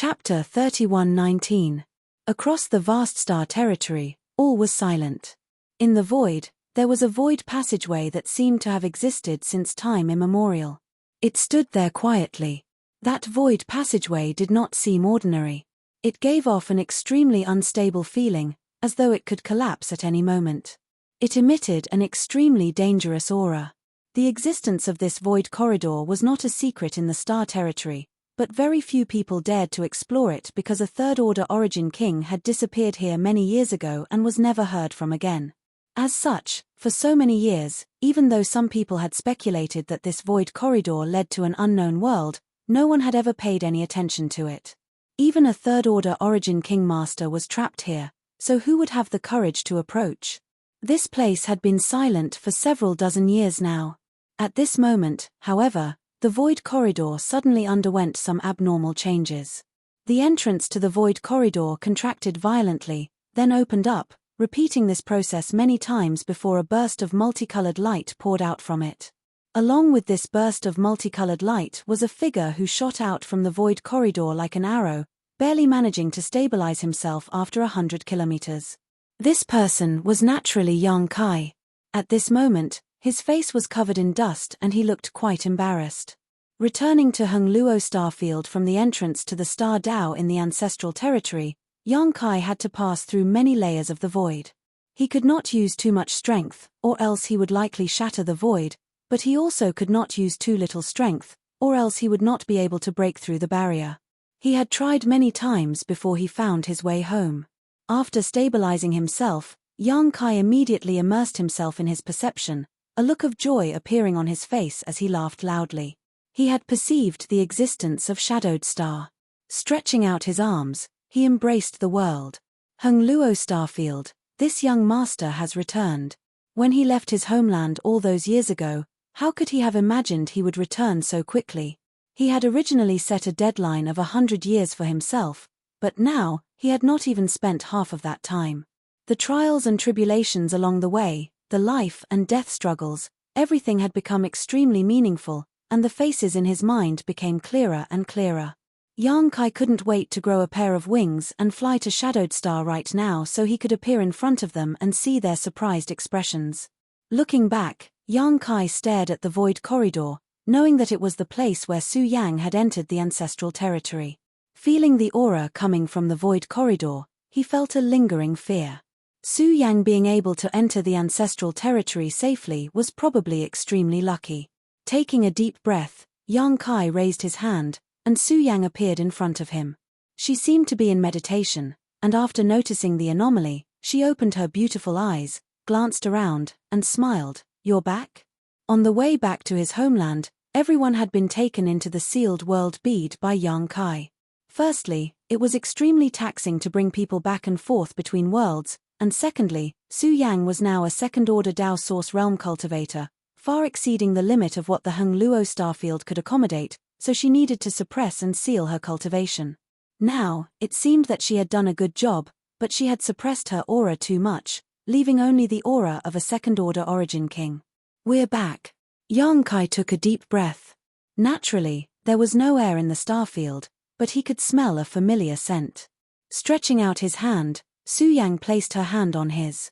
Chapter 31:19. Across the vast star territory, all was silent. In the void, there was a void passageway that seemed to have existed since time immemorial. It stood there quietly. That void passageway did not seem ordinary. It gave off an extremely unstable feeling, as though it could collapse at any moment. It emitted an extremely dangerous aura. The existence of this void corridor was not a secret in the star territory, but very few people dared to explore it because a third-order origin king had disappeared here many years ago and was never heard from again. As such, for so many years, even though some people had speculated that this void corridor led to an unknown world, no one had ever paid any attention to it. Even a third-order origin king master was trapped here, so who would have the courage to approach? This place had been silent for several dozen years now. At this moment, however, the void corridor suddenly underwent some abnormal changes. The entrance to the void corridor contracted violently, then opened up, repeating this process many times before a burst of multicolored light poured out from it. Along with this burst of multicolored light was a figure who shot out from the void corridor like an arrow, barely managing to stabilize himself after 100 kilometers. This person was naturally young Kai. At this moment, his face was covered in dust and he looked quite embarrassed. Returning to Hengluo Starfield from the entrance to the Star Dao in the ancestral territory, young Kai had to pass through many layers of the void. He could not use too much strength, or else he would likely shatter the void, but he also could not use too little strength, or else he would not be able to break through the barrier. He had tried many times before he found his way home. After stabilizing himself, young Kai immediately immersed himself in his perception, a look of joy appearing on his face as he laughed loudly. He had perceived the existence of Shadowed Star. Stretching out his arms, he embraced the world. Hengluo Starfield, this young master has returned. When he left his homeland all those years ago, how could he have imagined he would return so quickly? He had originally set a deadline of 100 years for himself, but now, he had not even spent half of that time. The trials and tribulations along the way, the life and death struggles, everything had become extremely meaningful, and the faces in his mind became clearer and clearer. Young Kai couldn't wait to grow a pair of wings and fly to Shadowed Star right now so he could appear in front of them and see their surprised expressions. Looking back, young Kai stared at the void corridor, knowing that it was the place where Su Yang had entered the ancestral territory. Feeling the aura coming from the void corridor, he felt a lingering fear. Su Yang being able to enter the ancestral territory safely was probably extremely lucky. Taking a deep breath, young Kai raised his hand, and Su Yang appeared in front of him. She seemed to be in meditation, and after noticing the anomaly, she opened her beautiful eyes, glanced around, and smiled. "You're back?" On the way back to his homeland, everyone had been taken into the sealed world bead by young Kai. Firstly, it was extremely taxing to bring people back and forth between worlds, and secondly, Su Yang was now a second-order Dao Source Realm cultivator, far exceeding the limit of what the Hengluo Starfield could accommodate, so she needed to suppress and seal her cultivation. Now, it seemed that she had done a good job, but she had suppressed her aura too much, leaving only the aura of a second-order origin king. "We're back." Young Kai took a deep breath. Naturally, there was no air in the starfield, but he could smell a familiar scent. Stretching out his hand, Su Yang placed her hand on his.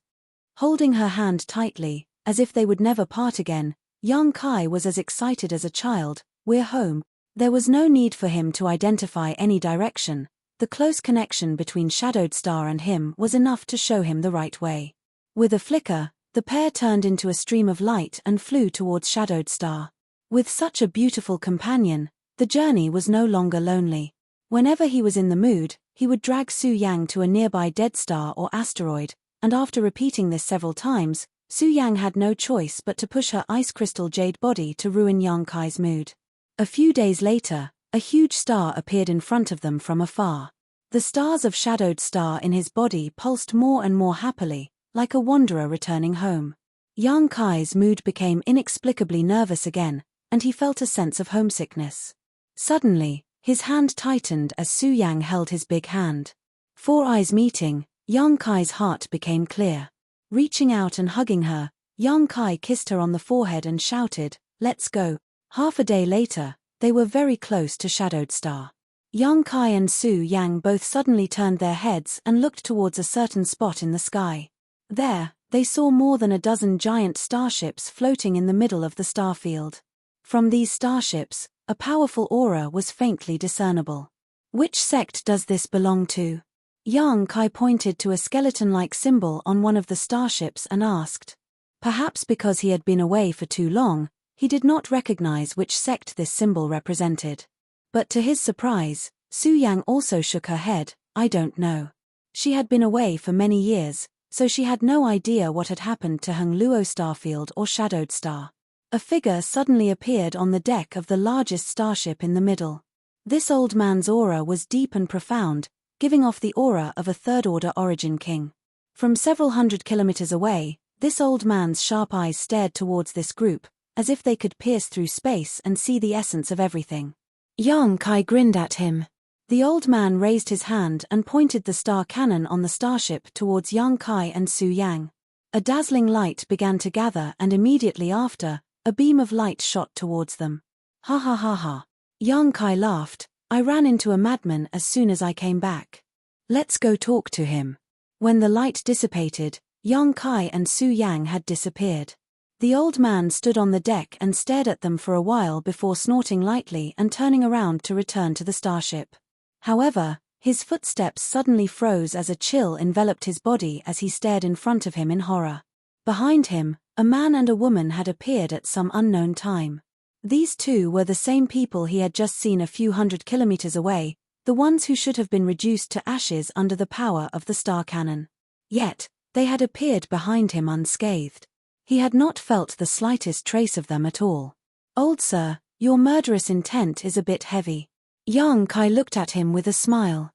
Holding her hand tightly, as if they would never part again, young Kai was as excited as a child. "We're home." There was no need for him to identify any direction. The close connection between Shadowed Star and him was enough to show him the right way. With a flicker, the pair turned into a stream of light and flew towards Shadowed Star. With such a beautiful companion, the journey was no longer lonely. Whenever he was in the mood, he would drag Su Yang to a nearby dead star or asteroid, and after repeating this several times, Su Yang had no choice but to push her ice crystal jade body to ruin young Kai's mood. A few days later, a huge star appeared in front of them from afar. The stars of Shadowed Star in his body pulsed more and more happily, like a wanderer returning home. Young Kai's mood became inexplicably nervous again, and he felt a sense of homesickness. Suddenly, his hand tightened as Su Yang held his big hand. Four eyes meeting, young Kai's heart became clear. Reaching out and hugging her, young Kai kissed her on the forehead and shouted, "Let's go." Half a day later, they were very close to Shadowed Star. Yang Kai and Su Yang both suddenly turned their heads and looked towards a certain spot in the sky. There, they saw more than a dozen giant starships floating in the middle of the starfield. From these starships, a powerful aura was faintly discernible. Which sect does this belong to? Yang Kai pointed to a skeleton-like symbol on one of the starships and asked. Perhaps because he had been away for too long, he did not recognize which sect this symbol represented. But to his surprise, Su Yang also shook her head. I don't know. She had been away for many years, so she had no idea what had happened to Hung Luo Starfield or Shadowed Star. A figure suddenly appeared on the deck of the largest starship in the middle. This old man's aura was deep and profound, giving off the aura of a third-order origin king. From several hundred kilometers away, this old man's sharp eyes stared towards this group, as if they could pierce through space and see the essence of everything. Yang Kai grinned at him. The old man raised his hand and pointed the star cannon on the starship towards Yang Kai and Su Yang. A dazzling light began to gather and immediately after, a beam of light shot towards them. Ha ha ha ha. Yang Kai laughed. I ran into a madman as soon as I came back. Let's go talk to him. When the light dissipated, Yang Kai and Su Yang had disappeared. The old man stood on the deck and stared at them for a while before snorting lightly and turning around to return to the starship. However, his footsteps suddenly froze as a chill enveloped his body as he stared in front of him in horror. Behind him, a man and a woman had appeared at some unknown time. These two were the same people he had just seen a few hundred kilometers away, the ones who should have been reduced to ashes under the power of the star cannon. Yet, they had appeared behind him unscathed. He had not felt the slightest trace of them at all. Old sir, your murderous intent is a bit heavy. Yang Kai looked at him with a smile.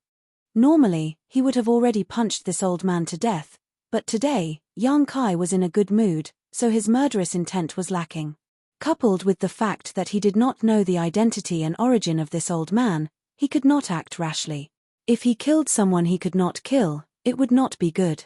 Normally, he would have already punched this old man to death, but today, Yang Kai was in a good mood, so his murderous intent was lacking. Coupled with the fact that he did not know the identity and origin of this old man, he could not act rashly. If he killed someone he could not kill, it would not be good.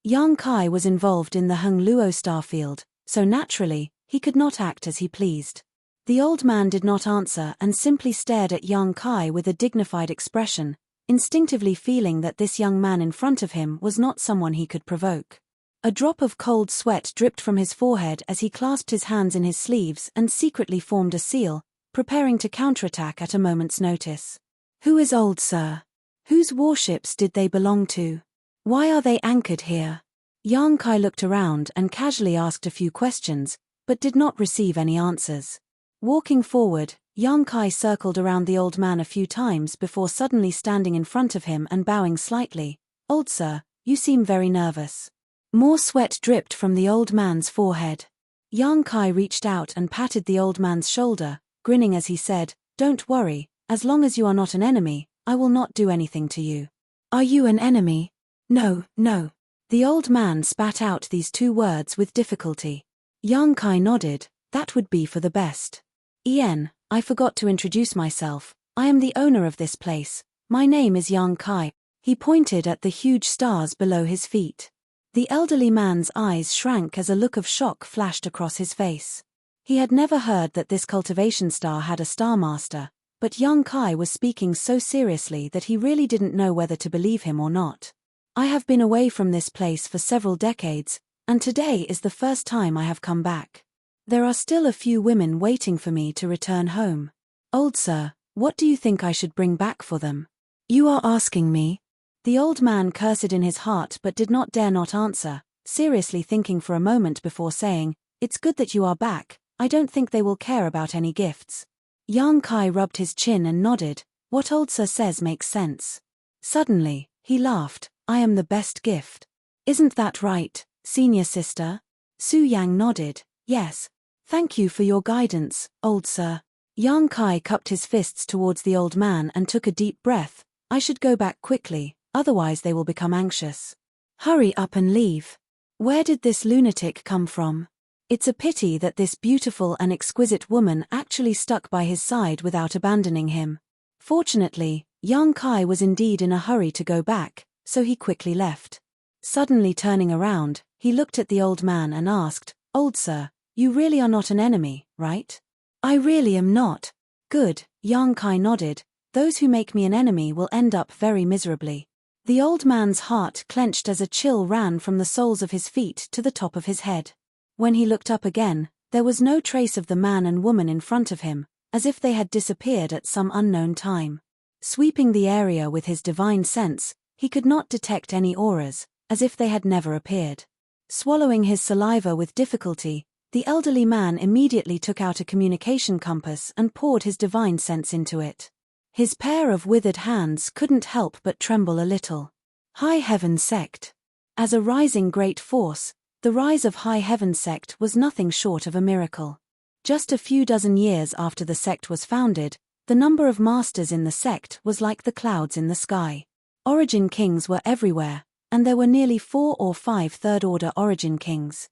Yang Kai was involved in the Hung Luo Starfield, so naturally, he could not act as he pleased. The old man did not answer and simply stared at Yang Kai with a dignified expression, instinctively feeling that this young man in front of him was not someone he could provoke. A drop of cold sweat dripped from his forehead as he clasped his hands in his sleeves and secretly formed a seal, preparing to counterattack at a moment's notice. Who is old sir? Whose warships did they belong to? Why are they anchored here? Yang Kai looked around and casually asked a few questions, but did not receive any answers. Walking forward, Yang Kai circled around the old man a few times before suddenly standing in front of him and bowing slightly. Old sir, you seem very nervous. More sweat dripped from the old man's forehead. Yang Kai reached out and patted the old man's shoulder, grinning as he said, Don't worry, as long as you are not an enemy, I will not do anything to you. Are you an enemy? No, no. The old man spat out these two words with difficulty. Yang Kai nodded. That would be for the best. Ian, I forgot to introduce myself. I am the owner of this place. My name is Yang Kai. He pointed at the huge stars below his feet. The elderly man's eyes shrank as a look of shock flashed across his face. He had never heard that this cultivation star had a star master, but Yang Kai was speaking so seriously that he really didn't know whether to believe him or not. I have been away from this place for several decades, and today is the first time I have come back. There are still a few women waiting for me to return home. Old sir, what do you think I should bring back for them? You are asking me? The old man cursed in his heart but did not dare not answer, seriously thinking for a moment before saying, It's good that you are back, I don't think they will care about any gifts. Yang Kai rubbed his chin and nodded. What old sir says makes sense. Suddenly, he laughed. I am the best gift. Isn't that right, senior sister? Su Yang nodded. Yes. Thank you for your guidance, old sir. Yang Kai cupped his fists towards the old man and took a deep breath. I should go back quickly, otherwise they will become anxious. Hurry up and leave. Where did this lunatic come from? It's a pity that this beautiful and exquisite woman actually stuck by his side without abandoning him. Fortunately, Yang Kai was indeed in a hurry to go back, so he quickly left. Suddenly turning around, he looked at the old man and asked, Old sir, you really are not an enemy, right? I really am not. Good, Yang Kai nodded. those who make me an enemy will end up very miserably. The old man's heart clenched as a chill ran from the soles of his feet to the top of his head. When he looked up again, there was no trace of the man and woman in front of him, as if they had disappeared at some unknown time. Sweeping the area with his divine sense, he could not detect any auras, as if they had never appeared. Swallowing his saliva with difficulty, the elderly man immediately took out a communication compass and poured his divine sense into it. His pair of withered hands couldn't help but tremble a little. High Heaven Sect. As a rising great force, the rise of High Heaven Sect was nothing short of a miracle. Just a few dozen years after the sect was founded, the number of masters in the sect was like the clouds in the sky. Origin kings were everywhere, and there were nearly 4 or 5 third-order origin kings.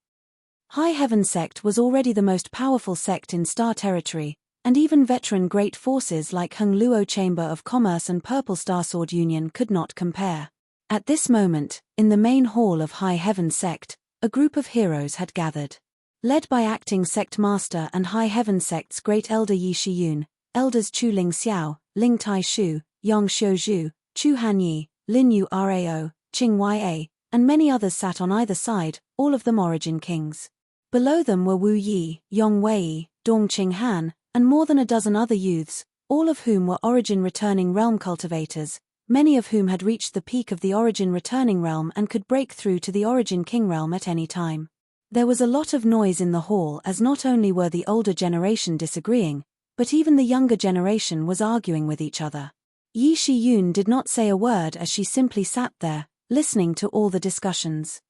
High Heaven Sect was already the most powerful sect in Star Territory, and even veteran great forces like Hung Luo Chamber of Commerce and Purple Starsword Union could not compare. At this moment, in the main hall of High Heaven Sect, a group of heroes had gathered. Led by acting sect master and High Heaven Sect's great elder Yi Shiyun, elders Chu Ling Xiao, Ling Tai Shu, Yang Xiuzhu, Chu Hanyi, Lin Yu Rao, Qing Ya, and many others sat on either side, all of them origin kings. Below them were Wu Yi, Yong Wei, Dong Qing Han, and more than a dozen other youths, all of whom were origin returning realm cultivators, many of whom had reached the peak of the origin returning realm and could break through to the origin king realm at any time. There was a lot of noise in the hall, as not only were the older generation disagreeing, but even the younger generation was arguing with each other. Yi Shiyun did not say a word as she simply sat there, listening to all the discussions.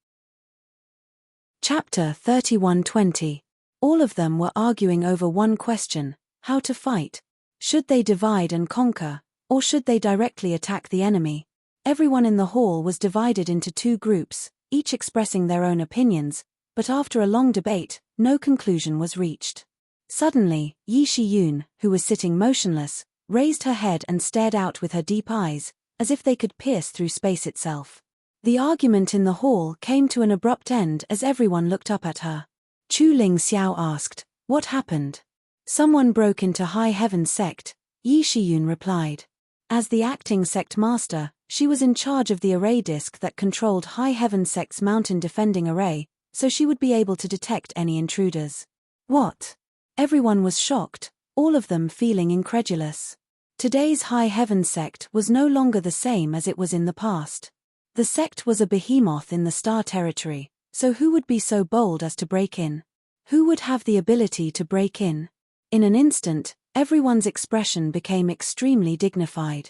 Chapter 31:20. All of them were arguing over one question: how to fight. Should they divide and conquer, or should they directly attack the enemy? Everyone in the hall was divided into 2 groups, each expressing their own opinions, but after a long debate, no conclusion was reached. Suddenly, Yi Shiyun, who was sitting motionless, raised her head and stared out with her deep eyes, as if they could pierce through space itself. The argument in the hall came to an abrupt end as everyone looked up at her. Chu Ling Xiao asked, "What happened?" "Someone broke into High Heaven Sect," Yi Shiyun replied. As the acting sect master, she was in charge of the array disk that controlled High Heaven Sect's mountain defending array, so she would be able to detect any intruders. What? Everyone was shocked, all of them feeling incredulous. Today's High Heaven Sect was no longer the same as it was in the past. The sect was a behemoth in the Star Territory, so who would be so bold as to break in? Who would have the ability to break in? In an instant, everyone's expression became extremely dignified.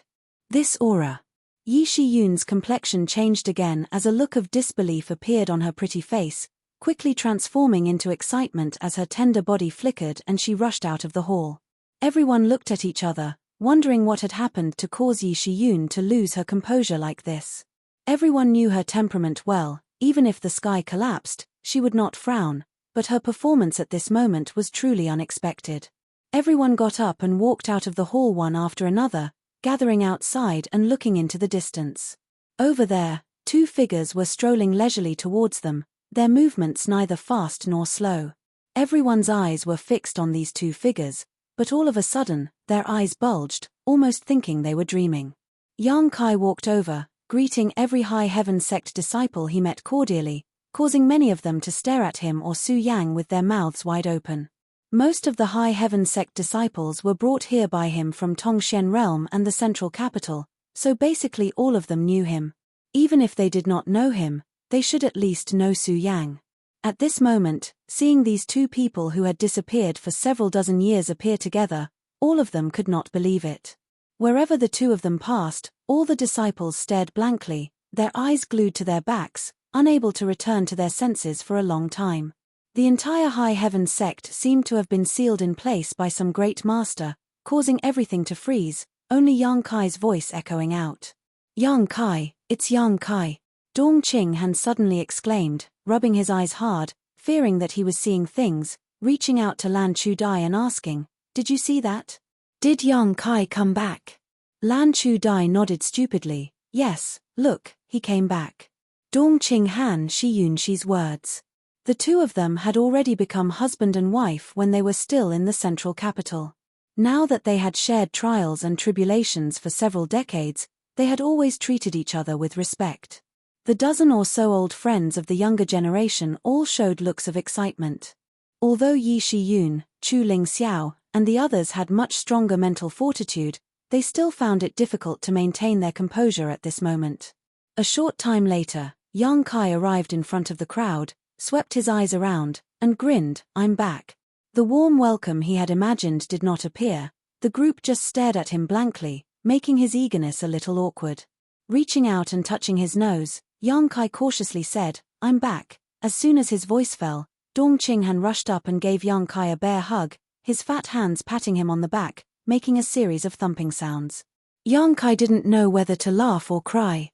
This aura. Yi Shiyun's complexion changed again as a look of disbelief appeared on her pretty face, quickly transforming into excitement as her tender body flickered and she rushed out of the hall. Everyone looked at each other, wondering what had happened to cause Yi Shiyun to lose her composure like this. Everyone knew her temperament well. Even if the sky collapsed, she would not frown, but her performance at this moment was truly unexpected. Everyone got up and walked out of the hall one after another, gathering outside and looking into the distance. Over there, 2 figures were strolling leisurely towards them, their movements neither fast nor slow. Everyone's eyes were fixed on these 2 figures, but all of a sudden, their eyes bulged, almost thinking they were dreaming. Yang Kai walked over, greeting every High Heaven Sect disciple he met cordially, causing many of them to stare at him or Su Yang with their mouths wide open. Most of the High Heaven Sect disciples were brought here by him from Tongxian Realm and the central capital, so basically all of them knew him. Even if they did not know him, they should at least know Su Yang. At this moment, seeing these 2 people who had disappeared for several dozen years appear together, all of them could not believe it. Wherever the 2 of them passed, all the disciples stared blankly, their eyes glued to their backs, unable to return to their senses for a long time. The entire High Heaven Sect seemed to have been sealed in place by some great master, causing everything to freeze, only Yang Kai's voice echoing out. "Yang Kai, it's Yang Kai," Dong Qing Han suddenly exclaimed, rubbing his eyes hard, fearing that he was seeing things, reaching out to Lan Chu Dai and asking, "Did you see that? Did Yang Kai come back?" Lan Chu Dai nodded stupidly. "Yes, look, he came back." Dong Qing Han Shiyun Shi's words. The 2 of them had already become husband and wife when they were still in the central capital. Now that they had shared trials and tribulations for several decades, they had always treated each other with respect. The dozen or so old friends of the younger generation all showed looks of excitement. Although Yi Shiyun, Chu Ling Xiao, and the others had much stronger mental fortitude, they still found it difficult to maintain their composure at this moment. A short time later, Yang Kai arrived in front of the crowd, swept his eyes around, and grinned, "I'm back." The warm welcome he had imagined did not appear. The group just stared at him blankly, making his eagerness a little awkward. Reaching out and touching his nose, Yang Kai cautiously said, "I'm back." As soon as his voice fell, Dong Qinghan rushed up and gave Yang Kai a bear hug, his fat hands patting him on the back, making a series of thumping sounds. Yang Kai didn't know whether to laugh or cry.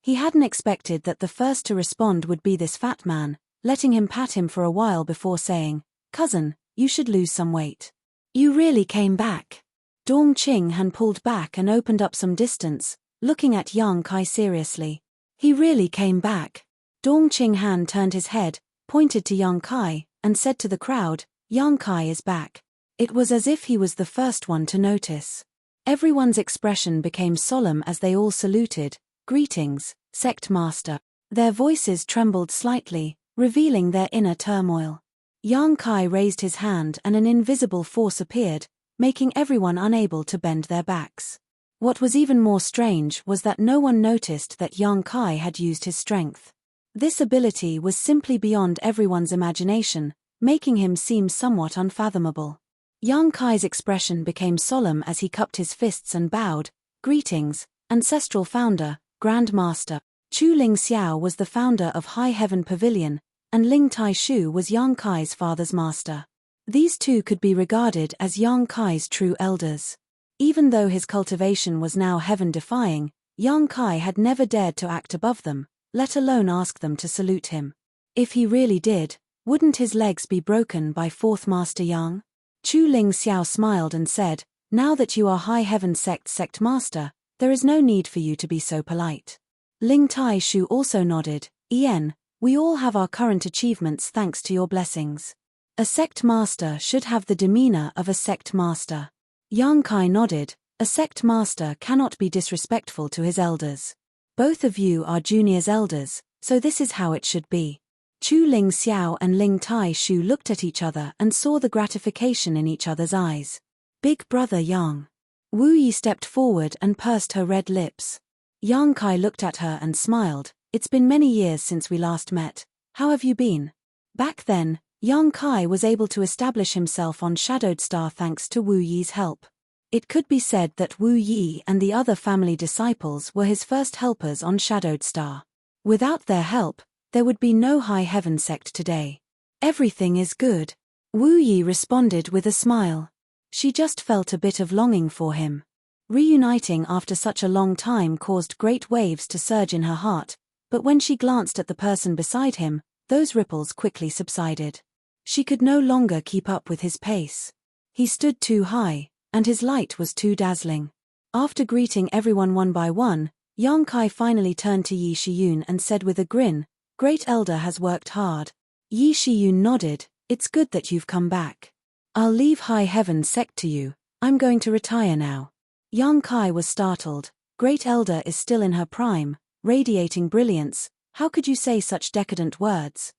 He hadn't expected that the first to respond would be this fat man, letting him pat him for a while before saying, "Cousin, you should lose some weight." "You really came back." Dong Qinghan pulled back and opened up some distance, looking at Yang Kai seriously. "He really came back." Dong Qinghan turned his head, pointed to Yang Kai, and said to the crowd, "Yang Kai is back." It was as if he was the first one to notice. Everyone's expression became solemn as they all saluted, "Greetings, Sect Master." Their voices trembled slightly, revealing their inner turmoil. Yang Kai raised his hand and an invisible force appeared, making everyone unable to bend their backs. What was even more strange was that no one noticed that Yang Kai had used his strength. This ability was simply beyond everyone's imagination, making him seem somewhat unfathomable. Yang Kai's expression became solemn as he cupped his fists and bowed, "Greetings, Ancestral Founder, Grand Master." Chu Ling Xiao was the founder of High Heaven Pavilion, and Ling Tai Shu was Yang Kai's father's master. These two could be regarded as Yang Kai's true elders. Even though his cultivation was now heaven-defying, Yang Kai had never dared to act above them, let alone ask them to salute him. If he really did, wouldn't his legs be broken by Fourth Master Yang? Chu Ling Xiao smiled and said, "Now that you are High Heaven Sect Master, there is no need for you to be so polite." Ling Tai Shu also nodded, "Yen, we all have our current achievements thanks to your blessings. A sect master should have the demeanor of a sect master." Yang Kai nodded, "A sect master cannot be disrespectful to his elders. Both of you are juniors elders, so this is how it should be." Chu Ling Xiao and Ling Tai Shu looked at each other and saw the gratification in each other's eyes. "Big brother Yang." Wu Yi stepped forward and pursed her red lips. Yang Kai looked at her and smiled, "It's been many years since we last met. How have you been?" Back then, Yang Kai was able to establish himself on Shadowed Star thanks to Wu Yi's help. It could be said that Wu Yi and the other family disciples were his first helpers on Shadowed Star. Without their help, there would be no High Heaven sect today. "Everything is good." Wu Yi responded with a smile. She just felt a bit of longing for him. Reuniting after such a long time caused great waves to surge in her heart, but when she glanced at the person beside him, those ripples quickly subsided. She could no longer keep up with his pace. He stood too high, and his light was too dazzling. After greeting everyone one by one, Yang Kai finally turned to Yi Shiyun and said with a grin, "Great Elder has worked hard." Yi Shiyun nodded, "It's good that you've come back. I'll leave High Heaven sect to you, I'm going to retire now." Yang Kai was startled. Great Elder is still in her prime, radiating brilliance. How could you say such decadent words?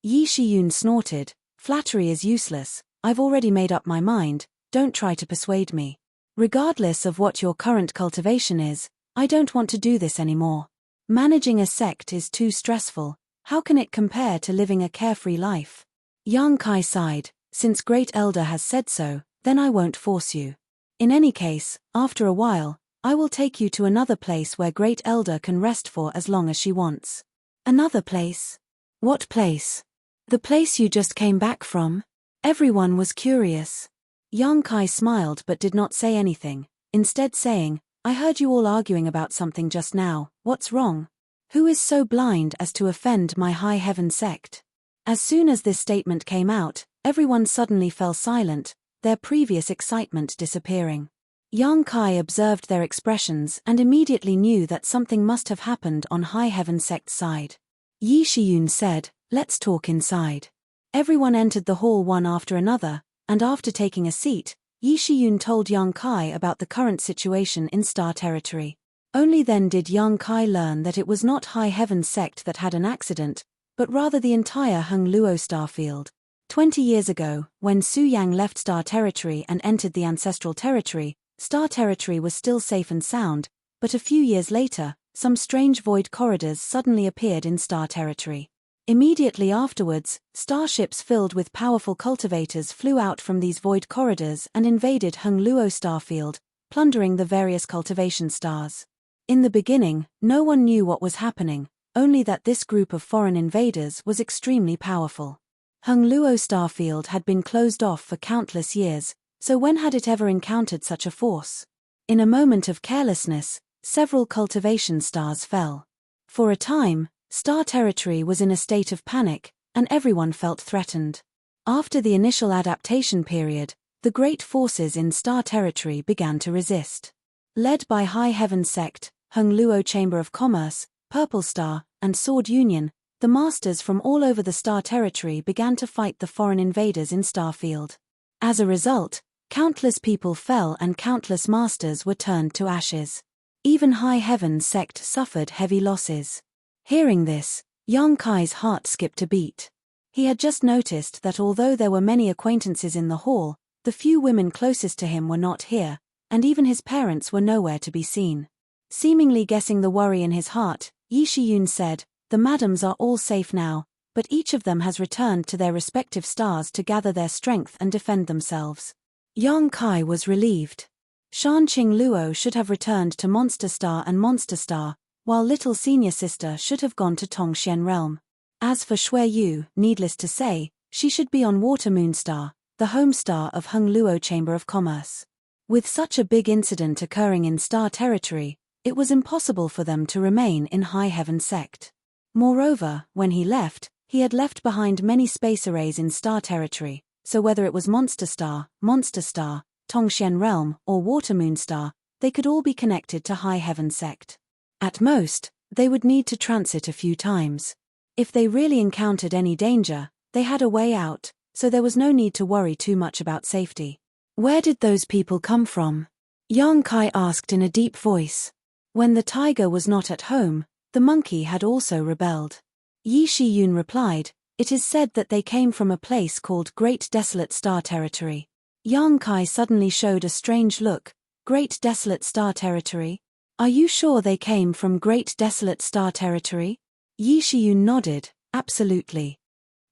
Yi Shiyun snorted, "Flattery is useless, I've already made up my mind, don't try to persuade me. Regardless of what your current cultivation is, I don't want to do this anymore. Managing a sect is too stressful, how can it compare to living a carefree life?" Yang Kai sighed, "Since Great Elder has said so, then I won't force you. In any case, after a while, I will take you to another place where Great Elder can rest for as long as she wants." "Another place? What place?" "The place you just came back from." Everyone was curious. Yang Kai smiled but did not say anything, instead saying, "I heard you all arguing about something just now, what's wrong? Who is so blind as to offend my High Heaven sect?" As soon as this statement came out, everyone suddenly fell silent, their previous excitement disappearing. Yang Kai observed their expressions and immediately knew that something must have happened on High Heaven sect's side. Yi Shiyun said, "Let's talk inside." Everyone entered the hall one after another, and after taking a seat, Yi Shiyun told Yang Kai about the current situation in Star Territory. Only then did Yang Kai learn that it was not High Heaven's sect that had an accident, but rather the entire Hung Luo starfield. 20 years ago, when Su Yang left Star Territory and entered the Ancestral Territory, Star Territory was still safe and sound, but a few years later, some strange void corridors suddenly appeared in Star Territory. Immediately afterwards, starships filled with powerful cultivators flew out from these void corridors and invaded Hung Luo starfield, plundering the various cultivation stars. In the beginning, no one knew what was happening, only that this group of foreign invaders was extremely powerful. Hung Luo starfield had been closed off for countless years, so when had it ever encountered such a force? In a moment of carelessness, several cultivation stars fell. For a time, Star Territory was in a state of panic, and everyone felt threatened. After the initial adaptation period, the great forces in Star Territory began to resist. Led by High Heaven Sect, Hung Luo Chamber of Commerce, Purple Star, and Sword Union, the masters from all over the Star Territory began to fight the foreign invaders in Starfield. As a result, countless people fell and countless masters were turned to ashes. Even High Heaven Sect suffered heavy losses. Hearing this, Yang Kai's heart skipped a beat. He had just noticed that although there were many acquaintances in the hall, the few women closest to him were not here, and even his parents were nowhere to be seen. Seemingly guessing the worry in his heart, Yi Shiyun said, "The madams are all safe now, but each of them has returned to their respective stars to gather their strength and defend themselves." Yang Kai was relieved. Shan Qing Luo should have returned to Monster Star and Monster Star, while little senior sister should have gone to Tongxian Realm. As for Shui Yu, needless to say, she should be on Water Moon Star, the home star of Hung Luo Chamber of Commerce. With such a big incident occurring in Star Territory, it was impossible for them to remain in High Heaven Sect. Moreover, when he left, he had left behind many space arrays in Star Territory, so whether it was Monster Star, Tongxian Realm, or Water Moon Star, they could all be connected to High Heaven Sect. At most, they would need to transit a few times. If they really encountered any danger, they had a way out, so there was no need to worry too much about safety. Where did those people come from? Yang Kai asked in a deep voice. When the tiger was not at home, the monkey had also rebelled. Yi Shiyun replied, "It is said that they came from a place called Great Desolate Star Territory." Yang Kai suddenly showed a strange look. "Great Desolate Star Territory? Are you sure they came from Great Desolate Star Territory?" Yi Shiyun nodded, "Absolutely.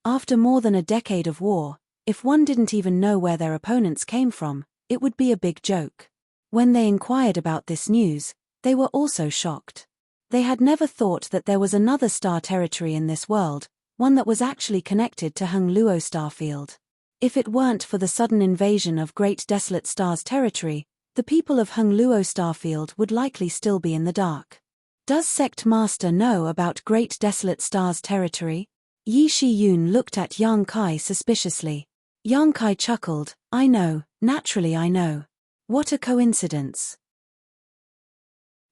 After more than a decade of war, if one didn't even know where their opponents came from, it would be a big joke." When they inquired about this news, they were also shocked. They had never thought that there was another Star Territory in this world, one that was actually connected to Hung Luo Starfield. If it weren't for the sudden invasion of Great Desolate Star's territory, the people of Hung Luo Starfield would likely still be in the dark. Does Sect Master know about Great Desolate Star's territory? Yi Shiyun looked at Yang Kai suspiciously. Yang Kai chuckled, "I know, naturally I know. What a coincidence."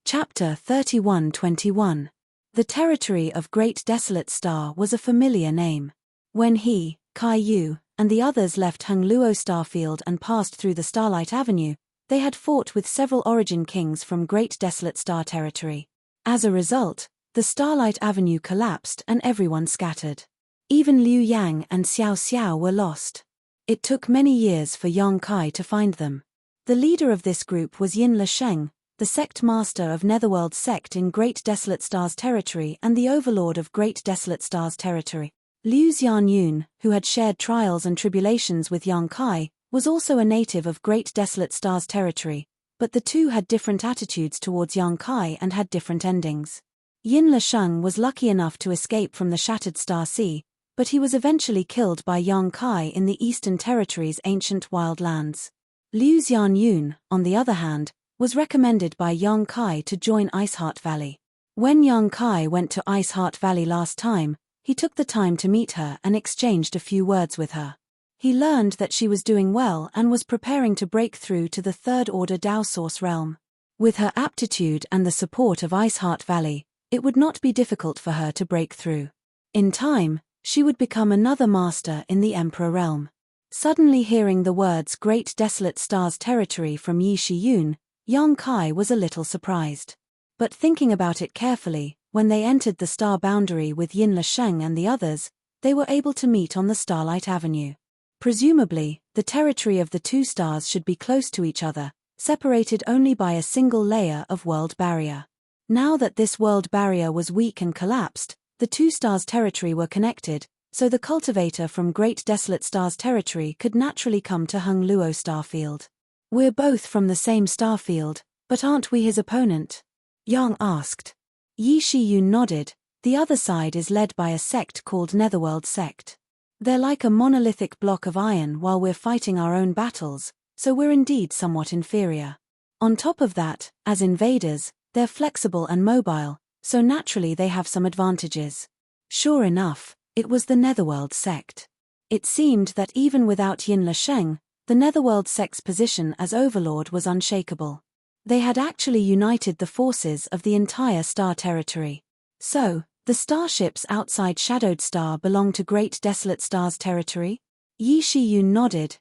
Chapter 31-21. The territory of Great Desolate Star was a familiar name. When he, Kai Yu, and the others left Hung Luo Starfield and passed through the Starlight Avenue, they had fought with several origin kings from Great Desolate Star Territory. As a result, the Starlight Avenue collapsed and everyone scattered. Even Liu Yang and Xiao Xiao were lost. It took many years for Yang Kai to find them. The leader of this group was Yin Lesheng, the sect master of Netherworld Sect in Great Desolate Star's territory and the overlord of Great Desolate Star's territory. Liu Xianyun, who had shared trials and tribulations with Yang Kai, was also a native of Great Desolate Star's territory, but the two had different attitudes towards Yang Kai and had different endings. Yin Lesheng was lucky enough to escape from the Shattered Star Sea, but he was eventually killed by Yang Kai in the Eastern Territory's ancient wild lands. Liu Xianyun, on the other hand, was recommended by Yang Kai to join Iceheart Valley. When Yang Kai went to Iceheart Valley last time, he took the time to meet her and exchanged a few words with her. He learned that she was doing well and was preparing to break through to the Third Order Dao Source realm. With her aptitude and the support of Iceheart Valley, it would not be difficult for her to break through. In time, she would become another master in the Emperor realm. Suddenly hearing the words Great Desolate Stars Territory from Yi Shiyun, Yang Kai was a little surprised. But thinking about it carefully, when they entered the star boundary with Yin Lesheng and the others, they were able to meet on the Starlight Avenue. Presumably, the territory of the two stars should be close to each other, separated only by a single layer of world barrier. Now that this world barrier was weak and collapsed, the two stars' territory were connected, so the cultivator from Great Desolate Stars territory could naturally come to Hung Luo starfield. We're both from the same starfield, but aren't we his opponent? Yang asked. Yi Shiyun nodded. The other side is led by a sect called Netherworld Sect. They're like a monolithic block of iron while we're fighting our own battles, so we're indeed somewhat inferior. On top of that, as invaders, they're flexible and mobile, so naturally they have some advantages. Sure enough, it was the Netherworld Sect. It seemed that even without Yin Lesheng, the Netherworld Sect's position as overlord was unshakable. They had actually united the forces of the entire star territory. So, the starships outside Shadowed Star belong to Great Desolate Stars territory? Yi Shiyun nodded.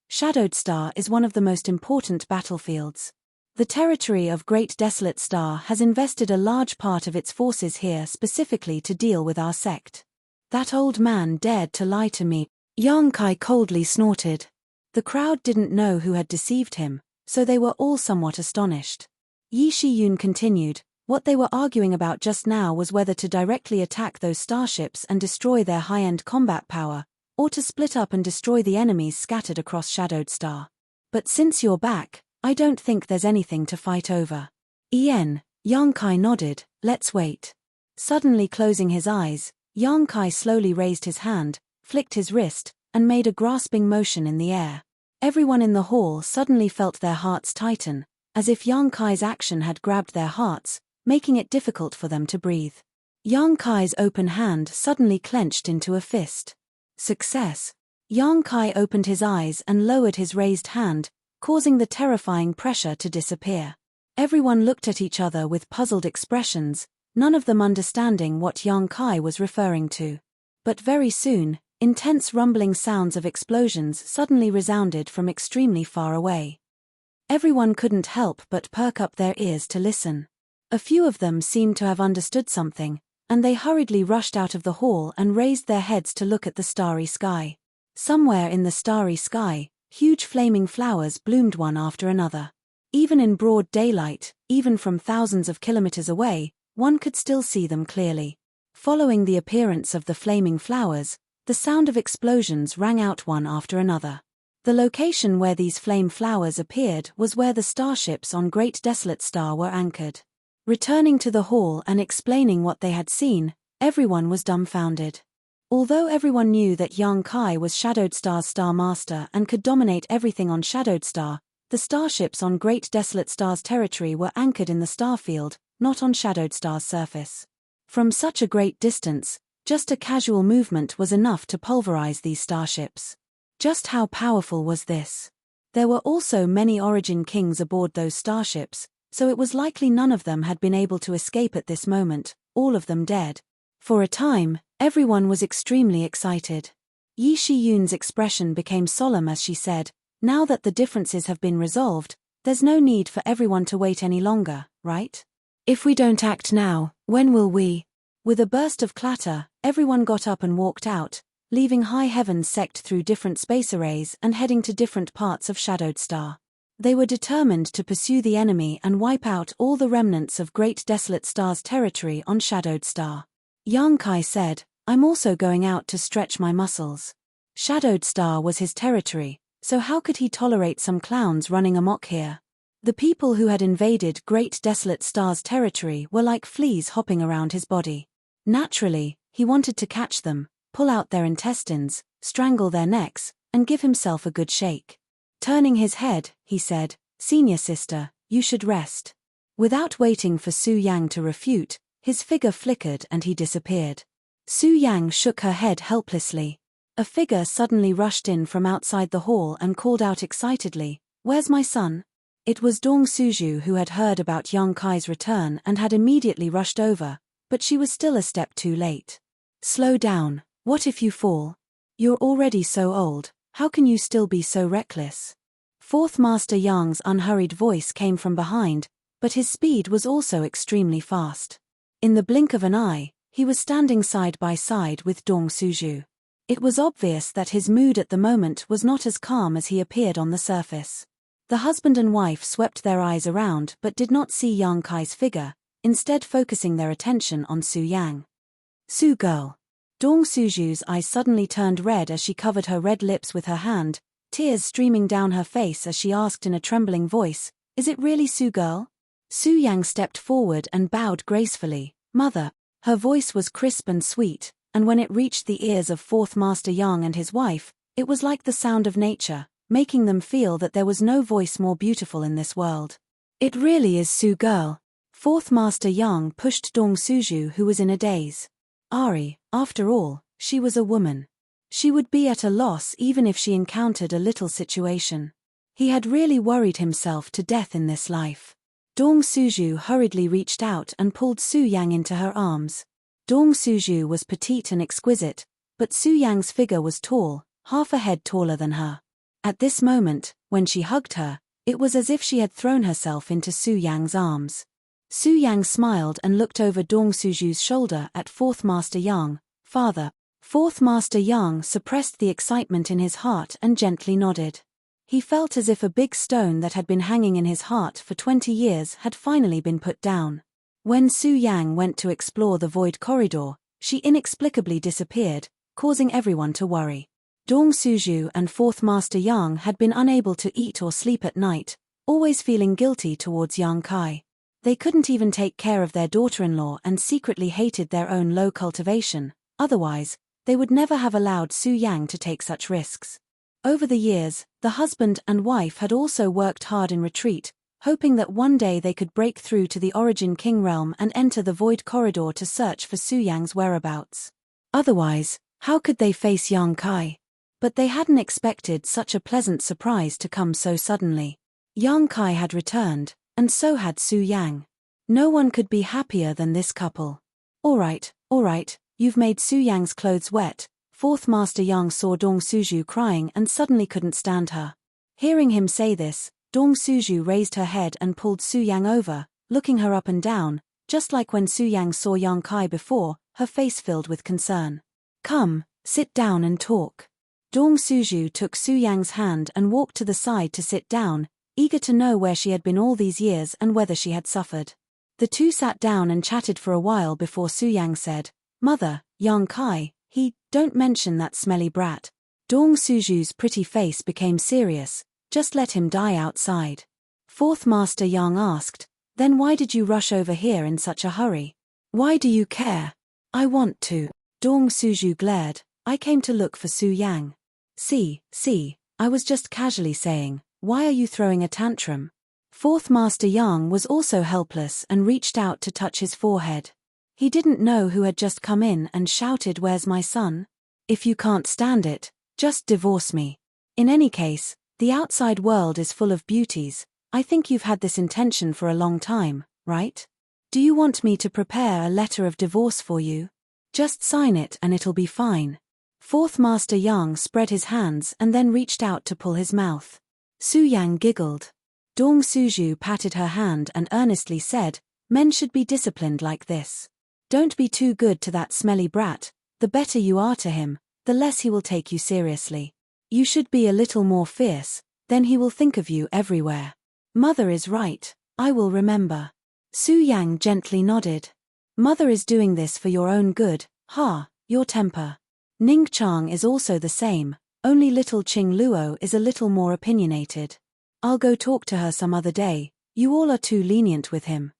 Shadowed Star is one of the most important battlefields. The territory of Great Desolate Star has invested a large part of its forces here specifically to deal with our sect. That old man dared to lie to me, Yang Kai coldly snorted. The crowd didn't know who had deceived him, so they were all somewhat astonished. Yi Shiyun continued, what they were arguing about just now was whether to directly attack those starships and destroy their high-end combat power, or to split up and destroy the enemies scattered across Shadowed Star. But since you're back, I don't think there's anything to fight over. Yang Kai nodded, let's wait. Suddenly closing his eyes, Yang Kai slowly raised his hand, flicked his wrist, and made a grasping motion in the air. Everyone in the hall suddenly felt their hearts tighten, as if Yang Kai's action had grabbed their hearts, making it difficult for them to breathe. Yang Kai's open hand suddenly clenched into a fist. Success. Yang Kai opened his eyes and lowered his raised hand, causing the terrifying pressure to disappear. Everyone looked at each other with puzzled expressions, none of them understanding what Yang Kai was referring to. But very soon, intense rumbling sounds of explosions suddenly resounded from extremely far away. Everyone couldn't help but perk up their ears to listen. A few of them seemed to have understood something, and they hurriedly rushed out of the hall and raised their heads to look at the starry sky. Somewhere in the starry sky, huge flaming flowers bloomed one after another. Even in broad daylight, even from thousands of kilometers away, one could still see them clearly. Following the appearance of the flaming flowers, the sound of explosions rang out one after another. The location where these flame flowers appeared was where the starships on Great Desolate Star were anchored. Returning to the hall and explaining what they had seen, everyone was dumbfounded. Although everyone knew that Yang Kai was Shadowed Star's Star Master and could dominate everything on Shadowed Star, the starships on Great Desolate Star's territory were anchored in the starfield, not on Shadowed Star's surface. From such a great distance, just a casual movement was enough to pulverize these starships. Just how powerful was this? There were also many Origin Kings aboard those starships, so it was likely none of them had been able to escape at this moment, all of them dead. For a time, everyone was extremely excited. Yi Shiyun's expression became solemn as she said, now that the differences have been resolved, there's no need for everyone to wait any longer, right? If we don't act now, when will we? With a burst of clatter, everyone got up and walked out, leaving High Heaven Sect through different space arrays and heading to different parts of Shadowed Star. They were determined to pursue the enemy and wipe out all the remnants of Great Desolate Star's territory on Shadowed Star. Yang Kai said, I'm also going out to stretch my muscles. Shadowed Star was his territory, so how could he tolerate some clowns running amok here? The people who had invaded Great Desolate Star's territory were like fleas hopping around his body. Naturally, he wanted to catch them, pull out their intestines, strangle their necks, and give himself a good shake. Turning his head, he said, Senior sister, you should rest. Without waiting for Su Yang to refute, his figure flickered and he disappeared. Su Yang shook her head helplessly. A figure suddenly rushed in from outside the hall and called out excitedly, Where's my son? It was Dong Suju who had heard about Yang Kai's return and had immediately rushed over, but she was still a step too late. Slow down, what if you fall? You're already so old, How can you still be so reckless? Fourth Master Yang's unhurried voice came from behind, but his speed was also extremely fast. In the blink of an eye, he was standing side by side with Dong Suju. It was obvious that his mood at the moment was not as calm as he appeared on the surface. The husband and wife swept their eyes around but did not see Yang Kai's figure, instead focusing their attention on Su Yang. Su girl. Dong Suju's eyes suddenly turned red as she covered her red lips with her hand, tears streaming down her face as she asked in a trembling voice, "Is it really Su girl?" Su Yang stepped forward and bowed gracefully, "Mother." Her voice was crisp and sweet, and when it reached the ears of Fourth Master Yang and his wife, it was like the sound of nature, making them feel that there was no voice more beautiful in this world. "It really is Su girl." Fourth Master Yang pushed Dong Suju, who was in a daze. Ari, after all, she was a woman. She would be at a loss even if she encountered a little situation. He had really worried himself to death in this life. Dong Suju hurriedly reached out and pulled Su Yang into her arms. Dong Suju was petite and exquisite, but Su Yang's figure was tall, half a head taller than her. At this moment, when she hugged her, it was as if she had thrown herself into Su Yang's arms. Su Yang smiled and looked over Dong Suju's shoulder at Fourth Master Yang. "Father." Fourth Master Yang suppressed the excitement in his heart and gently nodded. He felt as if a big stone that had been hanging in his heart for 20 years had finally been put down. When Su Yang went to explore the void corridor, she inexplicably disappeared, causing everyone to worry. Dong Suju and Fourth Master Yang had been unable to eat or sleep at night, always feeling guilty towards Yang Kai. They couldn't even take care of their daughter-in-law and secretly hated their own low cultivation, otherwise, they would never have allowed Su Yang to take such risks. Over the years, the husband and wife had also worked hard in retreat, hoping that one day they could break through to the Origin King realm and enter the Void Corridor to search for Su Yang's whereabouts. Otherwise, how could they face Yang Kai? But they hadn't expected such a pleasant surprise to come so suddenly. Yang Kai had returned, and so had Su Yang. No one could be happier than this couple. All right, you've made Su Yang's clothes wet." Fourth Master Yang saw Dong Suju crying and suddenly couldn't stand her. Hearing him say this, Dong Suju raised her head and pulled Su Yang over, looking her up and down, just like when Su Yang saw Yang Kai before, her face filled with concern. "Come, sit down and talk." Dong Suju took Su Yang's hand and walked to the side to sit down, eager to know where she had been all these years and whether she had suffered. The two sat down and chatted for a while before Su Yang said, "Mother, Yang Kai, don't mention that smelly brat." Dong Suju's pretty face became serious, "Just let him die outside." Fourth Master Yang asked, "Then why did you rush over here in such a hurry? Why do you care?" "I want to." Dong Suju glared, "I came to look for Su Yang." See, I was just casually saying, why are you throwing a tantrum?" Fourth Master Yang was also helpless and reached out to touch his forehead. He didn't know who had just come in and shouted, "Where's my son? If you can't stand it, just divorce me. In any case, the outside world is full of beauties. I think you've had this intention for a long time, right? Do you want me to prepare a letter of divorce for you? Just sign it and it'll be fine." Fourth Master Yang spread his hands and then reached out to pull his mouth. Su Yang giggled. Dong Suju patted her hand and earnestly said, "Men should be disciplined like this. Don't be too good to that smelly brat. The better you are to him, the less he will take you seriously. You should be a little more fierce, then he will think of you everywhere." "Mother is right, I will remember." Su Yang gently nodded. "Mother is doing this for your own good, your temper. Ning Chang is also the same, only little Qing Luo is a little more opinionated. I'll go talk to her some other day, you all are too lenient with him."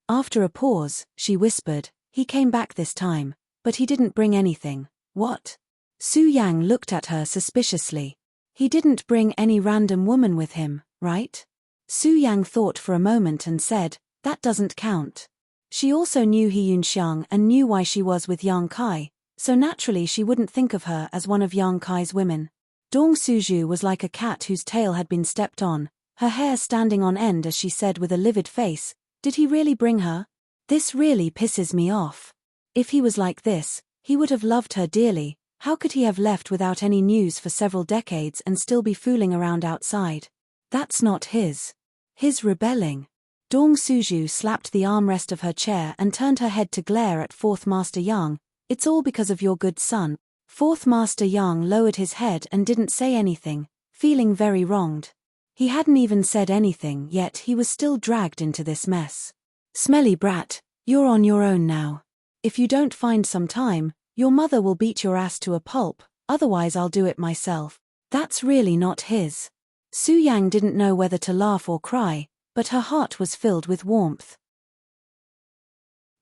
After a pause, she whispered, "He came back this time, but he didn't bring anything." "What?" Su Yang looked at her suspiciously. "He didn't bring any random woman with him, right?" Su Yang thought for a moment and said, "That doesn't count." She also knew He Yunxiang and knew why she was with Yang Kai, so naturally she wouldn't think of her as one of Yang Kai's women. Dong Suju was like a cat whose tail had been stepped on, her hair standing on end as she said with a livid face, "Did he really bring her? This really pisses me off. If he was like this, he would have loved her dearly, How could he have left without any news for several decades and still be fooling around outside? That's not his. His rebelling. Dong Suju slapped the armrest of her chair and turned her head to glare at Fourth Master Yang. It's all because of your good son. Fourth Master Yang lowered his head and didn't say anything, feeling very wronged. He hadn't even said anything, yet he was still dragged into this mess. Smelly brat, you're on your own now. If you don't find some time, your mother will beat your ass to a pulp, otherwise I'll do it myself. That's really not his. Su Yang didn't know whether to laugh or cry, but her heart was filled with warmth.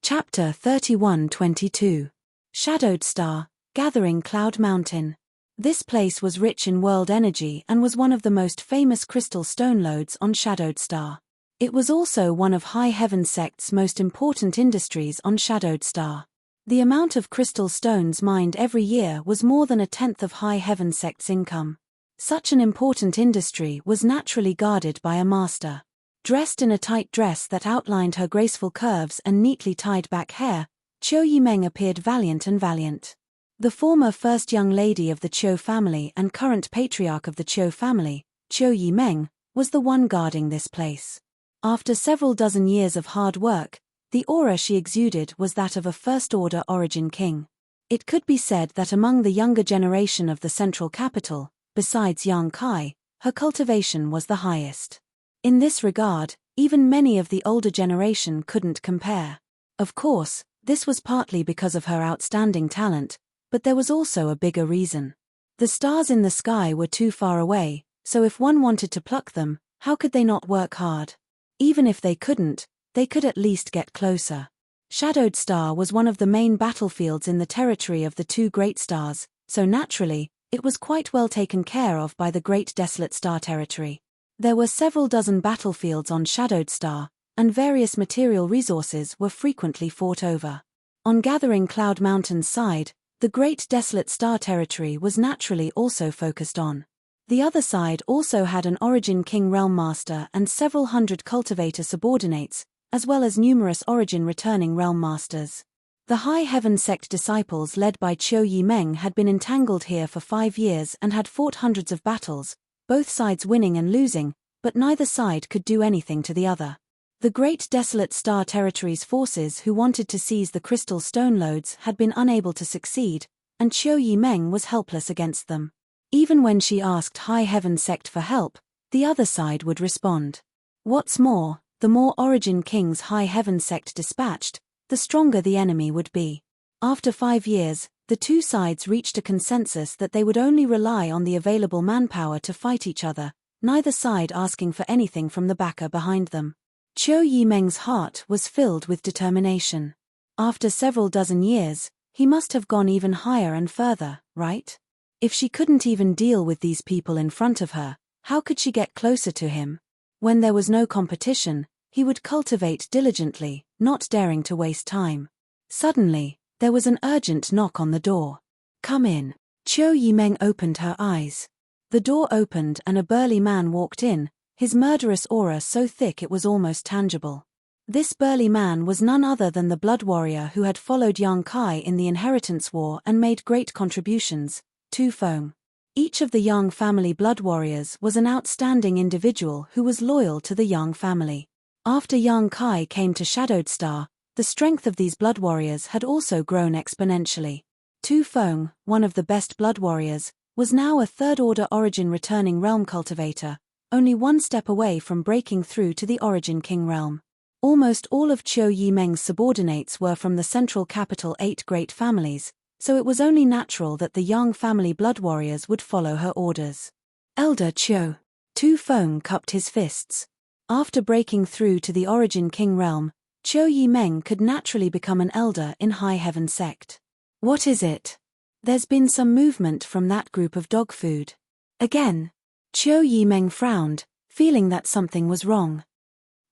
Chapter 31-22. Shadowed Star, Gathering Cloud Mountain. This place was rich in world energy and was one of the most famous crystal stone lodes on Shadowed Star. It was also one of High Heaven Sect's most important industries on Shadowed Star. The amount of crystal stones mined every year was more than a tenth of High Heaven Sect's income. Such an important industry was naturally guarded by a master. Dressed in a tight dress that outlined her graceful curves and neatly tied back hair, Qiu Yimeng appeared valiant. The former first young lady of the Qiu family and current patriarch of the Qiu family, Qiu Yimeng, was the one guarding this place. After several dozen years of hard work, the aura she exuded was that of a first-order origin king. It could be said that among the younger generation of the central capital, besides Yang Kai, her cultivation was the highest. In this regard, even many of the older generation couldn't compare. Of course, this was partly because of her outstanding talent, but there was also a bigger reason. The stars in the sky were too far away, so if one wanted to pluck them, how could they not work hard? Even if they couldn't, they could at least get closer. Shadowed Star was one of the main battlefields in the territory of the two great stars, so naturally, it was quite well taken care of by the Great Desolate Star territory. There were several dozen battlefields on Shadowed Star, and various material resources were frequently fought over. On Gathering Cloud Mountain's side, the Great Desolate Star territory was naturally also focused on. The other side also had an Origin King Realm Master and several hundred cultivator subordinates, as well as numerous Origin returning Realm Masters. The High Heaven Sect disciples led by Qiu Yimeng had been entangled here for 5 years and had fought hundreds of battles, both sides winning and losing, but neither side could do anything to the other. The Great Desolate Star Territory's forces who wanted to seize the crystal stone lodes had been unable to succeed, and Qiu Yimeng was helpless against them. Even when she asked High Heaven Sect for help, the other side would respond. What's more, the more Origin Kings High Heaven Sect dispatched, the stronger the enemy would be. After 5 years, the two sides reached a consensus that they would only rely on the available manpower to fight each other, neither side asking for anything from the backer behind them. Qiu Yimeng's heart was filled with determination. After several dozen years, he must have gone even higher and further, right? If she couldn't even deal with these people in front of her, how could she get closer to him? When there was no competition, he would cultivate diligently, not daring to waste time. Suddenly, there was an urgent knock on the door. Come in. Qiu Yimeng opened her eyes. The door opened and a burly man walked in, his murderous aura so thick it was almost tangible. This burly man was none other than the blood warrior who had followed Yang Kai in the Inheritance War and made great contributions, Tu Feng. Each of the Yang family blood warriors was an outstanding individual who was loyal to the Yang family. After Yang Kai came to Shadowed Star, the strength of these blood warriors had also grown exponentially. Tu Feng, one of the best blood warriors, was now a third-order Origin returning realm cultivator, only one step away from breaking through to the Origin King realm. Almost all of Qiu Yimeng's subordinates were from the central capital 8 great families, so it was only natural that the Yang family blood warriors would follow her orders. Elder Qiu. Tu Feng cupped his fists. After breaking through to the Origin King realm, Qiu Yimeng could naturally become an elder in High Heaven Sect. What is it? There's been some movement from that group of dog food. Again. Qiu Yimeng frowned, feeling that something was wrong.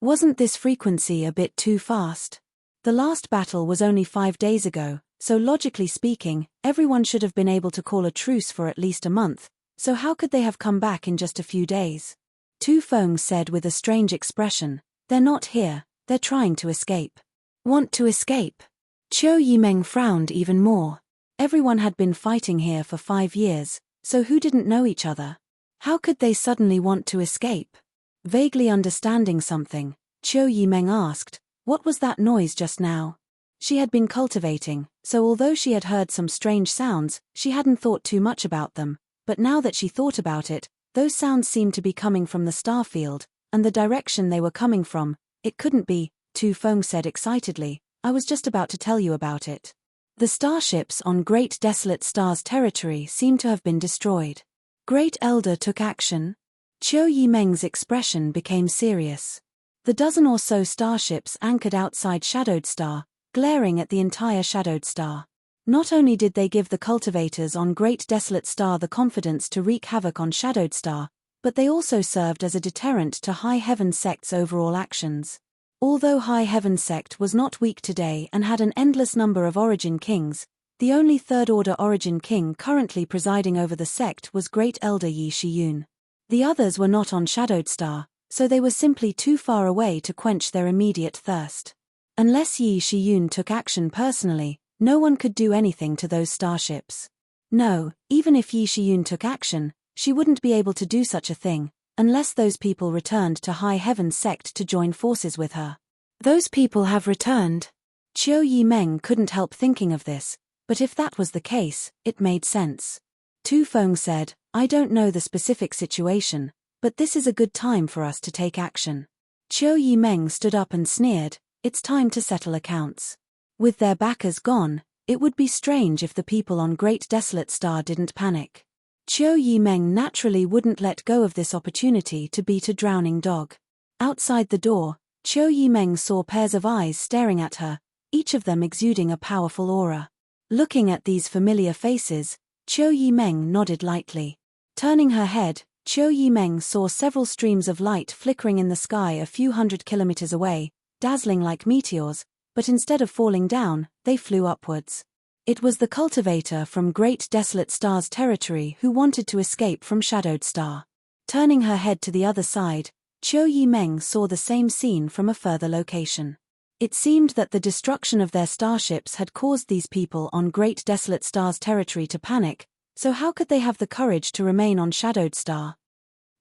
Wasn't this frequency a bit too fast? The last battle was only 5 days ago, so logically speaking, everyone should have been able to call a truce for at least a month, so how could they have come back in just a few days? Tu Feng said with a strange expression, "They're not here, they're trying to escape." Want to escape? Qiu Yimeng frowned even more. Everyone had been fighting here for 5 years, so who didn't know each other? How could they suddenly want to escape? Vaguely understanding something, Qiu Yimeng asked, "What was that noise just now?" She had been cultivating, so although she had heard some strange sounds, she hadn't thought too much about them, but now that she thought about it, those sounds seemed to be coming from the star field, and the direction they were coming from, it couldn't be, Tu Feng said excitedly, "I was just about to tell you about it." The starships on Great Desolate Star's territory seemed to have been destroyed. Great Elder took action. Qiu Yimeng's expression became serious. The dozen or so starships anchored outside Shadowed Star, glaring at the entire Shadowed Star. Not only did they give the cultivators on Great Desolate Star the confidence to wreak havoc on Shadowed Star, but they also served as a deterrent to High Heaven Sect's overall actions. Although High Heaven Sect was not weak today and had an endless number of Origin Kings, the only Third-Order Origin King currently presiding over the sect was Great Elder Yi Shiyun. The others were not on Shadowed Star, so they were simply too far away to quench their immediate thirst. Unless Yi Shiyun took action personally, no one could do anything to those starships. No, even if Yi Shiyun took action, she wouldn't be able to do such a thing, unless those people returned to High Heaven Sect to join forces with her. Those people have returned. Qiu Yimeng couldn't help thinking of this, but if that was the case, it made sense. Tu Feng said, "I don't know the specific situation, but this is a good time for us to take action." Qiu Yimeng stood up and sneered, "It's time to settle accounts. With their backers gone, it would be strange if the people on Great Desolate Star didn't panic." Qiu Yimeng naturally wouldn't let go of this opportunity to beat a drowning dog. Outside the door, Qiu Yimeng saw pairs of eyes staring at her, each of them exuding a powerful aura. Looking at these familiar faces, Qiu Yimeng nodded lightly. Turning her head, Qiu Yimeng saw several streams of light flickering in the sky a few 100 kilometers away, dazzling like meteors, but instead of falling down, they flew upwards. It was the cultivator from Great Desolate Star's territory who wanted to escape from Shadowed Star. Turning her head to the other side, Qiu Yimeng saw the same scene from a further location. It seemed that the destruction of their starships had caused these people on Great Desolate Star's territory to panic, so how could they have the courage to remain on Shadowed Star?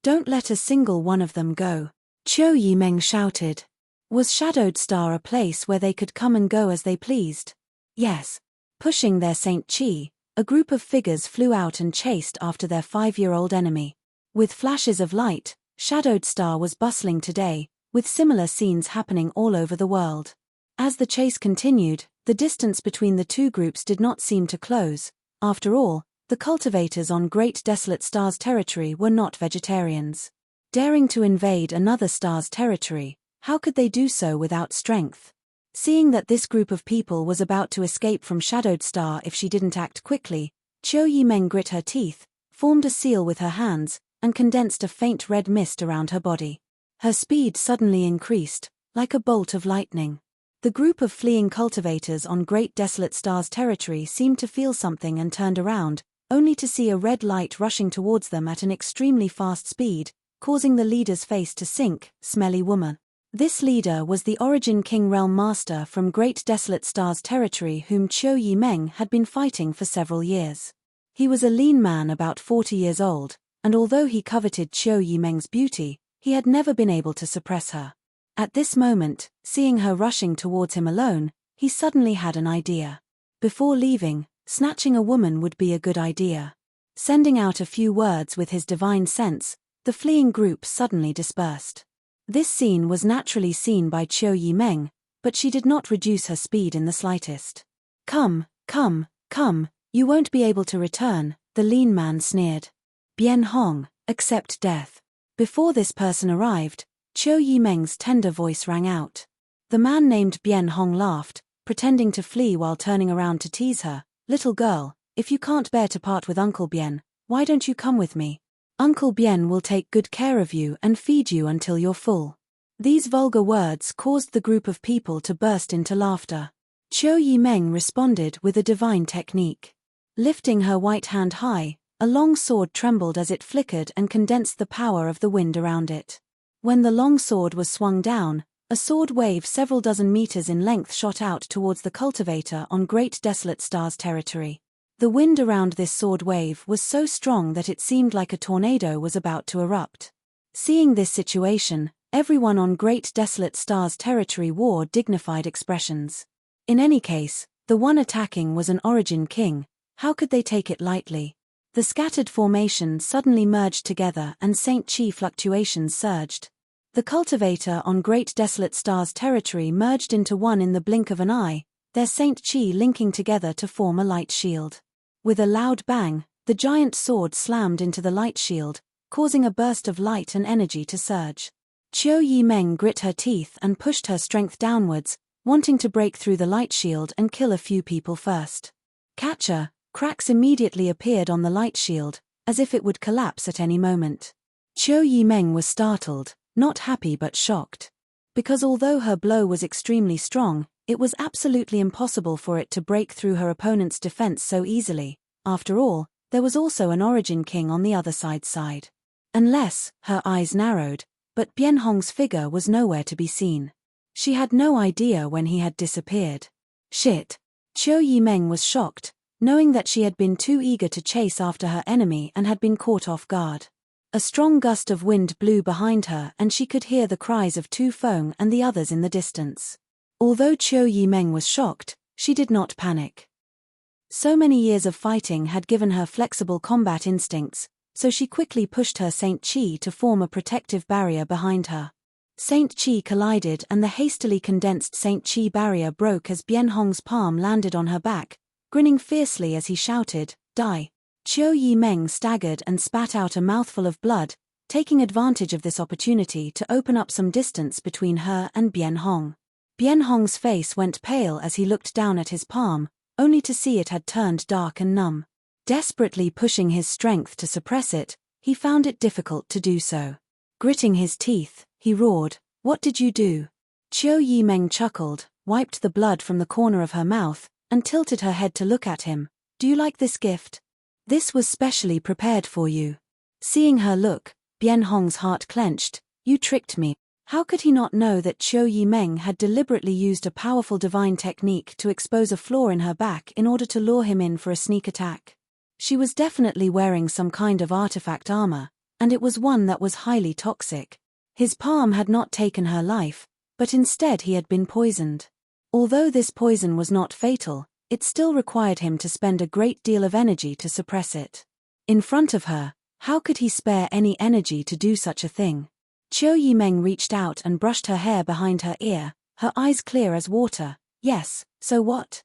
"Don't let a single one of them go," Qiu Yimeng shouted. Was Shadowed Star a place where they could come and go as they pleased? Yes. Pushing their Saint Qi, a group of figures flew out and chased after their 5-year-old enemy. With flashes of light, Shadowed Star was bustling today, with similar scenes happening all over the world. As the chase continued, the distance between the two groups did not seem to close. After all, the cultivators on Great Desolate Star's territory were not vegetarians. Daring to invade another star's territory, how could they do so without strength? Seeing that this group of people was about to escape from Shadowed Star if she didn't act quickly, Qiu Yimeng grit her teeth, formed a seal with her hands, and condensed a faint red mist around her body. Her speed suddenly increased, like a bolt of lightning. The group of fleeing cultivators on Great Desolate Star's territory seemed to feel something and turned around, only to see a red light rushing towards them at an extremely fast speed, causing the leader's face to sink. Smelly woman. This leader was the Origin King Realm Master from Great Desolate Star's territory whom Qiu Yimeng had been fighting for several years. He was a lean man about 40 years old, and although he coveted Qiu Yimeng's beauty, he had never been able to suppress her. At this moment, seeing her rushing towards him alone, he suddenly had an idea. Before leaving, snatching a woman would be a good idea. Sending out a few words with his divine sense, the fleeing group suddenly dispersed. This scene was naturally seen by Qiu Yimeng, but she did not reduce her speed in the slightest. Come, you won't be able to return," the lean man sneered. "Bien Hong, accept death." Before this person arrived, Qiu Yimeng's tender voice rang out. The man named Bien Hong laughed, pretending to flee while turning around to tease her. "Little girl, if you can't bear to part with Uncle Bien, why don't you come with me? Uncle Bien will take good care of you and feed you until you're full." These vulgar words caused the group of people to burst into laughter. Qiu Yimeng responded with a divine technique. Lifting her white hand high, a long sword trembled as it flickered and condensed the power of the wind around it. When the long sword was swung down, a sword wave several dozen meters in length shot out towards the cultivator on Great Desolate Star's territory. The wind around this sword wave was so strong that it seemed like a tornado was about to erupt. Seeing this situation, everyone on Great Desolate Star's territory wore dignified expressions. In any case, the one attacking was an origin king. How could they take it lightly? The scattered formation suddenly merged together and Saint Chi fluctuations surged. The cultivator on Great Desolate Star's territory merged into one in the blink of an eye, their Saint Chi linking together to form a light shield. With a loud bang, the giant sword slammed into the light shield, causing a burst of light and energy to surge. Qiu Yimeng grit her teeth and pushed her strength downwards, wanting to break through the light shield and kill a few people first. Catcher, cracks immediately appeared on the light shield, as if it would collapse at any moment. Qiu Yimeng was startled, not happy but shocked. Because although her blow was extremely strong, it was absolutely impossible for it to break through her opponent's defense so easily. After all, there was also an origin king on the other side. Unless, her eyes narrowed, but Bianhong's figure was nowhere to be seen. She had no idea when he had disappeared. Shit! Qiu Yimeng was shocked, knowing that she had been too eager to chase after her enemy and had been caught off guard. A strong gust of wind blew behind her and she could hear the cries of Tu Feng and the others in the distance. Although Qiu Yimeng was shocked, she did not panic. So many years of fighting had given her flexible combat instincts, so she quickly pushed her Saint Chi to form a protective barrier behind her. Saint Chi collided and the hastily condensed Saint Chi barrier broke as Bianhong's palm landed on her back, grinning fiercely as he shouted, "Die!" Qiu Yimeng staggered and spat out a mouthful of blood, taking advantage of this opportunity to open up some distance between her and Bianhong. Bianhong's face went pale as he looked down at his palm, only to see it had turned dark and numb. Desperately pushing his strength to suppress it, he found it difficult to do so. Gritting his teeth, he roared, "What did you do?" Qiu Yimeng chuckled, wiped the blood from the corner of her mouth, and tilted her head to look at him. "Do you like this gift? This was specially prepared for you." Seeing her look, Bianhong's heart clenched. "You tricked me." How could he not know that Qiu Yimeng had deliberately used a powerful divine technique to expose a flaw in her back in order to lure him in for a sneak attack? She was definitely wearing some kind of artifact armor, and it was one that was highly toxic. His palm had not taken her life, but instead he had been poisoned. Although this poison was not fatal, it still required him to spend a great deal of energy to suppress it. In front of her, how could he spare any energy to do such a thing? Qiu Yimeng reached out and brushed her hair behind her ear, her eyes clear as water. "Yes, so what?"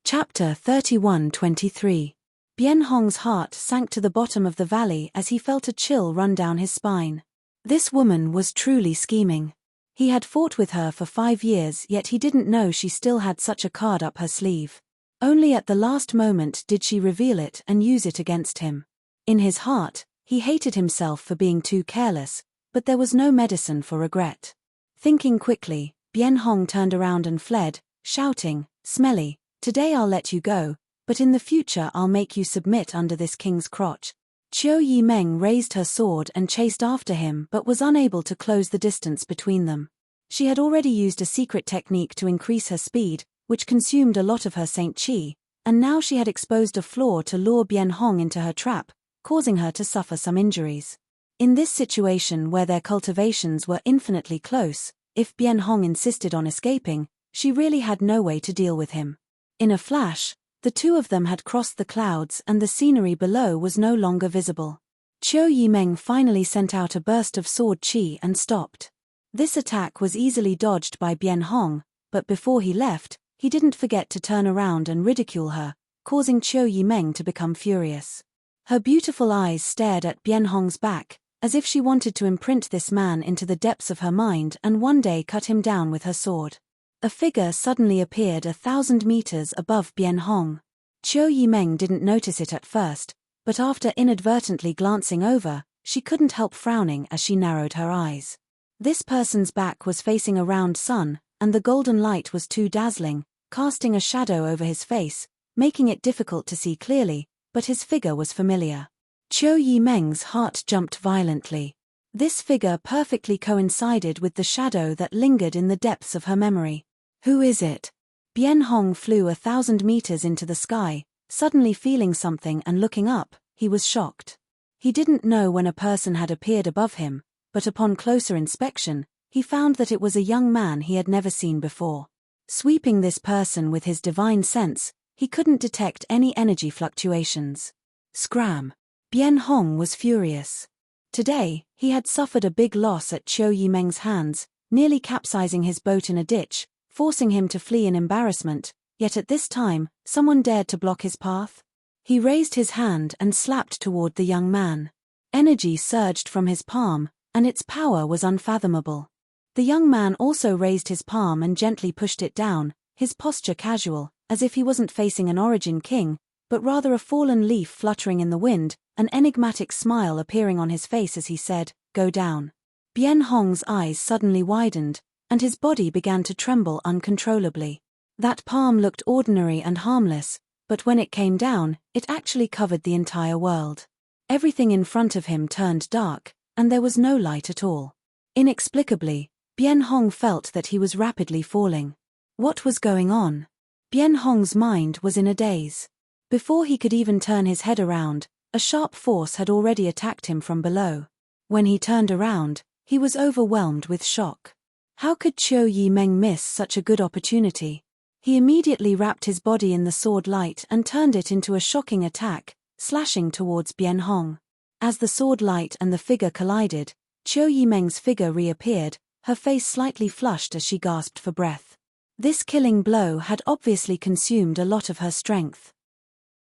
Chapter 31-23. Bianhong's heart sank to the bottom of the valley as he felt a chill run down his spine. This woman was truly scheming. He had fought with her for 5 years, yet he didn't know she still had such a card up her sleeve. Only at the last moment did she reveal it and use it against him. In his heart, he hated himself for being too careless, but there was no medicine for regret. Thinking quickly, Bianhong turned around and fled, shouting, "Smelly, today I'll let you go, but in the future I'll make you submit under this king's crotch." Qiu Yimeng raised her sword and chased after him but was unable to close the distance between them. She had already used a secret technique to increase her speed, which consumed a lot of her Saint Chi, and now she had exposed a flaw to lure Bianhong into her trap, causing her to suffer some injuries. In this situation where their cultivations were infinitely close, if Bianhong insisted on escaping, she really had no way to deal with him. In a flash, the two of them had crossed the clouds and the scenery below was no longer visible. Qiu Yimeng finally sent out a burst of sword chi and stopped. This attack was easily dodged by Bianhong, but before he left, he didn't forget to turn around and ridicule her, causing Qiu Yimeng to become furious. Her beautiful eyes stared at Bianhong's back, as if she wanted to imprint this man into the depths of her mind and one day cut him down with her sword. A figure suddenly appeared 1,000 meters above Bianhong. Qiu Yimeng didn't notice it at first, but after inadvertently glancing over, she couldn't help frowning as she narrowed her eyes. This person's back was facing a round sun, and the golden light was too dazzling, casting a shadow over his face, making it difficult to see clearly, but his figure was familiar. Qiu Yimeng's heart jumped violently. This figure perfectly coincided with the shadow that lingered in the depths of her memory. "Who is it?" Bien Hong flew 1,000 meters into the sky, suddenly feeling something and looking up. He was shocked. He didn't know when a person had appeared above him, but upon closer inspection, he found that it was a young man he had never seen before. Sweeping this person with his divine sense, he couldn't detect any energy fluctuations. Scram! Bien Hong was furious. Today, he had suffered a big loss at Qiu Yimeng's hands, nearly capsizing his boat in a ditch, forcing him to flee in embarrassment, yet at this time, someone dared to block his path. He raised his hand and slapped toward the young man. Energy surged from his palm, and its power was unfathomable. The young man also raised his palm and gently pushed it down, his posture casual, as if he wasn't facing an origin king, but rather a fallen leaf fluttering in the wind, an enigmatic smile appearing on his face as he said, "Go down." Bien Hong's eyes suddenly widened, and his body began to tremble uncontrollably. That palm looked ordinary and harmless, but when it came down, it actually covered the entire world. Everything in front of him turned dark, and there was no light at all. Inexplicably, Bien Hong felt that he was rapidly falling. What was going on? Bien Hong's mind was in a daze. Before he could even turn his head around, a sharp force had already attacked him from below. When he turned around, he was overwhelmed with shock. How could Qiu Yimeng miss such a good opportunity? He immediately wrapped his body in the sword light and turned it into a shocking attack, slashing towards Bien Hong. As the sword light and the figure collided, Qiu Yimeng's figure reappeared, her face slightly flushed as she gasped for breath. This killing blow had obviously consumed a lot of her strength.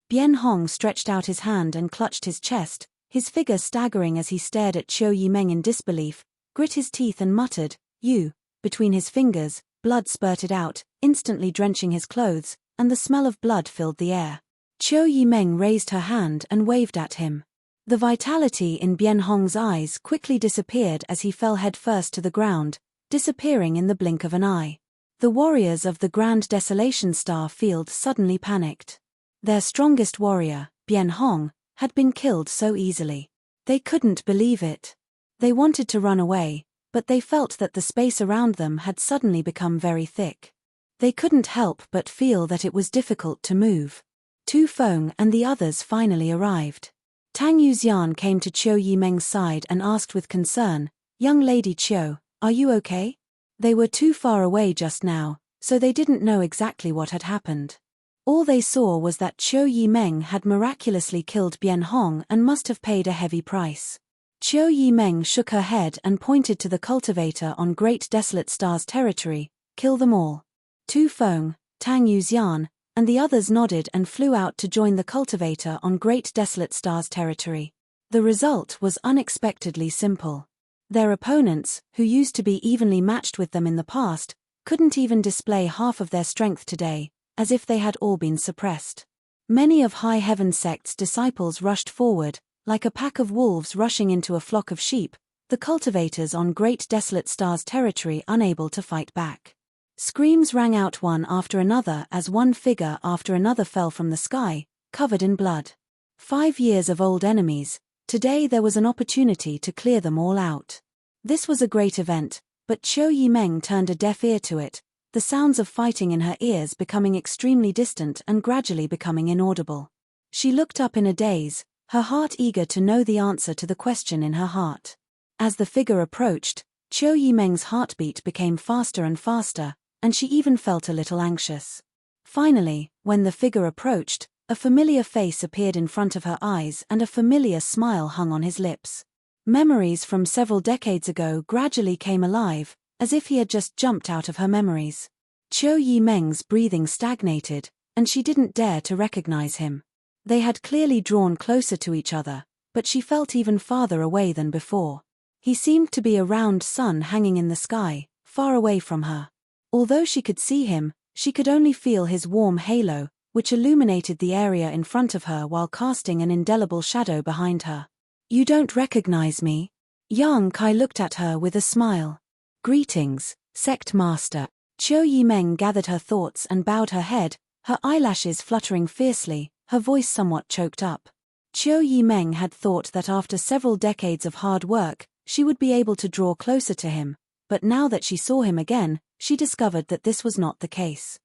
Bien Hong stretched out his hand and clutched his chest, his figure staggering as he stared at Qiu Yimeng in disbelief, grit his teeth and muttered, "You." Between his fingers, blood spurted out, instantly drenching his clothes, and the smell of blood filled the air. Qiu Yimeng raised her hand and waved at him. The vitality in Bien Hong's eyes quickly disappeared as he fell headfirst to the ground, disappearing in the blink of an eye. The warriors of the Grand Desolation Star Field suddenly panicked. Their strongest warrior, Bien Hong, had been killed so easily. They couldn't believe it. They wanted to run away, but they felt that the space around them had suddenly become very thick. They couldn't help but feel that it was difficult to move. Tu Feng and the others finally arrived. Tang Yuxian came to Qiu Yimeng's side and asked with concern, "Young Lady Qiu, are you okay?" They were too far away just now, so they didn't know exactly what had happened. All they saw was that Qiu Yimeng had miraculously killed Bien Hong and must have paid a heavy price. Qiu Yimeng shook her head and pointed to the cultivator on Great Desolate Star's territory, "Kill them all." Tu Feng, Tang Yuxian, and the others nodded and flew out to join the cultivator on Great Desolate Star's territory. The result was unexpectedly simple. Their opponents, who used to be evenly matched with them in the past, couldn't even display half of their strength today, as if they had all been suppressed. Many of High Heaven Sect's disciples rushed forward, like a pack of wolves rushing into a flock of sheep, the cultivators on Great Desolate Star's territory unable to fight back. Screams rang out one after another as one figure after another fell from the sky, covered in blood. 5 years of old enemies, today there was an opportunity to clear them all out. This was a great event, but Qiu Yimeng turned a deaf ear to it, the sounds of fighting in her ears becoming extremely distant and gradually becoming inaudible. She looked up in a daze, her heart eager to know the answer to the question in her heart. As the figure approached, Qiu Yimeng's heartbeat became faster and faster, and she even felt a little anxious. Finally, when the figure approached, a familiar face appeared in front of her eyes and a familiar smile hung on his lips. Memories from several decades ago gradually came alive, as if he had just jumped out of her memories. Qiu Yimeng's breathing stagnated, and she didn't dare to recognize him. They had clearly drawn closer to each other, but she felt even farther away than before. He seemed to be a round sun hanging in the sky, far away from her. Although she could see him, she could only feel his warm halo, which illuminated the area in front of her while casting an indelible shadow behind her. "You don't recognize me?" Yang Kai looked at her with a smile. "Greetings, Sect Master." Qiu Yimeng gathered her thoughts and bowed her head, her eyelashes fluttering fiercely, her voice somewhat choked up. Qiu Yimeng had thought that after several decades of hard work, she would be able to draw closer to him, but now that she saw him again, she discovered that this was not the case.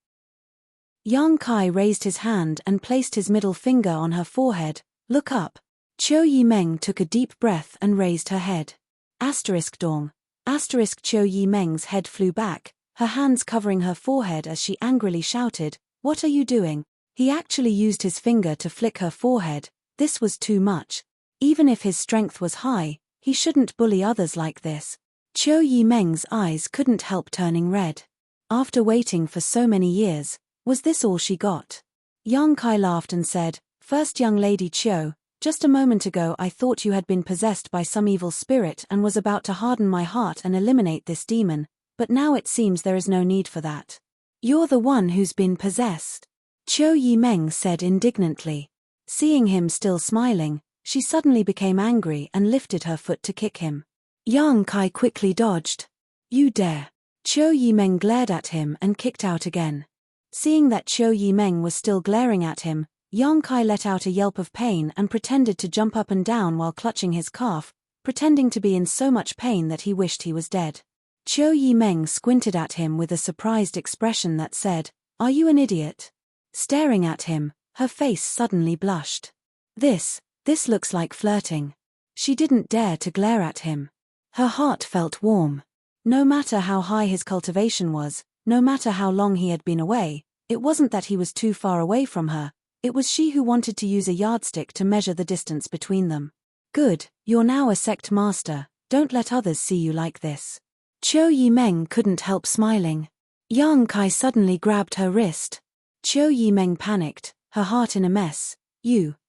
Yang Kai raised his hand and placed his middle finger on her forehead. Look up. Qiu Yimeng took a deep breath and raised her head. Dong. Qiu Yimeng's head flew back, her hands covering her forehead as she angrily shouted, "What are you doing?" He actually used his finger to flick her forehead. This was too much. Even if his strength was high, he shouldn't bully others like this. Qiu Yimeng's eyes couldn't help turning red. After waiting for so many years, was this all she got? Yang Kai laughed and said, "First young lady Qiu, just a moment ago I thought you had been possessed by some evil spirit and was about to harden my heart and eliminate this demon, but now it seems there is no need for that. You're the one who's been possessed." Qiu Yimeng said indignantly. Seeing him still smiling, she suddenly became angry and lifted her foot to kick him. Yang Kai quickly dodged. "You dare." Qiu Yimeng glared at him and kicked out again. Seeing that Qiu Yimeng was still glaring at him, Yang Kai let out a yelp of pain and pretended to jump up and down while clutching his calf, pretending to be in so much pain that he wished he was dead. Qiu Yimeng squinted at him with a surprised expression that said, "Are you an idiot?" Staring at him, her face suddenly blushed. This looks like flirting. She didn't dare to glare at him. Her heart felt warm. No matter how high his cultivation was, no matter how long he had been away, it wasn't that he was too far away from her, it was she who wanted to use a yardstick to measure the distance between them. "Good, you're now a sect master, don't let others see you like this." Qiu Yimeng couldn't help smiling. Yang Kai suddenly grabbed her wrist. Qiu Yimeng panicked, her heart in a mess.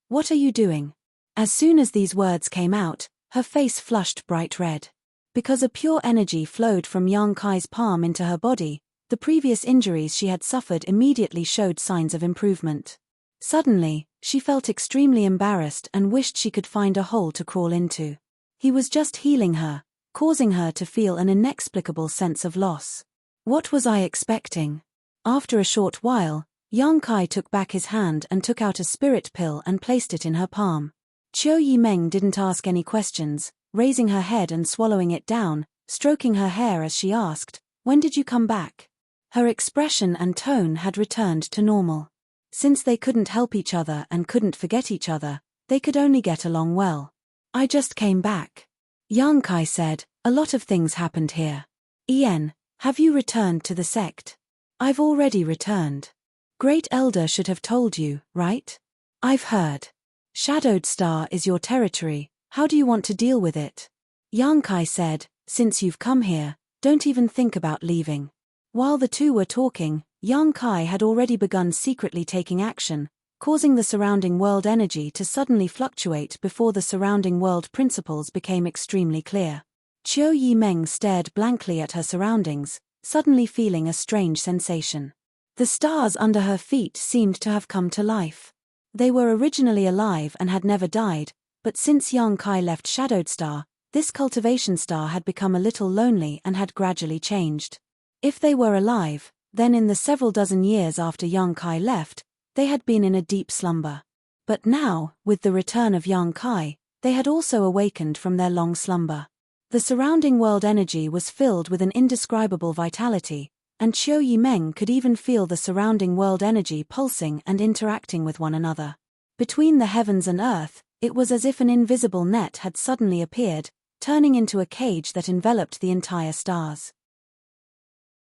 What are you doing?" As soon as these words came out, her face flushed bright red. Because a pure energy flowed from Yang Kai's palm into her body, the previous injuries she had suffered immediately showed signs of improvement. Suddenly, she felt extremely embarrassed and wished she could find a hole to crawl into. He was just healing her, causing her to feel an inexplicable sense of loss. What was I expecting? After a short while, Yang Kai took back his hand and took out a spirit pill and placed it in her palm. Qiu Yimeng didn't ask any questions, raising her head and swallowing it down, stroking her hair as she asked, "When did you come back?" Her expression and tone had returned to normal. Since they couldn't help each other and couldn't forget each other, they could only get along well. "I just came back." Yang Kai said, "A lot of things happened here. Ian, have you returned to the sect?" "I've already returned. Great Elder should have told you, right?" "I've heard. Shadowed Star is your territory, how do you want to deal with it?" Yang Kai said, "Since you've come here, don't even think about leaving." While the two were talking, Yang Kai had already begun secretly taking action, causing the surrounding world energy to suddenly fluctuate before the surrounding world principles became extremely clear. Qiu Yimeng stared blankly at her surroundings, suddenly feeling a strange sensation. The stars under her feet seemed to have come to life. They were originally alive and had never died, but since Yang Kai left Shadowed Star, this cultivation star had become a little lonely and had gradually changed. If they were alive, then in the several dozen years after Yang Kai left, they had been in a deep slumber. But now, with the return of Yang Kai, they had also awakened from their long slumber. The surrounding world energy was filled with an indescribable vitality, and Qiu Yimeng could even feel the surrounding world energy pulsing and interacting with one another. Between the heavens and earth, it was as if an invisible net had suddenly appeared, turning into a cage that enveloped the entire stars.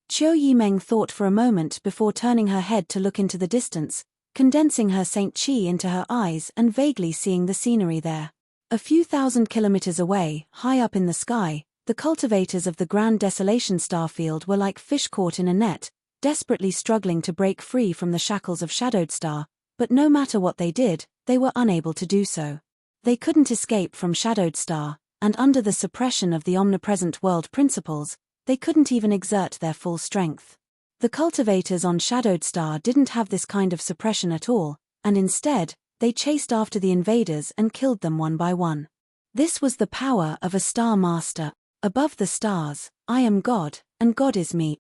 Qiu Yimeng thought for a moment before turning her head to look into the distance, condensing her Saint Qi into her eyes and vaguely seeing the scenery there. A few thousand kilometers away, high up in the sky, the cultivators of the Grand Desolation Starfield were like fish caught in a net, desperately struggling to break free from the shackles of Shadowed Star, but no matter what they did, they were unable to do so. They couldn't escape from Shadowed Star, and under the suppression of the omnipresent world principles, they couldn't even exert their full strength. The cultivators on Shadowed Star didn't have this kind of suppression at all, and instead, they chased after the invaders and killed them one by one. This was the power of a Star Master. Above the stars, I am God, and God is me.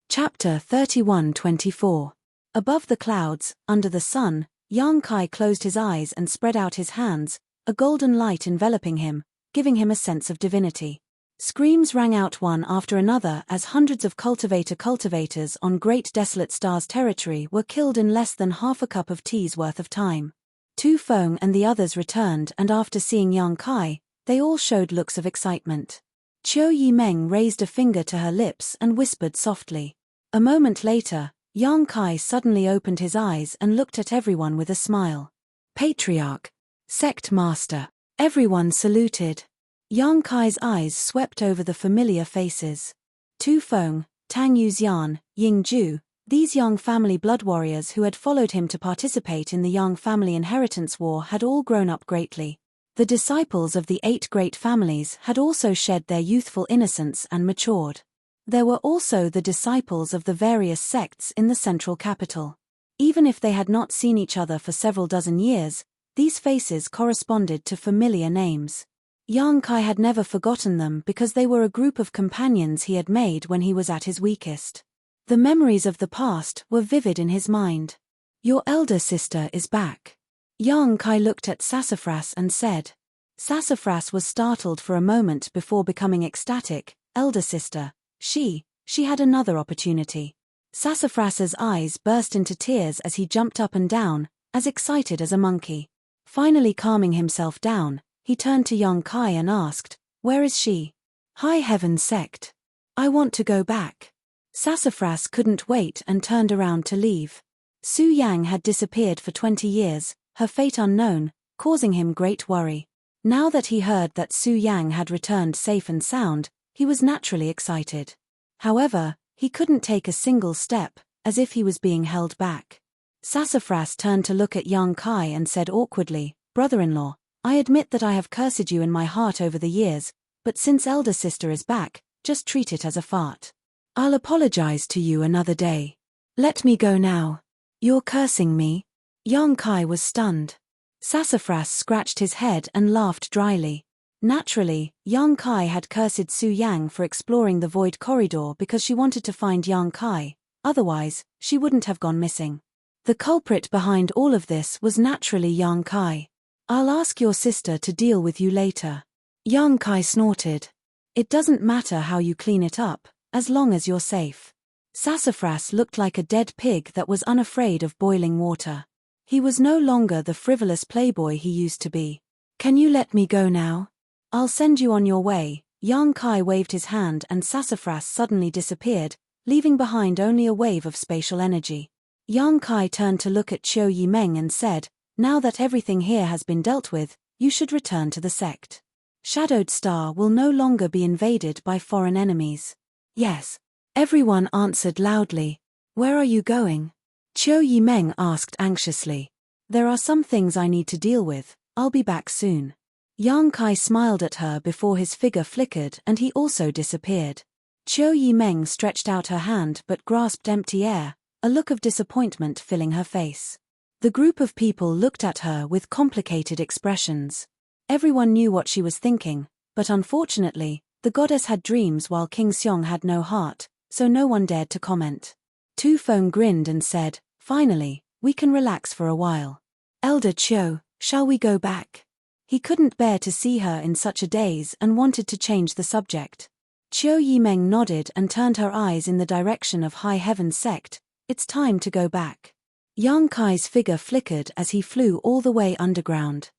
Chapter 31-24. Above the clouds, under the sun, Yang Kai closed his eyes and spread out his hands, a golden light enveloping him, giving him a sense of divinity. Screams rang out one after another as hundreds of cultivators on Great Desolate Stars territory were killed in less than half a cup of tea's worth of time. Tu Feng and the others returned, and after seeing Yang Kai, they all showed looks of excitement. Qiu Yimeng raised a finger to her lips and whispered softly. A moment later, Yang Kai suddenly opened his eyes and looked at everyone with a smile. Patriarch. Sect Master. Everyone saluted. Yang Kai's eyes swept over the familiar faces. Tu Feng, Tang Yuxian, Ying Ju, these Yang family blood warriors who had followed him to participate in the Yang family inheritance war had all grown up greatly. The disciples of the 8 great families had also shed their youthful innocence and matured. There were also the disciples of the various sects in the central capital. Even if they had not seen each other for several dozen years, these faces corresponded to familiar names. Yang Kai had never forgotten them because they were a group of companions he had made when he was at his weakest. The memories of the past were vivid in his mind. Your elder sister is back. Yang Kai looked at Sassafras and said. Sassafras was startled for a moment before becoming ecstatic. Elder sister, she had another opportunity. Sassafras's eyes burst into tears as he jumped up and down, as excited as a monkey. Finally calming himself down, he turned to Yang Kai and asked, where is she? High Heaven Sect. I want to go back. Sassafras couldn't wait and turned around to leave. Su Yang had disappeared for 20 years, her fate unknown, causing him great worry. Now that he heard that Su Yang had returned safe and sound, he was naturally excited. However, he couldn't take a single step, as if he was being held back. Sassafras turned to look at Yang Kai and said awkwardly, brother-in-law, I admit that I have cursed you in my heart over the years, but since elder sister is back, just treat it as a fart. I'll apologize to you another day. Let me go now. You're cursing me? Yang Kai was stunned. Sassafras scratched his head and laughed dryly. Naturally, Yang Kai had cursed Su Yang for exploring the void corridor because she wanted to find Yang Kai, otherwise, she wouldn't have gone missing. The culprit behind all of this was naturally Yang Kai. I'll ask your sister to deal with you later. Yang Kai snorted. It doesn't matter how you clean it up, as long as you're safe. Sassafras looked like a dead pig that was unafraid of boiling water. He was no longer the frivolous playboy he used to be. Can you let me go now? I'll send you on your way. Yang Kai waved his hand and Sassafras suddenly disappeared, leaving behind only a wave of spatial energy. Yang Kai turned to look at Qiu Yimeng and said, now that everything here has been dealt with, you should return to the sect. Shadowed Star will no longer be invaded by foreign enemies. Yes. Everyone answered loudly. Where are you going? Qiu Yimeng asked anxiously. There are some things I need to deal with, I'll be back soon. Yang Kai smiled at her before his figure flickered and he also disappeared. Qiu Yimeng stretched out her hand but grasped empty air, a look of disappointment filling her face. The group of people looked at her with complicated expressions. Everyone knew what she was thinking, but unfortunately, the goddess had dreams while King Xiong had no heart, so no one dared to comment. Tu Feng grinned and said, finally, we can relax for a while. Elder Qiu, shall we go back? He couldn't bear to see her in such a daze and wanted to change the subject. Qiu Yimeng nodded and turned her eyes in the direction of High Heaven Sect. It's time to go back. Yang Kai's figure flickered as he flew all the way underground.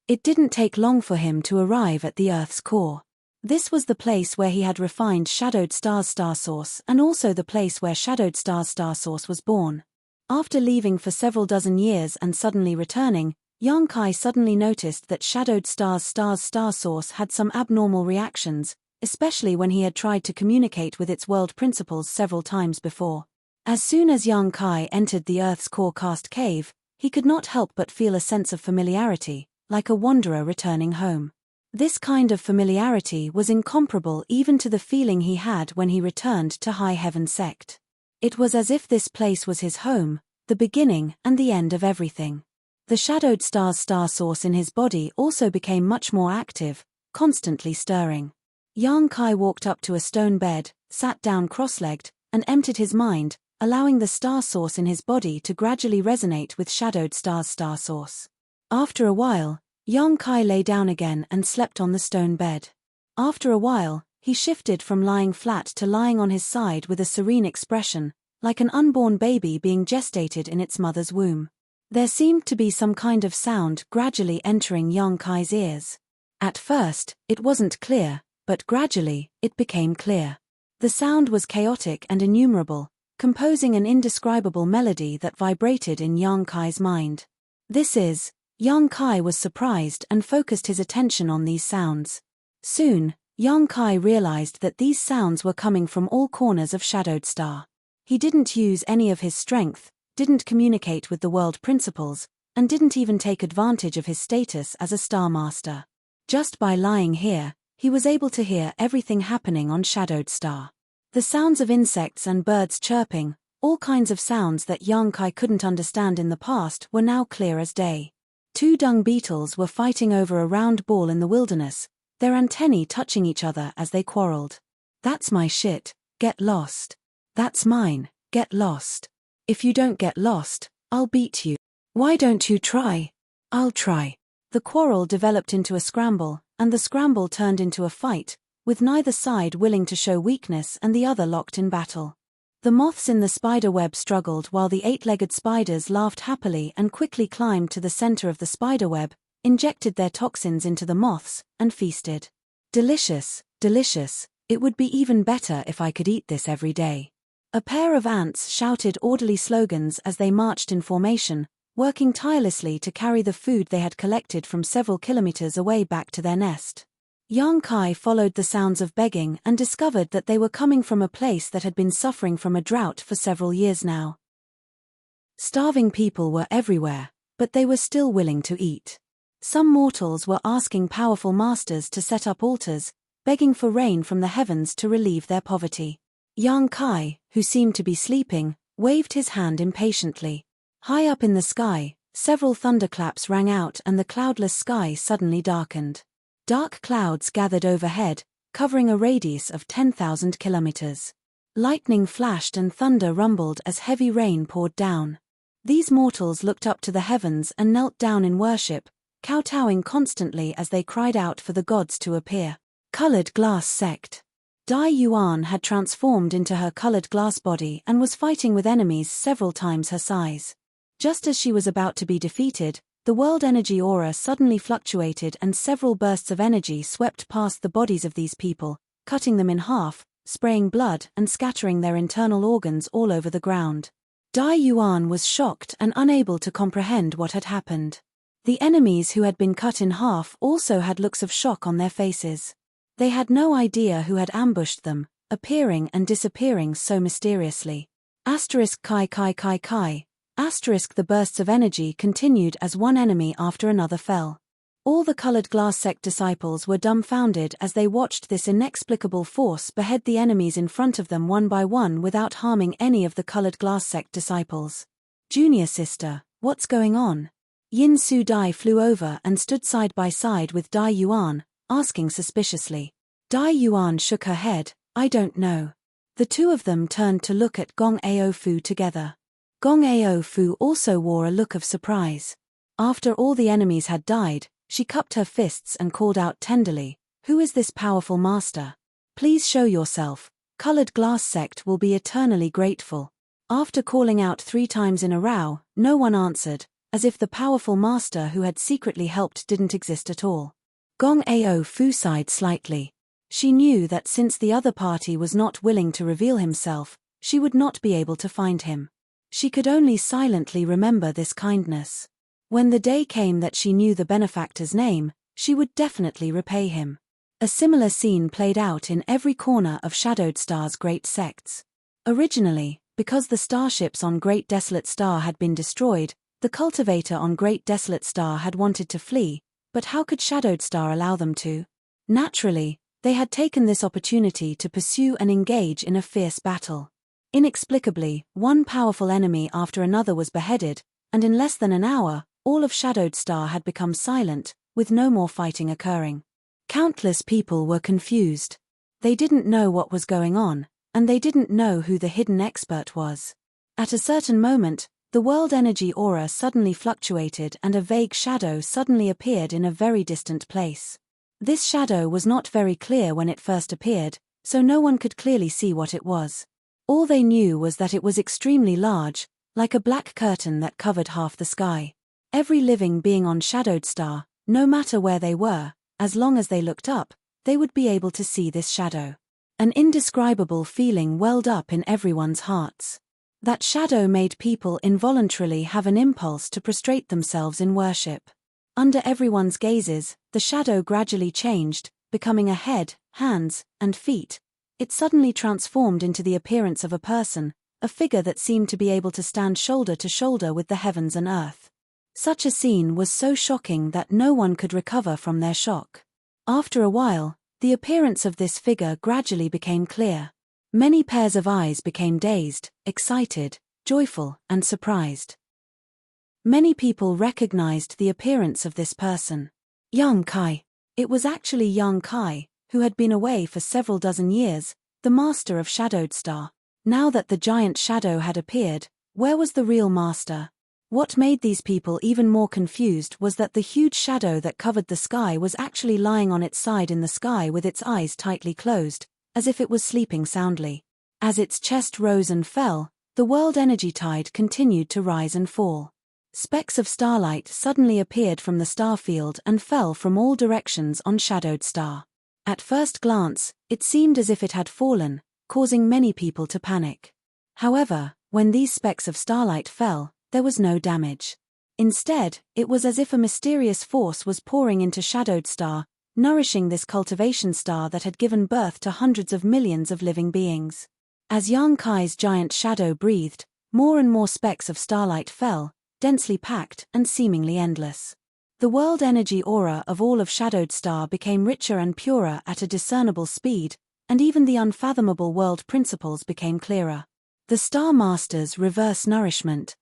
It didn't take long for him to arrive at the Earth's core. This was the place where he had refined Shadowed Star's star source and also the place where Shadowed Star's star source was born. After leaving for several dozen years and suddenly returning, Yang Kai suddenly noticed that Shadowed Star's star source had some abnormal reactions, especially when he had tried to communicate with its world principles several times before. As soon as Yang Kai entered the Earth's core cast cave, he could not help but feel a sense of familiarity, like a wanderer returning home. This kind of familiarity was incomparable even to the feeling he had when he returned to High Heaven Sect. It was as if this place was his home, the beginning and the end of everything. The Shadowed Star's star source in his body also became much more active, constantly stirring. Yang Kai walked up to a stone bed, sat down cross-legged, and emptied his mind, allowing the star source in his body to gradually resonate with Shadowed Star's star source. After a while, Yang Kai lay down again and slept on the stone bed. After a while, he shifted from lying flat to lying on his side with a serene expression, like an unborn baby being gestated in its mother's womb. There seemed to be some kind of sound gradually entering Yang Kai's ears. At first, it wasn't clear, but gradually, it became clear. The sound was chaotic and innumerable, composing an indescribable melody that vibrated in Yang Kai's mind. Yang Kai was surprised and focused his attention on these sounds. Soon, Yang Kai realized that these sounds were coming from all corners of Shadowed Star. He didn't use any of his strength, didn't communicate with the world principles, and didn't even take advantage of his status as a Star Master. Just by lying here, he was able to hear everything happening on Shadowed Star. The sounds of insects and birds chirping, all kinds of sounds that Yang Kai couldn't understand in the past, were now clear as day. 2 dung beetles were fighting over a round ball in the wilderness, their antennae touching each other as they quarreled. "That's my shit, get lost. That's mine, get lost. If you don't get lost, I'll beat you. Why don't you try? I'll try." The quarrel developed into a scramble, and the scramble turned into a fight, with neither side willing to show weakness and the other locked in battle. The moths in the spider web struggled while the 8-legged spiders laughed happily and quickly climbed to the center of the spider web, injected their toxins into the moths, and feasted. "Delicious, delicious, it would be even better if I could eat this every day." A pair of ants shouted orderly slogans as they marched in formation, working tirelessly to carry the food they had collected from several kilometers away back to their nest. Yang Kai followed the sounds of begging and discovered that they were coming from a place that had been suffering from a drought for several years now. Starving people were everywhere, but they were still willing to eat. Some mortals were asking powerful masters to set up altars, begging for rain from the heavens to relieve their poverty. Yang Kai, who seemed to be sleeping, waved his hand impatiently. High up in the sky, several thunderclaps rang out and the cloudless sky suddenly darkened. Dark clouds gathered overhead, covering a radius of 10,000 kilometers. Lightning flashed and thunder rumbled as heavy rain poured down. These mortals looked up to the heavens and knelt down in worship, kowtowing constantly as they cried out for the gods to appear. Colored Glass Sect. Dai Yuan had transformed into her colored glass body and was fighting with enemies several times her size. Just as she was about to be defeated, the world energy aura suddenly fluctuated and several bursts of energy swept past the bodies of these people, cutting them in half, spraying blood and scattering their internal organs all over the ground. Dai Yuan was shocked and unable to comprehend what had happened. The enemies who had been cut in half also had looks of shock on their faces. They had no idea who had ambushed them, appearing and disappearing so mysteriously. Kai. The bursts of energy continued as one enemy after another fell. All the Colored Glass Sect disciples were dumbfounded as they watched this inexplicable force behead the enemies in front of them one by one without harming any of the Colored Glass Sect disciples. "Junior sister, what's going on?" Yin Su Dai flew over and stood side by side with Dai Yuan, asking suspiciously. Dai Yuan shook her head, "I don't know." The two of them turned to look at Gong Ao Fu together. Gong Ao Fu also wore a look of surprise. After all the enemies had died, she cupped her fists and called out tenderly, "Who is this powerful master? Please show yourself, Colored Glass Sect will be eternally grateful." After calling out 3 times in a row, no one answered, as if the powerful master who had secretly helped didn't exist at all. Gong Ao Fu sighed slightly. She knew that since the other party was not willing to reveal himself, she would not be able to find him. She could only silently remember this kindness. When the day came that she knew the benefactor's name, she would definitely repay him. A similar scene played out in every corner of Shadowed Star's great sects. Originally, because the starships on Great Desolate Star had been destroyed, the cultivator on Great Desolate Star had wanted to flee, but how could Shadowed Star allow them to? Naturally, they had taken this opportunity to pursue and engage in a fierce battle. Inexplicably, one powerful enemy after another was beheaded, and in less than an hour, all of Shadowed Star had become silent, with no more fighting occurring. Countless people were confused. They didn't know what was going on, and they didn't know who the hidden expert was. At a certain moment, the world energy aura suddenly fluctuated and a vague shadow suddenly appeared in a very distant place. This shadow was not very clear when it first appeared, so no one could clearly see what it was. All they knew was that it was extremely large, like a black curtain that covered half the sky. Every living being on Shadowed Star, no matter where they were, as long as they looked up, they would be able to see this shadow. An indescribable feeling welled up in everyone's hearts. That shadow made people involuntarily have an impulse to prostrate themselves in worship. Under everyone's gazes, the shadow gradually changed, becoming a head, hands, and feet. It suddenly transformed into the appearance of a person, a figure that seemed to be able to stand shoulder to shoulder with the heavens and earth. Such a scene was so shocking that no one could recover from their shock. After a while, the appearance of this figure gradually became clear. Many pairs of eyes became dazed, excited, joyful, and surprised. Many people recognized the appearance of this person. Yang Kai. It was actually Yang Kai, who had been away for several dozen years, the master of Shadowed Star. Now that the giant shadow had appeared, where was the real master? What made these people even more confused was that the huge shadow that covered the sky was actually lying on its side in the sky with its eyes tightly closed, as if it was sleeping soundly. As its chest rose and fell, the world energy tide continued to rise and fall. Specks of starlight suddenly appeared from the star field and fell from all directions on Shadowed Star. At first glance, it seemed as if it had fallen, causing many people to panic. However, when these specks of starlight fell, there was no damage. Instead, it was as if a mysterious force was pouring into Shadowed Star, nourishing this cultivation star that had given birth to hundreds of millions of living beings. As Yang Kai's giant shadow breathed, more and more specks of starlight fell, densely packed and seemingly endless. The world energy aura of all of Shadowed Star became richer and purer at a discernible speed, and even the unfathomable world principles became clearer. The Star Master's reverse nourishment.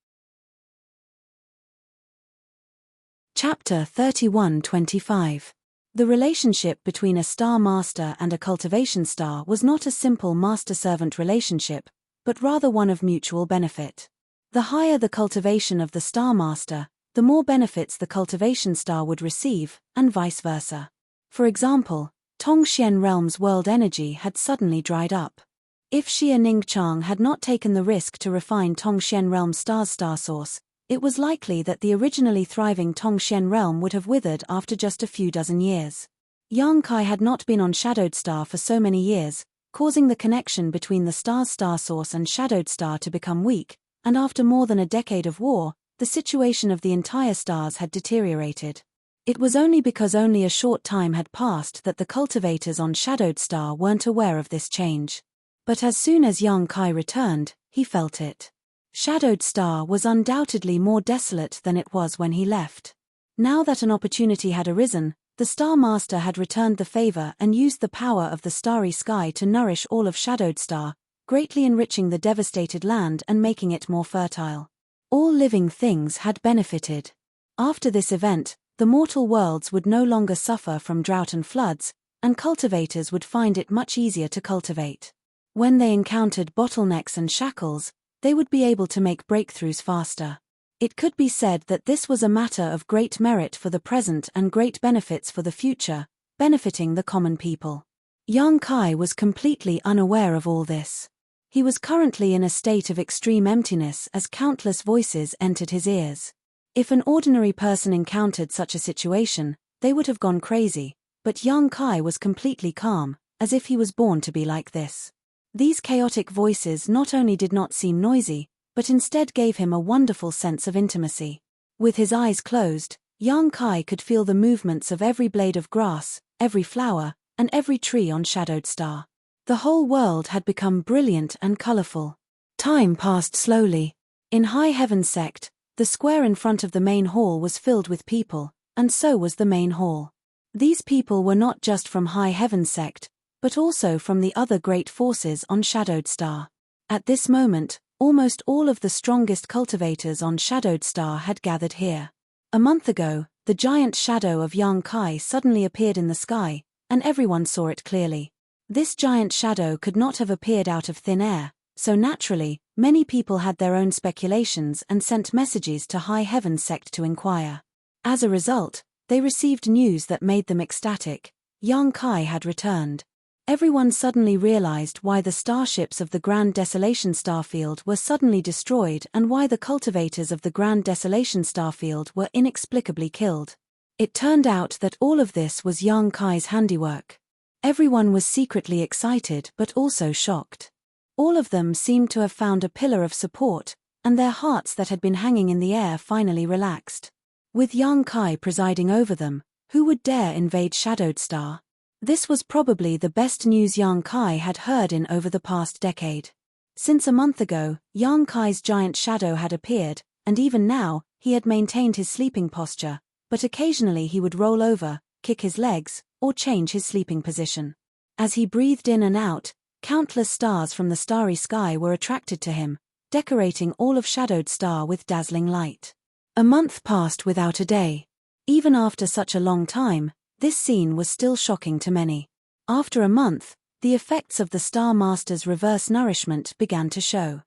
Chapter 31-25. The relationship between a Star Master and a cultivation star was not a simple master-servant relationship, but rather one of mutual benefit. The higher the cultivation of the Star Master, the more benefits the cultivation star would receive, and vice versa. For example, Tongxian Realm's world energy had suddenly dried up. If Xia Ningchang had not taken the risk to refine Tongxian Realm's star's star source, it was likely that the originally thriving Tongxian Realm would have withered after just a few dozen years. Yang Kai had not been on Shadowed Star for so many years, causing the connection between the star's star source and Shadowed Star to become weak, and after more than a decade of war, the situation of the entire stars had deteriorated. It was only because only a short time had passed that the cultivators on Shadowed Star weren't aware of this change. But as soon as Yang Kai returned, he felt it. Shadowed Star was undoubtedly more desolate than it was when he left. Now that an opportunity had arisen, the Star Master had returned the favor and used the power of the starry sky to nourish all of Shadowed Star, greatly enriching the devastated land and making it more fertile. All living things had benefited. After this event, the mortal worlds would no longer suffer from drought and floods, and cultivators would find it much easier to cultivate. When they encountered bottlenecks and shackles, they would be able to make breakthroughs faster. It could be said that this was a matter of great merit for the present and great benefits for the future, benefiting the common people. Yang Kai was completely unaware of all this. He was currently in a state of extreme emptiness as countless voices entered his ears. If an ordinary person encountered such a situation, they would have gone crazy, but Yang Kai was completely calm, as if he was born to be like this. These chaotic voices not only did not seem noisy, but instead gave him a wonderful sense of intimacy. With his eyes closed, Yang Kai could feel the movements of every blade of grass, every flower, and every tree on Shadowed Star. The whole world had become brilliant and colorful. Time passed slowly. In High Heaven Sect, the square in front of the main hall was filled with people, and so was the main hall. These people were not just from High Heaven Sect, but also from the other great forces on Shadowed Star. At this moment, almost all of the strongest cultivators on Shadowed Star had gathered here. A month ago, the giant shadow of Yang Kai suddenly appeared in the sky, and everyone saw it clearly. This giant shadow could not have appeared out of thin air, so naturally, many people had their own speculations and sent messages to High Heaven Sect to inquire. As a result, they received news that made them ecstatic. Yang Kai had returned. Everyone suddenly realized why the starships of the Grand Desolation Starfield were suddenly destroyed and why the cultivators of the Grand Desolation Starfield were inexplicably killed. It turned out that all of this was Yang Kai's handiwork. Everyone was secretly excited but also shocked. All of them seemed to have found a pillar of support, and their hearts that had been hanging in the air finally relaxed. With Yang Kai presiding over them, who would dare invade Shadowed Star? This was probably the best news Yang Kai had heard in over the past decade. Since a month ago, Yang Kai's giant shadow had appeared, and even now, he had maintained his sleeping posture, but occasionally he would roll over, kick his legs, or change his sleeping position. As he breathed in and out, countless stars from the starry sky were attracted to him, decorating all of Shadowed Star with dazzling light. A month passed without a day. Even after such a long time, this scene was still shocking to many. After a month, the effects of the Star Master's reverse nourishment began to show.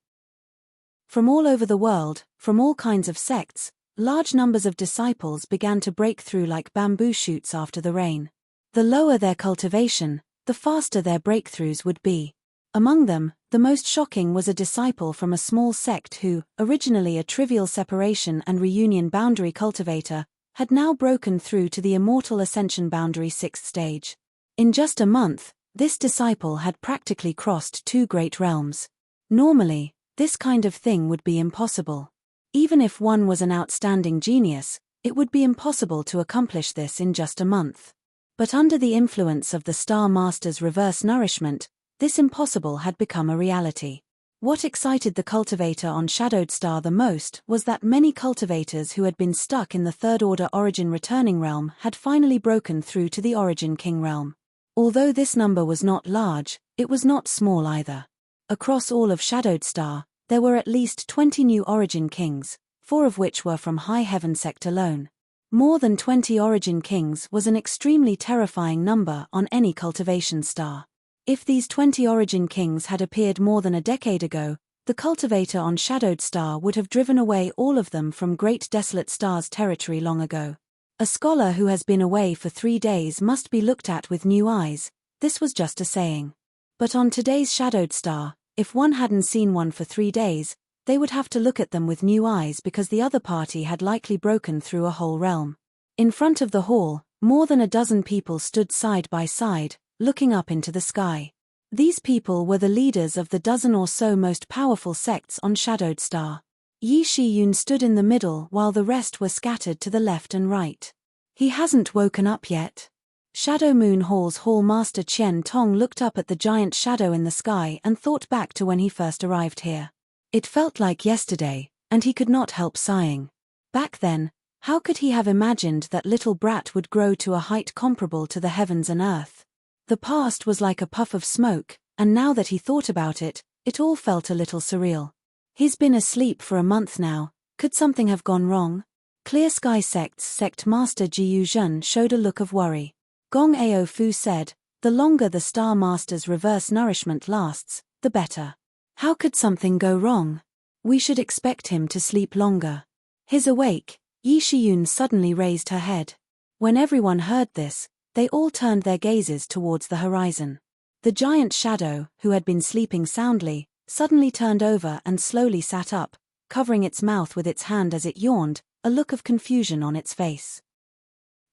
From all over the world, from all kinds of sects, large numbers of disciples began to break through like bamboo shoots after the rain. The lower their cultivation, the faster their breakthroughs would be. Among them, the most shocking was a disciple from a small sect who, originally a trivial separation and reunion boundary cultivator, had now broken through to the immortal ascension boundary 6th stage. In just a month, this disciple had practically crossed 2 great realms. Normally, this kind of thing would be impossible. Even if one was an outstanding genius, it would be impossible to accomplish this in just a month. But under the influence of the Star Master's reverse nourishment, this impossible had become a reality. What excited the cultivator on Shadowed Star the most was that many cultivators who had been stuck in the Third Order Origin Returning Realm had finally broken through to the Origin King Realm. Although this number was not large, it was not small either. Across all of Shadowed Star, there were at least 20 new Origin Kings, 4 of which were from High Heaven Sect alone. More than 20 Origin Kings was an extremely terrifying number on any cultivation star. If these 20 Origin Kings had appeared more than a decade ago, the cultivator on Shadowed Star would have driven away all of them from Great Desolate Star's territory long ago. A scholar who has been away for 3 days must be looked at with new eyes, this was just a saying. But on today's Shadowed Star, if one hadn't seen one for 3 days, they would have to look at them with new eyes because the other party had likely broken through a whole realm. In front of the hall, more than a dozen people stood side by side, looking up into the sky. These people were the leaders of the dozen or so most powerful sects on Shadowed Star. Yi Shiyun stood in the middle while the rest were scattered to the left and right. He hasn't woken up yet. Shadow Moon Hall's Hall Master Qian Tong looked up at the giant shadow in the sky and thought back to when he first arrived here. It felt like yesterday, and he could not help sighing. Back then, how could he have imagined that little brat would grow to a height comparable to the heavens and earth? The past was like a puff of smoke, and now that he thought about it, it all felt a little surreal. He's been asleep for a month now. Could something have gone wrong? Clear Sky Sect's Sect Master Jiyu Zhen showed a look of worry. Gong Ao Fu said, the longer the Star Master's reverse nourishment lasts, the better. How could something go wrong? We should expect him to sleep longer. He's awake. Yi Shiyun suddenly raised her head. When everyone heard this, they all turned their gazes towards the horizon. The giant shadow, who had been sleeping soundly, suddenly turned over and slowly sat up, covering its mouth with its hand as it yawned, a look of confusion on its face.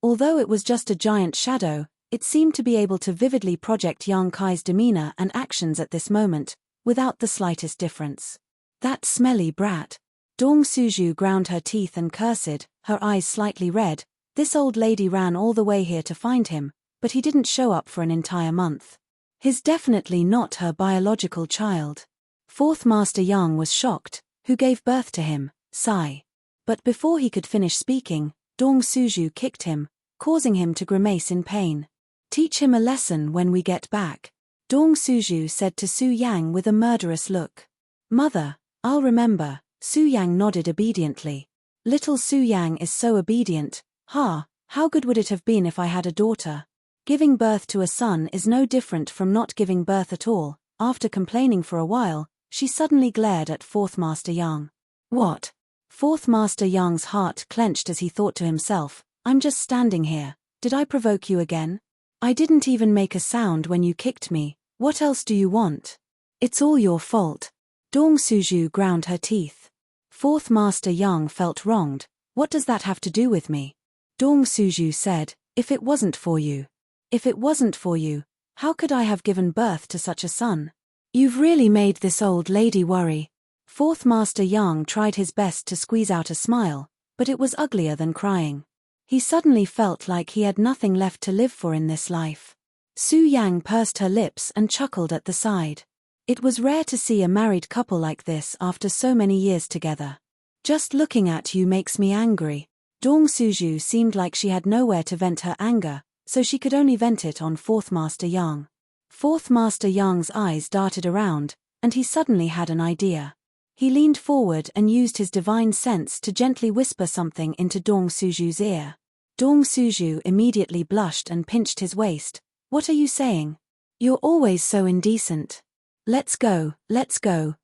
Although it was just a giant shadow, it seemed to be able to vividly project Yang Kai's demeanor and actions at this moment, without the slightest difference. That smelly brat. Dong Suju ground her teeth and cursed, her eyes slightly red. This old lady ran all the way here to find him, but he didn't show up for an entire month. He's definitely not her biological child. Fourth Master Yang was shocked, who gave birth to him, sigh. But before he could finish speaking, Dong Suju kicked him, causing him to grimace in pain. Teach him a lesson when we get back, Dong Suju said to Su Yang with a murderous look. Mother, I'll remember, Su Yang nodded obediently. Little Su Yang is so obedient. How good would it have been if I had a daughter? Giving birth to a son is no different from not giving birth at all. After complaining for a while, she suddenly glared at Fourth Master Yang. What? Fourth Master Yang's heart clenched as he thought to himself, I'm just standing here. Did I provoke you again? I didn't even make a sound when you kicked me, what else do you want? It's all your fault. Dong Suju ground her teeth. Fourth Master Yang felt wronged. What does that have to do with me? Dong Suju said, if it wasn't for you. If it wasn't for you, how could I have given birth to such a son? You've really made this old lady worry. Fourth Master Yang tried his best to squeeze out a smile, but it was uglier than crying. He suddenly felt like he had nothing left to live for in this life. Su Yang pursed her lips and chuckled at the side. It was rare to see a married couple like this after so many years together. Just looking at you makes me angry. Dong Suju seemed like she had nowhere to vent her anger, so she could only vent it on Fourth Master Yang. Fourth Master Yang's eyes darted around, and he suddenly had an idea. He leaned forward and used his divine sense to gently whisper something into Dong Suju's ear. Dong Suju immediately blushed and pinched his waist. What are you saying? You're always so indecent. Let's go,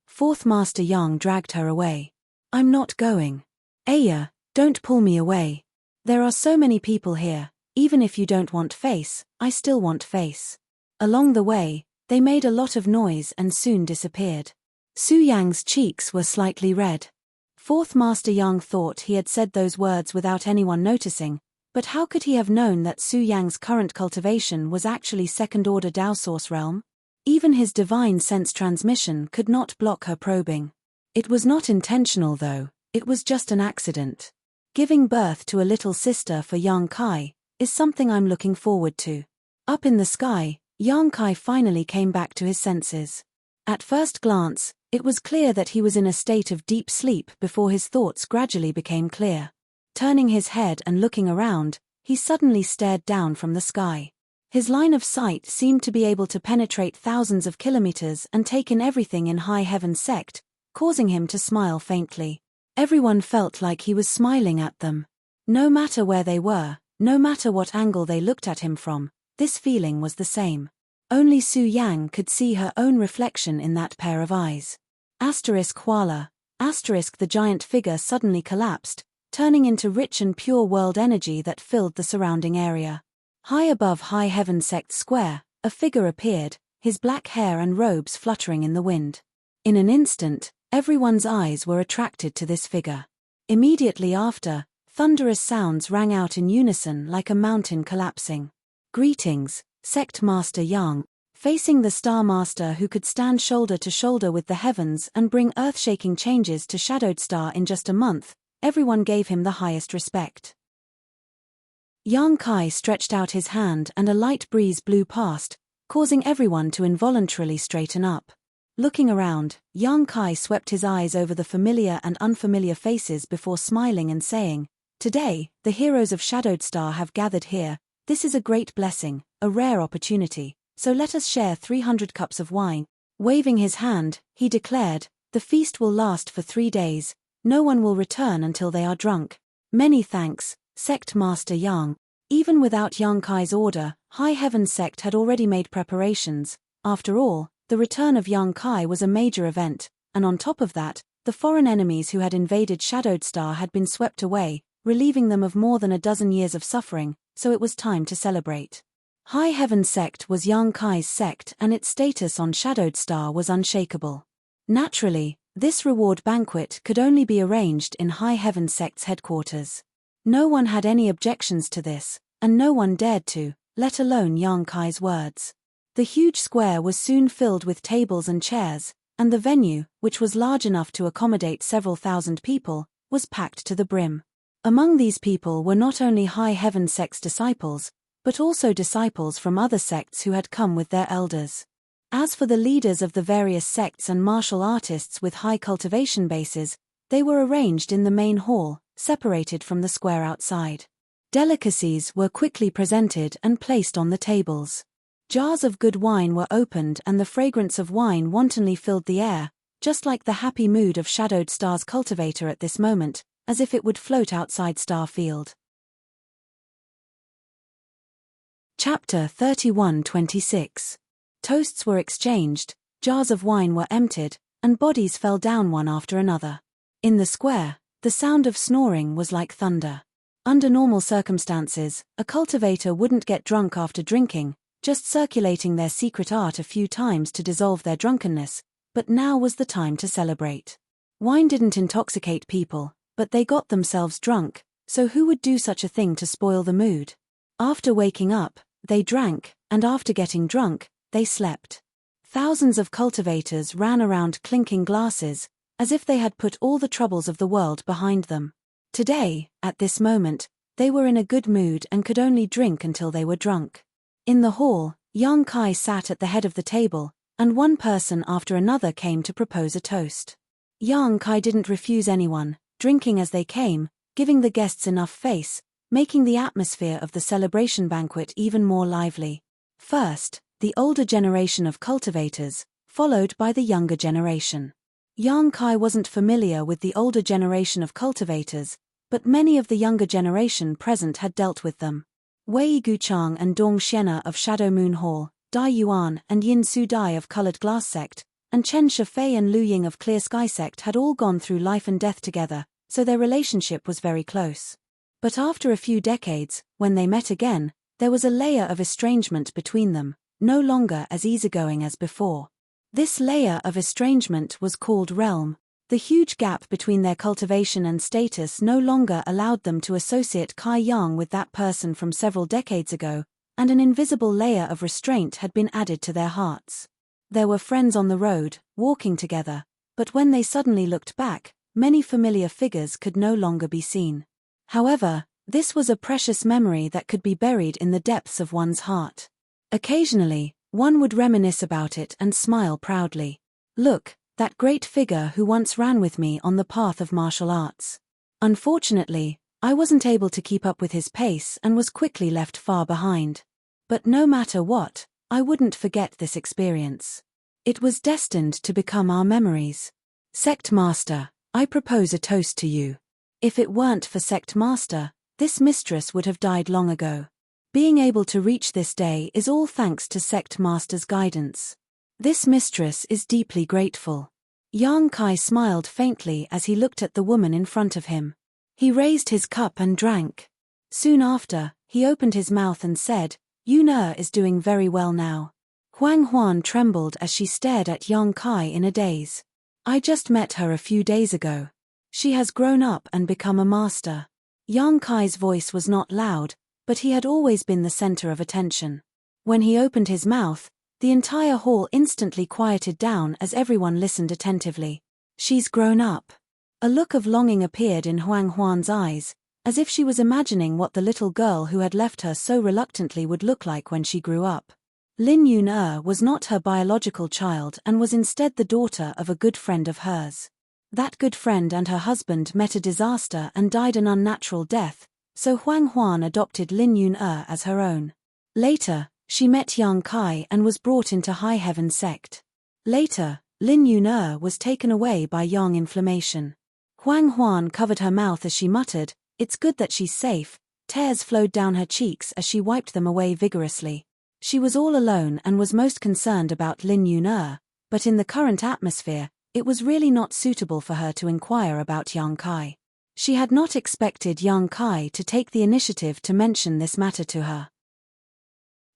Fourth Master Yang dragged her away. I'm not going. Aya, don't pull me away. There are so many people here, even if you don't want face, I still want face. Along the way, they made a lot of noise and soon disappeared. Su Yang's cheeks were slightly red. Fourth Master Yang thought he had said those words without anyone noticing, but how could he have known that Su Yang's current cultivation was actually second-order Dao Source realm? Even his divine sense transmission could not block her probing. It was not intentional though, it was just an accident. Giving birth to a little sister for Yang Kai is something I'm looking forward to. Up in the sky, Yang Kai finally came back to his senses. At first glance, it was clear that he was in a state of deep sleep before his thoughts gradually became clear. Turning his head and looking around, he suddenly stared down from the sky. His line of sight seemed to be able to penetrate thousands of kilometers and take in everything in High Heaven Sect, causing him to smile faintly. Everyone felt like he was smiling at them. No matter where they were, no matter what angle they looked at him from, this feeling was the same. Only Su Yang could see her own reflection in that pair of eyes. Huala. The giant figure suddenly collapsed, turning into rich and pure world energy that filled the surrounding area. High above High Heaven Sect Square, a figure appeared, his black hair and robes fluttering in the wind. In an instant, everyone's eyes were attracted to this figure. Immediately after, thunderous sounds rang out in unison like a mountain collapsing. Greetings, Sect Master Yang. Facing the Star Master who could stand shoulder to shoulder with the heavens and bring earth-shaking changes to Shadowed Star in just a month, everyone gave him the highest respect. Yang Kai stretched out his hand and a light breeze blew past, causing everyone to involuntarily straighten up. Looking around, Yang Kai swept his eyes over the familiar and unfamiliar faces before smiling and saying, "Today, the heroes of Shadowed Star have gathered here. This is a great blessing, a rare opportunity, so let us share 300 cups of wine." Waving his hand, he declared, "The feast will last for 3 days. No one will return until they are drunk. Many thanks, Sect Master Yang." Even without Yang Kai's order, High Heaven Sect had already made preparations. After all, the return of Yang Kai was a major event, and on top of that, the foreign enemies who had invaded Shadowed Star had been swept away, relieving them of more than a dozen years of suffering, so it was time to celebrate. High Heaven Sect was Yang Kai's sect and its status on Shadowed Star was unshakable. Naturally, this reward banquet could only be arranged in High Heaven Sect's headquarters. No one had any objections to this, and no one dared to, let alone Yang Kai's words. The huge square was soon filled with tables and chairs, and the venue, which was large enough to accommodate several thousand people, was packed to the brim. Among these people were not only High Heaven Sect's disciples, but also disciples from other sects who had come with their elders. As for the leaders of the various sects and martial artists with high cultivation bases, they were arranged in the main hall, separated from the square outside. Delicacies were quickly presented and placed on the tables. Jars of good wine were opened and the fragrance of wine wantonly filled the air, just like the happy mood of Shadowed Star's cultivator at this moment, as if it would float outside Starfield. Chapter 31-26. Toasts were exchanged, jars of wine were emptied, and bodies fell down one after another. In the square, the sound of snoring was like thunder. Under normal circumstances, a cultivator wouldn't get drunk after drinking, just circulating their secret art a few times to dissolve their drunkenness, but now was the time to celebrate. Wine didn't intoxicate people, but they got themselves drunk, so who would do such a thing to spoil the mood? After waking up, they drank, and after getting drunk, they slept. Thousands of cultivators ran around clinking glasses, as if they had put all the troubles of the world behind them. Today, at this moment, they were in a good mood and could only drink until they were drunk. In the hall, Yang Kai sat at the head of the table, and one person after another came to propose a toast. Yang Kai didn't refuse anyone, drinking as they came, giving the guests enough face, making the atmosphere of the celebration banquet even more lively. First, the older generation of cultivators, followed by the younger generation. Yang Kai wasn't familiar with the older generation of cultivators, but many of the younger generation present had dealt with them. Wei Guchang and Dong Xiena of Shadow Moon Hall, Dai Yuan and Yin Su Dai of Colored Glass Sect, and Chen Shifei and Lu Ying of Clear Sky Sect had all gone through life and death together, so their relationship was very close. But after a few decades, when they met again, there was a layer of estrangement between them, no longer as easygoing as before. This layer of estrangement was called realm. The huge gap between their cultivation and status no longer allowed them to associate Kai Yang with that person from several decades ago, and an invisible layer of restraint had been added to their hearts. There were friends on the road, walking together, but when they suddenly looked back, many familiar figures could no longer be seen. However, this was a precious memory that could be buried in the depths of one's heart. Occasionally, one would reminisce about it and smile proudly. Look, that great figure who once ran with me on the path of martial arts. Unfortunately, I wasn't able to keep up with his pace and was quickly left far behind. But no matter what, I wouldn't forget this experience. It was destined to become our memories. Sect Master, I propose a toast to you. If it weren't for Sect Master, this mistress would have died long ago. Being able to reach this day is all thanks to Sect Master's guidance. This mistress is deeply grateful. Yang Kai smiled faintly as he looked at the woman in front of him. He raised his cup and drank. Soon after, he opened his mouth and said, Yuna is doing very well now. Huang Huan trembled as she stared at Yang Kai in a daze. I just met her a few days ago. She has grown up and become a master. Yang Kai's voice was not loud, but he had always been the center of attention. When he opened his mouth, the entire hall instantly quieted down as everyone listened attentively. She's grown up. A look of longing appeared in Huang Huan's eyes, as if she was imagining what the little girl who had left her so reluctantly would look like when she grew up. Lin Yun was not her biological child and was instead the daughter of a good friend of hers. That good friend and her husband met a disaster and died an unnatural death, so Huang Huan adopted Lin Yun as her own. Later, she met Yang Kai and was brought into High Heaven Sect. Later, Lin Yun was taken away by Yang inflammation. Huang Huan covered her mouth as she muttered, "It's good that she's safe." Tears flowed down her cheeks as she wiped them away vigorously. She was all alone and was most concerned about Lin Yun, but in the current atmosphere, it was really not suitable for her to inquire about Yang Kai. She had not expected Yang Kai to take the initiative to mention this matter to her.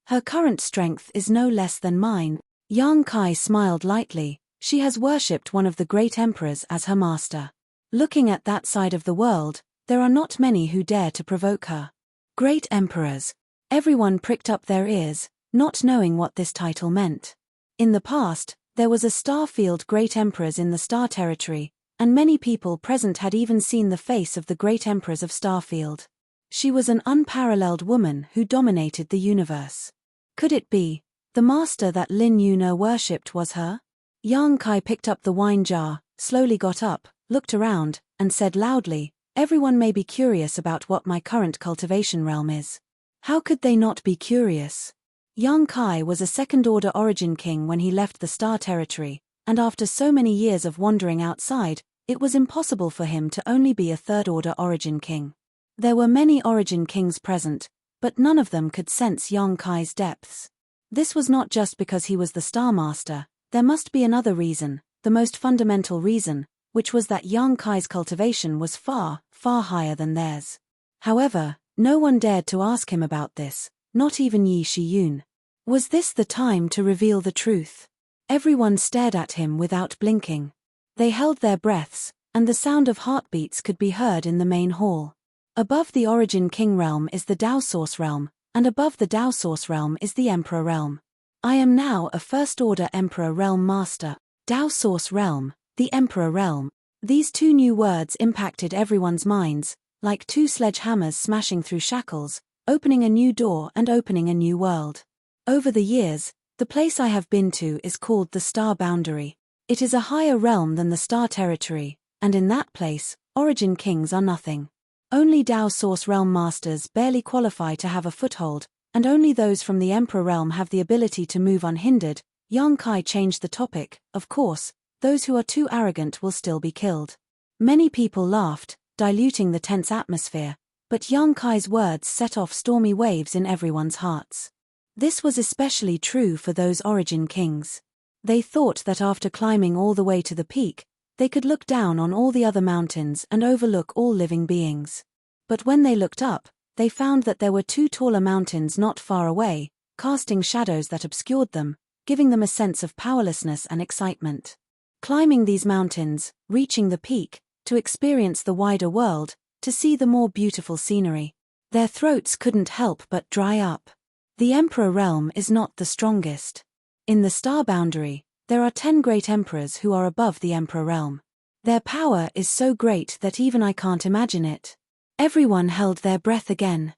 Her current strength is no less than mine. Yang Kai smiled lightly. She has worshipped one of the great emperors as her master. Looking at that side of the world, there are not many who dare to provoke her. Great emperors. Everyone pricked up their ears, not knowing what this title meant. In the past, there was a star-field great emperors in the Star Territory, and many people present had even seen the face of the great emperors of Starfield. She was an unparalleled woman who dominated the universe. Could it be, the master that Lin Yun worshipped was her? Yang Kai picked up the wine jar, slowly got up, looked around, and said loudly, "Everyone may be curious about what my current cultivation realm is." How could they not be curious? Yang Kai was a second-order origin king when he left the Star Territory, and after so many years of wandering outside, it was impossible for him to only be a third-order origin king. There were many origin kings present, but none of them could sense Yang Kai's depths. This was not just because he was the Star Master, there must be another reason, the most fundamental reason, which was that Yang Kai's cultivation was far, far higher than theirs. However, no one dared to ask him about this, not even Yi Shiyun. Was this the time to reveal the truth? Everyone stared at him without blinking. They held their breaths, and the sound of heartbeats could be heard in the main hall. Above the Origin King realm is the Dao Source realm, and above the Dao Source realm is the Emperor realm. I am now a First Order Emperor realm master. Dao Source realm, the Emperor realm. These two new words impacted everyone's minds, like two sledgehammers smashing through shackles, opening a new door and opening a new world. Over the years, the place I have been to is called the Star Boundary. It is a higher realm than the Star Territory, and in that place, Origin Kings are nothing. Only Dao Source realm masters barely qualify to have a foothold, and only those from the Emperor realm have the ability to move unhindered. Yang Kai changed the topic. Of course, those who are too arrogant will still be killed. Many people laughed, diluting the tense atmosphere, but Yang Kai's words set off stormy waves in everyone's hearts. This was especially true for those Origin Kings. They thought that after climbing all the way to the peak, they could look down on all the other mountains and overlook all living beings. But when they looked up, they found that there were two taller mountains not far away, casting shadows that obscured them, giving them a sense of powerlessness and excitement. Climbing these mountains, reaching the peak, to experience the wider world, to see the more beautiful scenery. Their throats couldn't help but dry up. The Emperor realm is not the strongest. In the Star Boundary, there are 10 great emperors who are above the Emperor realm. Their power is so great that even I can't imagine it. Everyone held their breath again.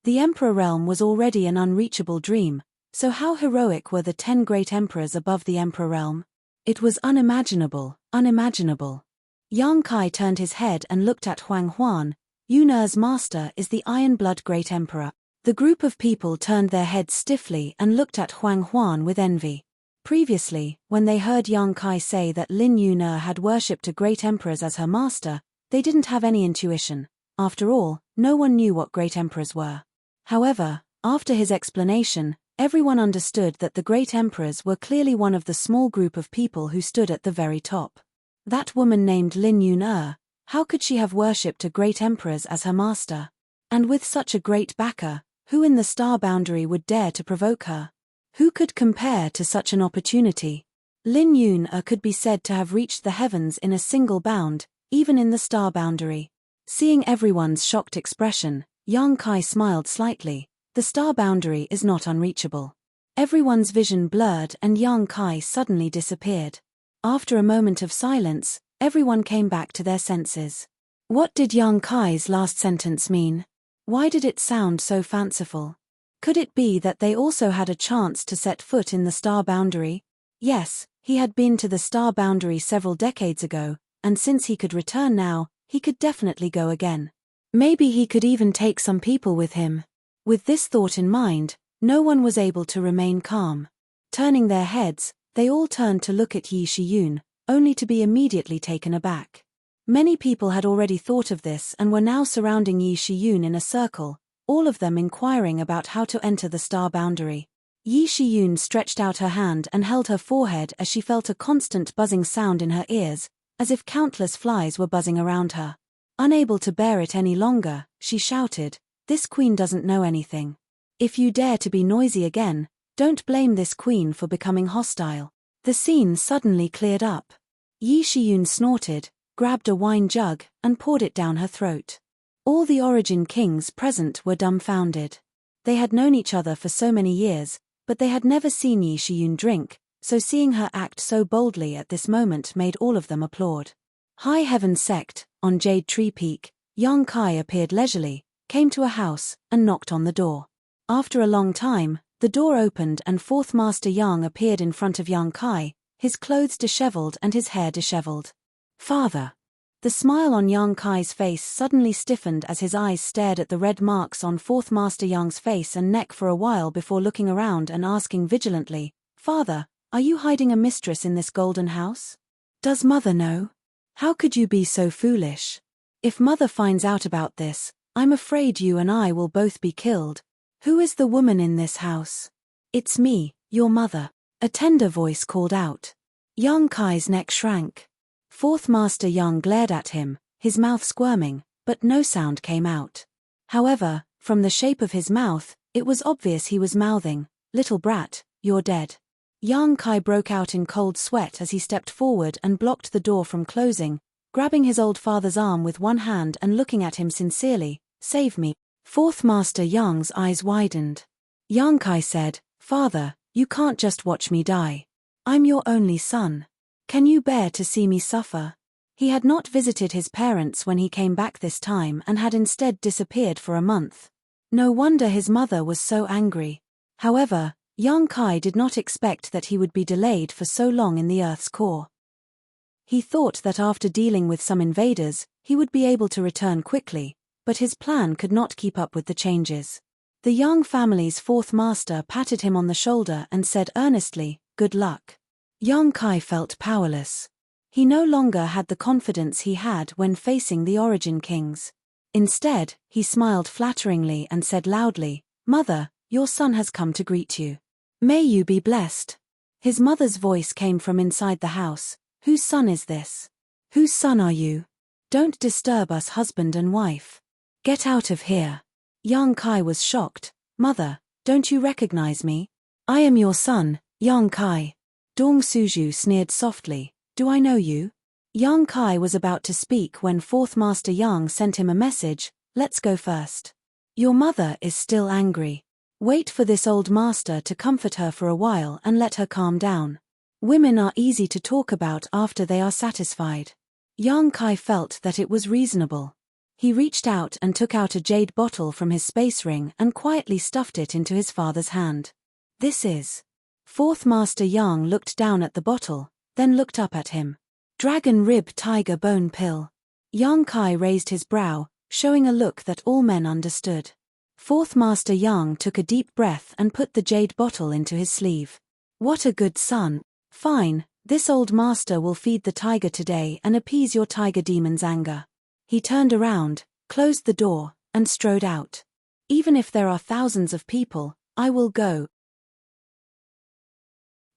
The Emperor realm was already an unreachable dream, so how heroic were the 10 great emperors above the Emperor realm? It was unimaginable, unimaginable. Yang Kai turned his head and looked at Huang Huan. Yun'er's master is the Iron-Blood Great Emperor. The group of people turned their heads stiffly and looked at Huang Huan with envy. Previously, when they heard Yang Kai say that Lin Yun'er had worshipped a great emperors as her master, they didn't have any intuition. After all, no one knew what great emperors were. However, after his explanation, everyone understood that the great emperors were clearly one of the small group of people who stood at the very top. That woman named Lin Yun'er, how could she have worshipped a great emperors as her master? And with such a great backer, who in the Star Boundary would dare to provoke her? Who could compare to such an opportunity? Lin Yun'er could be said to have reached the heavens in a single bound, even in the Star Boundary. Seeing everyone's shocked expression, Yang Kai smiled slightly. The Star Boundary is not unreachable. Everyone's vision blurred and Yang Kai suddenly disappeared. After a moment of silence, everyone came back to their senses. What did Yang Kai's last sentence mean? Why did it sound so fanciful? Could it be that they also had a chance to set foot in the Star Boundary? Yes, he had been to the Star Boundary several decades ago, and since he could return now, he could definitely go again. Maybe he could even take some people with him. With this thought in mind, no one was able to remain calm. Turning their heads, they all turned to look at Yi Shiyun, only to be immediately taken aback. Many people had already thought of this and were now surrounding Yi Shiyun in a circle, all of them inquiring about how to enter the Star Boundary. Yi Shiyun stretched out her hand and held her forehead as she felt a constant buzzing sound in her ears, as if countless flies were buzzing around her. Unable to bear it any longer, she shouted, "This queen doesn't know anything. If you dare to be noisy again, don't blame this queen for becoming hostile." The scene suddenly cleared up. Yi Shiyun snorted, grabbed a wine jug, and poured it down her throat. All the Origin Kings present were dumbfounded. They had known each other for so many years, but they had never seen Yi Shiyun drink, so seeing her act so boldly at this moment made all of them applaud. High Heaven Sect, on Jade Tree Peak, Yang Kai appeared leisurely, came to a house, and knocked on the door. After a long time, the door opened and Fourth Master Yang appeared in front of Yang Kai, his clothes disheveled and his hair disheveled. "Father." The smile on Yang Kai's face suddenly stiffened as his eyes stared at the red marks on Fourth Master Yang's face and neck for a while before looking around and asking vigilantly, "Father, are you hiding a mistress in this golden house? Does Mother know? How could you be so foolish? If Mother finds out about this, I'm afraid you and I will both be killed. Who is the woman in this house?" "It's me, your mother," a tender voice called out. Yang Kai's neck shrank. Fourth Master Yang glared at him, his mouth squirming, but no sound came out. However, from the shape of his mouth, it was obvious he was mouthing, "Little brat, you're dead." Yang Kai broke out in cold sweat as he stepped forward and blocked the door from closing, grabbing his old father's arm with one hand and looking at him sincerely. "Save me." Fourth Master Yang's eyes widened. Yang Kai said, "Father, you can't just watch me die. I'm your only son. Can you bear to see me suffer?" He had not visited his parents when he came back this time and had instead disappeared for a month. No wonder his mother was so angry. However, Yang Kai did not expect that he would be delayed for so long in the Earth's core. He thought that after dealing with some invaders, he would be able to return quickly, but his plan could not keep up with the changes. The Yang family's fourth master patted him on the shoulder and said earnestly, "Good luck." Yang Kai felt powerless. He no longer had the confidence he had when facing the Origin Kings. Instead, he smiled flatteringly and said loudly, "Mother, your son has come to greet you. May you be blessed." His mother's voice came from inside the house. "Whose son is this? Whose son are you? Don't disturb us, husband and wife. Get out of here." Yang Kai was shocked. "Mother, don't you recognize me? I am your son, Yang Kai." Dong Suju sneered softly, "Do I know you?" Yang Kai was about to speak when Fourth Master Yang sent him a message, "Let's go first. Your mother is still angry. Wait for this old master to comfort her for a while and let her calm down. Women are easy to talk about after they are satisfied." Yang Kai felt that it was reasonable. He reached out and took out a jade bottle from his space ring and quietly stuffed it into his father's hand. "This is..." Fourth Master Yang looked down at the bottle, then looked up at him. "Dragon Rib Tiger Bone Pill." Yang Kai raised his brow, showing a look that all men understood. Fourth Master Yang took a deep breath and put the jade bottle into his sleeve. "What a good son. Fine, this old master will feed the tiger today and appease your tiger demon's anger." He turned around, closed the door, and strode out. "Even if there are thousands of people, I will go."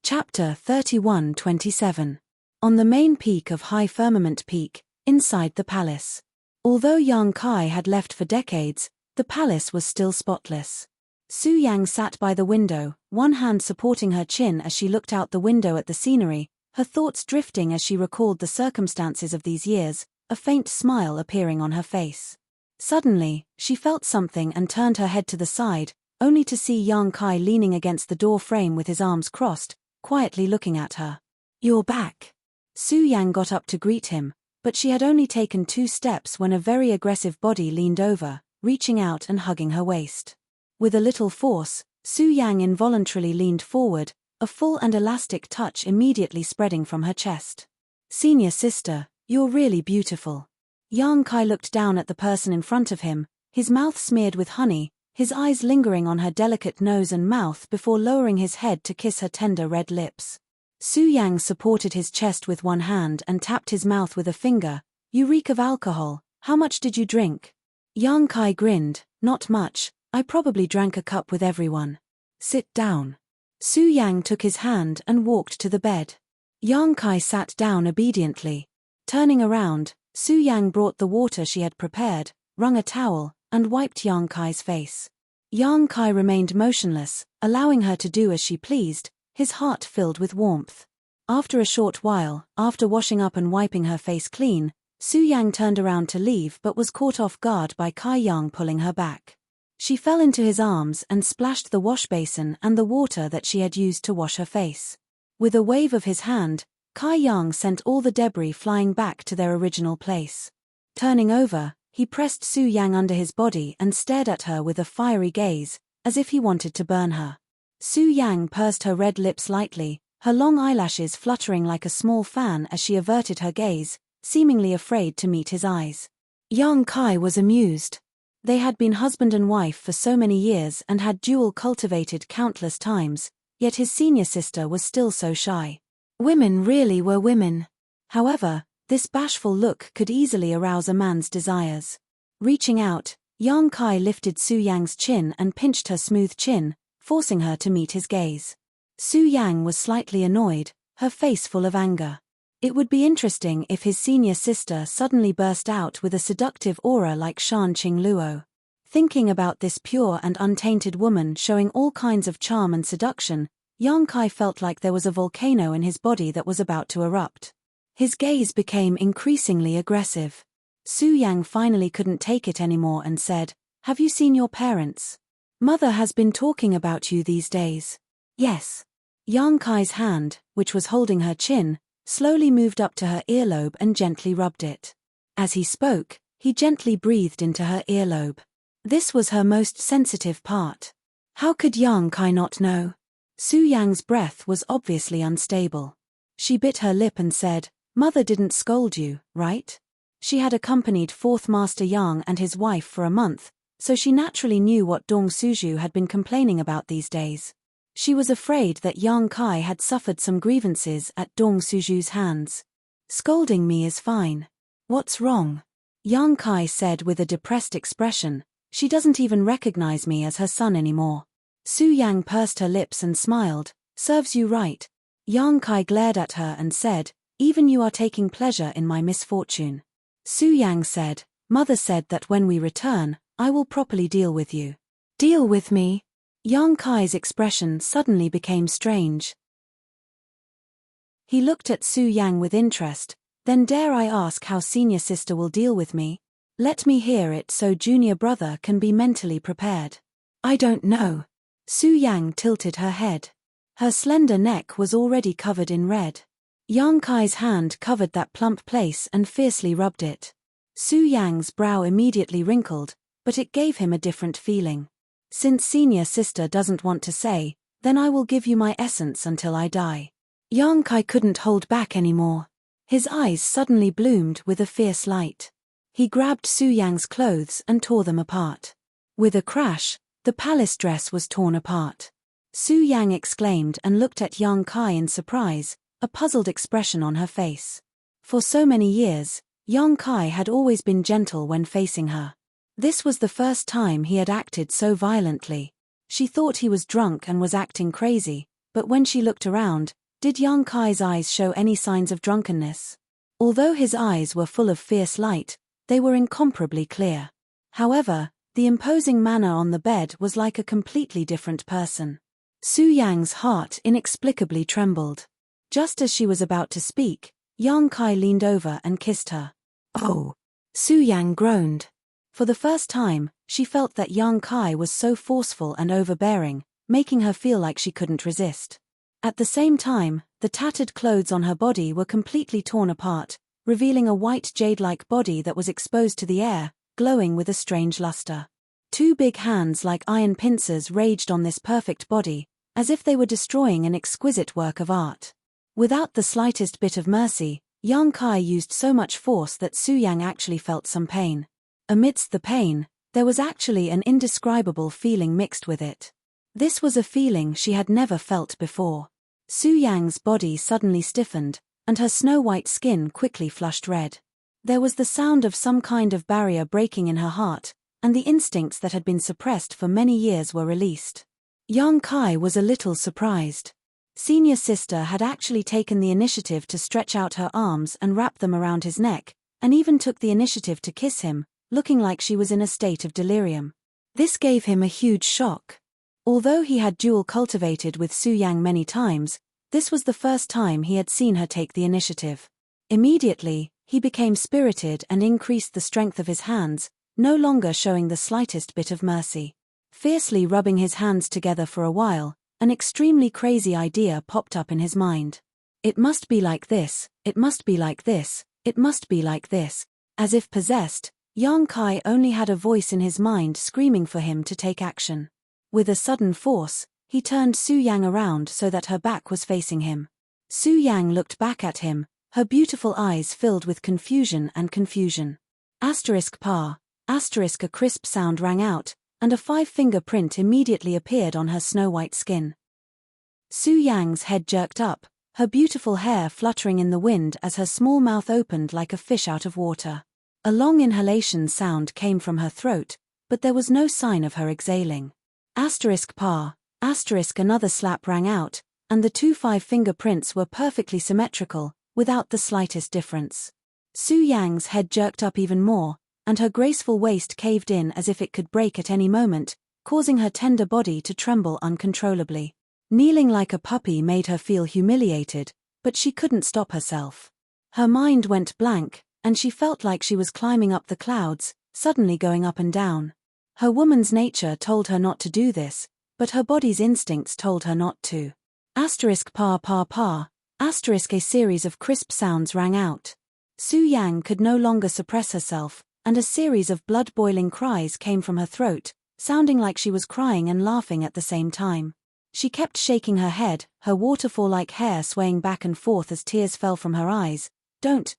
Chapter 31:27. On the main peak of High Firmament Peak, inside the palace. Although Yang Kai had left for decades, the palace was still spotless. Su Yang sat by the window, one hand supporting her chin as she looked out the window at the scenery, her thoughts drifting as she recalled the circumstances of these years, a faint smile appearing on her face. Suddenly, she felt something and turned her head to the side, only to see Yang Kai leaning against the door frame with his arms crossed, quietly looking at her. "You're back." Su Yang got up to greet him, but she had only taken 2 steps when a very aggressive body leaned over, reaching out and hugging her waist. With a little force, Su Yang involuntarily leaned forward, a full and elastic touch immediately spreading from her chest. "Senior sister, you're really beautiful." Yang Kai looked down at the person in front of him, his mouth smeared with honey, his eyes lingering on her delicate nose and mouth before lowering his head to kiss her tender red lips. Su Yang supported his chest with one hand and tapped his mouth with a finger. "You reek of alcohol, how much did you drink?" Yang Kai grinned, "Not much, I probably drank a cup with everyone." "Sit down." Su Yang took his hand and walked to the bed. Yang Kai sat down obediently. Turning around, Su Yang brought the water she had prepared, wrung a towel, and wiped Yang Kai's face. Yang Kai remained motionless, allowing her to do as she pleased, his heart filled with warmth. After a short while, after washing up and wiping her face clean, Su Yang turned around to leave but was caught off guard by Kai Yang pulling her back. She fell into his arms and splashed the wash basin and the water that she had used to wash her face. With a wave of his hand, Kai Yang sent all the debris flying back to their original place. Turning over, he pressed Su Yang under his body and stared at her with a fiery gaze, as if he wanted to burn her. Su Yang pursed her red lips lightly, her long eyelashes fluttering like a small fan as she averted her gaze, seemingly afraid to meet his eyes. Yang Kai was amused. They had been husband and wife for so many years and had dual cultivated countless times, yet his senior sister was still so shy. Women really were women. However, this bashful look could easily arouse a man's desires. Reaching out, Yang Kai lifted Su Yang's chin and pinched her smooth chin, forcing her to meet his gaze. Su Yang was slightly annoyed, her face full of anger. It would be interesting if his senior sister suddenly burst out with a seductive aura like Shan Qing Luo. Thinking about this pure and untainted woman showing all kinds of charm and seduction, Yang Kai felt like there was a volcano in his body that was about to erupt. His gaze became increasingly aggressive. Su Yang finally couldn't take it anymore and said, "Have you seen your parents? Mother has been talking about you these days." "Yes." Yang Kai's hand, which was holding her chin, slowly moved up to her earlobe and gently rubbed it. As he spoke, he gently breathed into her earlobe. This was her most sensitive part. How could Yang Kai not know? Su Yang's breath was obviously unstable. She bit her lip and said, "Mother didn't scold you, right?" She had accompanied Fourth Master Yang and his wife for a month, so she naturally knew what Dong Suju had been complaining about these days. She was afraid that Yang Kai had suffered some grievances at Dong Suju's hands. "Scolding me is fine. What's wrong?" Yang Kai said with a depressed expression. "She doesn't even recognize me as her son anymore." Su Yang pursed her lips and smiled. "Serves you right." Yang Kai glared at her and said, "Even you are taking pleasure in my misfortune." Su Yang said, "Mother said that when we return, I will properly deal with you." "Deal with me?" Yang Kai's expression suddenly became strange. He looked at Su Yang with interest. "Then dare I ask how senior sister will deal with me? Let me hear it so junior brother can be mentally prepared." "I don't know." Su Yang tilted her head. Her slender neck was already covered in red. Yang Kai's hand covered that plump place and fiercely rubbed it. Su Yang's brow immediately wrinkled, but it gave him a different feeling. "Since senior sister doesn't want to say, then I will give you my essence until I die." Yang Kai couldn't hold back anymore. His eyes suddenly bloomed with a fierce light. He grabbed Su Yang's clothes and tore them apart. With a crash, the palace dress was torn apart. Su Yang exclaimed and looked at Yang Kai in surprise, a puzzled expression on her face. For so many years, Yang Kai had always been gentle when facing her. This was the first time he had acted so violently. She thought he was drunk and was acting crazy, but when she looked around, did Yang Kai's eyes show any signs of drunkenness? Although his eyes were full of fierce light, they were incomparably clear. However, the imposing manner on the bed was like a completely different person. Su Yang's heart inexplicably trembled. Just as she was about to speak, Yang Kai leaned over and kissed her. "Oh!" Su Yang groaned. For the first time, she felt that Yang Kai was so forceful and overbearing, making her feel like she couldn't resist. At the same time, the tattered clothes on her body were completely torn apart, revealing a white jade-like body that was exposed to the air, glowing with a strange luster. Two big hands like iron pincers raged on this perfect body, as if they were destroying an exquisite work of art. Without the slightest bit of mercy, Yang Kai used so much force that Su Yang actually felt some pain. Amidst the pain, there was actually an indescribable feeling mixed with it. This was a feeling she had never felt before. Su Yang's body suddenly stiffened, and her snow-white skin quickly flushed red. There was the sound of some kind of barrier breaking in her heart, and the instincts that had been suppressed for many years were released. Yang Kai was a little surprised. Senior sister had actually taken the initiative to stretch out her arms and wrap them around his neck, and even took the initiative to kiss him, looking like she was in a state of delirium. This gave him a huge shock. Although he had dual cultivated with Su Yang many times, this was the first time he had seen her take the initiative. Immediately, he became spirited and increased the strength of his hands, no longer showing the slightest bit of mercy. Fiercely rubbing his hands together for a while, an extremely crazy idea popped up in his mind. It must be like this, it must be like this, it must be like this. As if possessed, Yang Kai only had a voice in his mind screaming for him to take action. With a sudden force, he turned Su Yang around so that her back was facing him. Su Yang looked back at him, her beautiful eyes filled with confusion and confusion. *pa, *, a crisp sound rang out, and a 5-finger print immediately appeared on her snow-white skin. Su Yang's head jerked up, her beautiful hair fluttering in the wind as her small mouth opened like a fish out of water. A long inhalation sound came from her throat, but there was no sign of her exhaling. *pa, *, another slap rang out, and the two 5-finger prints were perfectly symmetrical, without the slightest difference. Su Yang's head jerked up even more, and her graceful waist caved in as if it could break at any moment, causing her tender body to tremble uncontrollably. Kneeling like a puppy made her feel humiliated, but she couldn't stop herself. Her mind went blank, and she felt like she was climbing up the clouds, suddenly going up and down. Her woman's nature told her not to do this, but her body's instincts told her not to. Asterisk pa pa pa, asterisk. A series of crisp sounds rang out. Su Yang could no longer suppress herself, and a series of blood-boiling cries came from her throat, sounding like she was crying and laughing at the same time. She kept shaking her head, her waterfall-like hair swaying back and forth as tears fell from her eyes. Don't,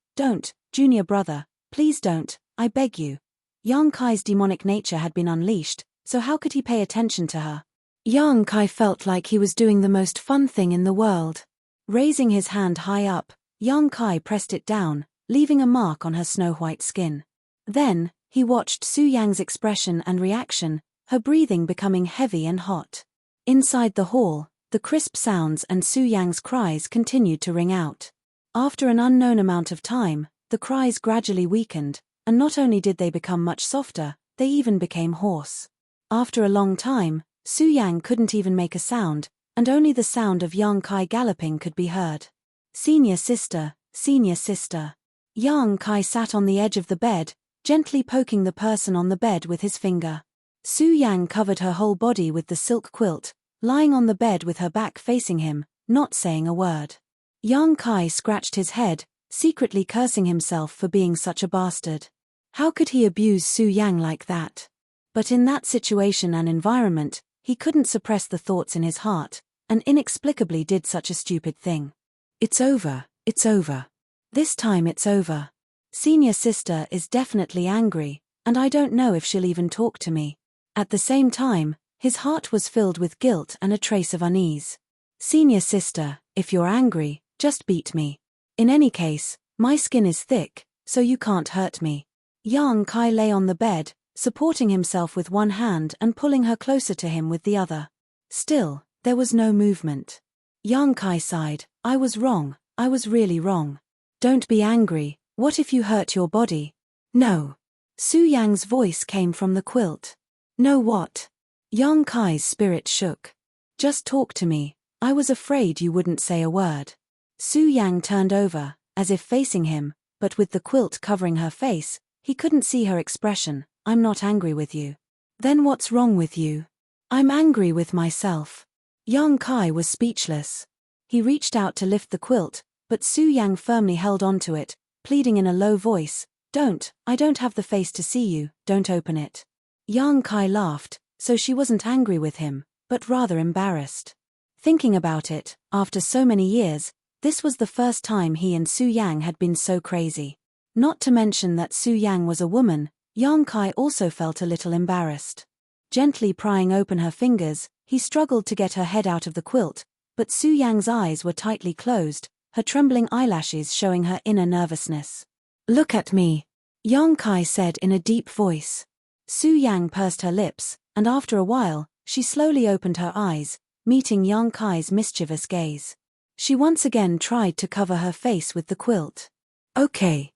junior brother, please don't, I beg you. Yang Kai's demonic nature had been unleashed, so how could he pay attention to her? Yang Kai felt like he was doing the most fun thing in the world. Raising his hand high up, Yang Kai pressed it down, leaving a mark on her snow-white skin. Then, he watched Su Yang's expression and reaction, her breathing becoming heavy and hot. Inside the hall, the crisp sounds and Su Yang's cries continued to ring out. After an unknown amount of time, the cries gradually weakened, and not only did they become much softer, they even became hoarse. After a long time, Su Yang couldn't even make a sound, and only the sound of Yang Kai galloping could be heard. Senior sister, senior sister. Yang Kai sat on the edge of the bed, gently poking the person on the bed with his finger. Su Yang covered her whole body with the silk quilt, lying on the bed with her back facing him, not saying a word. Yang Kai scratched his head, secretly cursing himself for being such a bastard. How could he abuse Su Yang like that? But in that situation and environment, he couldn't suppress the thoughts in his heart, and inexplicably did such a stupid thing. It's over, it's over. This time it's over. Senior sister is definitely angry, and I don't know if she'll even talk to me. At the same time, his heart was filled with guilt and a trace of unease. Senior sister, if you're angry, just beat me. In any case, my skin is thick, so you can't hurt me. Yang Kai lay on the bed, supporting himself with one hand and pulling her closer to him with the other. Still, there was no movement. Yang Kai sighed, I was wrong, I was really wrong. Don't be angry, what if you hurt your body? No. Su Yang's voice came from the quilt. No what? Yang Kai's spirit shook. Just talk to me, I was afraid you wouldn't say a word. Su Yang turned over, as if facing him, but with the quilt covering her face, he couldn't see her expression. I'm not angry with you. Then what's wrong with you? I'm angry with myself. Yang Kai was speechless. He reached out to lift the quilt, but Su Yang firmly held onto it, pleading in a low voice, I don't have the face to see you, don't open it. Yang Kai laughed, so she wasn't angry with him, but rather embarrassed. Thinking about it, after so many years, this was the first time he and Su Yang had been so crazy. Not to mention that Su Yang was a woman, Yang Kai also felt a little embarrassed. Gently prying open her fingers, he struggled to get her head out of the quilt, but Su Yang's eyes were tightly closed, her trembling eyelashes showing her inner nervousness. Look at me, Yang Kai said in a deep voice. Su Yang pursed her lips, and after a while, she slowly opened her eyes, meeting Yang Kai's mischievous gaze. She once again tried to cover her face with the quilt. Okay.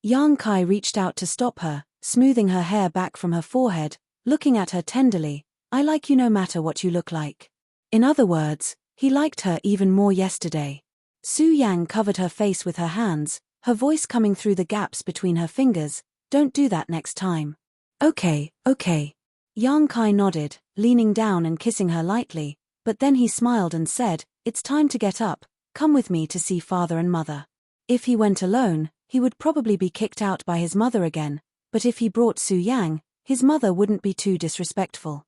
Yang Kai reached out to stop her, smoothing her hair back from her forehead, looking at her tenderly. I like you no matter what you look like. In other words, he liked her even more yesterday. Su Yang covered her face with her hands, her voice coming through the gaps between her fingers. Don't do that next time. Okay. Yang Kai nodded, leaning down and kissing her lightly, but then he smiled and said, it's time to get up, come with me to see father and mother. If he went alone, he would probably be kicked out by his mother again, but if he brought Su Yang, his mother wouldn't be too disrespectful.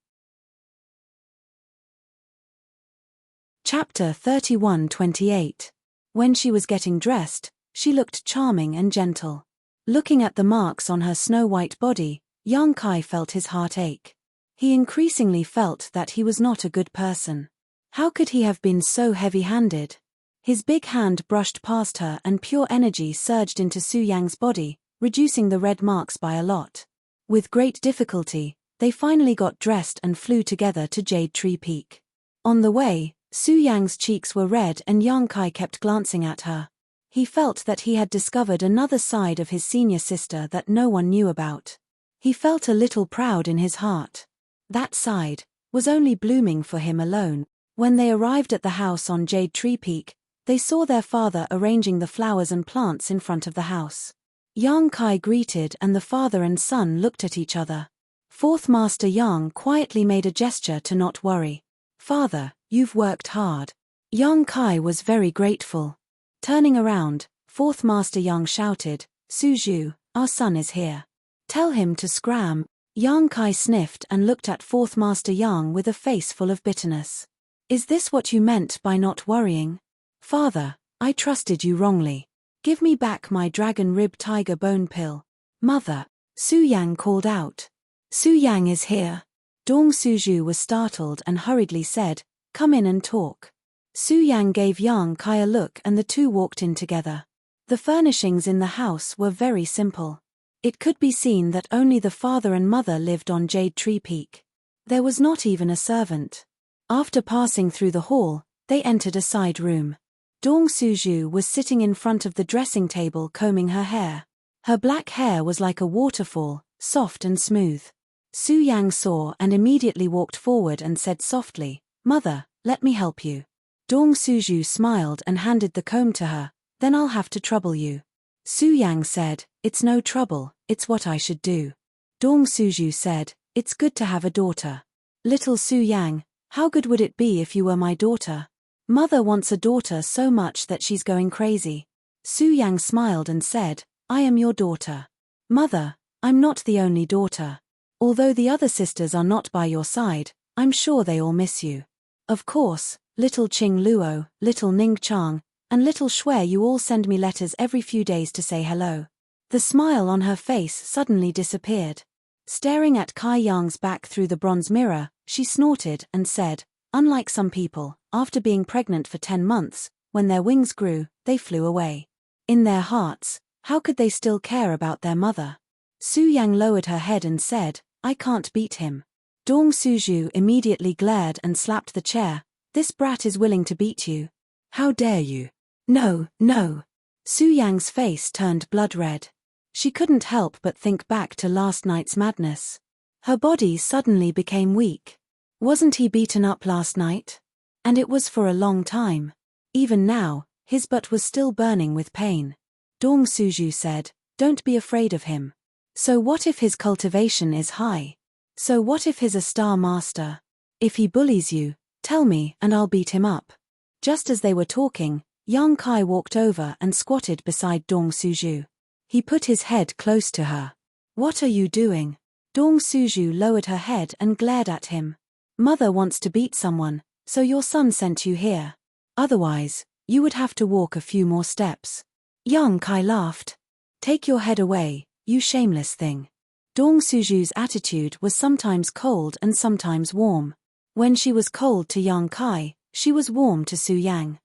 Chapter 31:28. When she was getting dressed, she looked charming and gentle. Looking at the marks on her snow-white body, Yang Kai felt his heart ache. He increasingly felt that he was not a good person. How could he have been so heavy-handed? His big hand brushed past her and pure energy surged into Su Yang's body, reducing the red marks by a lot. With great difficulty, they finally got dressed and flew together to Jade Tree Peak. On the way, Su Yang's cheeks were red and Yang Kai kept glancing at her. He felt that he had discovered another side of his senior sister that no one knew about. He felt a little proud in his heart. That side was only blooming for him alone. When they arrived at the house on Jade Tree Peak, they saw their father arranging the flowers and plants in front of the house. Yang Kai greeted and the father and son looked at each other. Fourth Master Yang quietly made a gesture to not worry. "Father, you've worked hard." Yang Kai was very grateful. Turning around, Fourth Master Yang shouted, "Su Zhu, our son is here. Tell him to scram." Yang Kai sniffed and looked at Fourth Master Yang with a face full of bitterness. "Is this what you meant by not worrying? Father, I trusted you wrongly. Give me back my dragon rib tiger bone pill." "Mother," Su Yang called out. "Su Yang is here." Dong Suju was startled and hurriedly said, "Come in and talk." Su Yang gave Yang Kai a look and the two walked in together. The furnishings in the house were very simple. It could be seen that only the father and mother lived on Jade Tree Peak. There was not even a servant. After passing through the hall, they entered a side room. Dong Suju was sitting in front of the dressing table combing her hair. Her black hair was like a waterfall, soft and smooth. Su Yang saw and immediately walked forward and said softly, "Mother, let me help you." Dong Suju smiled and handed the comb to her. "Then I'll have to trouble you." Su Yang said, "It's no trouble, it's what I should do." Dong Suju said, "It's good to have a daughter." "Little Su Yang, how good would it be if you were my daughter? Mother wants a daughter so much that she's going crazy." Su Yang smiled and said, "I am your daughter." "Mother, I'm not the only daughter. Although the other sisters are not by your side, I'm sure they all miss you. Of course, little Qing Luo, little Ning Chang, and little Shui, you all send me letters every few days to say hello." The smile on her face suddenly disappeared. Staring at Kai Yang's back through the bronze mirror, she snorted and said, "Unlike some people, after being pregnant for 10 months, when their wings grew, they flew away. In their hearts, how could they still care about their mother?" Su Yang lowered her head and said, "I can't beat him." Dong Suju immediately glared and slapped the chair. "This brat is willing to beat you. How dare you?" "No, no." Su Yang's face turned blood red. She couldn't help but think back to last night's madness. Her body suddenly became weak. Wasn't he beaten up last night? And it was for a long time. Even now, his butt was still burning with pain. Dong Suju said, "Don't be afraid of him. So what if his cultivation is high? So what if he's a star master? If he bullies you, tell me and I'll beat him up." Just as they were talking, Yang Kai walked over and squatted beside Dong Suju. He put his head close to her. "What are you doing?" Dong Suju lowered her head and glared at him. "Mother wants to beat someone, so your son sent you here. Otherwise, you would have to walk a few more steps." Yang Kai laughed. "Take your head away, you shameless thing." Dong Suju's attitude was sometimes cold and sometimes warm. When she was cold to Yang Kai, she was warm to Su Yang.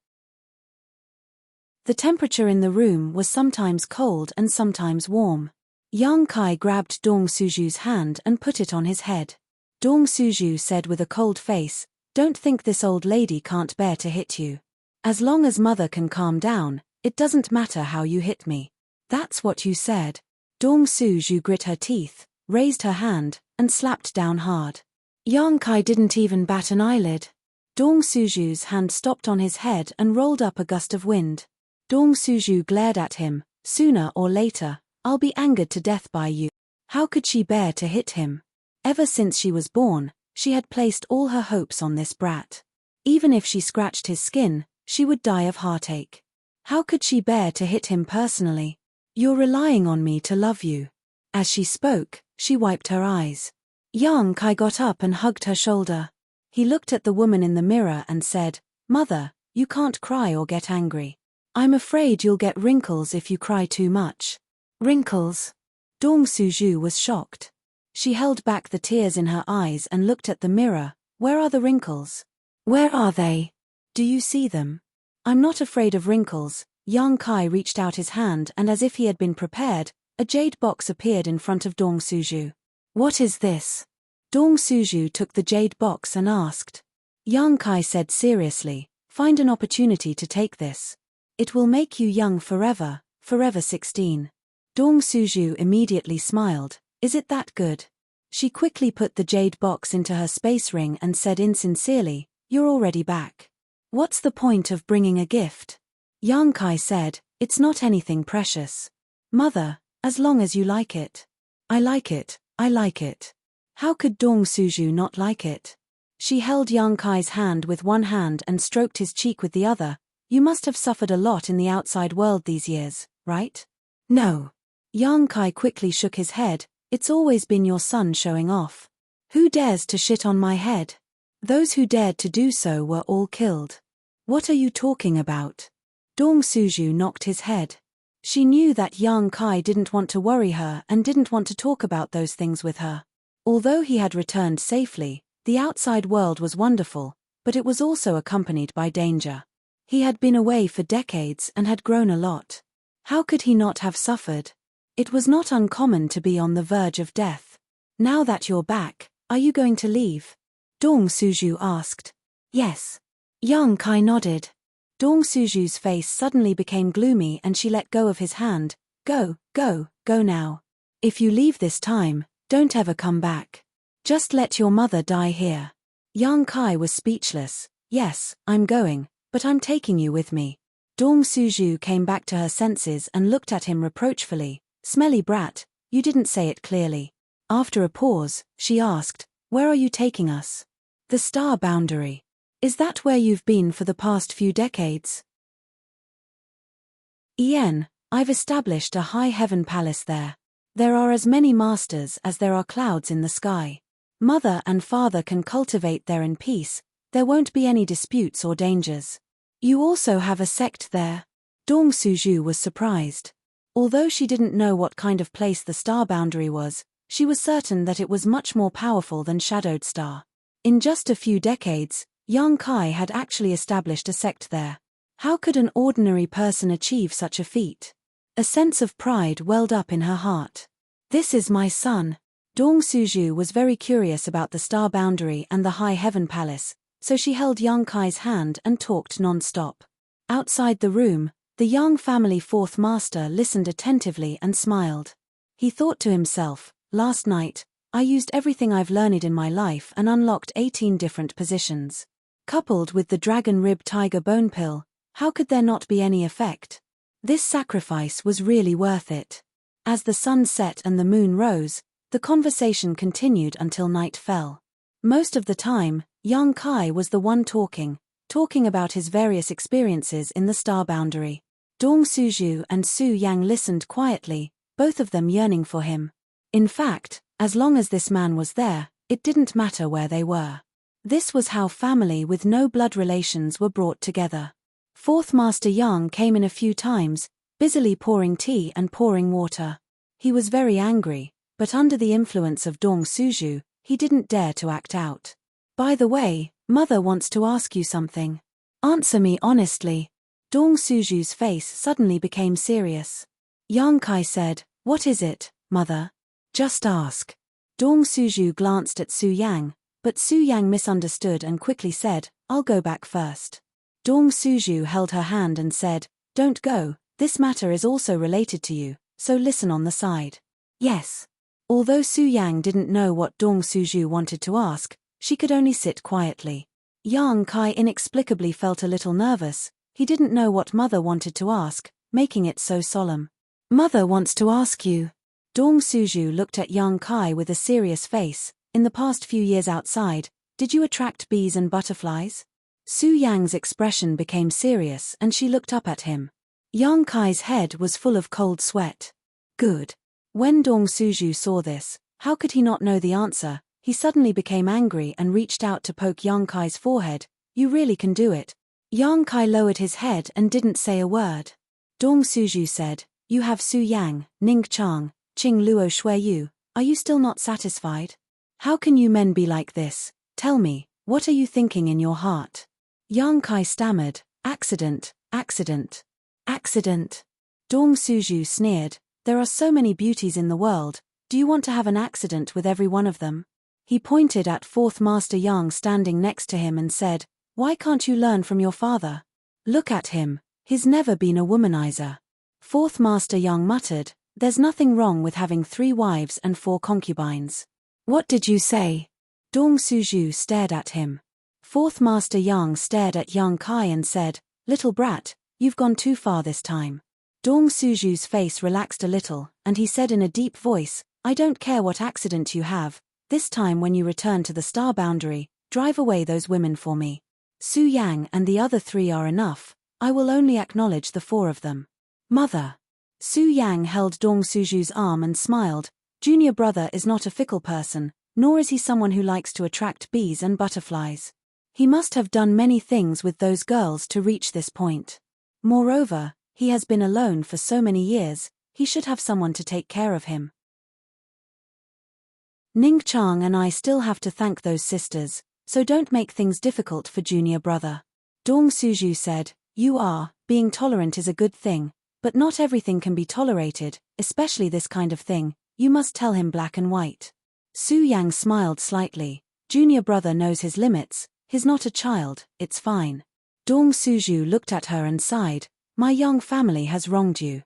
The temperature in the room was sometimes cold and sometimes warm. Yang Kai grabbed Dong Suju's hand and put it on his head. Dong Suju said with a cold face, "Don't think this old lady can't bear to hit you. As long as mother can calm down, it doesn't matter how you hit me." "That's what you said." Dong Suju grit her teeth, raised her hand, and slapped down hard. Yang Kai didn't even bat an eyelid. Dong Suju's hand stopped on his head and rolled up a gust of wind. Dong Suju glared at him. "Sooner or later, I'll be angered to death by you." How could she bear to hit him? Ever since she was born, she had placed all her hopes on this brat. Even if she scratched his skin, she would die of heartache. How could she bear to hit him personally? "You're relying on me to love you." As she spoke, she wiped her eyes. Yang Kai got up and hugged her shoulder. He looked at the woman in the mirror and said, "Mother, you can't cry or get angry. I'm afraid you'll get wrinkles if you cry too much." "Wrinkles?" Dong Suju was shocked. She held back the tears in her eyes and looked at the mirror. "Where are the wrinkles? Where are they? Do you see them?" "I'm not afraid of wrinkles." Yang Kai reached out his hand and as if he had been prepared, a jade box appeared in front of Dong Suju. "What is this?" Dong Suju took the jade box and asked. Yang Kai said seriously, find an opportunity to take this. It will make you young forever, forever 16. Dong Suju immediately smiled, is it that good? She quickly put the jade box into her space ring and said insincerely, you're already back. What's the point of bringing a gift? Yang Kai said, it's not anything precious. Mother, as long as you like it. I like it, I like it. How could Dong Suju not like it? She held Yang Kai's hand with one hand and stroked his cheek with the other. You must have suffered a lot in the outside world these years, right? No. Yang Kai quickly shook his head, it's always been your son showing off. Who dares to shit on my head? Those who dared to do so were all killed. What are you talking about? Dong Suju knocked his head. She knew that Yang Kai didn't want to worry her and didn't want to talk about those things with her. Although he had returned safely, the outside world was wonderful, but it was also accompanied by danger. He had been away for decades and had grown a lot. How could he not have suffered? It was not uncommon to be on the verge of death. Now that you're back, are you going to leave? Dong Suju asked. Yes. Yang Kai nodded. Dong Suju's face suddenly became gloomy and she let go of his hand. Go, go, go now. If you leave this time, don't ever come back. Just let your mother die here. Yang Kai was speechless. Yes, I'm going, but I'm taking you with me. Dong Suju came back to her senses and looked at him reproachfully. Smelly brat, you didn't say it clearly. After a pause, she asked, where are you taking us? The star boundary. Is that where you've been for the past few decades? I've established a high heaven palace there. There are as many masters as there are clouds in the sky. Mother and father can cultivate there in peace, there won't be any disputes or dangers. You also have a sect there. Dong Suju was surprised. Although she didn't know what kind of place the star boundary was, she was certain that it was much more powerful than Shadowed Star. In just a few decades, Yang Kai had actually established a sect there. How could an ordinary person achieve such a feat? A sense of pride welled up in her heart. This is my son. Dong Suju was very curious about the star boundary and the high heaven palace, so she held Yang Kai's hand and talked non-stop. Outside the room, the Yang family fourth master listened attentively and smiled. He thought to himself, last night, I used everything I've learned in my life and unlocked 18 different positions. Coupled with the dragon rib tiger bone pill, how could there not be any effect? This sacrifice was really worth it. As the sun set and the moon rose, the conversation continued until night fell. Most of the time, Yang Kai was the one talking about his various experiences in the star boundary. Dong Suju and Su Yang listened quietly, both of them yearning for him. In fact, as long as this man was there, it didn't matter where they were. This was how family with no blood relations were brought together. Fourth Master Yang came in a few times, busily pouring tea and pouring water. He was very angry, but under the influence of Dong Suju, he didn't dare to act out. By the way, Mother wants to ask you something. Answer me honestly. Dong Suju's face suddenly became serious. Yang Kai said, what is it, Mother? Just ask. Dong Suju glanced at Su Yang, but Su Yang misunderstood and quickly said, I'll go back first. Dong Suju held her hand and said, don't go, this matter is also related to you, so listen on the side. Yes. Although Su Yang didn't know what Dong Suju wanted to ask, she could only sit quietly. Yang Kai inexplicably felt a little nervous. He didn't know what Mother wanted to ask, making it so solemn. Mother wants to ask you. Dong Suju looked at Yang Kai with a serious face. In the past few years outside, did you attract bees and butterflies? Su Yang's expression became serious and she looked up at him. Yang Kai's head was full of cold sweat. Good. When Dong Suju saw this, how could he not know the answer? He suddenly became angry and reached out to poke Yang Kai's forehead. You really can do it. Yang Kai lowered his head and didn't say a word. Dong Suju said, you have Su Yang, Ning Chang, Qing Luo Shui Yu. Are you still not satisfied? How can you men be like this? Tell me, what are you thinking in your heart? Yang Kai stammered, accident, accident, accident. Dong Suju sneered, there are so many beauties in the world, do you want to have an accident with every one of them? He pointed at Fourth Master Yang standing next to him and said, "Why can't you learn from your father? Look at him, he's never been a womanizer." Fourth Master Yang muttered, "There's nothing wrong with having 3 wives and 4 concubines." "What did you say?" Dong Suju stared at him. Fourth Master Yang stared at young Kai and said, "Little brat, you've gone too far this time." Dong Suju's face relaxed a little, and he said in a deep voice, "I don't care what accident you have, this time when you return to the star boundary, drive away those women for me. Su Yang and the other 3 are enough, I will only acknowledge the 4 of them." "Mother." Su Yang held Dong Suju's arm and smiled. Junior brother is not a fickle person, nor is he someone who likes to attract bees and butterflies. He must have done many things with those girls to reach this point. Moreover, he has been alone for so many years, he should have someone to take care of him. Ning Chang and I still have to thank those sisters, so don't make things difficult for junior brother. Dong Suju said, being tolerant is a good thing, but not everything can be tolerated, especially this kind of thing, you must tell him black and white. Su Yang smiled slightly, junior brother knows his limits, he's not a child, it's fine. Dong Suju looked at her and sighed, my young family has wronged you.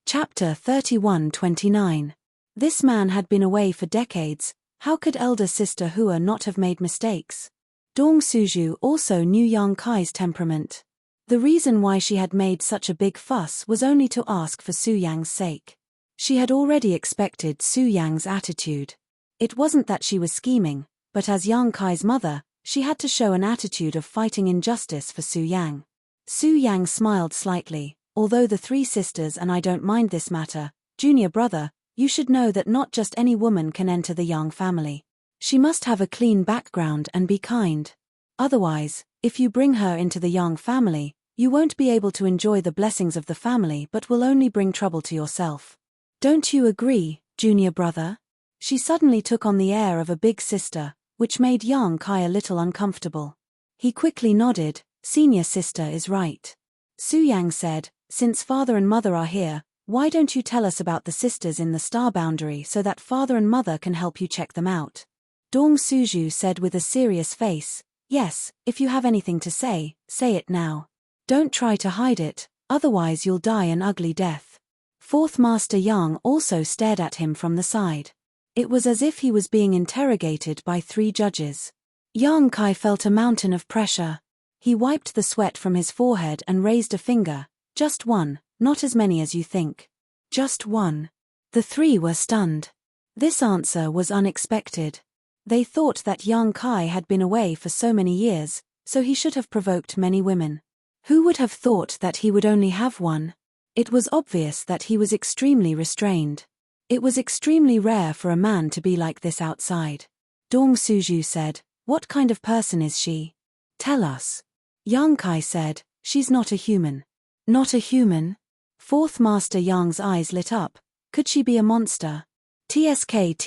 Chapter 31-29. This man had been away for decades, how could elder sister Hua not have made mistakes? Dong Suju also knew young Kai's temperament. The reason why she had made such a big fuss was only to ask for Su Yang's sake. She had already expected Su Yang's attitude. It wasn't that she was scheming, but as young Kai's mother, she had to show an attitude of fighting injustice for Su Yang. Su Yang smiled slightly, although the 3 sisters and I don't mind this matter, junior brother, you should know that not just any woman can enter the Yang family. She must have a clean background and be kind. Otherwise, if you bring her into the Yang family, you won't be able to enjoy the blessings of the family but will only bring trouble to yourself. Don't you agree, junior brother? She suddenly took on the air of a big sister, which made young Kai a little uncomfortable. He quickly nodded, senior sister is right. Su Yang said, since father and mother are here, why don't you tell us about the sisters in the star boundary so that father and mother can help you check them out? Dong Suju said with a serious face, yes, if you have anything to say it now. Don't try to hide it, otherwise you'll die an ugly death. Fourth Master Yang also stared at him from the side. It was as if he was being interrogated by 3 judges. Yang Kai felt a mountain of pressure. He wiped the sweat from his forehead and raised a finger. Just one, not as many as you think. Just one. The 3 were stunned. This answer was unexpected. They thought that young Kai had been away for so many years, so he should have provoked many women. Who would have thought that he would only have one? It was obvious that he was extremely restrained. It was extremely rare for a man to be like this outside. Dong Suju said, what kind of person is she? Tell us. Young Kai said, she's not a human. Not a human? Fourth Master Yang's eyes lit up. Could she be a monster? TSK,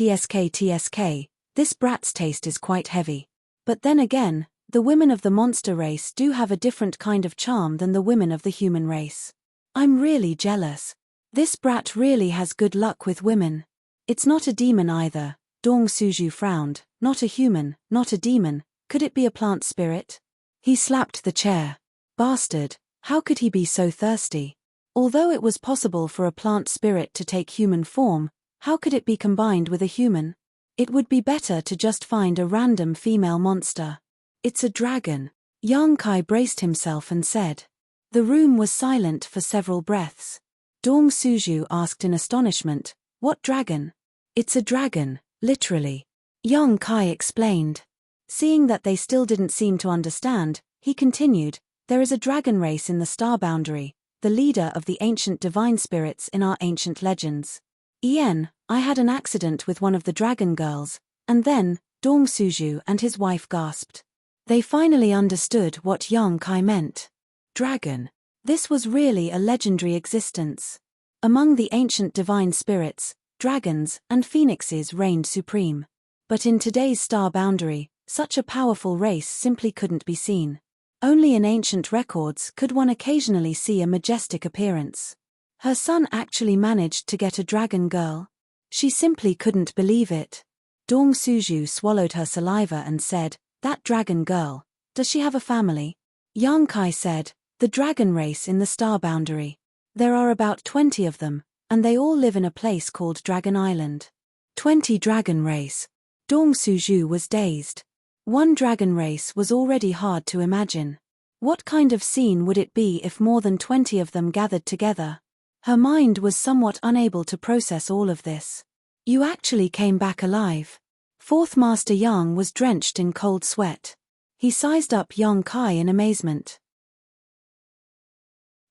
this brat's taste is quite heavy. But then again, the women of the monster race do have a different kind of charm than the women of the human race. I'm really jealous. This brat really has good luck with women. It's not a demon either. Dong Suju frowned. Not a human, not a demon. Could it be a plant spirit? He slapped the chair. Bastard, how could he be so thirsty? Although it was possible for a plant spirit to take human form, how could it be combined with a human? It would be better to just find a random female monster. It's a dragon. Yang Kai braced himself and said. The room was silent for several breaths. Dong Suju asked in astonishment, what dragon? It's a dragon, literally. Yang Kai explained. Seeing that they still didn't seem to understand, he continued, there is a dragon race in the star boundary, the leader of the ancient divine spirits in our ancient legends. I had an accident with one of the dragon girls, and then, Dong Suju and his wife gasped. They finally understood what Yang Kai meant. Dragon. This was really a legendary existence. Among the ancient divine spirits, dragons and phoenixes reigned supreme. But in today's star boundary, such a powerful race simply couldn't be seen. Only in ancient records could one occasionally see a majestic appearance. Her son actually managed to get a dragon girl. She simply couldn't believe it. Dong Suju swallowed her saliva and said, "That dragon girl, does she have a family?" Yang Kai said, "The dragon race in the star boundary. There are about 20 of them, and they all live in a place called Dragon Island." 20 dragon race. Dong Suju was dazed. One dragon race was already hard to imagine. What kind of scene would it be if more than 20 of them gathered together? Her mind was somewhat unable to process all of this. "You actually came back alive." Fourth Master Yang was drenched in cold sweat. He sized up Yang Kai in amazement.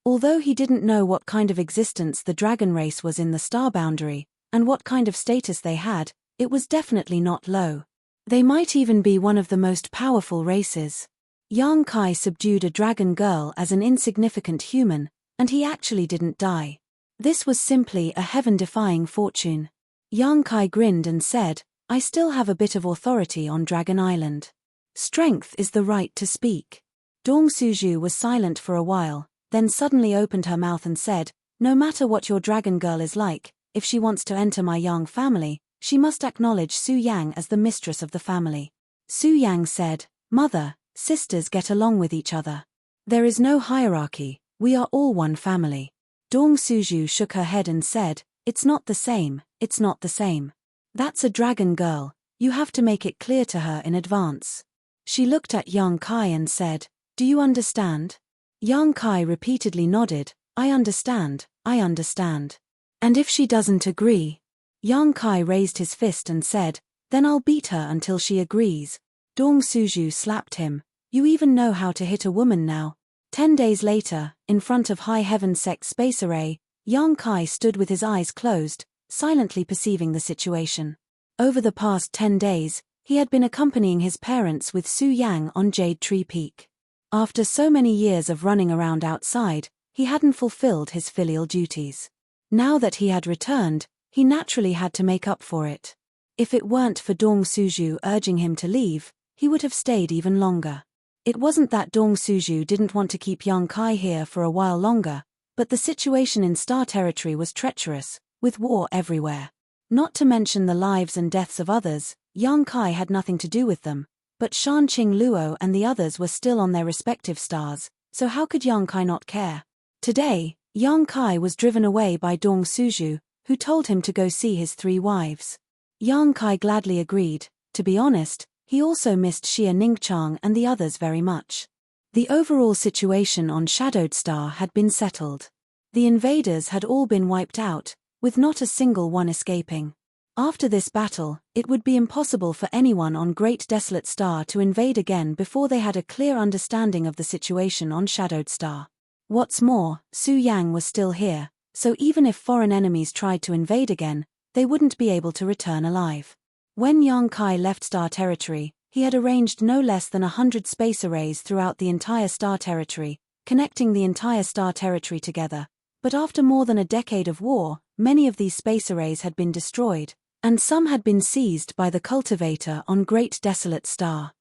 Although he didn't know what kind of existence the dragon race was in the star boundary, and what kind of status they had, it was definitely not low. They might even be one of the most powerful races. Yang Kai subdued a dragon girl as an insignificant human, and he actually didn't die. This was simply a heaven-defying fortune. Yang Kai grinned and said, "I still have a bit of authority on Dragon Island. Strength is the right to speak." Dong Suju was silent for a while, then suddenly opened her mouth and said, "No matter what your dragon girl is like, if she wants to enter my Yang family, she must acknowledge Su Yang as the mistress of the family." Su Yang said, "Mother, sisters get along with each other. There is no hierarchy, we are all one family." Dong Suju shook her head and said, "It's not the same, it's not the same. That's a dragon girl, you have to make it clear to her in advance." She looked at Yang Kai and said, "Do you understand?" Yang Kai repeatedly nodded, "I understand, I understand." "And if she doesn't agree?" Yang Kai raised his fist and said, "Then I'll beat her until she agrees." Dong Suju slapped him, "You even know how to hit a woman now." 10 days later, in front of High Heaven Sect Space Array, Yang Kai stood with his eyes closed, silently perceiving the situation. Over the past 10 days, he had been accompanying his parents with Su Yang on Jade Tree Peak. After so many years of running around outside, he hadn't fulfilled his filial duties. Now that he had returned, he naturally had to make up for it. If it weren't for Dong Suju urging him to leave, he would have stayed even longer. It wasn't that Dong Suju didn't want to keep Yang Kai here for a while longer, but the situation in Star Territory was treacherous, with war everywhere. Not to mention the lives and deaths of others, Yang Kai had nothing to do with them, but Shan Qing Luo and the others were still on their respective stars, so how could Yang Kai not care? Today, Yang Kai was driven away by Dong Suju, who told him to go see his 3 wives. Yang Kai gladly agreed. To be honest, he also missed Xia Ningchang and the others very much. The overall situation on Shadowed Star had been settled. The invaders had all been wiped out, with not a single one escaping. After this battle, it would be impossible for anyone on Great Desolate Star to invade again before they had a clear understanding of the situation on Shadowed Star. What's more, Su Yang was still here, so even if foreign enemies tried to invade again, they wouldn't be able to return alive. When Yang Kai left Star Territory, he had arranged no less than 100 space arrays throughout the entire Star Territory, connecting the entire Star Territory together. But after more than a decade of war, many of these space arrays had been destroyed, and some had been seized by the cultivator on Great Desolate Star.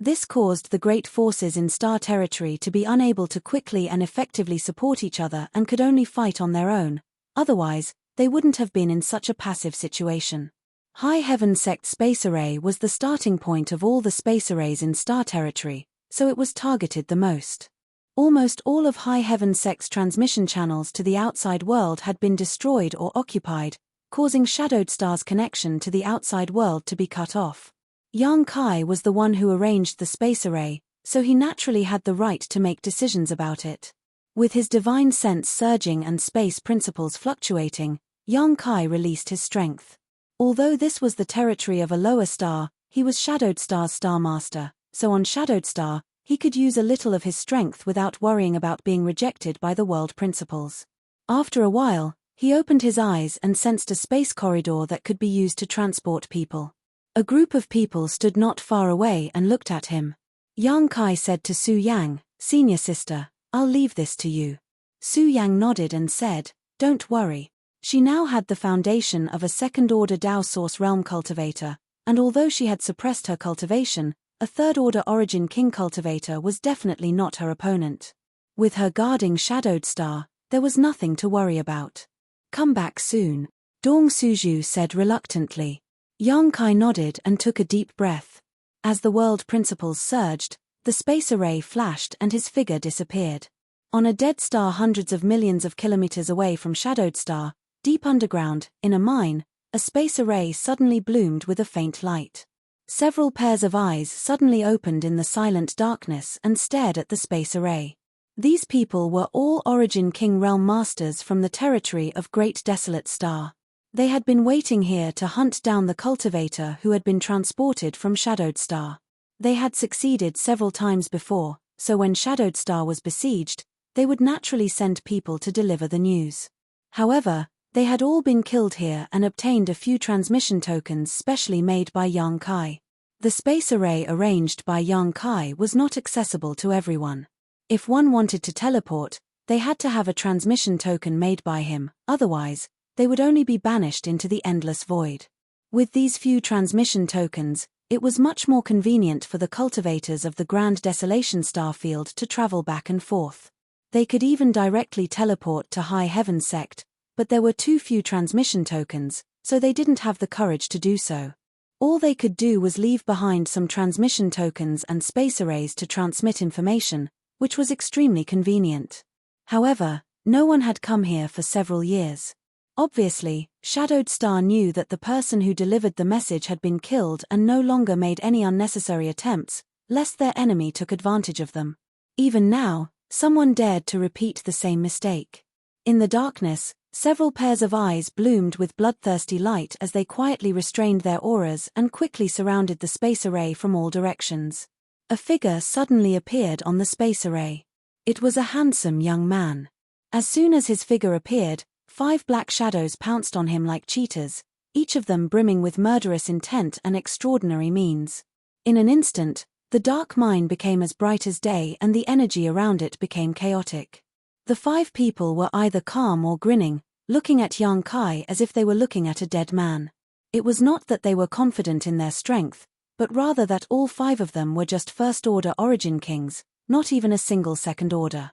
This caused the great forces in Star Territory to be unable to quickly and effectively support each other and could only fight on their own. Otherwise, they wouldn't have been in such a passive situation. High Heaven Sect Space Array was the starting point of all the space arrays in Star Territory, so it was targeted the most. Almost all of High Heaven Sect's transmission channels to the outside world had been destroyed or occupied, causing Shadowed Star's connection to the outside world to be cut off. Yang Kai was the one who arranged the space array, so he naturally had the right to make decisions about it. With his divine sense surging and space principles fluctuating, Yang Kai released his strength. Although this was the territory of a lower star, he was Shadowed Star's Star Master, so on Shadowed Star, he could use a little of his strength without worrying about being rejected by the world principles. After a while, he opened his eyes and sensed a space corridor that could be used to transport people. A group of people stood not far away and looked at him. Yang Kai said to Su Yang, "Senior sister, I'll leave this to you." Su Yang nodded and said, "Don't worry." She now had the foundation of a second-order Dao Source Realm cultivator, and although she had suppressed her cultivation, a third-order Origin King cultivator was definitely not her opponent. With her guarding Shadowed Star, there was nothing to worry about. Come back soon, Dong Suju said reluctantly. Yang Kai nodded and took a deep breath. As the world principles surged, the space array flashed and his figure disappeared. On a dead star hundreds of millions of kilometers away from Shadowed Star, deep underground, in a mine, a space array suddenly bloomed with a faint light. Several pairs of eyes suddenly opened in the silent darkness and stared at the space array. These people were all Origin King Realm Masters from the territory of Great Desolate Star. They had been waiting here to hunt down the cultivator who had been transported from Shadowed Star. They had succeeded several times before, so when Shadowed Star was besieged, they would naturally send people to deliver the news. However, they had all been killed here and obtained a few transmission tokens specially made by Yang Kai. The space array arranged by Yang Kai was not accessible to everyone. If one wanted to teleport, they had to have a transmission token made by him, otherwise, they would only be banished into the endless void. With these few transmission tokens, it was much more convenient for the cultivators of the Grand Desolation Starfield to travel back and forth. They could even directly teleport to High Heaven Sect, but there were too few transmission tokens, so they didn't have the courage to do so. All they could do was leave behind some transmission tokens and space arrays to transmit information, which was extremely convenient. However, no one had come here for several years. Obviously, Shadowed Star knew that the person who delivered the message had been killed and no longer made any unnecessary attempts, lest their enemy took advantage of them. Even now, someone dared to repeat the same mistake. In the darkness, several pairs of eyes bloomed with bloodthirsty light as they quietly restrained their auras and quickly surrounded the space array from all directions. A figure suddenly appeared on the space array. It was a handsome young man. As soon as his figure appeared, 5 black shadows pounced on him like cheetahs, each of them brimming with murderous intent and extraordinary means. In an instant, the dark mine became as bright as day and the energy around it became chaotic. The 5 people were either calm or grinning, looking at Yang Kai as if they were looking at a dead man. It was not that they were confident in their strength, but rather that all 5 of them were just first-order Origin Kings, not even a single second-order.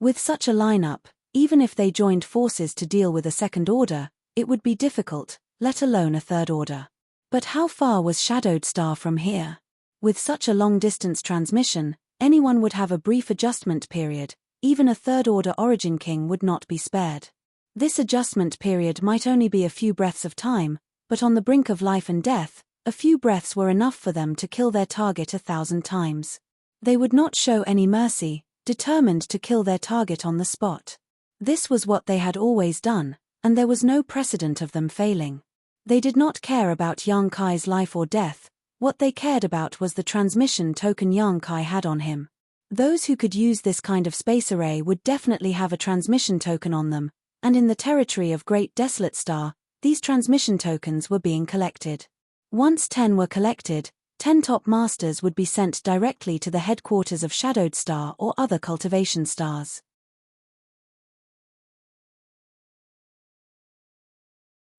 With such a lineup, even if they joined forces to deal with a second order, it would be difficult, let alone a third order. But how far was Shadowed Star from here? With such a long-distance transmission, anyone would have a brief adjustment period, even a third-order Origin King would not be spared. This adjustment period might only be a few breaths of time, but on the brink of life and death, a few breaths were enough for them to kill their target 1,000 times. They would not show any mercy, determined to kill their target on the spot. This was what they had always done, and there was no precedent of them failing. They did not care about Yang Kai's life or death, what they cared about was the transmission token Yang Kai had on him. Those who could use this kind of space array would definitely have a transmission token on them, and in the territory of Great Desolate Star, these transmission tokens were being collected. Once 10 were collected, 10 top masters would be sent directly to the headquarters of Shadowed Star or other cultivation stars.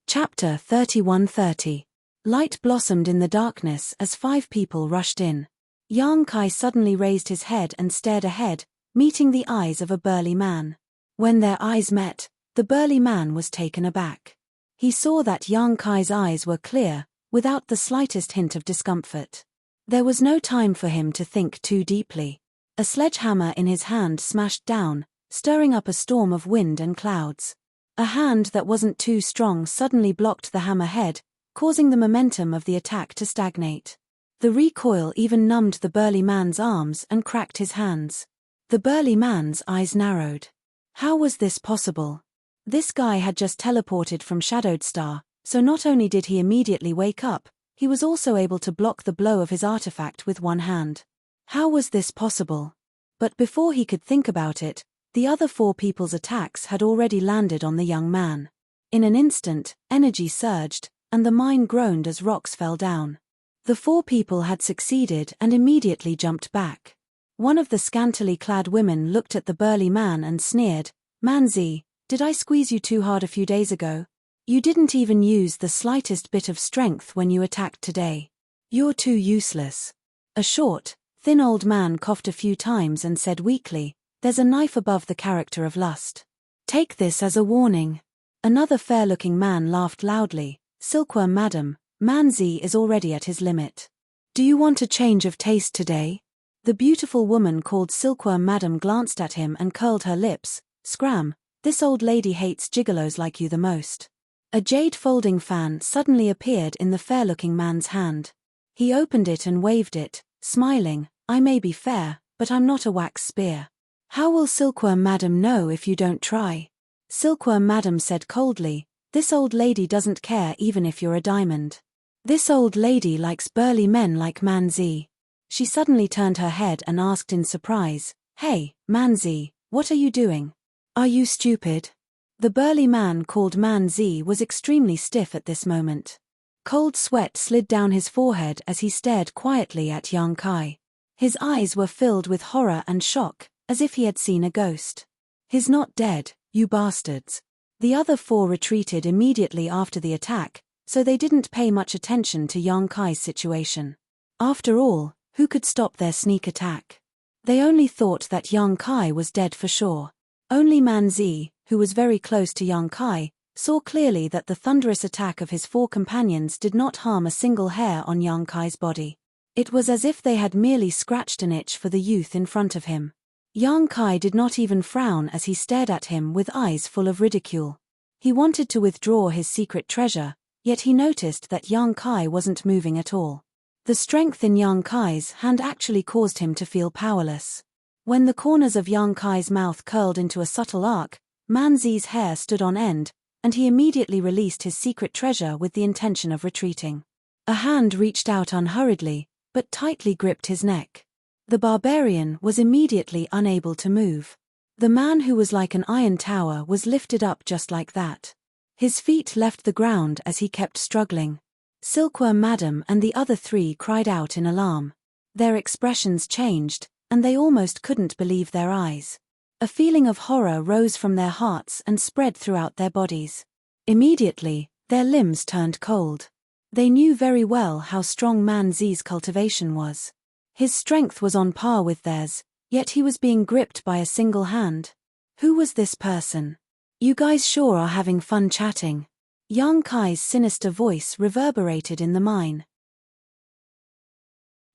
Chapter 3130. Light blossomed in the darkness as 5 people rushed in. Yang Kai suddenly raised his head and stared ahead, meeting the eyes of a burly man. When their eyes met, the burly man was taken aback. He saw that Yang Kai's eyes were clear, without the slightest hint of discomfort. There was no time for him to think too deeply. A sledgehammer in his hand smashed down, stirring up a storm of wind and clouds. A hand that wasn't too strong suddenly blocked the hammerhead, causing the momentum of the attack to stagnate. The recoil even numbed the burly man's arms and cracked his hands. The burly man's eyes narrowed. How was this possible? This guy had just teleported from Shadowed Star, so not only did he immediately wake up, he was also able to block the blow of his artifact with one hand. How was this possible? But before he could think about it, the other 4 people's attacks had already landed on the young man. In an instant, energy surged, and the mine groaned as rocks fell down. The 4 people had succeeded and immediately jumped back. One of the scantily clad women looked at the burly man and sneered, "Manzi, did I squeeze you too hard a few days ago? You didn't even use the slightest bit of strength when you attacked today. You're too useless." A short, thin old man coughed a few times and said weakly, "There's a knife above the character of lust." Take this as a warning. Another fair-looking man laughed loudly. Silkworm Madam, Man Z is already at his limit. Do you want a change of taste today? The beautiful woman called Silkworm Madam glanced at him and curled her lips. Scram, this old lady hates gigolos like you the most. A jade folding fan suddenly appeared in the fair-looking man's hand. He opened it and waved it, smiling. I may be fair, but I'm not a wax spear. How will Silkworm Madam know if you don't try? Silkworm Madam said coldly, this old lady doesn't care even if you're a diamond. This old lady likes burly men like Man Z. She suddenly turned her head and asked in surprise, Hey, Man Z, what are you doing? Are you stupid? The burly man called Man Z was extremely stiff at this moment. Cold sweat slid down his forehead as he stared quietly at Yang Kai. His eyes were filled with horror and shock, as if he had seen a ghost. He's not dead, you bastards. The other four retreated immediately after the attack, so they didn't pay much attention to Yang Kai's situation. After all, who could stop their sneak attack? They only thought that Yang Kai was dead for sure. Only Man Z, who was very close to Yang Kai, saw clearly that the thunderous attack of his four companions did not harm a single hair on Yang Kai's body. It was as if they had merely scratched an itch for the youth in front of him. Yang Kai did not even frown as he stared at him with eyes full of ridicule. He wanted to withdraw his secret treasure, yet he noticed that Yang Kai wasn't moving at all. The strength in Yang Kai's hand actually caused him to feel powerless. When the corners of Yang Kai's mouth curled into a subtle arc, Man Z's hair stood on end, and he immediately released his secret treasure with the intention of retreating. A hand reached out unhurriedly, but tightly gripped his neck. The barbarian was immediately unable to move. The man who was like an iron tower was lifted up just like that. His feet left the ground as he kept struggling. Silkworm Madam and the other three cried out in alarm. Their expressions changed, and they almost couldn't believe their eyes. A feeling of horror rose from their hearts and spread throughout their bodies. Immediately, their limbs turned cold. They knew very well how strong Man Z's cultivation was. His strength was on par with theirs, yet he was being gripped by a single hand. Who was this person? You guys sure are having fun chatting. Yang Kai's sinister voice reverberated in the mine.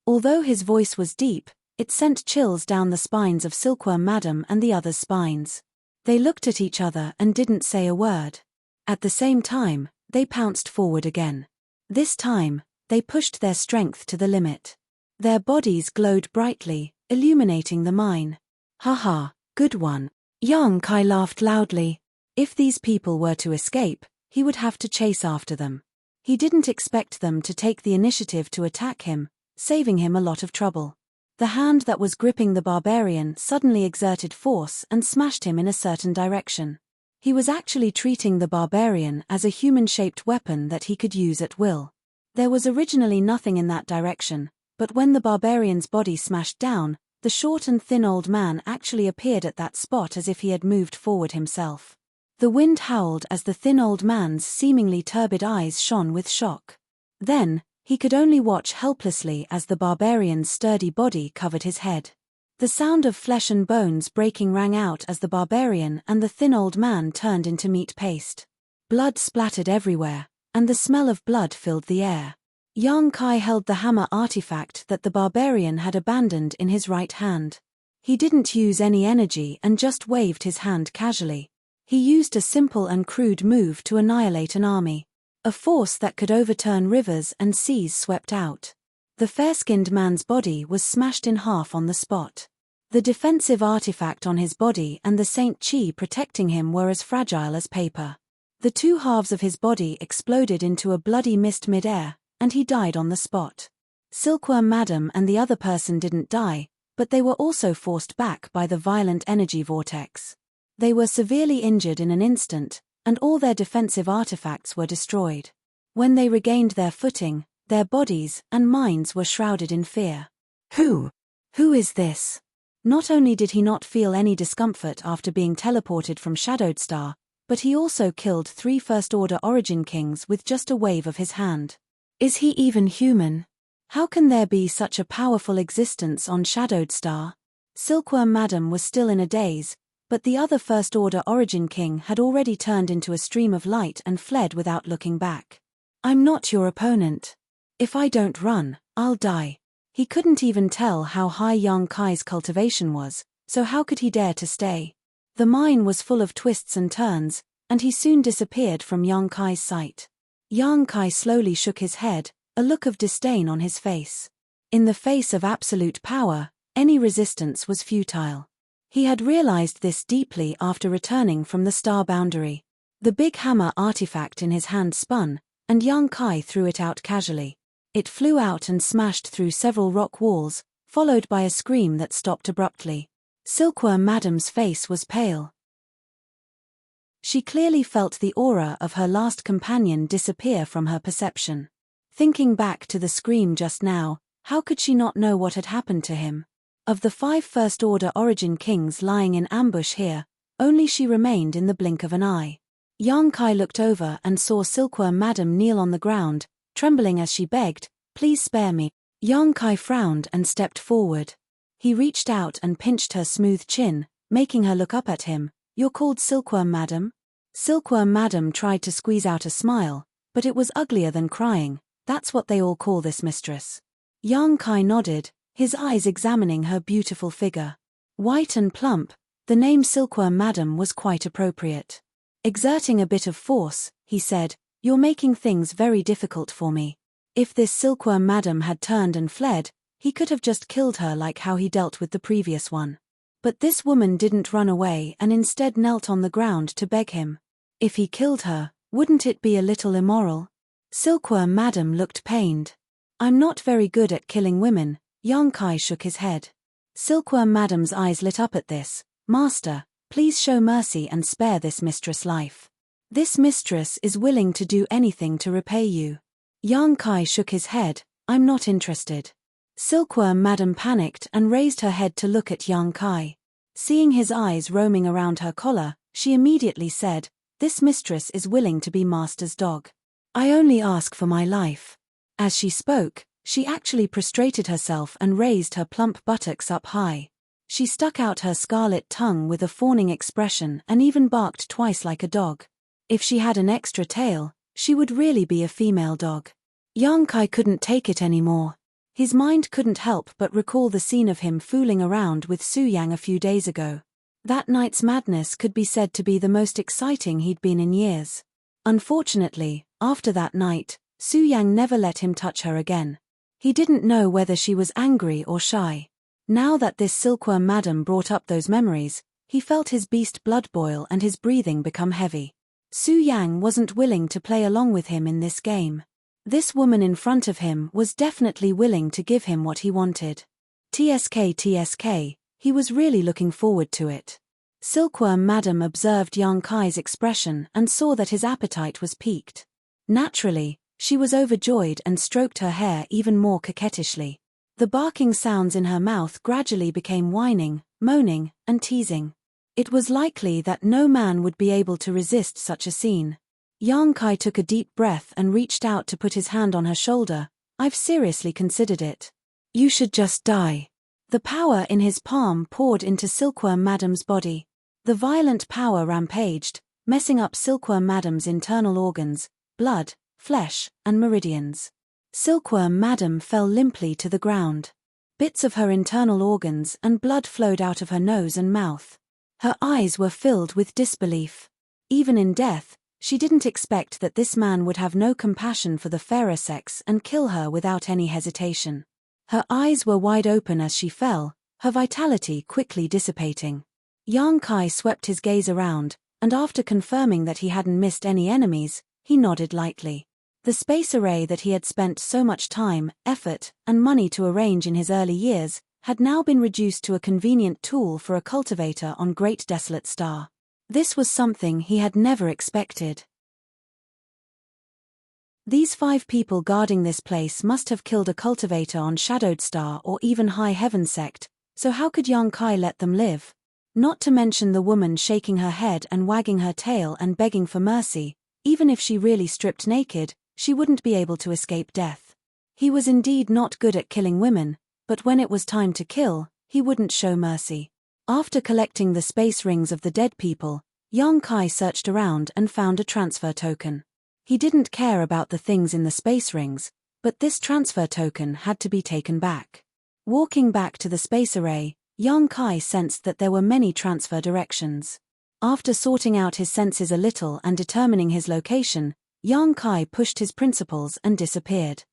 Although his voice was deep, it sent chills down the spines of Silkworm Madam and the others' spines. They looked at each other and didn't say a word. At the same time, they pounced forward again. This time, they pushed their strength to the limit. Their bodies glowed brightly, illuminating the mine. Haha, good one. Yang Kai laughed loudly. If these people were to escape, he would have to chase after them. He didn't expect them to take the initiative to attack him, saving him a lot of trouble. The hand that was gripping the barbarian suddenly exerted force and smashed him in a certain direction. He was actually treating the barbarian as a human-shaped weapon that he could use at will. There was originally nothing in that direction, but when the barbarian's body smashed down, the short and thin old man actually appeared at that spot as if he had moved forward himself. The wind howled as the thin old man's seemingly turbid eyes shone with shock. Then, he could only watch helplessly as the barbarian's sturdy body covered his head. The sound of flesh and bones breaking rang out as the barbarian and the thin old man turned into meat paste. Blood splattered everywhere, and the smell of blood filled the air. Yang Kai held the hammer artifact that the barbarian had abandoned in his right hand. He didn't use any energy and just waved his hand casually. He used a simple and crude move to annihilate an army. A force that could overturn rivers and seas swept out. The fair-skinned man's body was smashed in half on the spot. The defensive artifact on his body and the Saint Chi protecting him were as fragile as paper. The two halves of his body exploded into a bloody mist mid-air, and he died on the spot. Silkworm Madam and the other person didn't die, but they were also forced back by the violent energy vortex. They were severely injured in an instant, and all their defensive artifacts were destroyed. When they regained their footing, their bodies and minds were shrouded in fear. Who is this? Not only did he not feel any discomfort after being teleported from Shadowed Star, but he also killed 3 First-Order Origin Kings with just a wave of his hand. Is he even human? How can there be such a powerful existence on Shadowed Star? Silkworm Madam was still in a daze, But the other First Order Origin King had already turned into a stream of light and fled without looking back. "I'm not your opponent. If I don't run, I'll die." He couldn't even tell how high Yang Kai's cultivation was, so how could he dare to stay? The mine was full of twists and turns, and he soon disappeared from Yang Kai's sight. Yang Kai slowly shook his head, a look of disdain on his face. In the face of absolute power, any resistance was futile. He had realized this deeply after returning from the star boundary. The big hammer artifact in his hand spun, and Yang Kai threw it out casually. It flew out and smashed through several rock walls, followed by a scream that stopped abruptly. Silkworm Madam's face was pale. She clearly felt the aura of her last companion disappear from her perception. Thinking back to the scream just now, how could she not know what had happened to him? Of the 5 First Order Origin Kings lying in ambush here, only she remained in the blink of an eye. Yang Kai looked over and saw Silkworm Madam kneel on the ground, trembling as she begged, "Please spare me." Yang Kai frowned and stepped forward. He reached out and pinched her smooth chin, making her look up at him. "You're called Silkworm Madam?" Silkworm Madam tried to squeeze out a smile, but it was uglier than crying. "That's what they all call this mistress." Yang Kai nodded, his eyes examining her beautiful figure. White and plump, the name Silkworm Madam was quite appropriate. Exerting a bit of force, he said, "You're making things very difficult for me." If this Silkworm Madam had turned and fled, he could have just killed her like how he dealt with the previous one. But this woman didn't run away and instead knelt on the ground to beg him. If he killed her, wouldn't it be a little immoral? Silkworm Madam looked pained. "I'm not very good at killing women." Yang Kai shook his head. Silkworm Madam's eyes lit up at this. "Master, please show mercy and spare this mistress' life. This mistress is willing to do anything to repay you." Yang Kai shook his head. "I'm not interested." Silkworm Madam panicked and raised her head to look at Yang Kai. Seeing his eyes roaming around her collar, she immediately said, "This mistress is willing to be master's dog. I only ask for my life." As she spoke, she actually prostrated herself and raised her plump buttocks up high. She stuck out her scarlet tongue with a fawning expression and even barked twice like a dog. If she had an extra tail, she would really be a female dog. Yang Kai couldn't take it anymore. His mind couldn't help but recall the scene of him fooling around with Su Yang a few days ago. That night's madness could be said to be the most exciting he'd been in years. Unfortunately, after that night, Su Yang never let him touch her again. He didn't know whether she was angry or shy. Now that this Silkworm Madam brought up those memories, he felt his beast blood boil and his breathing become heavy. Su Yang wasn't willing to play along with him in this game. This woman in front of him was definitely willing to give him what he wanted. TSK, he was really looking forward to it. Silkworm Madam observed Yang Kai's expression and saw that his appetite was piqued. Naturally, she was overjoyed and stroked her hair even more coquettishly. The barking sounds in her mouth gradually became whining, moaning, and teasing. It was likely that no man would be able to resist such a scene. Yang Kai took a deep breath and reached out to put his hand on her shoulder. "I've seriously considered it. You should just die." The power in his palm poured into Silkworm Madam's body. The violent power rampaged, messing up Silkworm Madam's internal organs, blood, flesh, and meridians. Silkworm Madam fell limply to the ground. Bits of her internal organs and blood flowed out of her nose and mouth. Her eyes were filled with disbelief. Even in death, she didn't expect that this man would have no compassion for the fairer sex and kill her without any hesitation. Her eyes were wide open as she fell, her vitality quickly dissipating. Yang Kai swept his gaze around, and after confirming that he hadn't missed any enemies, he nodded lightly. The space array that he had spent so much time, effort, and money to arrange in his early years had now been reduced to a convenient tool for a cultivator on Great Desolate Star. This was something he had never expected. These 5 people guarding this place must have killed a cultivator on Shadowed Star or even High Heaven Sect, so how could Yang Kai let them live? Not to mention the woman shaking her head and wagging her tail and begging for mercy. Even if she really stripped naked, she wouldn't be able to escape death. He was indeed not good at killing women, but when it was time to kill, he wouldn't show mercy. After collecting the space rings of the dead people, Yang Kai searched around and found a transfer token. He didn't care about the things in the space rings, but this transfer token had to be taken back. Walking back to the space array, Yang Kai sensed that there were many transfer directions. After sorting out his senses a little and determining his location, Yang Kai pushed his principles and disappeared.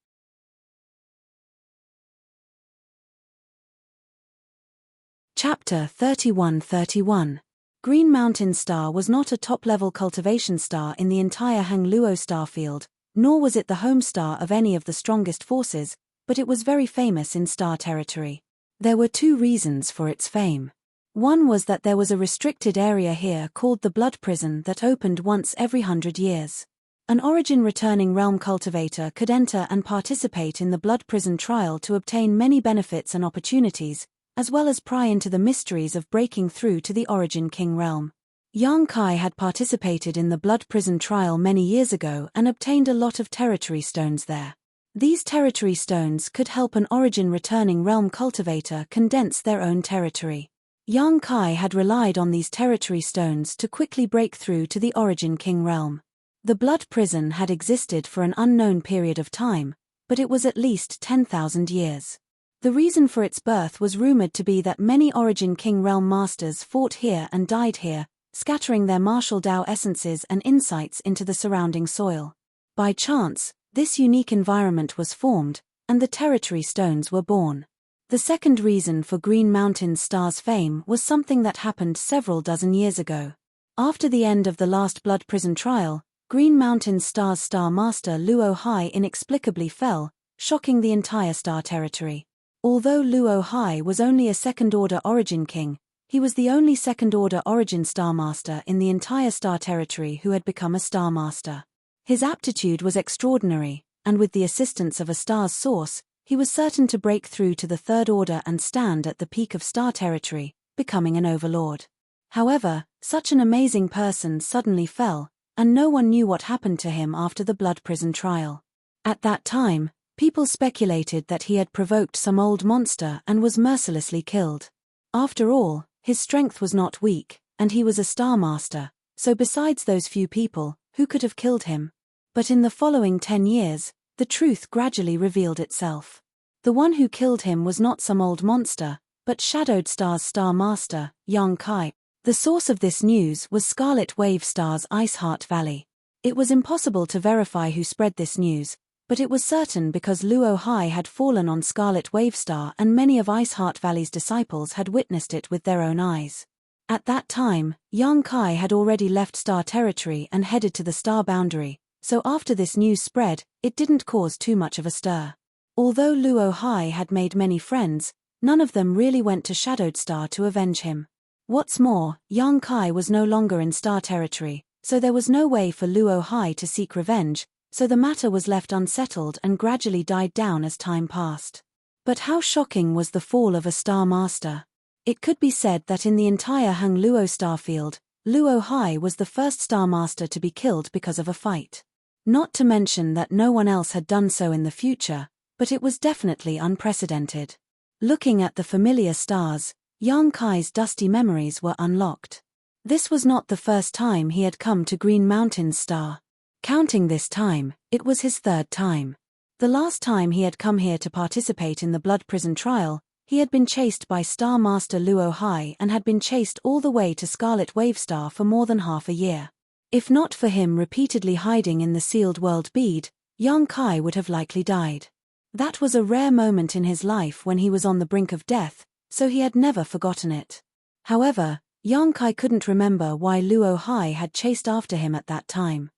Chapter 31-31. Green Mountain Star was not a top-level cultivation star in the entire Hang Luo starfield, nor was it the home star of any of the strongest forces, but it was very famous in star territory. There were two reasons for its fame. One was that there was a restricted area here called the Blood Prison that opened once every 100 years. An origin-returning realm cultivator could enter and participate in the Blood Prison trial to obtain many benefits and opportunities, as well as pry into the mysteries of breaking through to the Origin King realm. Yang Kai had participated in the Blood Prison trial many years ago and obtained a lot of territory stones there. These territory stones could help an origin-returning realm cultivator condense their own territory. Yang Kai had relied on these territory stones to quickly break through to the Origin King realm. The Blood Prison had existed for an unknown period of time, but it was at least 10,000 years. The reason for its birth was rumored to be that many Origin King realm masters fought here and died here, scattering their martial Dao essences and insights into the surrounding soil. By chance, this unique environment was formed, and the territory stones were born. The second reason for Green Mountain Star's fame was something that happened several dozen years ago. After the end of the last Blood Prison trial, Green Mountain Star's Star Master Luo Hai inexplicably fell, shocking the entire star territory. Although Luo Hai was only a second-order Origin King, he was the only second-order Origin Star Master in the entire star territory who had become a Star Master. His aptitude was extraordinary, and with the assistance of a star's source, he was certain to break through to the third order and stand at the peak of star territory, becoming an overlord. However, such an amazing person suddenly fell, and no one knew what happened to him after the Blood Prison trial. At that time, people speculated that he had provoked some old monster and was mercilessly killed. After all, his strength was not weak, and he was a Star Master, so besides those few people, who could have killed him? But in the following 10 years, the truth gradually revealed itself. The one who killed him was not some old monster, but Shadowed Star's Star Master, Yang Kai. The source of this news was Scarlet Wave Star's Ice Heart Valley. It was impossible to verify who spread this news, but it was certain because Luo Hai had fallen on Scarlet Wave Star and many of Ice Heart Valley's disciples had witnessed it with their own eyes. At that time, Yang Kai had already left star territory and headed to the star boundary, so after this news spread, it didn't cause too much of a stir. Although Luo Hai had made many friends, none of them really went to Shadowed Star to avenge him. What's more, Yang Kai was no longer in star territory, so there was no way for Luo Hai to seek revenge, so the matter was left unsettled and gradually died down as time passed. But how shocking was the fall of a Star Master? It could be said that in the entire Hang Luo starfield, Luo Hai was the first Star Master to be killed because of a fight. Not to mention that no one else had done so in the future, but it was definitely unprecedented. Looking at the familiar stars, Yang Kai's dusty memories were unlocked. This was not the first time he had come to Green Mountain Star. Counting this time, it was his third time. The last time he had come here to participate in the Blood Prison trial, he had been chased by Star Master Luo Hai and had been chased all the way to Scarlet Wave Star for more than half a year. If not for him repeatedly hiding in the sealed world bead, Yang Kai would have likely died. That was a rare moment in his life when he was on the brink of death, so he had never forgotten it. However, Yang Kai couldn't remember why Luo Hai had chased after him at that time.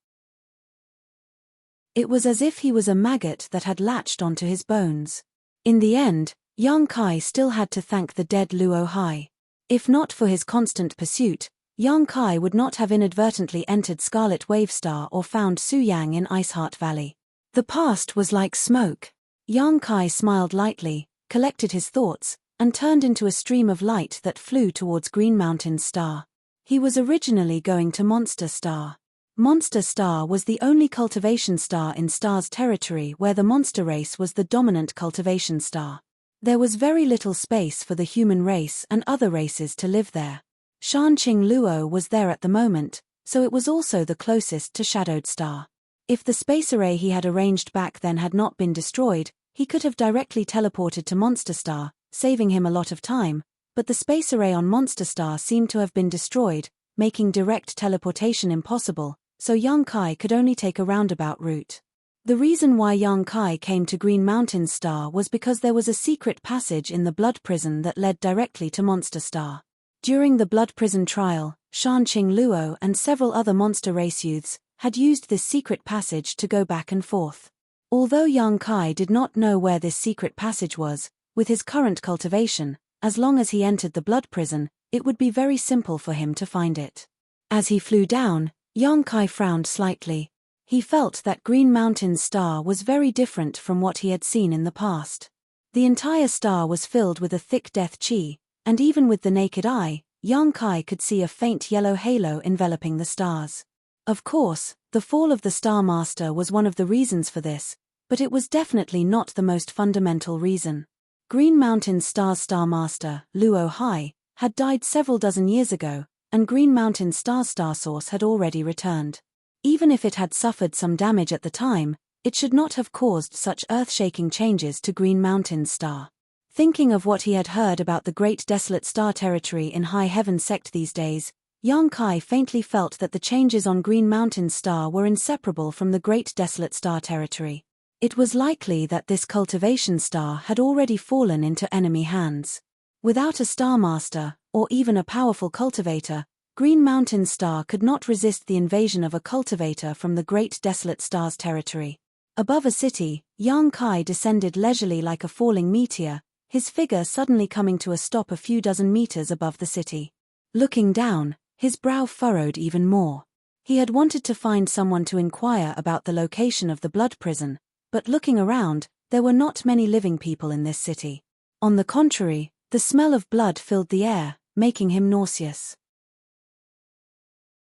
It was as if he was a maggot that had latched onto his bones. In the end, Yang Kai still had to thank the dead Luo Hai. If not for his constant pursuit, Yang Kai would not have inadvertently entered Scarlet Wave Star or found Su Yang in Ice Heart Valley. The past was like smoke. Yang Kai smiled lightly, collected his thoughts, and turned into a stream of light that flew towards Green Mountain Star. He was originally going to Monster Star. Monster Star was the only cultivation star in Star's territory where the monster race was the dominant cultivation star. There was very little space for the human race and other races to live there. Shanqing Luo was there at the moment, so it was also the closest to Shadowed Star. If the space array he had arranged back then had not been destroyed, he could have directly teleported to Monster Star, saving him a lot of time, but the space array on Monster Star seemed to have been destroyed, making direct teleportation impossible, so Yang Kai could only take a roundabout route. The reason why Yang Kai came to Green Mountain Star was because there was a secret passage in the Blood Prison that led directly to Monster Star. During the Blood Prison trial, Shanqing Luo and several other monster race youths had used this secret passage to go back and forth. Although Yang Kai did not know where this secret passage was, with his current cultivation, as long as he entered the Blood Prison, it would be very simple for him to find it. As he flew down, Yang Kai frowned slightly. He felt that Green Mountain Star was very different from what he had seen in the past. The entire star was filled with a thick death chi, and even with the naked eye, Yang Kai could see a faint yellow halo enveloping the stars. Of course, the fall of the Star Master was one of the reasons for this, but it was definitely not the most fundamental reason. Green Mountain Star's Star Master, Luo Hai, had died several dozen years ago, and Green Mountain Star's Star Source had already returned. Even if it had suffered some damage at the time, it should not have caused such earth-shaking changes to Green Mountain Star. Thinking of what he had heard about the Great Desolate Star Territory in High Heaven Sect these days, Yang Kai faintly felt that the changes on Green Mountain Star were inseparable from the Great Desolate Star Territory. It was likely that this cultivation star had already fallen into enemy hands. Without a Star Master, or even a powerful cultivator, Green Mountain Star could not resist the invasion of a cultivator from the Great Desolate Star's territory. Above a city, Yang Kai descended leisurely like a falling meteor, his figure suddenly coming to a stop a few dozen meters above the city. Looking down, his brow furrowed even more. He had wanted to find someone to inquire about the location of the Blood Prison, but looking around, there were not many living people in this city. On the contrary, the smell of blood filled the air, making him nauseous.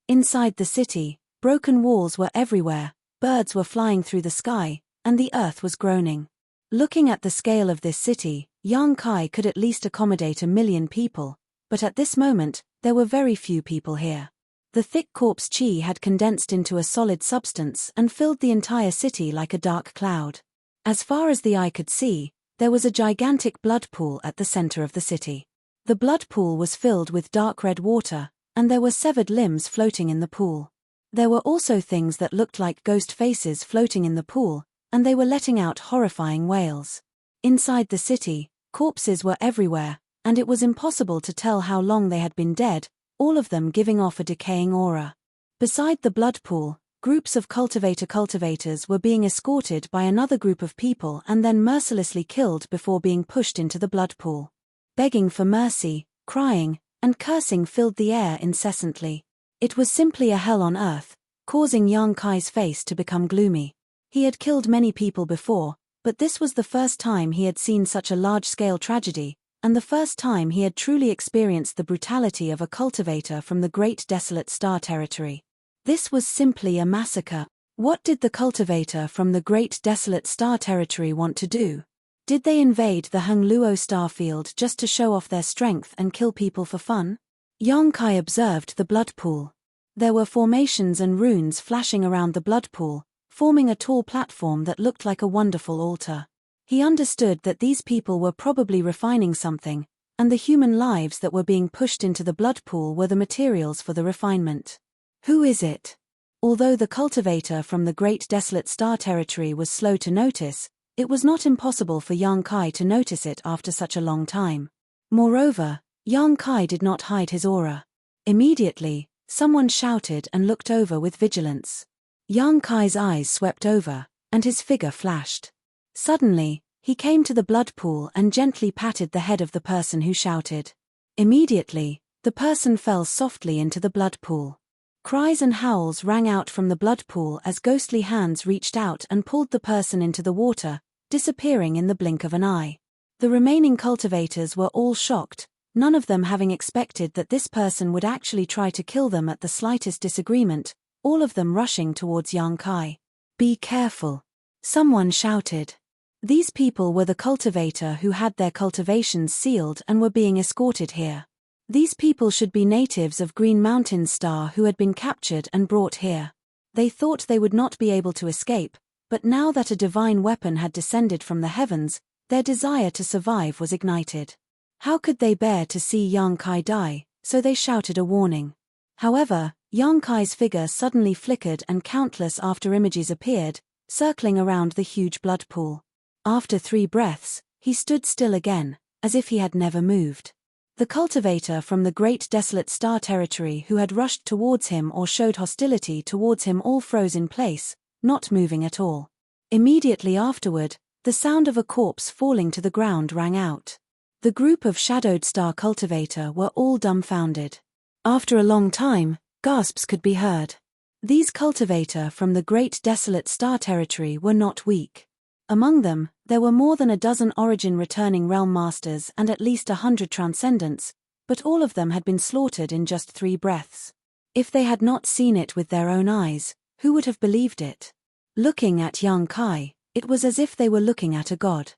Inside the city, broken walls were everywhere, birds were flying through the sky, and the earth was groaning. Looking at the scale of this city, Yang Kai could at least accommodate 1 million people, but at this moment, there were very few people here. The thick corpse chi had condensed into a solid substance and filled the entire city like a dark cloud. As far as the eye could see, there was a gigantic blood pool at the center of the city. The blood pool was filled with dark red water, and there were severed limbs floating in the pool. There were also things that looked like ghost faces floating in the pool, and they were letting out horrifying wails. Inside the city, corpses were everywhere, and it was impossible to tell how long they had been dead, all of them giving off a decaying aura. Beside the blood pool, groups of cultivators were being escorted by another group of people and then mercilessly killed before being pushed into the blood pool. Begging for mercy, crying, and cursing filled the air incessantly. It was simply a hell on earth, causing Yang Kai's face to become gloomy. He had killed many people before, but this was the first time he had seen such a large-scale tragedy, and the first time he had truly experienced the brutality of a cultivator from the Great Desolate Star Territory. This was simply a massacre. What did the cultivator from the Great Desolate Star Territory want to do? Did they invade the Hengluo starfield just to show off their strength and kill people for fun? Yang Kai observed the blood pool. There were formations and runes flashing around the blood pool, forming a tall platform that looked like a wonderful altar. He understood that these people were probably refining something, and the human lives that were being pushed into the blood pool were the materials for the refinement. Who is it? Although the cultivator from the Great Desolate Star Territory was slow to notice, it was not impossible for Yang Kai to notice it after such a long time. Moreover, Yang Kai did not hide his aura. Immediately, someone shouted and looked over with vigilance. Yang Kai's eyes swept over, and his figure flashed. Suddenly, he came to the blood pool and gently patted the head of the person who shouted. Immediately, the person fell softly into the blood pool. Cries and howls rang out from the blood pool as ghostly hands reached out and pulled the person into the water, disappearing in the blink of an eye. The remaining cultivators were all shocked, none of them having expected that this person would actually try to kill them at the slightest disagreement, all of them rushing towards Yang Kai. "Be careful!" someone shouted. These people were the cultivator who had their cultivations sealed and were being escorted here. These people should be natives of Green Mountain Star who had been captured and brought here. They thought they would not be able to escape, but now that a divine weapon had descended from the heavens, their desire to survive was ignited. How could they bear to see Yang Kai die, so they shouted a warning. However, Yang Kai's figure suddenly flickered and countless after-images appeared, circling around the huge blood pool. After 3 breaths, he stood still again, as if he had never moved. The cultivator from the great desolate star territory who had rushed towards him or showed hostility towards him all froze in place, not moving at all. Immediately afterward, the sound of a corpse falling to the ground rang out. The group of shadowed star cultivator were all dumbfounded. After a long time, gasps could be heard. These cultivator from the great desolate star territory were not weak. Among them, there were more than a dozen origin returning realm masters and at least 100 transcendents, but all of them had been slaughtered in just 3 breaths. If they had not seen it with their own eyes, who would have believed it? Looking at Yang Kai, it was as if they were looking at a god.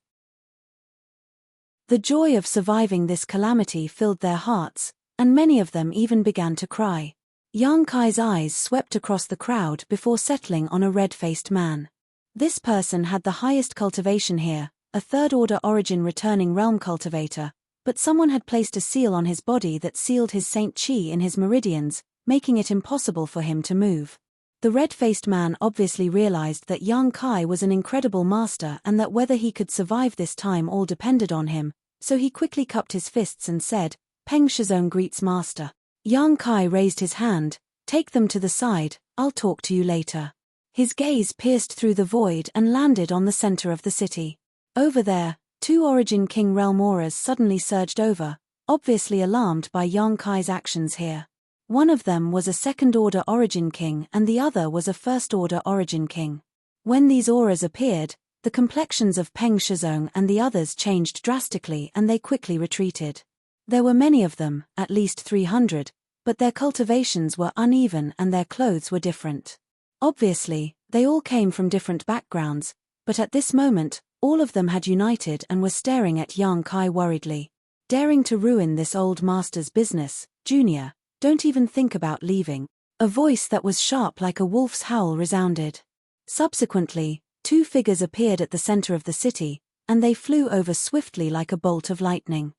The joy of surviving this calamity filled their hearts, and many of them even began to cry. Yang Kai's eyes swept across the crowd before settling on a red-faced man. This person had the highest cultivation here, a third-order origin returning realm cultivator, but someone had placed a seal on his body that sealed his Saint Chi in his meridians, making it impossible for him to move. The red-faced man obviously realized that Yang Kai was an incredible master and that whether he could survive this time all depended on him, so he quickly cupped his fists and said, "Peng Shizong greets master." Yang Kai raised his hand, "Take them to the side, I'll talk to you later." His gaze pierced through the void and landed on the center of the city. Over there, 2 Origin King realm auras suddenly surged over, obviously alarmed by Yang Kai's actions here. One of them was a second-order Origin King and the other was a first-order Origin King. When these auras appeared, the complexions of Peng Shizong and the others changed drastically and they quickly retreated. There were many of them, at least 300, but their cultivations were uneven and their clothes were different. Obviously, they all came from different backgrounds, but at this moment, all of them had united and were staring at Yang Kai worriedly. "Daring to ruin this old master's business, Junior, don't even think about leaving." A voice that was sharp like a wolf's howl resounded. Subsequently, 2 figures appeared at the center of the city, and they flew over swiftly like a bolt of lightning.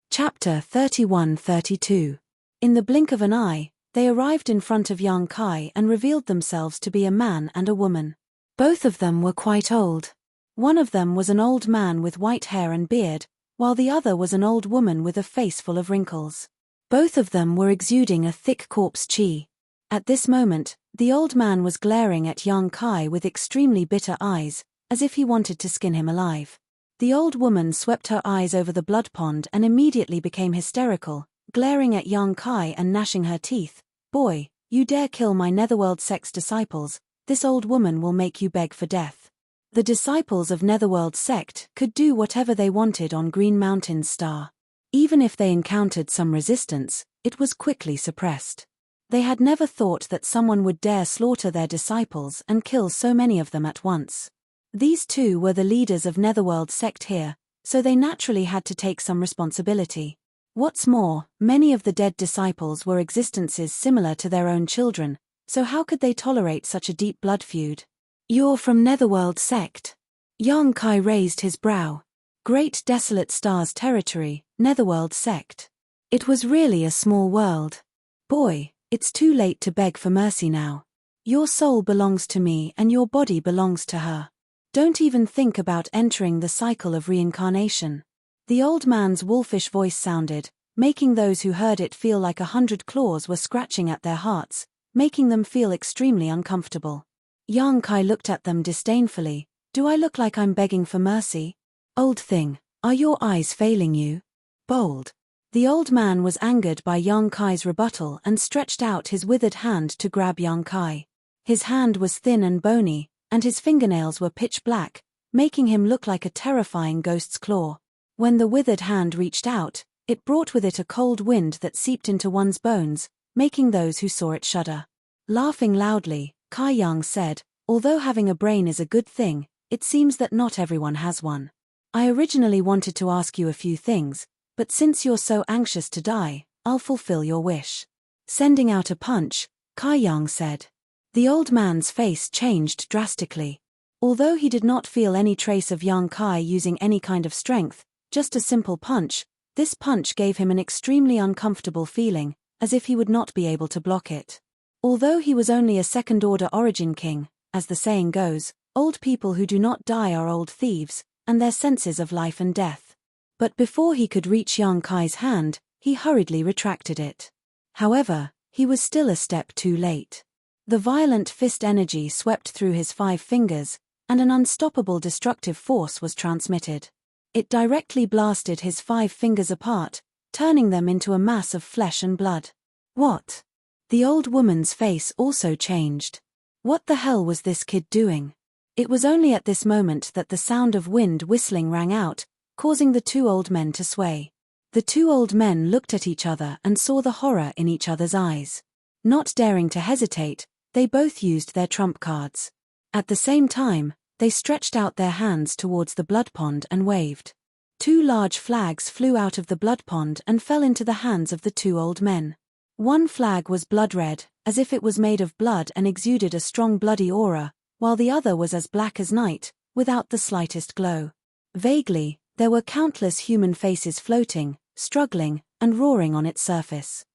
Chapter 31-32. In the blink of an eye, they arrived in front of Yang Kai and revealed themselves to be a man and a woman. Both of them were quite old. One of them was an old man with white hair and beard, while the other was an old woman with a face full of wrinkles. Both of them were exuding a thick corpse chi. At this moment, the old man was glaring at Yang Kai with extremely bitter eyes, as if he wanted to skin him alive. The old woman swept her eyes over the blood pond and immediately became hysterical, glaring at Yang Kai and gnashing her teeth. "Boy, you dare kill my Netherworld Sect's disciples, this old woman will make you beg for death." The disciples of Netherworld Sect could do whatever they wanted on Green Mountain Star. Even if they encountered some resistance, it was quickly suppressed. They had never thought that someone would dare slaughter their disciples and kill so many of them at once. These 2 were the leaders of Netherworld Sect here, so they naturally had to take some responsibility. What's more, many of the dead disciples were existences similar to their own children, so how could they tolerate such a deep blood feud? "You're from Netherworld Sect?" Yang Kai raised his brow. Great Desolate Stars territory, Netherworld Sect. It was really a small world. "Boy, it's too late to beg for mercy now. Your soul belongs to me and your body belongs to her. Don't even think about entering the cycle of reincarnation." The old man's wolfish voice sounded, making those who heard it feel like 100 claws were scratching at their hearts, making them feel extremely uncomfortable. Yang Kai looked at them disdainfully. "Do I look like I'm begging for mercy? Old thing, are your eyes failing you? Bold." The old man was angered by Yang Kai's rebuttal and stretched out his withered hand to grab Yang Kai. His hand was thin and bony, and his fingernails were pitch black, making him look like a terrifying ghost's claw. When the withered hand reached out, it brought with it a cold wind that seeped into one's bones, making those who saw it shudder. Laughing loudly, Kai Yang said, although having a brain is a good thing, it seems that not everyone has one. I originally wanted to ask you a few things, but since you're so anxious to die, I'll fulfill your wish. Sending out a punch, Kai Yang said. The old man's face changed drastically. Although he did not feel any trace of Yang Kai using any kind of strength, just a simple punch, this punch gave him an extremely uncomfortable feeling, as if he would not be able to block it. Although he was only a second-order origin king, as the saying goes, old people who do not die are old thieves, and their senses of life and death. But before he could reach Yang Kai's hand, he hurriedly retracted it. However, he was still a step too late. The violent fist energy swept through his 5 fingers, and an unstoppable destructive force was transmitted. It directly blasted his 5 fingers apart, turning them into a mass of flesh and blood. What? The old woman's face also changed. What the hell was this kid doing? It was only at this moment that the sound of wind whistling rang out, causing the 2 old men to sway. The 2 old men looked at each other and saw the horror in each other's eyes. Not daring to hesitate, they both used their trump cards. At the same time, they stretched out their hands towards the blood pond and waved. 2 large flags flew out of the blood pond and fell into the hands of the 2 old men. One flag was blood-red, as if it was made of blood and exuded a strong bloody aura, while the other was as black as night, without the slightest glow. Vaguely, there were countless human faces floating, struggling, and roaring on its surface.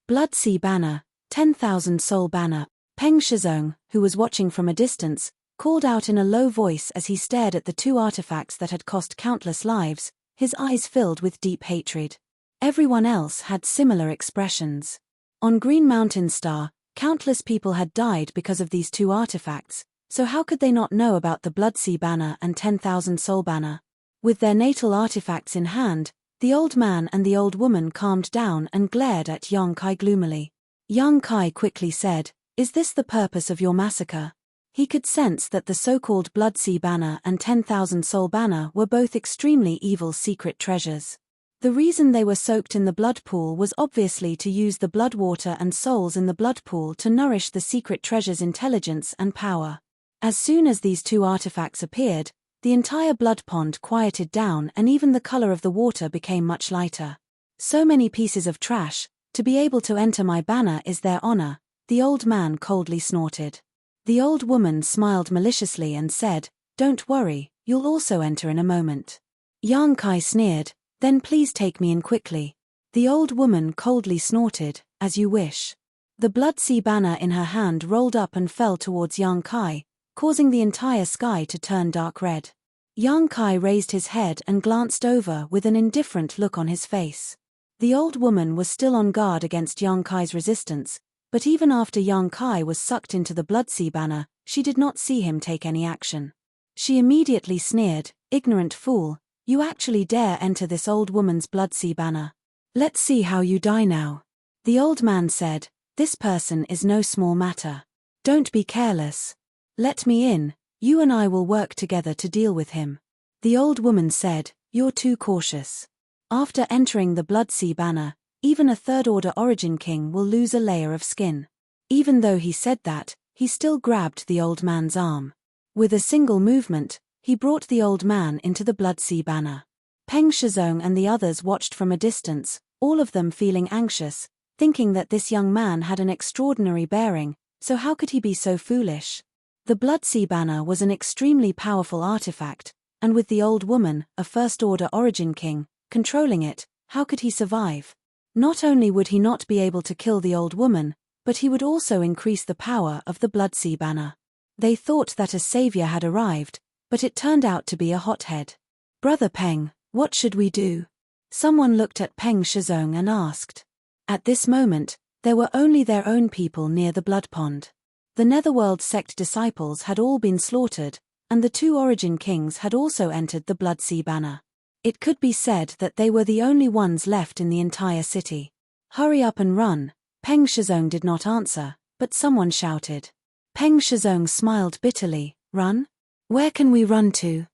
Blood Sea Banner, 10,000 Soul Banner. Peng Shizong, who was watching from a distance, called out in a low voice as he stared at the 2 artifacts that had cost countless lives, his eyes filled with deep hatred. Everyone else had similar expressions. On Green Mountain Star, countless people had died because of these 2 artifacts, so how could they not know about the Blood Sea Banner and 10,000 Soul Banner? With their natal artifacts in hand, the old man and the old woman calmed down and glared at Yang Kai gloomily. Yang Kai quickly said, "Is this the purpose of your massacre?" He could sense that the so-called Blood Sea Banner and 10,000 Soul Banner were both extremely evil secret treasures. The reason they were soaked in the blood pool was obviously to use the blood water and souls in the blood pool to nourish the secret treasure's intelligence and power. As soon as these 2 artifacts appeared, the entire blood pond quieted down and even the color of the water became much lighter. So many pieces of trash, to be able to enter my banner is their honor, the old man coldly snorted. The old woman smiled maliciously and said, "Don't worry, you'll also enter in a moment." Yang Kai sneered, "Then please take me in quickly." The old woman coldly snorted, "As you wish." The Blood Sea Banner in her hand rolled up and fell towards Yang Kai, causing the entire sky to turn dark red. Yang Kai raised his head and glanced over with an indifferent look on his face. The old woman was still on guard against Yang Kai's resistance, but even after Yang Kai was sucked into the Blood Sea Banner, she did not see him take any action. She immediately sneered, "Ignorant fool, you actually dare enter this old woman's Blood Sea Banner. Let's see how you die now." The old man said, "This person is no small matter. Don't be careless. Let me in, you and I will work together to deal with him." The old woman said, "You're too cautious. After entering the Blood Sea Banner, even a third-order origin king will lose a layer of skin." Even though he said that, he still grabbed the old man's arm. With a single movement, he brought the old man into the Blood Sea Banner. Peng Shizong and the others watched from a distance, all of them feeling anxious, thinking that this young man had an extraordinary bearing, so how could he be so foolish? The Blood Sea Banner was an extremely powerful artifact, and with the old woman, a first-order origin king, controlling it, how could he survive? Not only would he not be able to kill the old woman, but he would also increase the power of the Blood Sea Banner. They thought that a savior had arrived, but it turned out to be a hothead. "Brother Peng, what should we do?" Someone looked at Peng Shizong and asked. At this moment, there were only their own people near the blood pond. The Netherworld sect disciples had all been slaughtered, and the 2 origin kings had also entered the Blood Sea Banner. It could be said that they were the only ones left in the entire city. "Hurry up and run." Peng Shizong did not answer, but someone shouted. Peng Shizong smiled bitterly, "Run? Where can we run to?"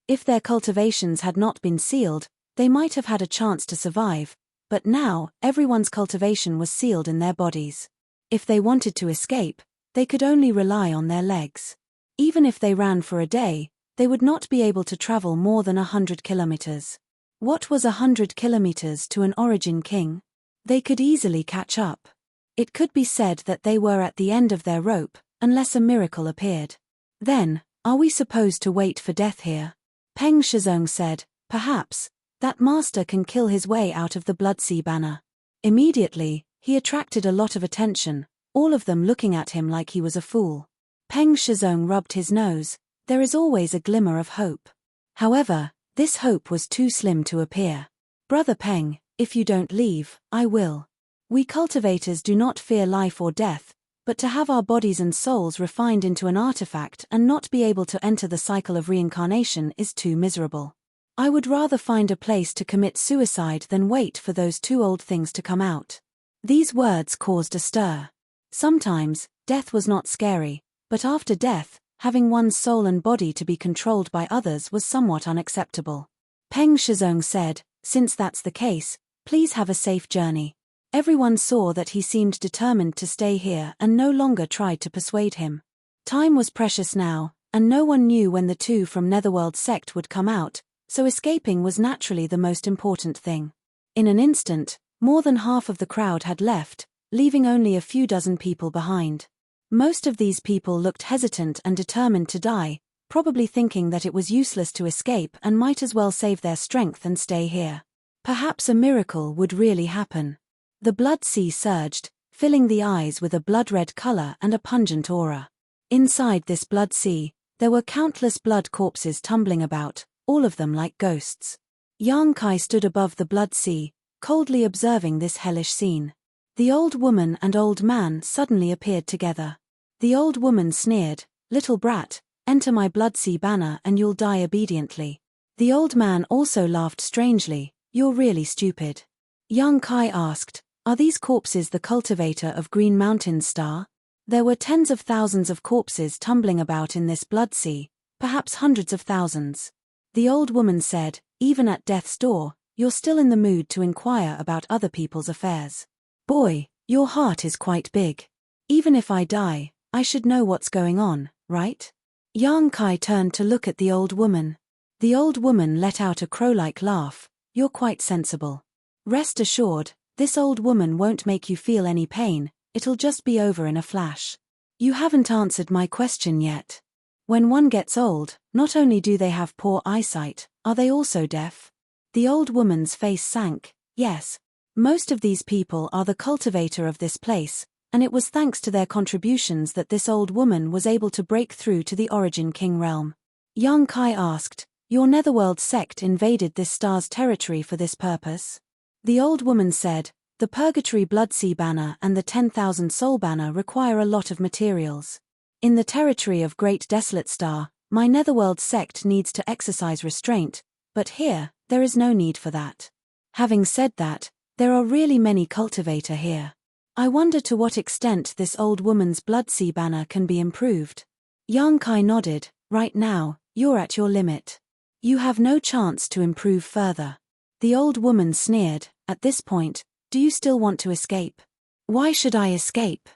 If their cultivations had not been sealed, they might have had a chance to survive, but now, everyone's cultivation was sealed in their bodies. If they wanted to escape, they could only rely on their legs. Even if they ran for a day, they would not be able to travel more than 100 kilometers. What was 100 kilometers to an origin king? They could easily catch up. It could be said that they were at the end of their rope, unless a miracle appeared. Then, are we supposed to wait for death here? Peng Shizong said, perhaps, that master can kill his way out of the Bloodsea banner. Immediately, he attracted a lot of attention, all of them looking at him like he was a fool. Peng Shizong rubbed his nose. There is always a glimmer of hope. However, this hope was too slim to appear. Brother Peng, if you don't leave, I will. We cultivators do not fear life or death, but to have our bodies and souls refined into an artifact and not be able to enter the cycle of reincarnation is too miserable. I would rather find a place to commit suicide than wait for those two old things to come out. These words caused a stir. Sometimes, death was not scary, but after death, having one's soul and body to be controlled by others was somewhat unacceptable. Peng Shizong said, since that's the case, please have a safe journey. Everyone saw that he seemed determined to stay here and no longer tried to persuade him. Time was precious now, and no one knew when the two from Netherworld sect would come out, so escaping was naturally the most important thing. In an instant, more than half of the crowd had left, leaving only a few dozen people behind. Most of these people looked hesitant and determined to die, probably thinking that it was useless to escape and might as well save their strength and stay here. Perhaps a miracle would really happen. The blood sea surged, filling the eyes with a blood-red color and a pungent aura. Inside this blood sea, there were countless blood corpses tumbling about, all of them like ghosts. Yang Kai stood above the blood sea, coldly observing this hellish scene. The old woman and old man suddenly appeared together. The old woman sneered, "Little brat, enter my blood sea banner and you'll die obediently." The old man also laughed strangely, "You're really stupid." Yang Kai asked, "Are these corpses the cultivator of Green Mountain's star?" There were tens of thousands of corpses tumbling about in this blood sea, perhaps hundreds of thousands. The old woman said, "Even at death's door, you're still in the mood to inquire about other people's affairs. Boy, your heart is quite big. Even if I die, I should know what's going on, right?" Yang Kai turned to look at the old woman. The old woman let out a crow-like laugh, "You're quite sensible. Rest assured, this old woman won't make you feel any pain, it'll just be over in a flash. You haven't answered my question yet. When one gets old, not only do they have poor eyesight, are they also deaf?" The old woman's face sank. "Yes. Most of these people are the cultivator of this place, and it was thanks to their contributions that this old woman was able to break through to the Origin King realm." Yang Kai asked, "Your Netherworld sect invaded this star's territory for this purpose?" The old woman said, "The Purgatory Bloodsea banner and the 10,000 Soul banner require a lot of materials. In the territory of Great Desolate Star, my Netherworld sect needs to exercise restraint, but here, there is no need for that. Having said that, there are really many cultivator here. I wonder to what extent this old woman's Bloodsea banner can be improved." Yang Kai nodded, "Right now, you're at your limit. You have no chance to improve further." The old woman sneered, "At this point, do you still want to escape?" "Why should I escape?"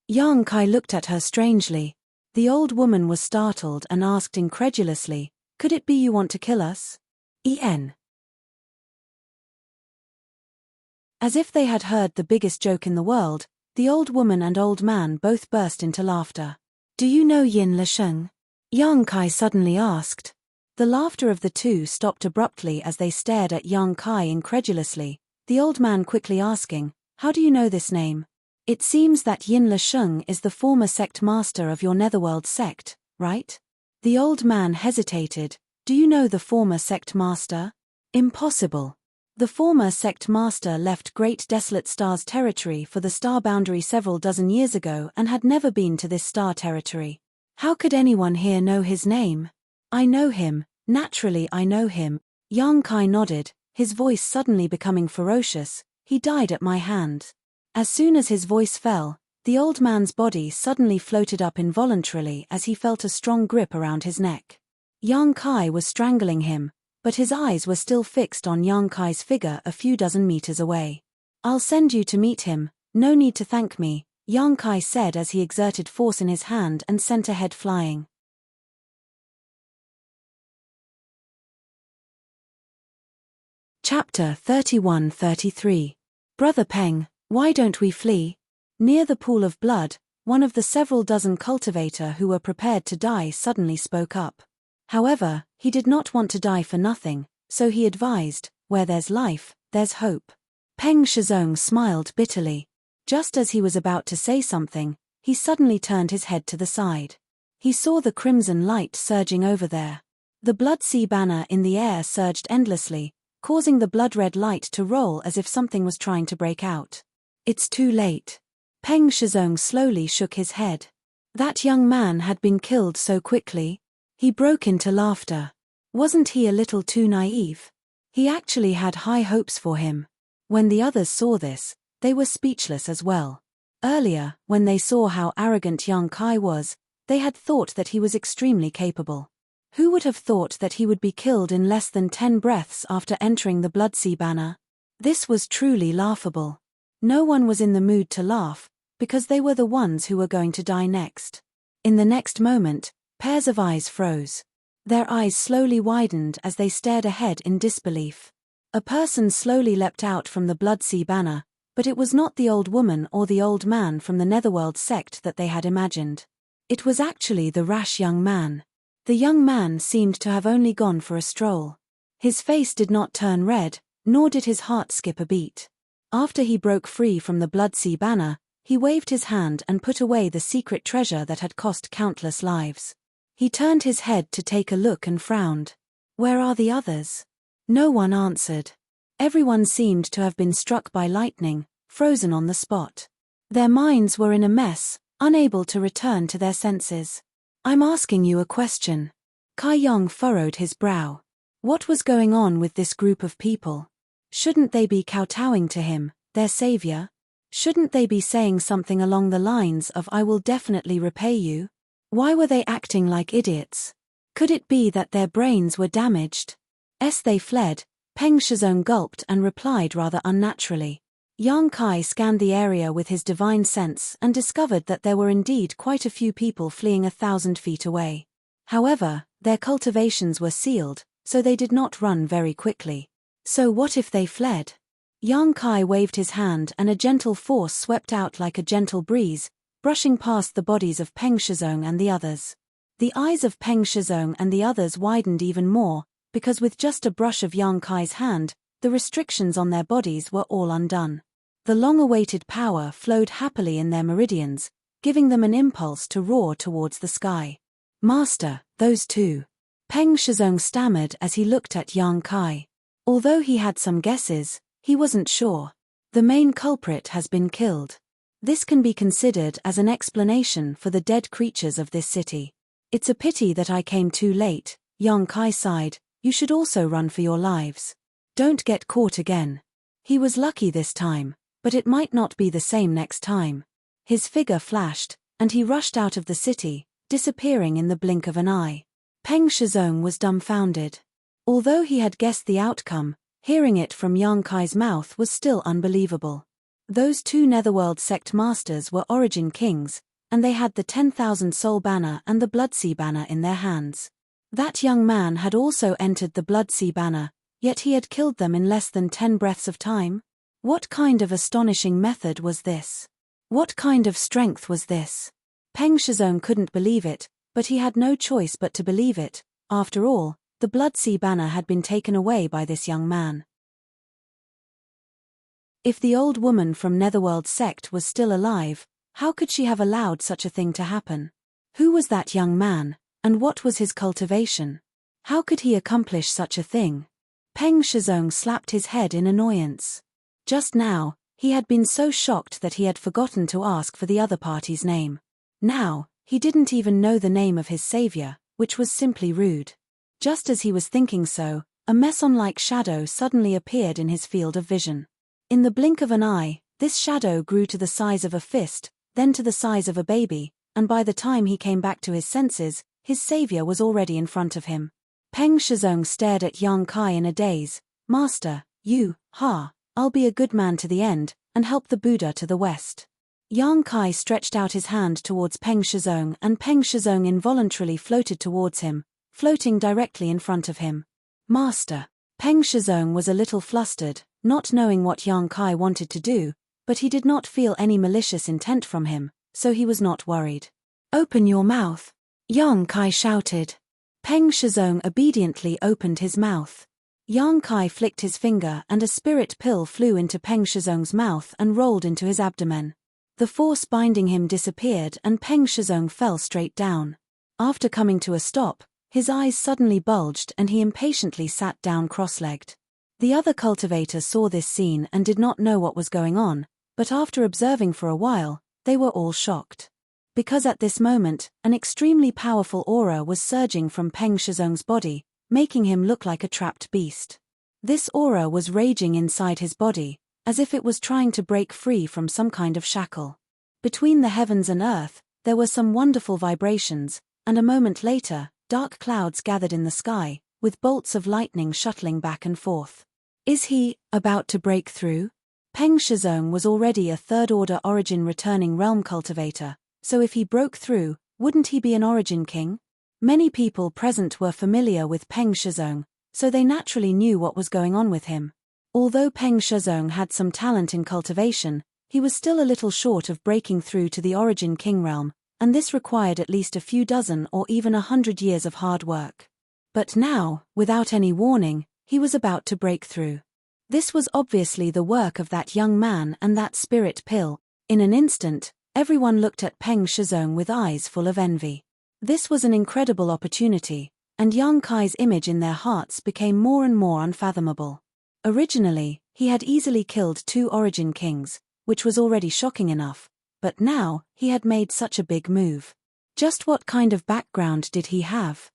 Yang Kai looked at her strangely. The old woman was startled and asked incredulously, "Could it be you want to kill us?" En. As if they had heard the biggest joke in the world, the old woman and old man both burst into laughter. "Do you know Yin Lisheng?" Yang Kai suddenly asked. The laughter of the two stopped abruptly as they stared at Yang Kai incredulously, the old man quickly asking, "How do you know this name?" "It seems that Yin Lisheng is the former sect master of your Netherworld sect, right?" The old man hesitated. "Do you know the former sect master?" "Impossible. The former sect master left Great Desolate Star's territory for the star boundary several dozen years ago and had never been to this star territory. How could anyone here know his name?" "I know him, naturally I know him." Yang Kai nodded, his voice suddenly becoming ferocious. "He died at my hand." As soon as his voice fell, the old man's body suddenly floated up involuntarily as he felt a strong grip around his neck. Yang Kai was strangling him, but his eyes were still fixed on Yang Kai's figure a few dozen meters away. I'll send you to meet him, no need to thank me, Yang Kai said as he exerted force in his hand and sent a head flying. Chapter 31-33. Brother Peng, why don't we flee? Near the pool of blood, one of the several dozen cultivator who were prepared to die suddenly spoke up. However, he did not want to die for nothing, so he advised, where there's life, there's hope. Peng Shizong smiled bitterly. Just as he was about to say something, he suddenly turned his head to the side. He saw the crimson light surging over there. The blood sea banner in the air surged endlessly, causing the blood-red light to roll as if something was trying to break out. It's too late. Peng Shizong slowly shook his head. That young man had been killed so quickly. He broke into laughter. Wasn't he a little too naive? He actually had high hopes for him. When the others saw this, they were speechless as well. Earlier, when they saw how arrogant Yang Kai was, they had thought that he was extremely capable. Who would have thought that he would be killed in less than 10 breaths after entering the blood sea banner? This was truly laughable. No one was in the mood to laugh, because they were the ones who were going to die next. In the next moment, pairs of eyes froze. Their eyes slowly widened as they stared ahead in disbelief. A person slowly leapt out from the blood sea banner, but it was not the old woman or the old man from the Netherworld sect that they had imagined. It was actually the rash young man. The young man seemed to have only gone for a stroll. His face did not turn red, nor did his heart skip a beat. After he broke free from the blood sea banner, he waved his hand and put away the secret treasure that had cost countless lives. He turned his head to take a look and frowned. Where are the others? No one answered. Everyone seemed to have been struck by lightning, frozen on the spot. Their minds were in a mess, unable to return to their senses. I'm asking you a question. Kai Yong furrowed his brow. What was going on with this group of people? Shouldn't they be kowtowing to him, their savior? Shouldn't they be saying something along the lines of "I will definitely repay you"? Why were they acting like idiots? Could it be that their brains were damaged? As they fled, Peng Shizong gulped and replied rather unnaturally. Yang Kai scanned the area with his divine sense and discovered that there were indeed quite a few people fleeing 1,000 feet away. However, their cultivations were sealed, so they did not run very quickly. So what if they fled? Yang Kai waved his hand and a gentle force swept out like a gentle breeze, brushing past the bodies of Peng Shizong and the others. The eyes of Peng Shizong and the others widened even more, because with just a brush of Yang Kai's hand, the restrictions on their bodies were all undone. The long-awaited power flowed happily in their meridians, giving them an impulse to roar towards the sky. Master, those two. Peng Shizong stammered as he looked at Yang Kai. Although he had some guesses, he wasn't sure. The main culprit has been killed. This can be considered as an explanation for the dead creatures of this city. It's a pity that I came too late, Yang Kai sighed. You should also run for your lives. Don't get caught again. He was lucky this time, but it might not be the same next time. His figure flashed, and he rushed out of the city, disappearing in the blink of an eye. Peng Shizong was dumbfounded. Although he had guessed the outcome, hearing it from Yang Kai's mouth was still unbelievable. Those two Netherworld sect masters were Origin Kings, and they had the 10,000 soul banner and the Blood Sea banner in their hands. That young man had also entered the Blood Sea banner, yet he had killed them in less than 10 breaths of time? What kind of astonishing method was this? What kind of strength was this? Peng Shizong couldn't believe it, but he had no choice but to believe it. After all, the Blood Sea banner had been taken away by this young man. If the old woman from Netherworld sect was still alive, how could she have allowed such a thing to happen? Who was that young man, and what was his cultivation? How could he accomplish such a thing? Peng Shizong slapped his head in annoyance. Just now, he had been so shocked that he had forgotten to ask for the other party's name. Now, he didn't even know the name of his savior, which was simply rude. Just as he was thinking so, a meson-like shadow suddenly appeared in his field of vision. In the blink of an eye, this shadow grew to the size of a fist, then to the size of a baby, and by the time he came back to his senses, his savior was already in front of him. Peng Shizong stared at Yang Kai in a daze. Master, I'll be a good man to the end, and help the Buddha to the west. Yang Kai stretched out his hand towards Peng Shizong, and Peng Shizong involuntarily floated towards him, floating directly in front of him. Master. Peng Shizong was a little flustered, not knowing what Yang Kai wanted to do, but he did not feel any malicious intent from him, so he was not worried. Open your mouth. Yang Kai shouted. Peng Shizong obediently opened his mouth. Yang Kai flicked his finger and a spirit pill flew into Peng Shizong's mouth and rolled into his abdomen. The force binding him disappeared and Peng Shizong fell straight down. After coming to a stop, his eyes suddenly bulged and he impatiently sat down cross-legged. The other cultivator saw this scene and did not know what was going on, but after observing for a while, they were all shocked. Because at this moment, an extremely powerful aura was surging from Peng Shizong's body, making him look like a trapped beast. This aura was raging inside his body, as if it was trying to break free from some kind of shackle. Between the heavens and earth, there were some wonderful vibrations, and a moment later, dark clouds gathered in the sky, with bolts of lightning shuttling back and forth. Is he about to break through? Peng Shizong was already a third-order origin returning realm cultivator, so if he broke through, wouldn't he be an origin king? Many people present were familiar with Peng Shizong, so they naturally knew what was going on with him. Although Peng Shizong had some talent in cultivation, he was still a little short of breaking through to the origin king realm, and this required at least a few dozen or even 100 years of hard work. But now, without any warning, he was about to break through. This was obviously the work of that young man and that spirit pill. In an instant, everyone looked at Peng Shizong with eyes full of envy. This was an incredible opportunity, and Yang Kai's image in their hearts became more and more unfathomable. Originally, he had easily killed 2 origin kings, which was already shocking enough, but now, he had made such a big move. Just what kind of background did he have?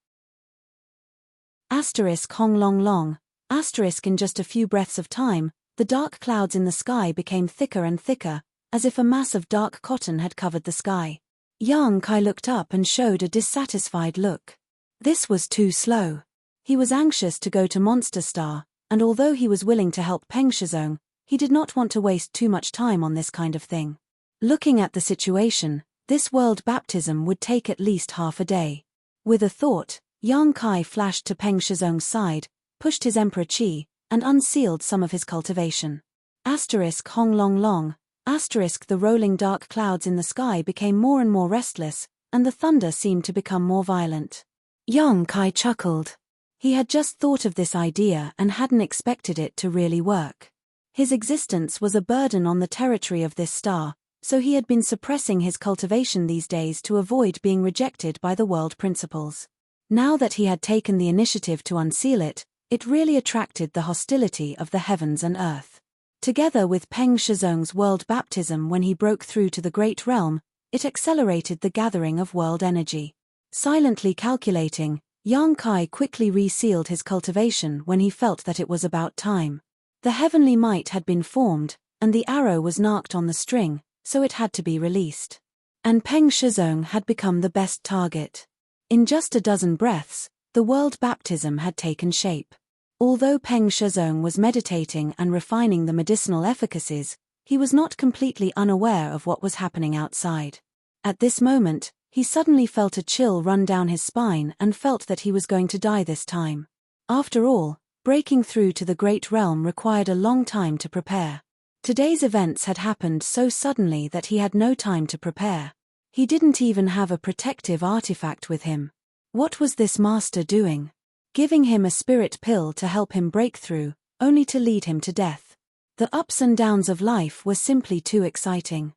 Hong long long. In just a few breaths of time, the dark clouds in the sky became thicker and thicker, as if a mass of dark cotton had covered the sky. Yang Kai looked up and showed a dissatisfied look. This was too slow. He was anxious to go to Monster Star, and although he was willing to help Peng Shizong, he did not want to waste too much time on this kind of thing. Looking at the situation, this world baptism would take at least half a day. With a thought, Yang Kai flashed to Peng Shizong's side, pushed his Emperor Qi, and unsealed some of his cultivation. Hong long long. The rolling dark clouds in the sky became more and more restless, and the thunder seemed to become more violent. Yang Kai chuckled. He had just thought of this idea and hadn't expected it to really work. His existence was a burden on the territory of this star, so he had been suppressing his cultivation these days to avoid being rejected by the world principles. Now that he had taken the initiative to unseal it, it really attracted the hostility of the heavens and earth. Together with Peng Shizong's world baptism when he broke through to the Great Realm, it accelerated the gathering of world energy. Silently calculating, Yang Kai quickly resealed his cultivation when he felt that it was about time. The heavenly might had been formed, and the arrow was narked on the string, so it had to be released. And Peng Shizong had become the best target. In just a dozen breaths, the world baptism had taken shape. Although Peng Shizong was meditating and refining the medicinal efficacies, he was not completely unaware of what was happening outside. At this moment, he suddenly felt a chill run down his spine and felt that he was going to die this time. After all, breaking through to the Great Realm required a long time to prepare. Today's events had happened so suddenly that he had no time to prepare. He didn't even have a protective artifact with him. What was this master doing? Giving him a spirit pill to help him break through, only to lead him to death. The ups and downs of life were simply too exciting.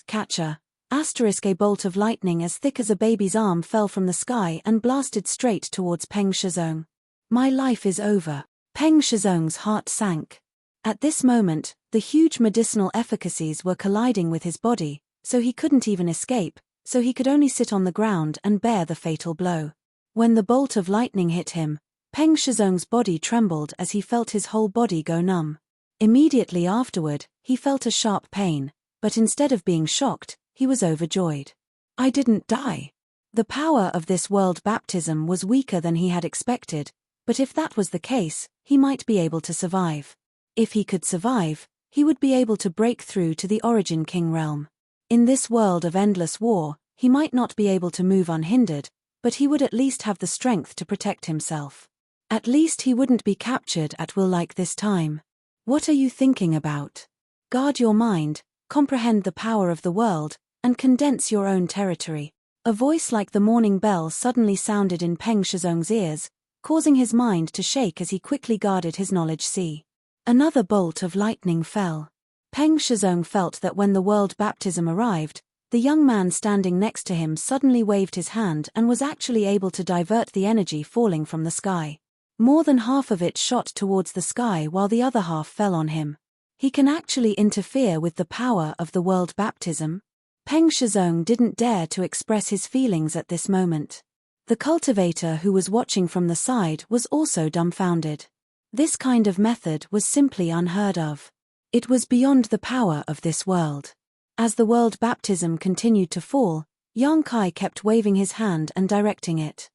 Catcher. A bolt of lightning as thick as a baby's arm fell from the sky and blasted straight towards Peng Shizong. My life is over. Peng Shizong's heart sank. At this moment, the huge medicinal efficacies were colliding with his body, so he couldn't even escape, so he could only sit on the ground and bear the fatal blow. When the bolt of lightning hit him, Peng Shizong's body trembled as he felt his whole body go numb. Immediately afterward, he felt a sharp pain, but instead of being shocked, he was overjoyed. I didn't die. The power of this world baptism was weaker than he had expected, but if that was the case, he might be able to survive. If he could survive, he would be able to break through to the Origin King realm. In this world of endless war, he might not be able to move unhindered, but he would at least have the strength to protect himself. At least he wouldn't be captured at will like this time. What are you thinking about? Guard your mind, comprehend the power of the world, and condense your own territory. A voice like the morning bell suddenly sounded in Peng Shizong's ears, causing his mind to shake as he quickly guarded his knowledge sea. Another bolt of lightning fell. Peng Shizong felt that when the world baptism arrived, the young man standing next to him suddenly waved his hand and was actually able to divert the energy falling from the sky. More than half of it shot towards the sky while the other half fell on him. He can actually interfere with the power of the world baptism? Peng Shizong didn't dare to express his feelings at this moment. The cultivator who was watching from the side was also dumbfounded. This kind of method was simply unheard of. It was beyond the power of this world. As the world baptism continued to fall, Yang Kai kept waving his hand and directing it.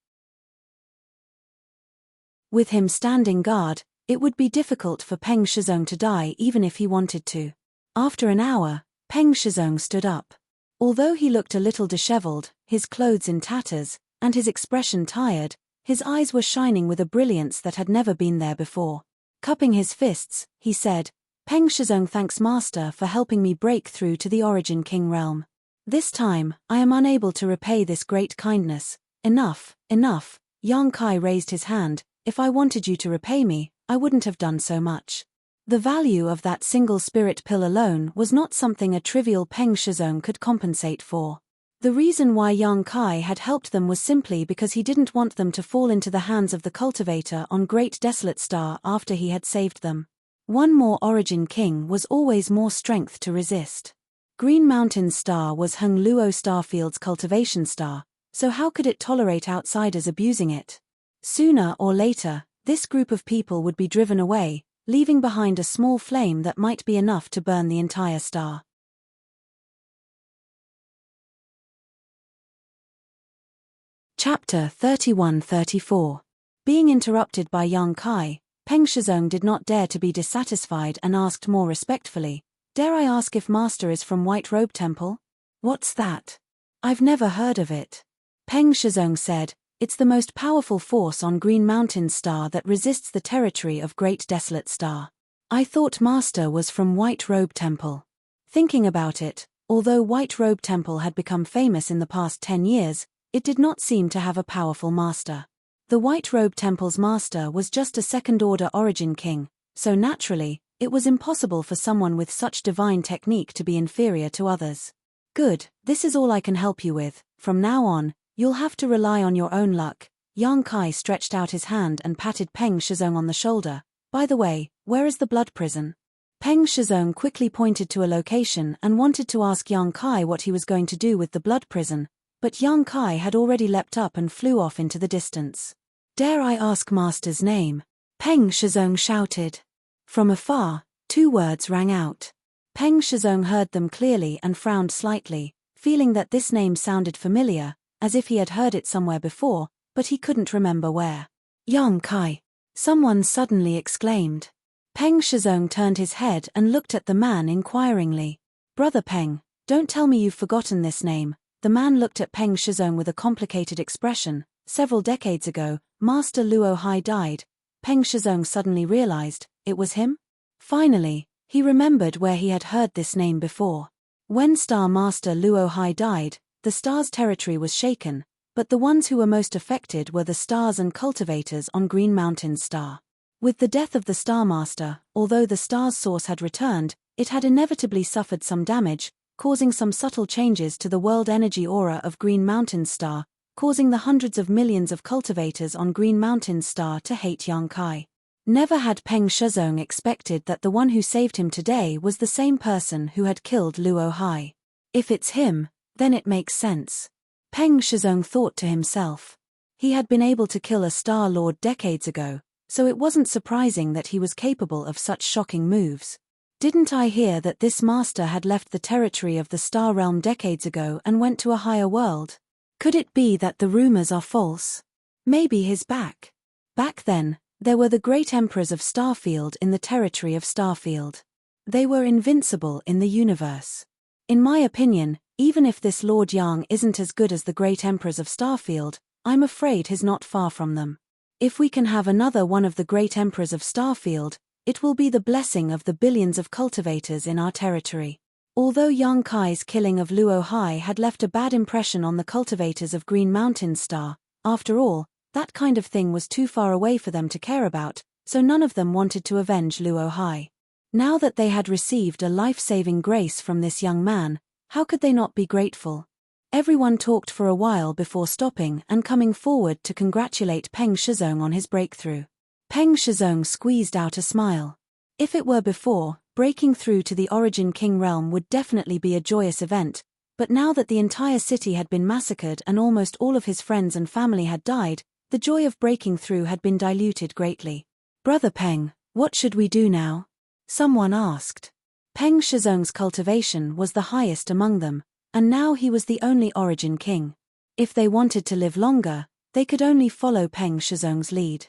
With him standing guard, it would be difficult for Peng Shizong to die even if he wanted to. After an hour, Peng Shizong stood up. Although he looked a little disheveled, his clothes in tatters, and his expression tired, his eyes were shining with a brilliance that had never been there before. Cupping his fists, he said, "Peng Shizong thanks Master for helping me break through to the Origin King realm. This time, I am unable to repay this great kindness. Enough, enough." Yang Kai raised his hand. "If I wanted you to repay me, I wouldn't have done so much." The value of that single spirit pill alone was not something a trivial Peng Shizong could compensate for. The reason why Yang Kai had helped them was simply because he didn't want them to fall into the hands of the cultivator on Great Desolate Star after he had saved them. One more Origin King was always more strength to resist. Green Mountain's star was Hung Luo Starfield's cultivation star, so how could it tolerate outsiders abusing it? Sooner or later, this group of people would be driven away, leaving behind a small flame that might be enough to burn the entire star. Chapter 31-34. Being interrupted by Yang Kai, Peng Shizong did not dare to be dissatisfied and asked more respectfully, "Dare I ask if Master is from White Robe Temple?" "What's that? I've never heard of it." Peng Shizong said, "It's the most powerful force on Green Mountain's star that resists the territory of Great Desolate Star. I thought Master was from White Robe Temple." Thinking about it, although White Robe Temple had become famous in the past 10 years, it did not seem to have a powerful master. The White Robe Temple's master was just a second-order Origin King, so naturally, it was impossible for someone with such divine technique to be inferior to others. "Good, this is all I can help you with. From now on, you'll have to rely on your own luck." Yang Kai stretched out his hand and patted Peng Shizong on the shoulder. "By the way, where is the blood prison?" Peng Shizong quickly pointed to a location and wanted to ask Yang Kai what he was going to do with the blood prison, but Yang Kai had already leapt up and flew off into the distance. "Dare I ask Master's name?" Peng Shizong shouted. From afar, 2 words rang out. Peng Shizong heard them clearly and frowned slightly, feeling that this name sounded familiar, as if he had heard it somewhere before, but he couldn't remember where. "Yang Kai!" someone suddenly exclaimed. Peng Shizong turned his head and looked at the man inquiringly. "Brother Peng, don't tell me you've forgotten this name." The man looked at Peng Shizong with a complicated expression. Several decades ago, Master Luo Hai died. Peng Shizong suddenly realized, it was him? Finally, he remembered where he had heard this name before. When Star Master Luo Hai died, the star's territory was shaken, but the ones who were most affected were the stars and cultivators on Green Mountain's star. With the death of the Star Master, although the star's source had returned, it had inevitably suffered some damage, causing some subtle changes to the world energy aura of Green Mountain's star, causing the hundreds of millions of cultivators on Green Mountain's star to hate Yang Kai. Never had Peng Shizong expected that the one who saved him today was the same person who had killed Luo Hai. If it's him, then it makes sense. Peng Shizong thought to himself. He had been able to kill a Star Lord decades ago, so it wasn't surprising that he was capable of such shocking moves. Didn't I hear that this master had left the territory of the Star Realm decades ago and went to a higher world? Could it be that the rumors are false? Maybe he's back. Back then, There were the great emperors of Starfield in the territory of Starfield. They were invincible in the universe. In my opinion, even if this Lord Yang isn't as good as the great emperors of Starfield, I'm afraid he's not far from them. If we can have another one of the great emperors of Starfield, it will be the blessing of the billions of cultivators in our territory. Although Yang Kai's killing of Luo Hai had left a bad impression on the cultivators of Green Mountain Star, after all, that kind of thing was too far away for them to care about, so none of them wanted to avenge Luo Hai. Now that they had received a life-saving grace from this young man, how could they not be grateful? Everyone talked for a while before stopping and coming forward to congratulate Peng Shizong on his breakthrough. Peng Shizong squeezed out a smile. If it were before, breaking through to the Origin King realm would definitely be a joyous event, but now that the entire city had been massacred and almost all of his friends and family had died, the joy of breaking through had been diluted greatly. Brother Peng, what should we do now? Someone asked. Peng Shizong's cultivation was the highest among them, and now he was the only Origin King. If they wanted to live longer, they could only follow Peng Shizong's lead.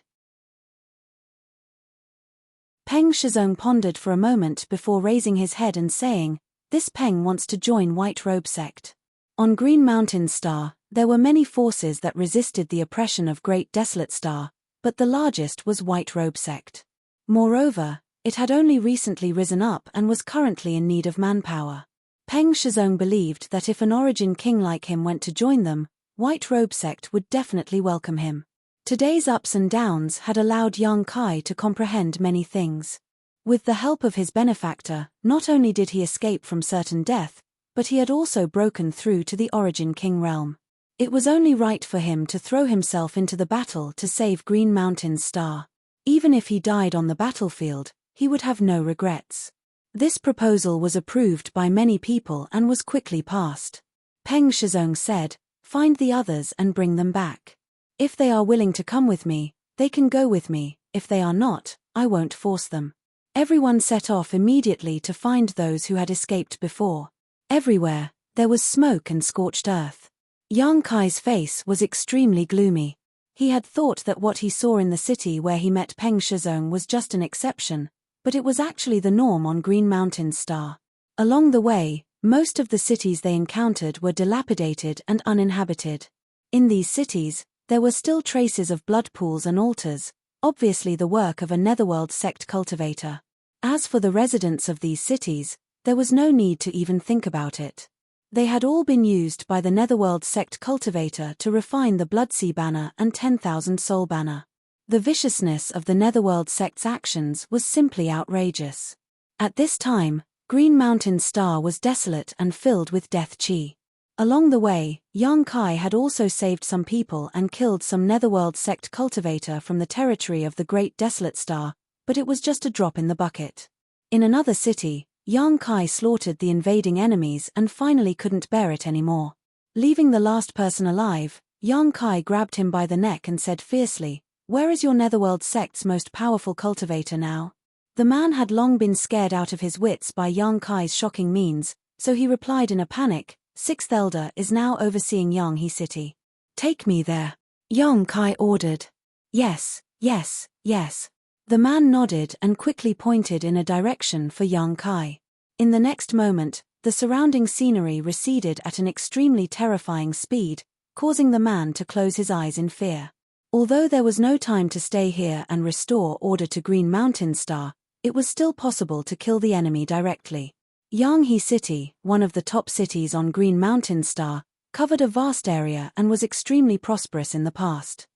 Peng Shizong pondered for a moment before raising his head and saying, "This Peng wants to join White Robe Sect." On Green Mountain Star, there were many forces that resisted the oppression of Great Desolate Star, but the largest was White Robe Sect. Moreover, it had only recently risen up and was currently in need of manpower. Peng Shizong believed that if an Origin King like him went to join them, White Robe Sect would definitely welcome him. Today's ups and downs had allowed Yang Kai to comprehend many things. With the help of his benefactor, not only did he escape from certain death, but he had also broken through to the Origin King realm. It was only right for him to throw himself into the battle to save Green Mountain Star. Even if he died on the battlefield, he would have no regrets. This proposal was approved by many people and was quickly passed. Peng Shizong said, "Find the others and bring them back. If they are willing to come with me, they can go with me, if they are not, I won't force them." Everyone set off immediately to find those who had escaped before. Everywhere, there was smoke and scorched earth. Yang Kai's face was extremely gloomy. He had thought that what he saw in the city where he met Peng Shizong was just an exception, but it was actually the norm on Green Mountain Star. Along the way, most of the cities they encountered were dilapidated and uninhabited. In these cities, there were still traces of blood pools and altars, obviously the work of a Netherworld sect cultivator. As for the residents of these cities, there was no need to even think about it. They had all been used by the Netherworld sect cultivator to refine the Bloodsea banner and 10,000 soul banner. The viciousness of the Netherworld sect's actions was simply outrageous. At this time, Green Mountain Star was desolate and filled with death chi. Along the way, Yang Kai had also saved some people and killed some Netherworld sect cultivator from the territory of the Great Desolate Star, but it was just a drop in the bucket. In another city, Yang Kai slaughtered the invading enemies and finally couldn't bear it anymore. Leaving the last person alive, Yang Kai grabbed him by the neck and said fiercely, "Where is your Netherworld sect's most powerful cultivator now?" The man had long been scared out of his wits by Yang Kai's shocking means, so he replied in a panic, "Sixth Elder is now overseeing Yanghe City. Take me there." Yang Kai ordered. "Yes, yes, yes." The man nodded and quickly pointed in a direction for Yang Kai. In the next moment, the surrounding scenery receded at an extremely terrifying speed, causing the man to close his eyes in fear. Although there was no time to stay here and restore order to Green Mountain Star, it was still possible to kill the enemy directly. Yanghe City, one of the top cities on Green Mountain Star, covered a vast area and was extremely prosperous in the past.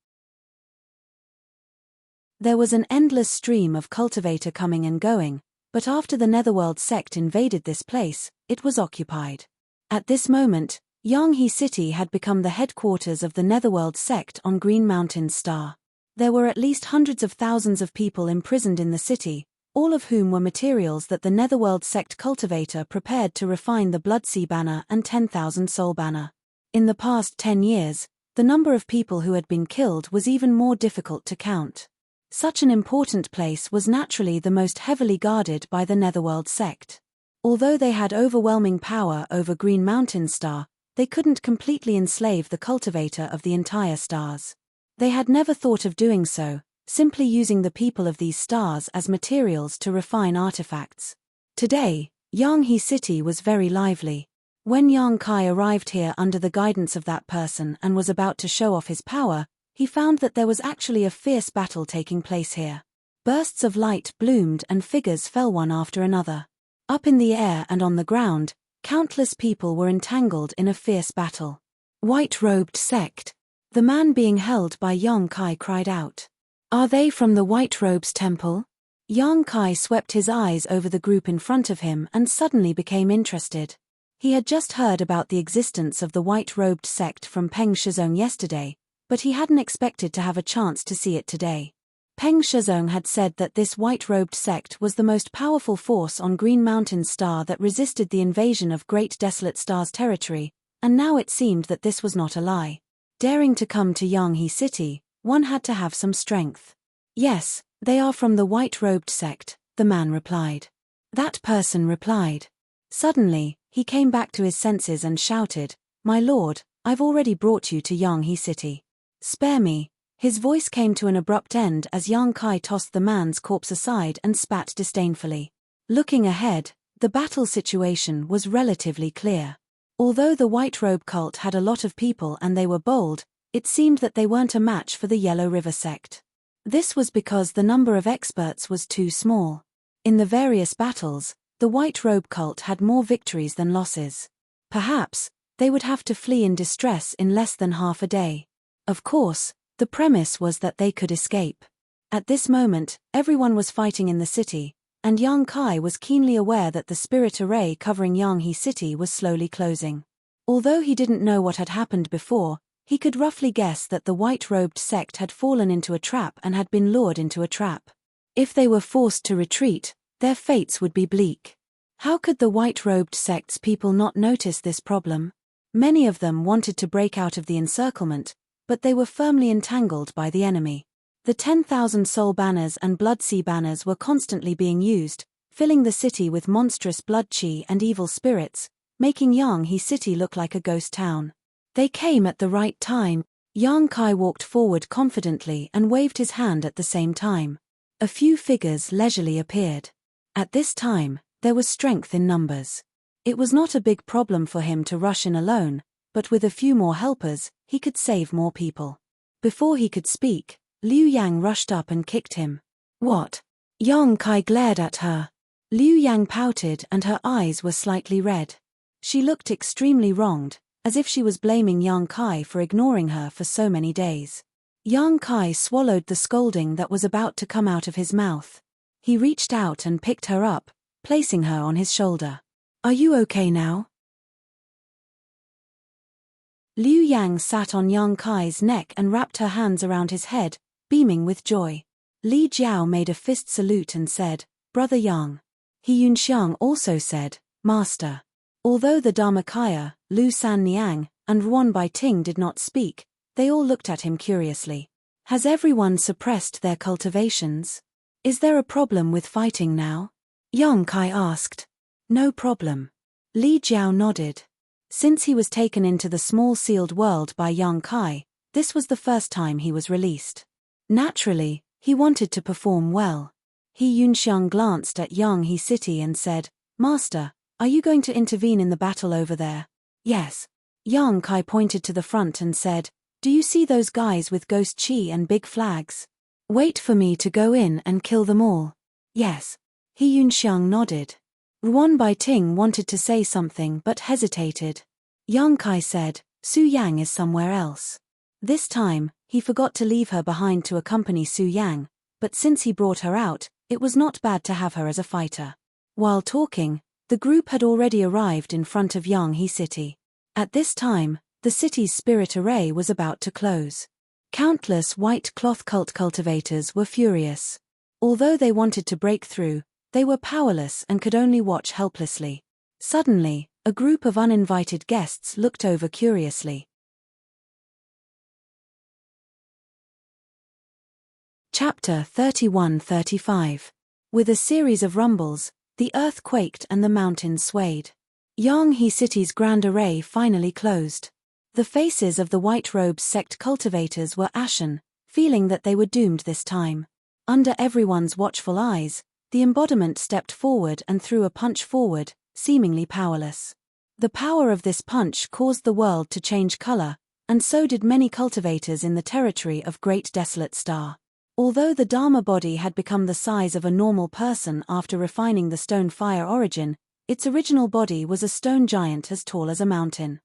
There was an endless stream of cultivator coming and going, but after the Netherworld sect invaded this place, it was occupied. At this moment, Yanghe City had become the headquarters of the Netherworld sect on Green Mountain Star. There were at least hundreds of thousands of people imprisoned in the city, all of whom were materials that the Netherworld sect cultivator prepared to refine the Bloodsea banner and 10,000 soul banner. In the past 10 years, the number of people who had been killed was even more difficult to count. Such an important place was naturally the most heavily guarded by the Netherworld sect. Although they had overwhelming power over Green Mountain Star, they couldn't completely enslave the cultivator of the entire stars. They had never thought of doing so, simply using the people of these stars as materials to refine artifacts. Today, Yanghe City was very lively. When Yang Kai arrived here under the guidance of that person and was about to show off his power, he found that there was actually a fierce battle taking place here. Bursts of light bloomed and figures fell one after another. Up in the air and on the ground, countless people were entangled in a fierce battle. White-robed sect. The man being held by Yang Kai cried out. Are they from the White Robes Temple? Yang Kai swept his eyes over the group in front of him and suddenly became interested. He had just heard about the existence of the white-robed sect from Peng Shizong yesterday, but he hadn't expected to have a chance to see it today. Peng Shizong had said that this white-robed sect was the most powerful force on Green Mountain's star that resisted the invasion of Great Desolate Star's territory, and now it seemed that this was not a lie. Daring to come to Yanghe City, one had to have some strength. Yes, they are from the white-robed sect, the man replied. That person replied. Suddenly, he came back to his senses and shouted, My lord, I've already brought you to Yanghe City. Spare me. His voice came to an abrupt end as Yang Kai tossed the man's corpse aside and spat disdainfully. Looking ahead, the battle situation was relatively clear. Although the White Robe cult had a lot of people and they were bold, it seemed that they weren't a match for the Yellow River sect. This was because the number of experts was too small. In the various battles, the White Robe cult had more victories than losses. Perhaps, they would have to flee in distress in less than half a day. Of course, the premise was that they could escape. At this moment, everyone was fighting in the city, and Yang Kai was keenly aware that the spirit array covering Yanghe City was slowly closing. Although he didn't know what had happened before, he could roughly guess that the white-robed sect had fallen into a trap and had been lured into a trap. If they were forced to retreat, their fates would be bleak. How could the white-robed sect's people not notice this problem? Many of them wanted to break out of the encirclement, but they were firmly entangled by the enemy. The 10,000 soul banners and blood sea banners were constantly being used, filling the city with monstrous blood chi and evil spirits, making Yanghe City look like a ghost town. They came at the right time. Yang Kai walked forward confidently and waved his hand at the same time. A few figures leisurely appeared. At this time, there was strength in numbers. It was not a big problem for him to rush in alone, but with a few more helpers, he could save more people. Before he could speak, Liu Yang rushed up and kicked him. What? Yang Kai glared at her. Liu Yang pouted and her eyes were slightly red. She looked extremely wronged, as if she was blaming Yang Kai for ignoring her for so many days. Yang Kai swallowed the scolding that was about to come out of his mouth. He reached out and picked her up, placing her on his shoulder. Are you okay now? Liu Yang sat on Yang Kai's neck and wrapped her hands around his head, beaming with joy. Li Jiao made a fist salute and said, Brother Yang. He Yunxiang also said, Master. Although the Dharmakaya, Lu San Niang, and Ruan Bai Ting did not speak, they all looked at him curiously. Has everyone suppressed their cultivations? Is there a problem with fighting now? Yang Kai asked. No problem. Li Jiao nodded. Since he was taken into the small sealed world by Yang Kai, this was the first time he was released. Naturally, he wanted to perform well. He Yunxiang glanced at Yanghe City and said, Master, are you going to intervene in the battle over there? Yes. Yang Kai pointed to the front and said, Do you see those guys with ghost chi and big flags? Wait for me to go in and kill them all. Yes. He Yunxiang nodded. Ruan Bai Ting wanted to say something but hesitated. Yang Kai said, Su Yang is somewhere else. This time, he forgot to leave her behind to accompany Su Yang, but since he brought her out, it was not bad to have her as a fighter. While talking, the group had already arrived in front of Yanghe City. At this time, the city's spirit array was about to close. Countless white cloth cult cultivators were furious. Although they wanted to break through, they were powerless and could only watch helplessly. Suddenly, a group of uninvited guests looked over curiously. Chapter 31-35. With a series of rumbles, the earth quaked and the mountains swayed. Yanghe City's grand array finally closed. The faces of the White Robes sect cultivators were ashen, feeling that they were doomed this time. Under everyone's watchful eyes, the embodiment stepped forward and threw a punch forward, seemingly powerless. The power of this punch caused the world to change color, and so did many cultivators in the territory of Great Desolate Star. Although the Dharma body had become the size of a normal person after refining the stone fire origin, its original body was a stone giant as tall as a mountain.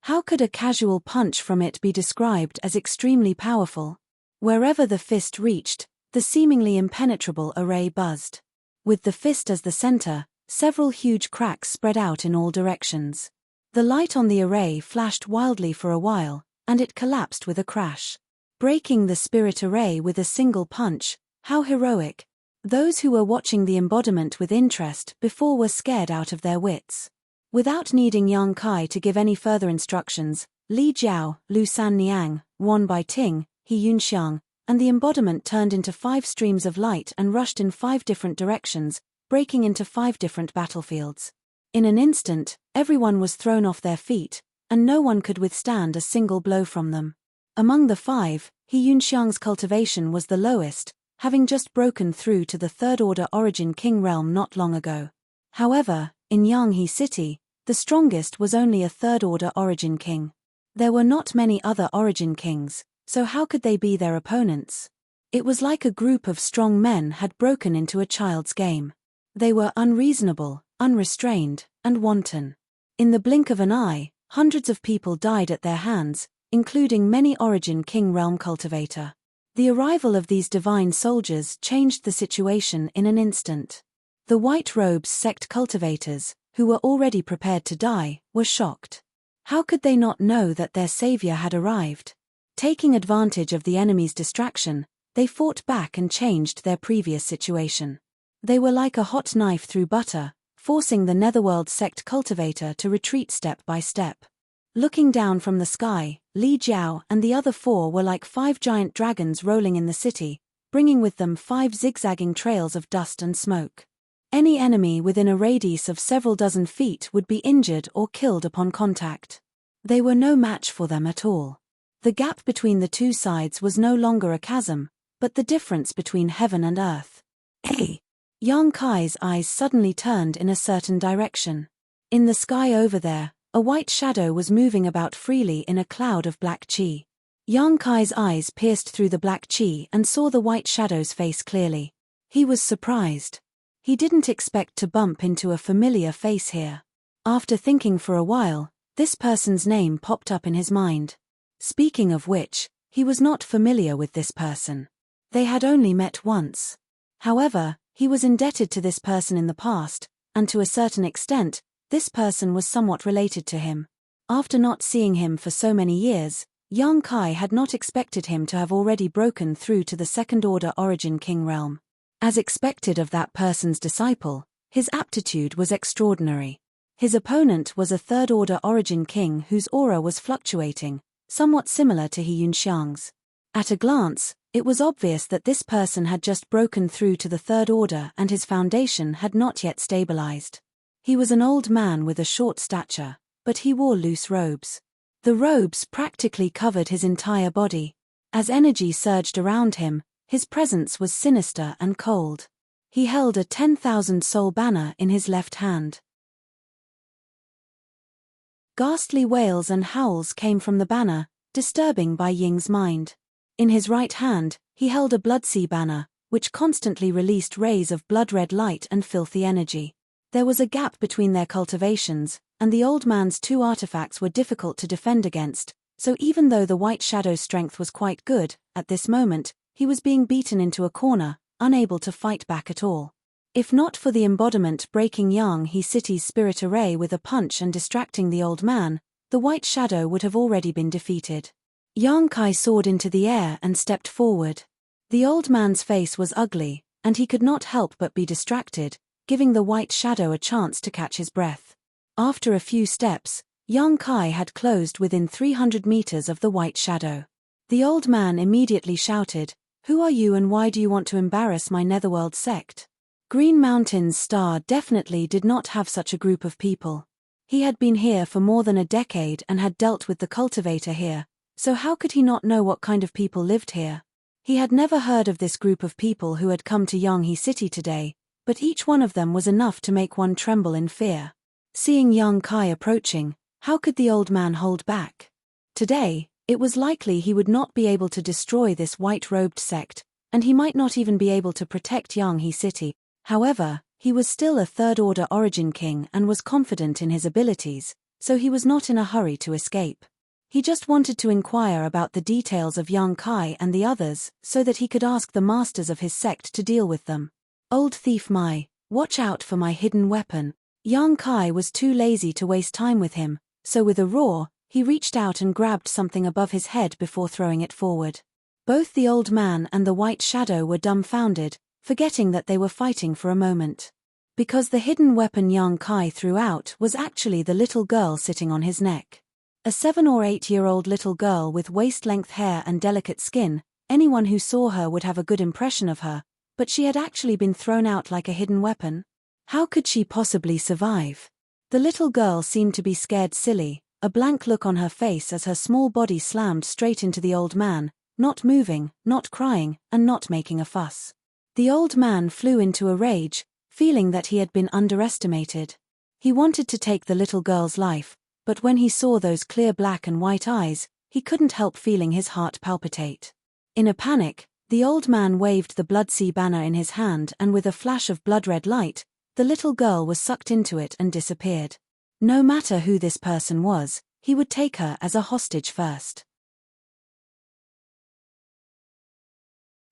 How could a casual punch from it be described as extremely powerful? Wherever the fist reached, the seemingly impenetrable array buzzed. With the fist as the center, several huge cracks spread out in all directions. The light on the array flashed wildly for a while, and it collapsed with a crash. Breaking the spirit array with a single punch, how heroic! Those who were watching the embodiment with interest before were scared out of their wits. Without needing Yang Kai to give any further instructions, Li Jiao, Lu San Niang, Wan Bai Ting, He Yunxiang, and the embodiment turned into 5 streams of light and rushed in 5 different directions, breaking into 5 different battlefields. In an instant, everyone was thrown off their feet, and no one could withstand a single blow from them. Among the 5, He Yunxiang's cultivation was the lowest, having just broken through to the third-order origin king realm not long ago. However, in Yanghe City, the strongest was only a third-order origin king. There were not many other origin kings, so how could they be their opponents? It was like a group of strong men had broken into a child's game. They were unreasonable, unrestrained, and wanton. In the blink of an eye, hundreds of people died at their hands, including many origin king realm cultivator. The arrival of these divine soldiers changed the situation in an instant. The White Robes sect cultivators, who were already prepared to die, were shocked. How could they not know that their savior had arrived? Taking advantage of the enemy's distraction, they fought back and changed their previous situation. They were like a hot knife through butter, forcing the Netherworld sect cultivator to retreat step by step. Looking down from the sky, Li Jiao and the other 4 were like 5 giant dragons rolling in the city, bringing with them 5 zigzagging trails of dust and smoke. Any enemy within a radius of several dozen feet would be injured or killed upon contact. They were no match for them at all. The gap between the 2 sides was no longer a chasm, but the difference between heaven and earth. Hey! Yang Kai's eyes suddenly turned in a certain direction. In the sky over there, a white shadow was moving about freely in a cloud of black chi. Yang Kai's eyes pierced through the black chi and saw the white shadow's face clearly. He was surprised. He didn't expect to bump into a familiar face here. After thinking for a while, this person's name popped up in his mind. Speaking of which, he was not familiar with this person. They had only met once. However, he was indebted to this person in the past, and to a certain extent, this person was somewhat related to him. After not seeing him for so many years, Yang Kai had not expected him to have already broken through to the second-order origin king realm. As expected of that person's disciple, his aptitude was extraordinary. His opponent was a third-order origin king whose aura was fluctuating, somewhat similar to He Yunxiang's. At a glance, it was obvious that this person had just broken through to the third order and his foundation had not yet stabilized. He was an old man with a short stature, but he wore loose robes. The robes practically covered his entire body. As energy surged around him, his presence was sinister and cold. He held a 10,000 soul banner in his left hand. Ghastly wails and howls came from the banner, disturbing Bai Ying's mind. In his right hand, he held a blood-sea banner, which constantly released rays of blood-red light and filthy energy. There was a gap between their cultivations, and the old man's 2 artifacts were difficult to defend against, so even though the White Shadow's strength was quite good, at this moment, he was being beaten into a corner, unable to fight back at all. If not for the embodiment breaking Yanghe City's spirit array with a punch and distracting the old man, the White Shadow would have already been defeated. Yang Kai soared into the air and stepped forward. The old man's face was ugly, and he could not help but be distracted, giving the White Shadow a chance to catch his breath. After a few steps, Yang Kai had closed within 300 meters of the White Shadow. The old man immediately shouted, "Who are you and why do you want to embarrass my Netherworld sect?" Green Mountain's star definitely did not have such a group of people. He had been here for more than a decade and had dealt with the cultivator here, so how could he not know what kind of people lived here? He had never heard of this group of people who had come to Yanghe City today, but each one of them was enough to make one tremble in fear. Seeing young Kai approaching, how could the old man hold back? Today, it was likely he would not be able to destroy this white-robed sect, and he might not even be able to protect Yanghe City. However, he was still a third-order origin king and was confident in his abilities, so he was not in a hurry to escape. He just wanted to inquire about the details of young Kai and the others so that he could ask the masters of his sect to deal with them. Old thief Mai, watch out for my hidden weapon. Young Kai was too lazy to waste time with him, so with a roar, he reached out and grabbed something above his head before throwing it forward. Both the old man and the white shadow were dumbfounded, forgetting that they were fighting for a moment. Because the hidden weapon young Kai threw out was actually the little girl sitting on his neck. A 7 or 8-year-old little girl with waist-length hair and delicate skin, anyone who saw her would have a good impression of her, but she had actually been thrown out like a hidden weapon. How could she possibly survive? The little girl seemed to be scared silly, a blank look on her face as her small body slammed straight into the old man, not moving, not crying, and not making a fuss. The old man flew into a rage, feeling that he had been underestimated. He wanted to take the little girl's life, but when he saw those clear black and white eyes, he couldn't help feeling his heart palpitate. In a panic, the old man waved the blood-sea banner in his hand, and with a flash of blood-red light, the little girl was sucked into it and disappeared. No matter who this person was, he would take her as a hostage first.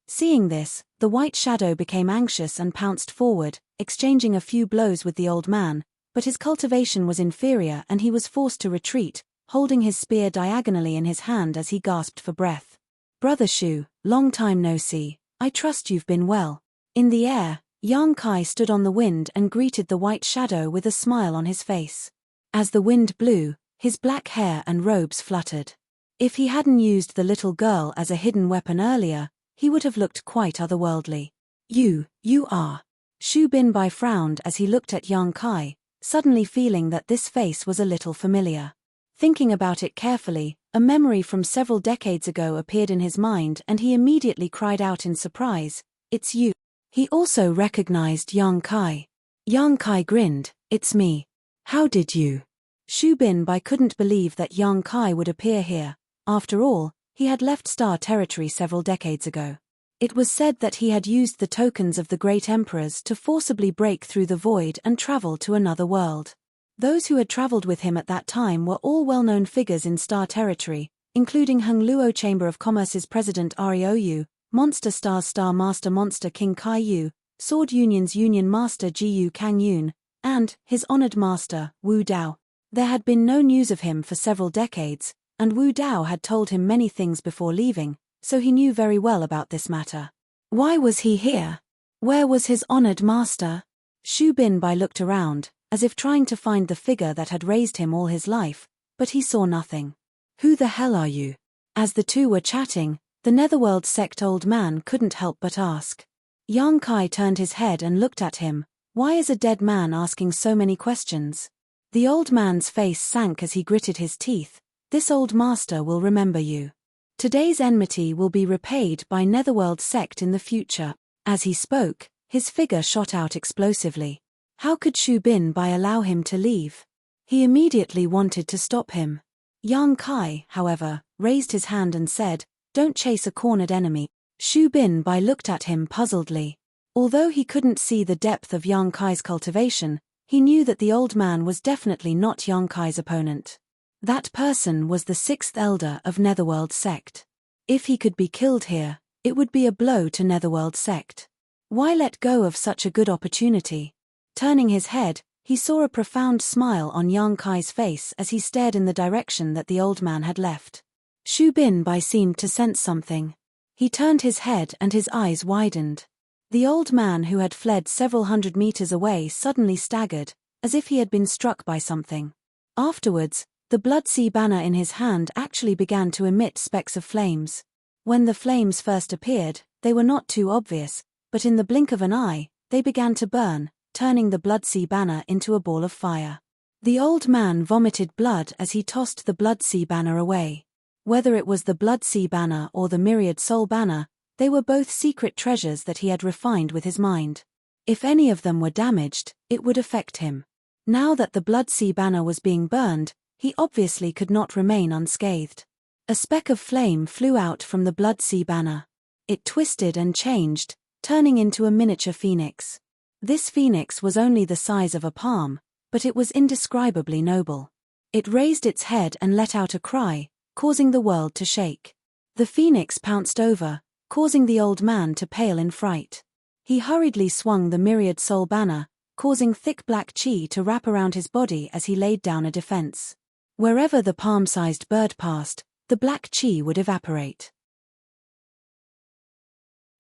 Seeing this, the white shadow became anxious and pounced forward, exchanging a few blows with the old man, but his cultivation was inferior and he was forced to retreat, holding his spear diagonally in his hand as he gasped for breath. Brother Shu, long time no see, I trust you've been well. In the air, young Kai stood on the wind and greeted the white shadow with a smile on his face. As the wind blew, his black hair and robes fluttered. If he hadn't used the little girl as a hidden weapon earlier, he would have looked quite otherworldly. You are. Shu Binbai frowned as he looked at young Kai, suddenly feeling that this face was a little familiar. Thinking about it carefully, a memory from several decades ago appeared in his mind and he immediately cried out in surprise, "It's you." He also recognized young Kai. Young Kai grinned, "It's me. How did you?" Shu Binbai couldn't believe that young Kai would appear here. After all, he had left Star Territory several decades ago. It was said that he had used the tokens of the great emperors to forcibly break through the void and travel to another world. Those who had traveled with him at that time were all well-known figures in Star Territory, including Hung Luo Chamber of Commerce's President Rou, Monster Star's Star Master Monster King Kai Yu, Sword Union's Union Master Ji Yu Kang Yun, and his honored master, Wu Dao. There had been no news of him for several decades, and Wu Dao had told him many things before leaving, so he knew very well about this matter. Why was he here? Where was his honored master? Shu Binbai looked around, as if trying to find the figure that had raised him all his life, but he saw nothing. Who the hell are you? As the two were chatting, the Netherworld sect old man couldn't help but ask. Yang Kai turned his head and looked at him. Why is a dead man asking so many questions? The old man's face sank as he gritted his teeth. This old master will remember you. Today's enmity will be repaid by Netherworld sect in the future. As he spoke, his figure shot out explosively. How could Shu Binbai allow him to leave? He immediately wanted to stop him. Yang Kai, however, raised his hand and said, "Don't chase a cornered enemy." Shu Binbai looked at him puzzledly. Although he couldn't see the depth of Yang Kai's cultivation, he knew that the old man was definitely not Yang Kai's opponent. That person was the sixth elder of Netherworld sect. If he could be killed here, it would be a blow to Netherworld sect. Why let go of such a good opportunity? Turning his head, he saw a profound smile on Yang Kai's face as he stared in the direction that the old man had left. Shu Binbai seemed to sense something. He turned his head and his eyes widened. The old man who had fled several hundred meters away suddenly staggered, as if he had been struck by something. Afterwards, the blood-sea banner in his hand actually began to emit specks of flames. When the flames first appeared, they were not too obvious, but in the blink of an eye, they began to burn, turning the blood-sea banner into a ball of fire. The old man vomited blood as he tossed the blood-sea banner away. Whether it was the blood-sea banner or the myriad soul banner, They were both secret treasures that he had refined with his mind. If any of them were damaged, it would affect him. Now that the Blood Sea banner was being burned, he obviously could not remain unscathed. A speck of flame flew out from the Blood Sea banner. It twisted and changed, turning into a miniature phoenix. This phoenix was only the size of a palm, but it was indescribably noble. It raised its head and let out a cry, causing the world to shake. The phoenix pounced over, causing the old man to pale in fright. He hurriedly swung the myriad soul banner, causing thick black chi to wrap around his body as he laid down a defense. Wherever the palm-sized bird passed, the black chi would evaporate.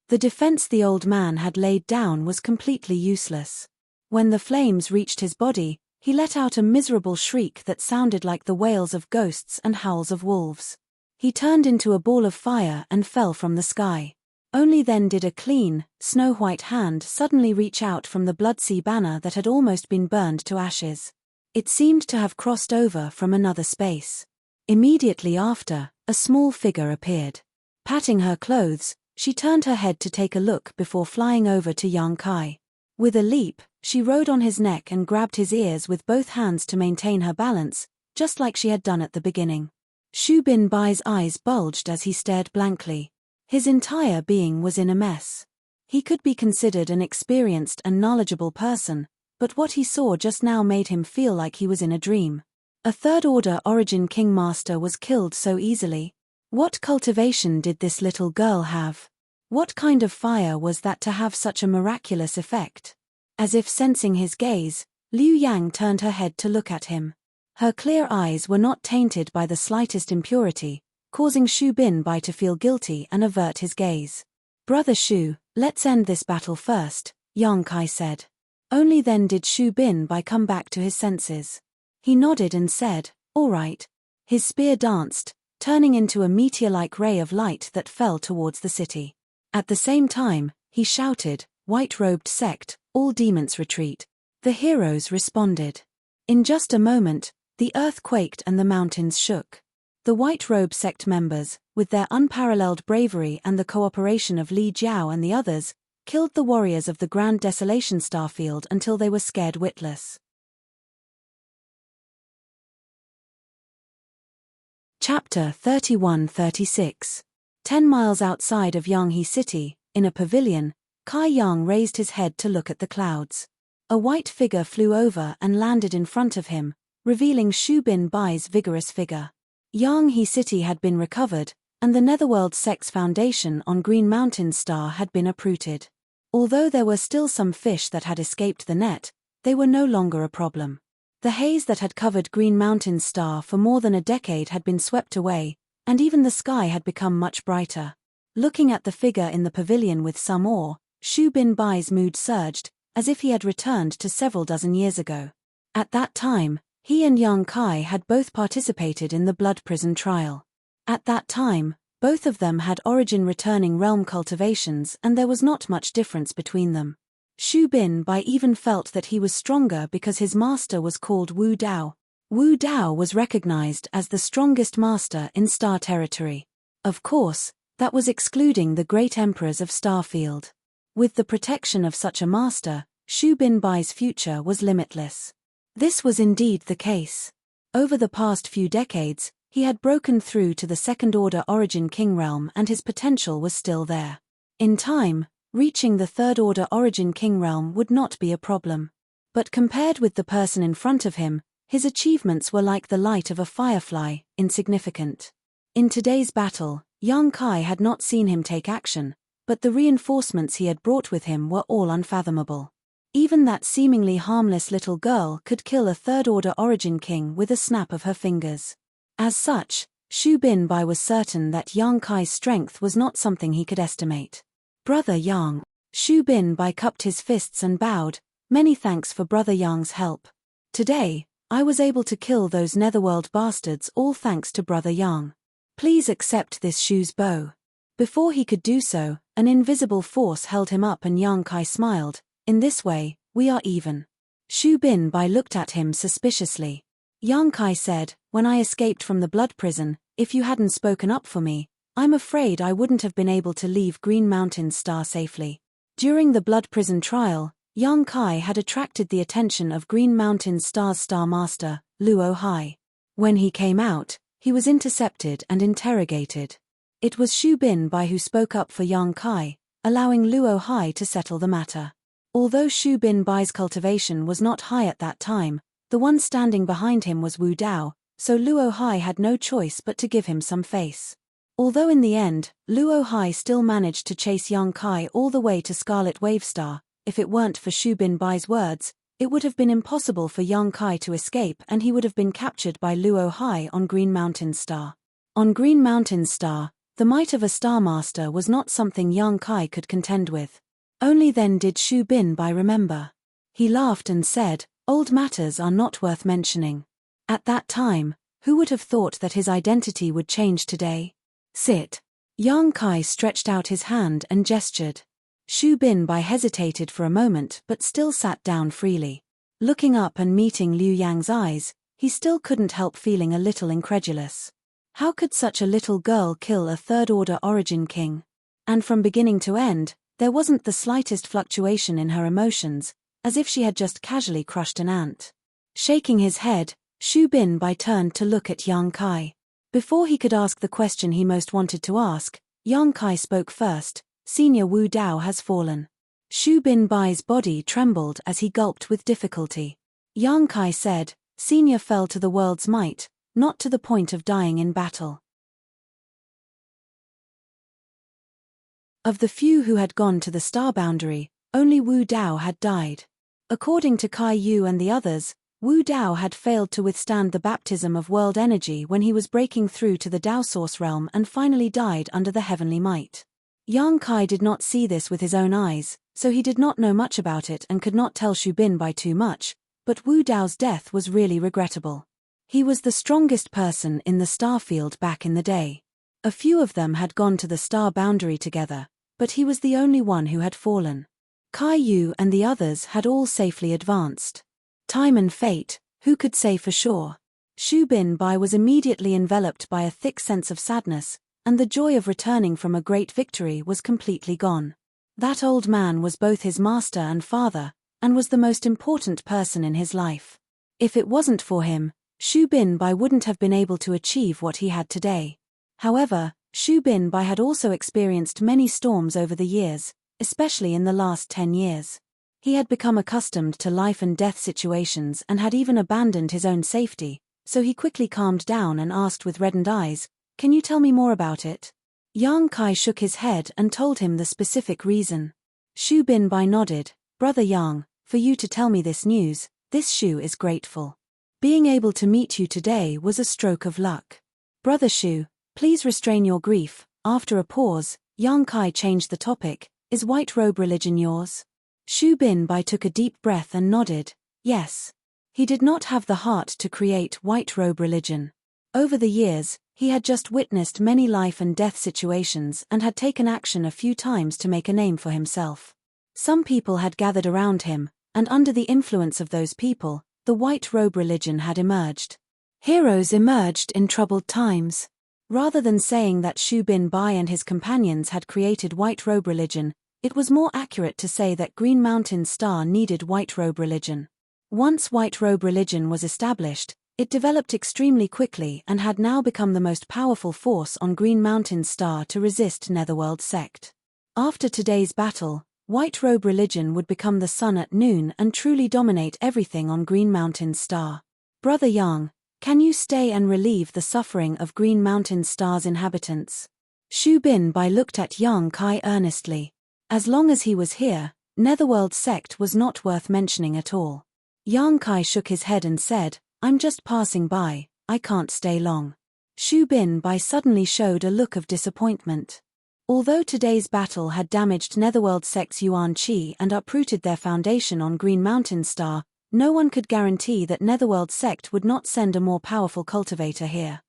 The defense the old man had laid down was completely useless. When the flames reached his body, he let out a miserable shriek that sounded like the wails of ghosts and howls of wolves. He turned into a ball of fire and fell from the sky. Only then did a clean, snow-white hand suddenly reach out from the Blood Sea banner that had almost been burned to ashes. It seemed to have crossed over from another space. Immediately after, a small figure appeared. Patting her clothes, she turned her head to take a look before flying over to Yang Kai. With a leap, she rode on his neck and grabbed his ears with both hands to maintain her balance, just like she had done at the beginning. Shu Bin Bai's eyes bulged as he stared blankly. His entire being was in a mess. He could be considered an experienced and knowledgeable person, but what he saw just now made him feel like he was in a dream. A third-order origin king master was killed so easily. What cultivation did this little girl have? What kind of fire was that to have such a miraculous effect? As if sensing his gaze, Liu Yang turned her head to look at him. Her clear eyes were not tainted by the slightest impurity, causing Shu Bin Bai to feel guilty and avert his gaze. "Brother Shu, let's end this battle first," Yang Kai said. Only then did Shu Bin Bai come back to his senses. He nodded and said, "All right." His spear danced, turning into a meteor-like ray of light that fell towards the city. At the same time, he shouted, "White-robed sect, all demons retreat." The heroes responded. In just a moment, the earth quaked and the mountains shook. The white-robe sect members, with their unparalleled bravery and the cooperation of Li Jiao and the others, killed the warriors of the Grand Desolation Starfield until they were scared witless. Chapter 31-36. 10 miles outside of Yanghe City, in a pavilion, Kai Yang raised his head to look at the clouds. A white figure flew over and landed in front of him, revealing Shu Bin Bai's vigorous figure. Yanghe City had been recovered, and the Netherworld Sect's foundation on Green Mountain Star had been uprooted. Although there were still some fish that had escaped the net, they were no longer a problem. The haze that had covered Green Mountain Star for more than a decade had been swept away, and even the sky had become much brighter. Looking at the figure in the pavilion with some awe, Shu Bin Bai's mood surged, as if he had returned to several dozen years ago. At that time, he and Yang Kai had both participated in the Blood Prison trial. At that time, both of them had origin-returning realm cultivations and there was not much difference between them. Shu Bin Bai even felt that he was stronger because his master was called Wu Dao. Wu Dao was recognized as the strongest master in Star Territory. Of course, that was excluding the great emperors of Starfield. With the protection of such a master, Shu Bin Bai's future was limitless. This was indeed the case. Over the past few decades, he had broken through to the second-order origin king realm and his potential was still there. In time, reaching the third-order origin king realm would not be a problem. But compared with the person in front of him, his achievements were like the light of a firefly, insignificant. In today's battle, Yang Kai had not seen him take action, but the reinforcements he had brought with him were all unfathomable. Even that seemingly harmless little girl could kill a third-order origin king with a snap of her fingers. As such, Shu Bin Bai was certain that Yang Kai's strength was not something he could estimate. "Brother Yang." Shu Bin Bai cupped his fists and bowed, "Many thanks for Brother Yang's help. Today, I was able to kill those netherworld bastards all thanks to Brother Yang. Please accept this Shu's bow." Before he could do so, an invisible force held him up and Yang Kai smiled. "In this way, we are even." Shu Bin Bai looked at him suspiciously. Yang Kai said, "When I escaped from the blood prison, if you hadn't spoken up for me, I'm afraid I wouldn't have been able to leave Green Mountain's star safely. During the Blood Prison trial, young Kai had attracted the attention of Green Mountain's star's star master, Luo Hai. When he came out, he was intercepted and interrogated. It was Xu Bin Bai who spoke up for young Kai, allowing Luo Hai to settle the matter. Although Xu Bin Bai's cultivation was not high at that time, the one standing behind him was Wu Dao, so Luo Hai had no choice but to give him some face. Although in the end, Luo Hai still managed to chase young Kai all the way to Scarlet Wave Star, if it weren't for Xu Bin Bai's words, it would have been impossible for young Kai to escape and he would have been captured by Luo Hai on Green Mountain's star. On Green Mountain's star, the might of a Star Master was not something young Kai could contend with. Only then did Xu Bin Bai remember. He laughed and said, "Old matters are not worth mentioning." At that time, who would have thought that his identity would change today? Sit. Young Kai stretched out his hand and gestured. Xu Bin Bai hesitated for a moment but still sat down freely. Looking up and meeting Liu Yang's eyes, he still couldn't help feeling a little incredulous. How could such a little girl kill a third-order origin king? And from beginning to end, there wasn't the slightest fluctuation in her emotions, as if she had just casually crushed an ant. Shaking his head, Xu Bin Bai turned to look at young Kai. Before he could ask the question he most wanted to ask, young Kai spoke first. "Senior Wu Dao has fallen." Xu Bin Bai's body trembled as he gulped with difficulty. Young Kai said, "Senior fell to the world's might, not to the point of dying in battle." Of the few who had gone to the star boundary, only Wu Dao had died. According to Kai Yu and the others, Wu Dao had failed to withstand the baptism of world energy when he was breaking through to the Dao Source realm and finally died under the heavenly might. Young Kai did not see this with his own eyes, so he did not know much about it and could not tell Xu Bin Bai too much, but Wu Dao's death was really regrettable. He was the strongest person in the star field back in the day. A few of them had gone to the star boundary together, but he was the only one who had fallen. Kai Yu and the others had all safely advanced. Time and fate, who could say for sure? Xu Bin Bai was immediately enveloped by a thick sense of sadness, and the joy of returning from a great victory was completely gone. That old man was both his master and father, and was the most important person in his life. If it wasn't for him, Xu Bin Bai wouldn't have been able to achieve what he had today. However, Xu Bin Bai had also experienced many storms over the years, especially in the last 10 years. He had become accustomed to life and death situations and had even abandoned his own safety, so he quickly calmed down and asked with reddened eyes, "Can you tell me more about it?" Yang Kai shook his head and told him the specific reason. Xu Bin Bai nodded, "Brother Yang, for you to tell me this news, this Xu is grateful. Being able to meet you today was a stroke of luck. Brother Xu, please restrain your grief." After a pause, Yang Kai changed the topic, "Is white robe religion yours?" Xu Bin Bai took a deep breath and nodded, "Yes." He did not have the heart to create white robe religion. Over the years, he had just witnessed many life and death situations and had taken action a few times to make a name for himself. Some people had gathered around him, and under the influence of those people, the white robe religion had emerged. Heroes emerged in troubled times. Rather than saying that Xu Bin Bai and his companions had created white robe religion, it was more accurate to say that Green Mountain's star needed white robe religion. Once white robe religion was established, it developed extremely quickly and had now become the most powerful force on Green Mountain's star to resist Netherworld sect. After today's battle, white robe religion would become the sun at noon and truly dominate everything on Green Mountain's star. Brother Yang, can you stay and relieve the suffering of Green Mountain's star's inhabitants? Xu Bin Bai looked at Yang Kai earnestly. As long as he was here, Netherworld sect was not worth mentioning at all. Yang Kai shook his head and said, "I'm just passing by, I can't stay long." Xu Bin Bai suddenly showed a look of disappointment. Although today's battle had damaged Netherworld sect's Yuan Qi and uprooted their foundation on Green Mountain Star, no one could guarantee that Netherworld sect would not send a more powerful cultivator here.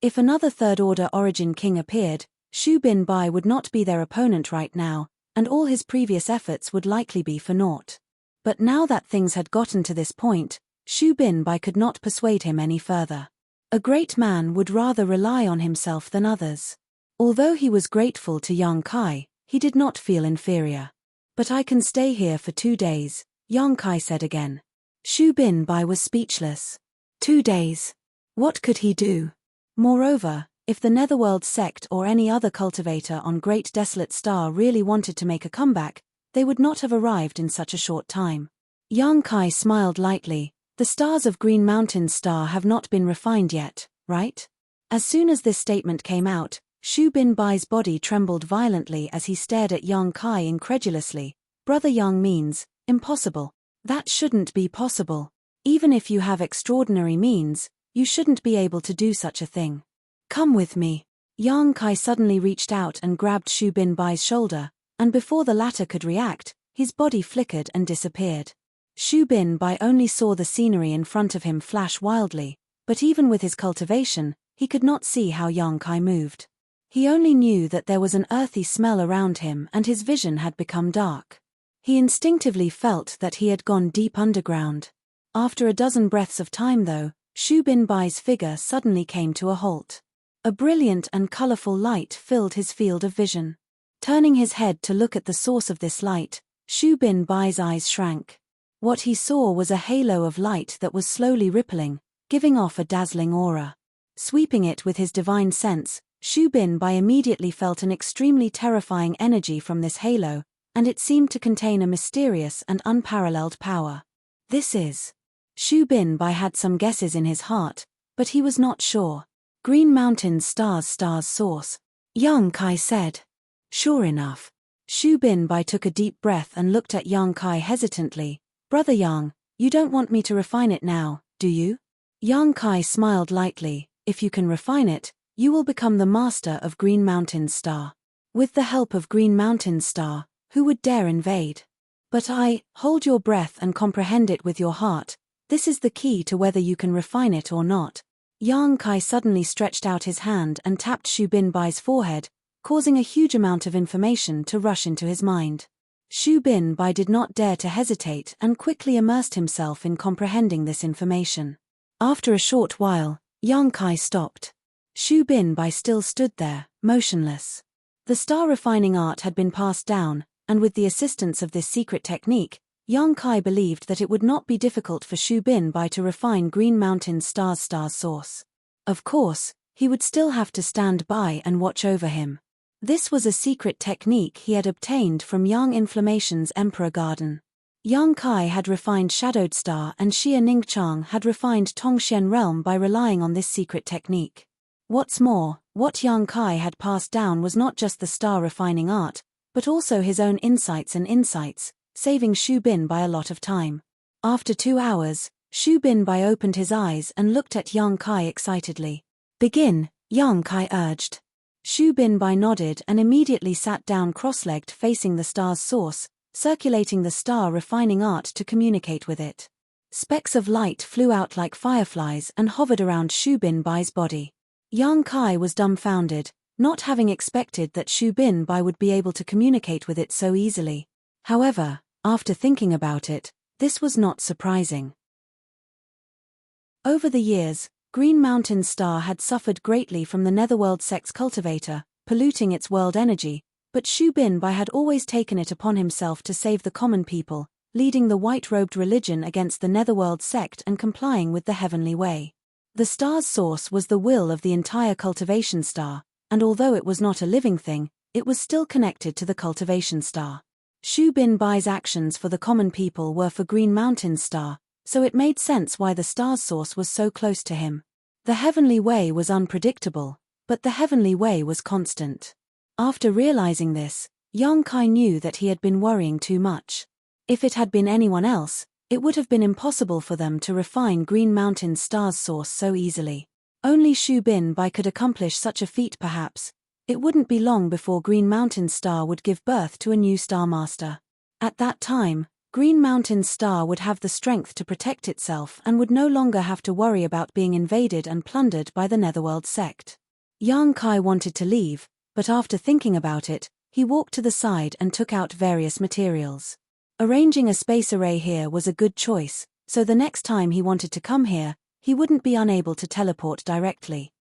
If another third-order origin king appeared, Xu Bin Bai would not be their opponent right now, and all his previous efforts would likely be for naught. But now that things had gotten to this point, Xu Bin Bai could not persuade him any further. A great man would rather rely on himself than others. Although he was grateful to Yang Kai, he did not feel inferior. But I can stay here for 2 days, Yang Kai said again. Xu Binbai was speechless. 2 days. What could he do? Moreover, if the Netherworld sect or any other cultivator on Great Desolate Star really wanted to make a comeback, they would not have arrived in such a short time. Yang Kai smiled lightly. The stars of Green Mountain Star have not been refined yet, right? As soon as this statement came out, Xu Binbai's body trembled violently as he stared at Yang Kai incredulously. Brother Yang means, impossible. That shouldn't be possible. Even if you have extraordinary means, you shouldn't be able to do such a thing. Come with me. Yang Kai suddenly reached out and grabbed Xu Binbai's shoulder, and before the latter could react, his body flickered and disappeared. Xu Binbai only saw the scenery in front of him flash wildly, but even with his cultivation, he could not see how Yang Kai moved. He only knew that there was an earthy smell around him and his vision had become dark. He instinctively felt that he had gone deep underground. After a dozen breaths of time though, Xu Binbai's figure suddenly came to a halt. A brilliant and colorful light filled his field of vision. Turning his head to look at the source of this light, Xu Binbai's eyes shrank. What he saw was a halo of light that was slowly rippling, giving off a dazzling aura. Sweeping it with his divine sense, Xu Binbai immediately felt an extremely terrifying energy from this halo, and it seemed to contain a mysterious and unparalleled power. This is. Xu Binbai had some guesses in his heart, but he was not sure. Green Mountain Star's source. Yang Kai said. Sure enough. Xu Binbai took a deep breath and looked at Yang Kai hesitantly. Brother Yang, you don't want me to refine it now, do you? Yang Kai smiled lightly. If you can refine it, you will become the master of Green Mountain Star. With the help of Green Mountain Star, who would dare invade? But hold your breath and comprehend it with your heart. This is the key to whether you can refine it or not. Yang Kai suddenly stretched out his hand and tapped Xu Binbai's forehead, causing a huge amount of information to rush into his mind. Xu Binbai did not dare to hesitate and quickly immersed himself in comprehending this information. After a short while, Yang Kai stopped. Xu Binbai still stood there, motionless. The star refining art had been passed down, and with the assistance of this secret technique, Yang Kai believed that it would not be difficult for Xu Binbai to refine Green Mountain Star's source. Of course, he would still have to stand by and watch over him. This was a secret technique he had obtained from Yang Inflammation's Emperor Garden. Yang Kai had refined Shadowed Star and Xia Ningchang had refined Tongxian Realm by relying on this secret technique. What's more, what Yang Kai had passed down was not just the star refining art, but also his own insights, saving Xu Binbai a lot of time. After 2 hours, Xu Binbai opened his eyes and looked at Yang Kai excitedly. Begin, Yang Kai urged. Xu Binbai nodded and immediately sat down cross-legged facing the star's source, circulating the star refining art to communicate with it. Specks of light flew out like fireflies and hovered around Xu Binbai's body. Yang Kai was dumbfounded, not having expected that Xu Binbai would be able to communicate with it so easily. However, after thinking about it, this was not surprising. Over the years, Green Mountain Star had suffered greatly from the Netherworld sect's cultivator, polluting its world energy, but Xu Binbai had always taken it upon himself to save the common people, leading the white-robed religion against the Netherworld sect and complying with the heavenly way. The star's source was the will of the entire cultivation star, and although it was not a living thing, it was still connected to the cultivation star. Xu Binbai's actions for the common people were for Green Mountain Star, so it made sense why the star's source was so close to him. The heavenly way was unpredictable, but the heavenly way was constant. After realizing this, Yang Kai knew that he had been worrying too much. If it had been anyone else, it would have been impossible for them to refine Green Mountain Star's source so easily. Only Xu Binbai could accomplish such a feat perhaps. It wouldn't be long before Green Mountain Star would give birth to a new Star Master. At that time, Green Mountain Star would have the strength to protect itself and would no longer have to worry about being invaded and plundered by the Netherworld sect. Yang Kai wanted to leave, but after thinking about it, he walked to the side and took out various materials. Arranging a space array here was a good choice, so the next time he wanted to come here, he wouldn't be unable to teleport directly.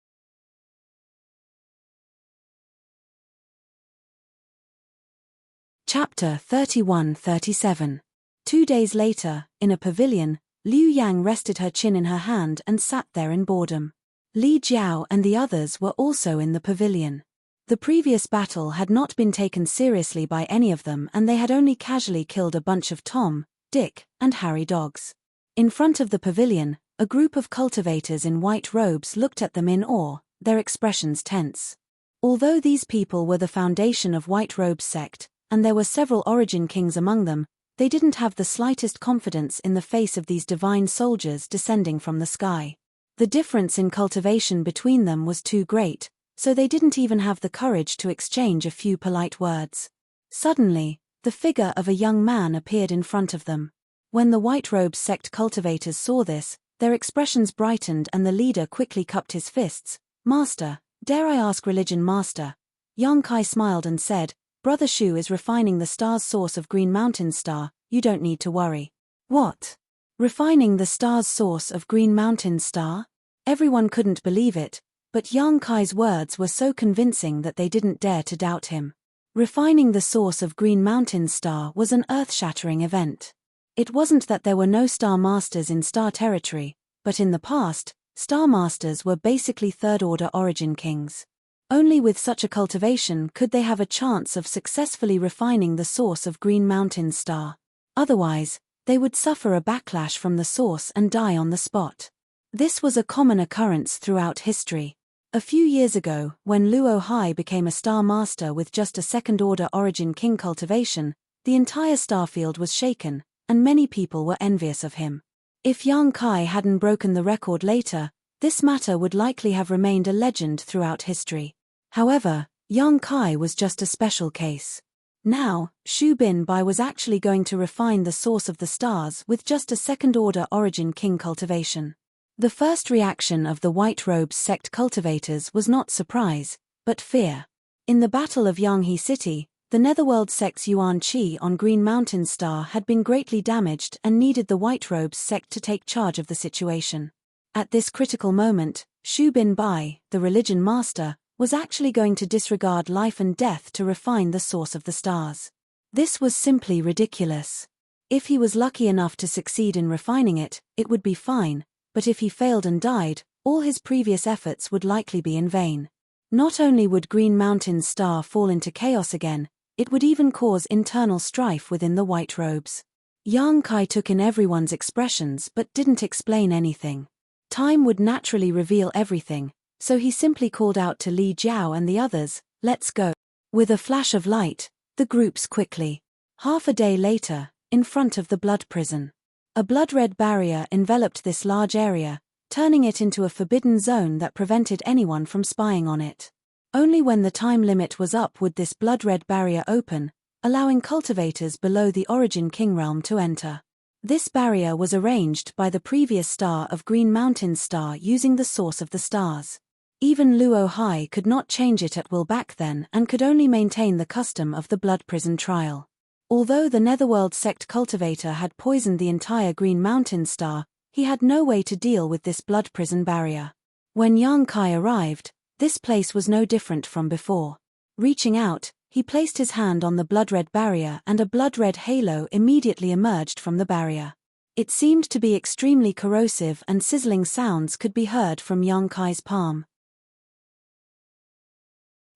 Chapter 31-37. 2 days later, in a pavilion, Liu Yang rested her chin in her hand and sat there in boredom. Li Jiao and the others were also in the pavilion. The previous battle had not been taken seriously by any of them, and they had only casually killed a bunch of Tom, Dick, and Harry dogs. In front of the pavilion, a group of cultivators in white robes looked at them in awe, their expressions tense. Although these people were the foundation of White Robe's sect, and there were several origin kings among them, they didn't have the slightest confidence in the face of these divine soldiers descending from the sky. The difference in cultivation between them was too great, so they didn't even have the courage to exchange a few polite words. Suddenly, the figure of a young man appeared in front of them. When the White Robe sect cultivators saw this, their expressions brightened and the leader quickly cupped his fists. "Master, dare I ask religion, Master?" Yang Kai smiled and said, "Brother Shu is refining the star's source of Green Mountain Star, you don't need to worry." "What? Refining the star's source of Green Mountain Star?" Everyone couldn't believe it, but Yang Kai's words were so convincing that they didn't dare to doubt him. Refining the source of Green Mountain Star was an earth-shattering event. It wasn't that there were no Star Masters in Star Territory, but in the past, Star Masters were basically third-order origin kings. Only with such a cultivation could they have a chance of successfully refining the source of Green Mountain Star. Otherwise, they would suffer a backlash from the source and die on the spot. This was a common occurrence throughout history. A few years ago, when Luo Hai became a Star Master with just a second-order origin king cultivation, the entire starfield was shaken, and many people were envious of him. If Yang Kai hadn't broken the record later, this matter would likely have remained a legend throughout history. However, Yang Kai was just a special case. Now, Shu Bin Bai was actually going to refine the source of the stars with just a second-order origin king cultivation. The first reaction of the White Robes sect cultivators was not surprise, but fear. In the Battle of Yanghe City, the Netherworld sect's Yuan Qi on Green Mountain Star had been greatly damaged and needed the White Robes sect to take charge of the situation. At this critical moment, Shu Bin Bai, the religion master, was actually going to disregard life and death to refine the source of the stars. This was simply ridiculous. If he was lucky enough to succeed in refining it, it would be fine, but if he failed and died, all his previous efforts would likely be in vain. Not only would Green Mountain Star fall into chaos again, it would even cause internal strife within the White Robes. Yang Kai took in everyone's expressions but didn't explain anything. Time would naturally reveal everything, so he simply called out to Li Jiao and the others, "Let's go." With a flash of light, the groups quickly. Half a day later, in front of the blood prison. A blood-red barrier enveloped this large area, turning it into a forbidden zone that prevented anyone from spying on it. Only when the time limit was up would this blood-red barrier open, allowing cultivators below the Origin King realm to enter. This barrier was arranged by the previous star of Green Mountain Star using the source of the stars. Even Luo Hai could not change it at will back then and could only maintain the custom of the blood prison trial. Although the Netherworld sect cultivator had poisoned the entire Green Mountain Star, he had no way to deal with this blood prison barrier. When Yang Kai arrived, this place was no different from before. Reaching out, he placed his hand on the blood-red barrier and a blood-red halo immediately emerged from the barrier. It seemed to be extremely corrosive and sizzling sounds could be heard from Yang Kai's palm.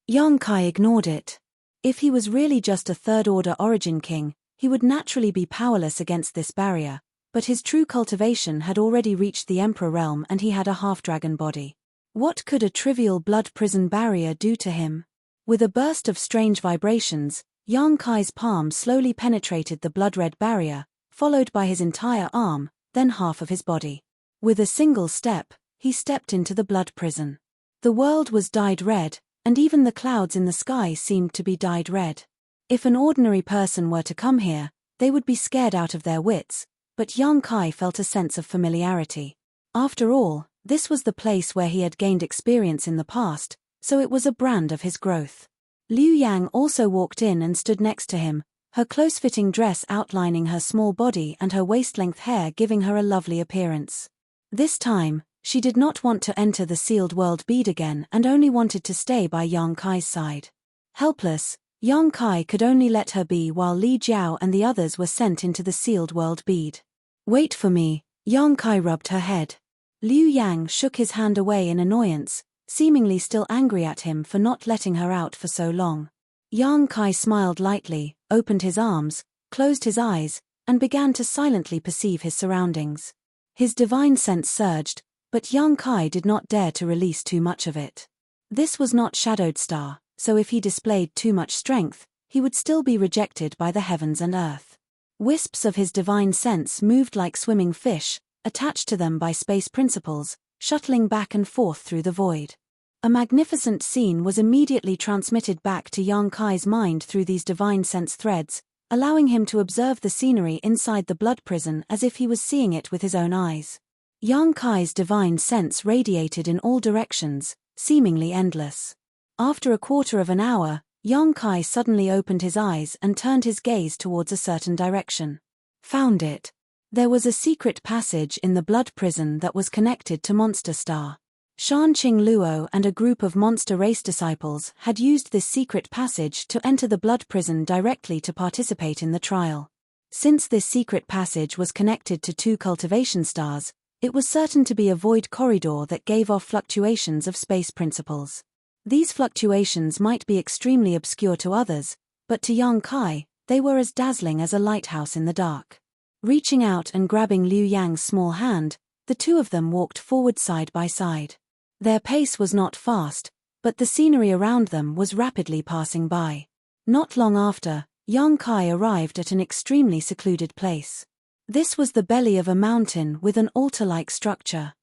Yang Kai ignored it. If he was really just a third-order origin king, he would naturally be powerless against this barrier, but his true cultivation had already reached the Emperor realm and he had a half-dragon body. What could a trivial blood prison barrier do to him? With a burst of strange vibrations, Yang Kai's palm slowly penetrated the blood-red barrier, followed by his entire arm, then half of his body. With a single step, he stepped into the blood prison. The world was dyed red, and even the clouds in the sky seemed to be dyed red. If an ordinary person were to come here, they would be scared out of their wits, but Yang Kai felt a sense of familiarity. After all, this was the place where he had gained experience in the past, so it was a brand of his growth. Liu Yang also walked in and stood next to him, her close-fitting dress outlining her small body and her waist-length hair giving her a lovely appearance. This time, She did not want to enter the sealed world bead again and only wanted to stay by Yang Kai's side. Helpless, Yang Kai could only let her be while Li Jiao and the others were sent into the sealed world bead. Wait for me, Yang Kai rubbed her head. Liu Yang shook his hand away in annoyance, seemingly still angry at him for not letting her out for so long. Yang Kai smiled lightly, opened his arms, closed his eyes, and began to silently perceive his surroundings. His divine sense surged, but Yang Kai did not dare to release too much of it. This was not Shadowed Star, so if he displayed too much strength, he would still be rejected by the heavens and earth. Wisps of his divine sense moved like swimming fish, attached to them by space principles, shuttling back and forth through the void. A magnificent scene was immediately transmitted back to Yang Kai's mind through these divine sense threads, allowing him to observe the scenery inside the blood prison as if he was seeing it with his own eyes. Yang Kai's divine sense radiated in all directions, seemingly endless. After a quarter of an hour, Yang Kai suddenly opened his eyes and turned his gaze towards a certain direction. Found it. There was a secret passage in the blood prison that was connected to Monster Star. Shanqing Luo and a group of monster race disciples had used this secret passage to enter the blood prison directly to participate in the trial. Since this secret passage was connected to 2 cultivation stars, it was certain to be a void corridor that gave off fluctuations of space principles. These fluctuations might be extremely obscure to others, but to Yang Kai, they were as dazzling as a lighthouse in the dark. Reaching out and grabbing Liu Yang's small hand, the two of them walked forward side by side. Their pace was not fast, but the scenery around them was rapidly passing by. Not long after, Yang Kai arrived at an extremely secluded place. This was the belly of a mountain with an altar-like structure.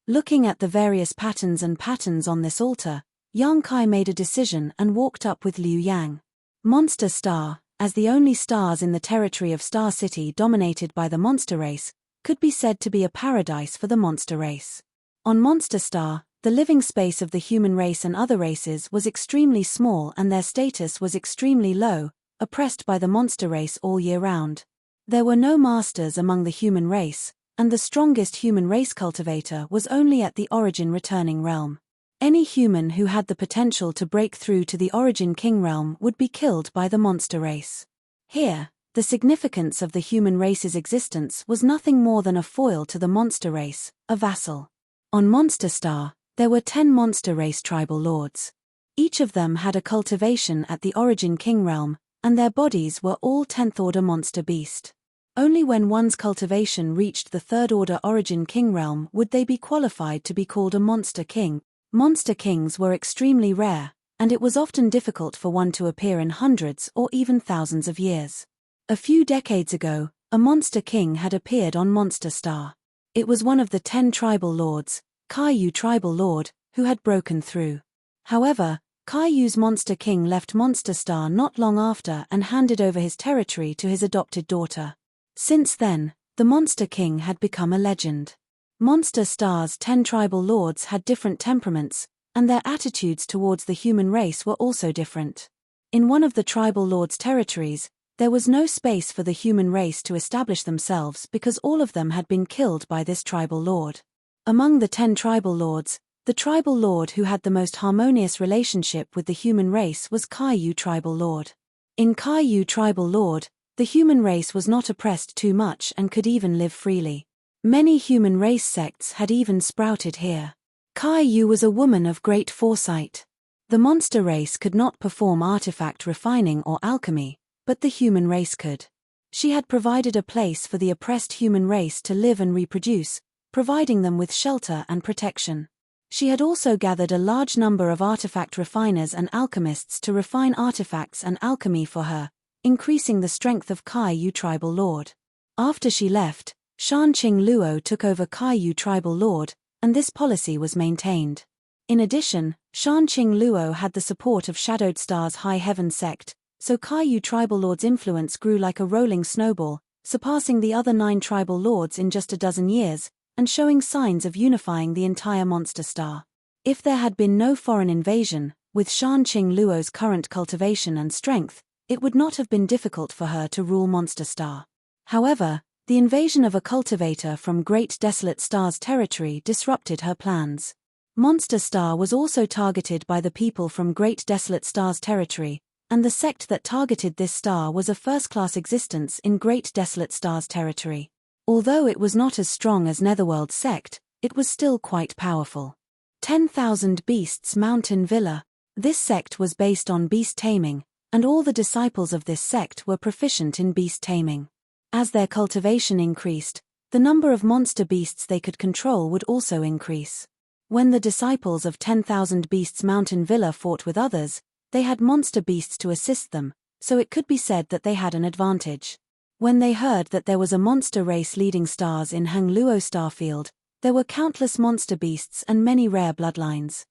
Looking at the various patterns on this altar, Yang Kai made a decision and walked up with Liu Yang. Monster Star, as the only stars in the territory of Star City dominated by the monster race, could be said to be a paradise for the monster race. On Monster Star, the living space of the human race and other races was extremely small and their status was extremely low, oppressed by the monster race all year round. There were no masters among the human race, and the strongest human race cultivator was only at the Origin Returning Realm. Any human who had the potential to break through to the Origin King Realm would be killed by the monster race. Here, the significance of the human race's existence was nothing more than a foil to the monster race, a vassal. On Monster Star, there were 10 monster race tribal lords. Each of them had a cultivation at the Origin King Realm, and their bodies were all 10th order monster beast. Only when one's cultivation reached the 3rd order Origin King Realm would they be qualified to be called a monster king. Monster kings were extremely rare, and it was often difficult for one to appear in hundreds or even thousands of years. A few decades ago, a monster king had appeared on Monster Star. It was one of the 10 tribal lords, Kaiyu Tribal Lord, who had broken through. However, Kaiyu's monster king left Monster Star not long after and handed over his territory to his adopted daughter. Since then, the monster king had become a legend. Monster Star's 10 tribal lords had different temperaments, and their attitudes towards the human race were also different. In one of the tribal lords' territories, there was no space for the human race to establish themselves because all of them had been killed by this tribal lord. Among the 10 tribal lords, the tribal lord who had the most harmonious relationship with the human race was Kaiyu Tribal Lord. In Kaiyu Tribal Lord, the human race was not oppressed too much and could even live freely. Many human race sects had even sprouted here. Kaiyu was a woman of great foresight. The monster race could not perform artifact refining or alchemy, but the human race could. She had provided a place for the oppressed human race to live and reproduce, providing them with shelter and protection. She had also gathered a large number of artifact refiners and alchemists to refine artifacts and alchemy for her, increasing the strength of Kaiyu Tribal Lord. After she left, Shanqing Luo took over Kaiyu Tribal Lord, and this policy was maintained. In addition, Shanqing Luo had the support of Shadowed Star's High Heaven sect, so Kaiyu Tribal Lord's influence grew like a rolling snowball, surpassing the other 9 tribal lords in just a dozen years, and showing signs of unifying the entire Monster Star. If there had been no foreign invasion, with Shanqing Luo's current cultivation and strength, it would not have been difficult for her to rule Monster Star. However, The invasion of a cultivator from Great Desolate Star's territory disrupted her plans. Monster Star was also targeted by the people from Great Desolate Star's territory, and the sect that targeted this star was a first-class existence in Great Desolate Star's territory. Although it was not as strong as Netherworld's sect, it was still quite powerful. 10,000 Beasts Mountain Villa. This sect was based on beast taming, and all the disciples of this sect were proficient in beast taming. As their cultivation increased, the number of monster beasts they could control would also increase. When the disciples of 10,000 Beasts Mountain Villa fought with others, they had monster beasts to assist them, so it could be said that they had an advantage. When they heard that there was a monster race leading stars in Hang Luo Starfield, there were countless monster beasts and many rare bloodlines.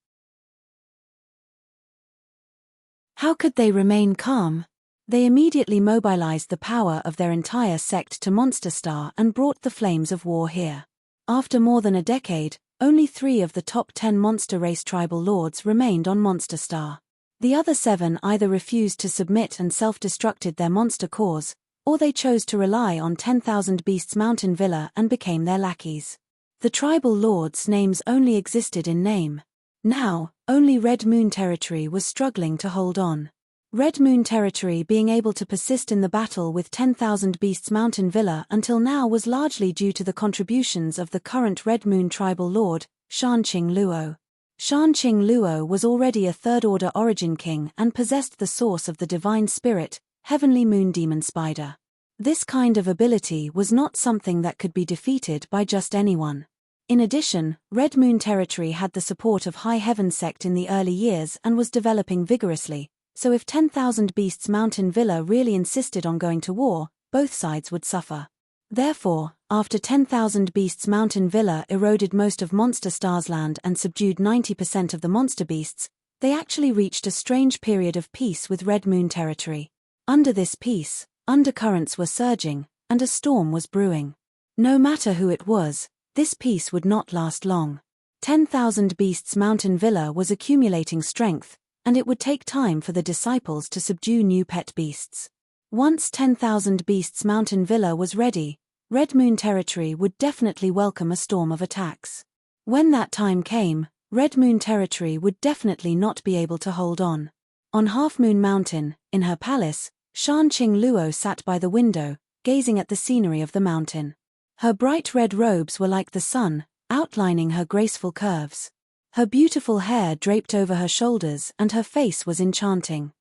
How could they remain calm? They immediately mobilized the power of their entire sect to Monster Star and brought the flames of war here. After more than a decade, only 3 of the top 10 monster race tribal lords remained on Monster Star. The other 7 either refused to submit and self-destructed their monster cause, or they chose to rely on 10,000 Beasts Mountain Villa and became their lackeys. The tribal lords' names only existed in name. Now, only Red Moon Territory was struggling to hold on. Red Moon Territory being able to persist in the battle with 10,000 Beasts Mountain Villa until now was largely due to the contributions of the current Red Moon tribal lord, Shanqing Luo. Shanqing Luo was already a third-order origin king and possessed the source of the divine spirit, Heavenly Moon Demon Spider. This kind of ability was not something that could be defeated by just anyone. In addition, Red Moon Territory had the support of High Heaven Sect in the early years and was developing vigorously, so if 10,000 Beasts Mountain Villa really insisted on going to war, both sides would suffer. Therefore, after 10,000 Beasts Mountain Villa eroded most of Monster Star's land and subdued 90% of the monster beasts, they actually reached a strange period of peace with Red Moon Territory. Under this peace, undercurrents were surging, and a storm was brewing. No matter who it was, this peace would not last long. 10,000 Beasts Mountain Villa was accumulating strength, and it would take time for the disciples to subdue new pet beasts. Once 10,000 Beasts Mountain Villa was ready, Red Moon Territory would definitely welcome a storm of attacks. When that time came, Red Moon Territory would definitely not be able to hold on. On Half Moon Mountain, in her palace, Shanqing Luo sat by the window, gazing at the scenery of the mountain. Her bright red robes were like the sun, outlining her graceful curves. Her beautiful hair draped over her shoulders and her face was enchanting.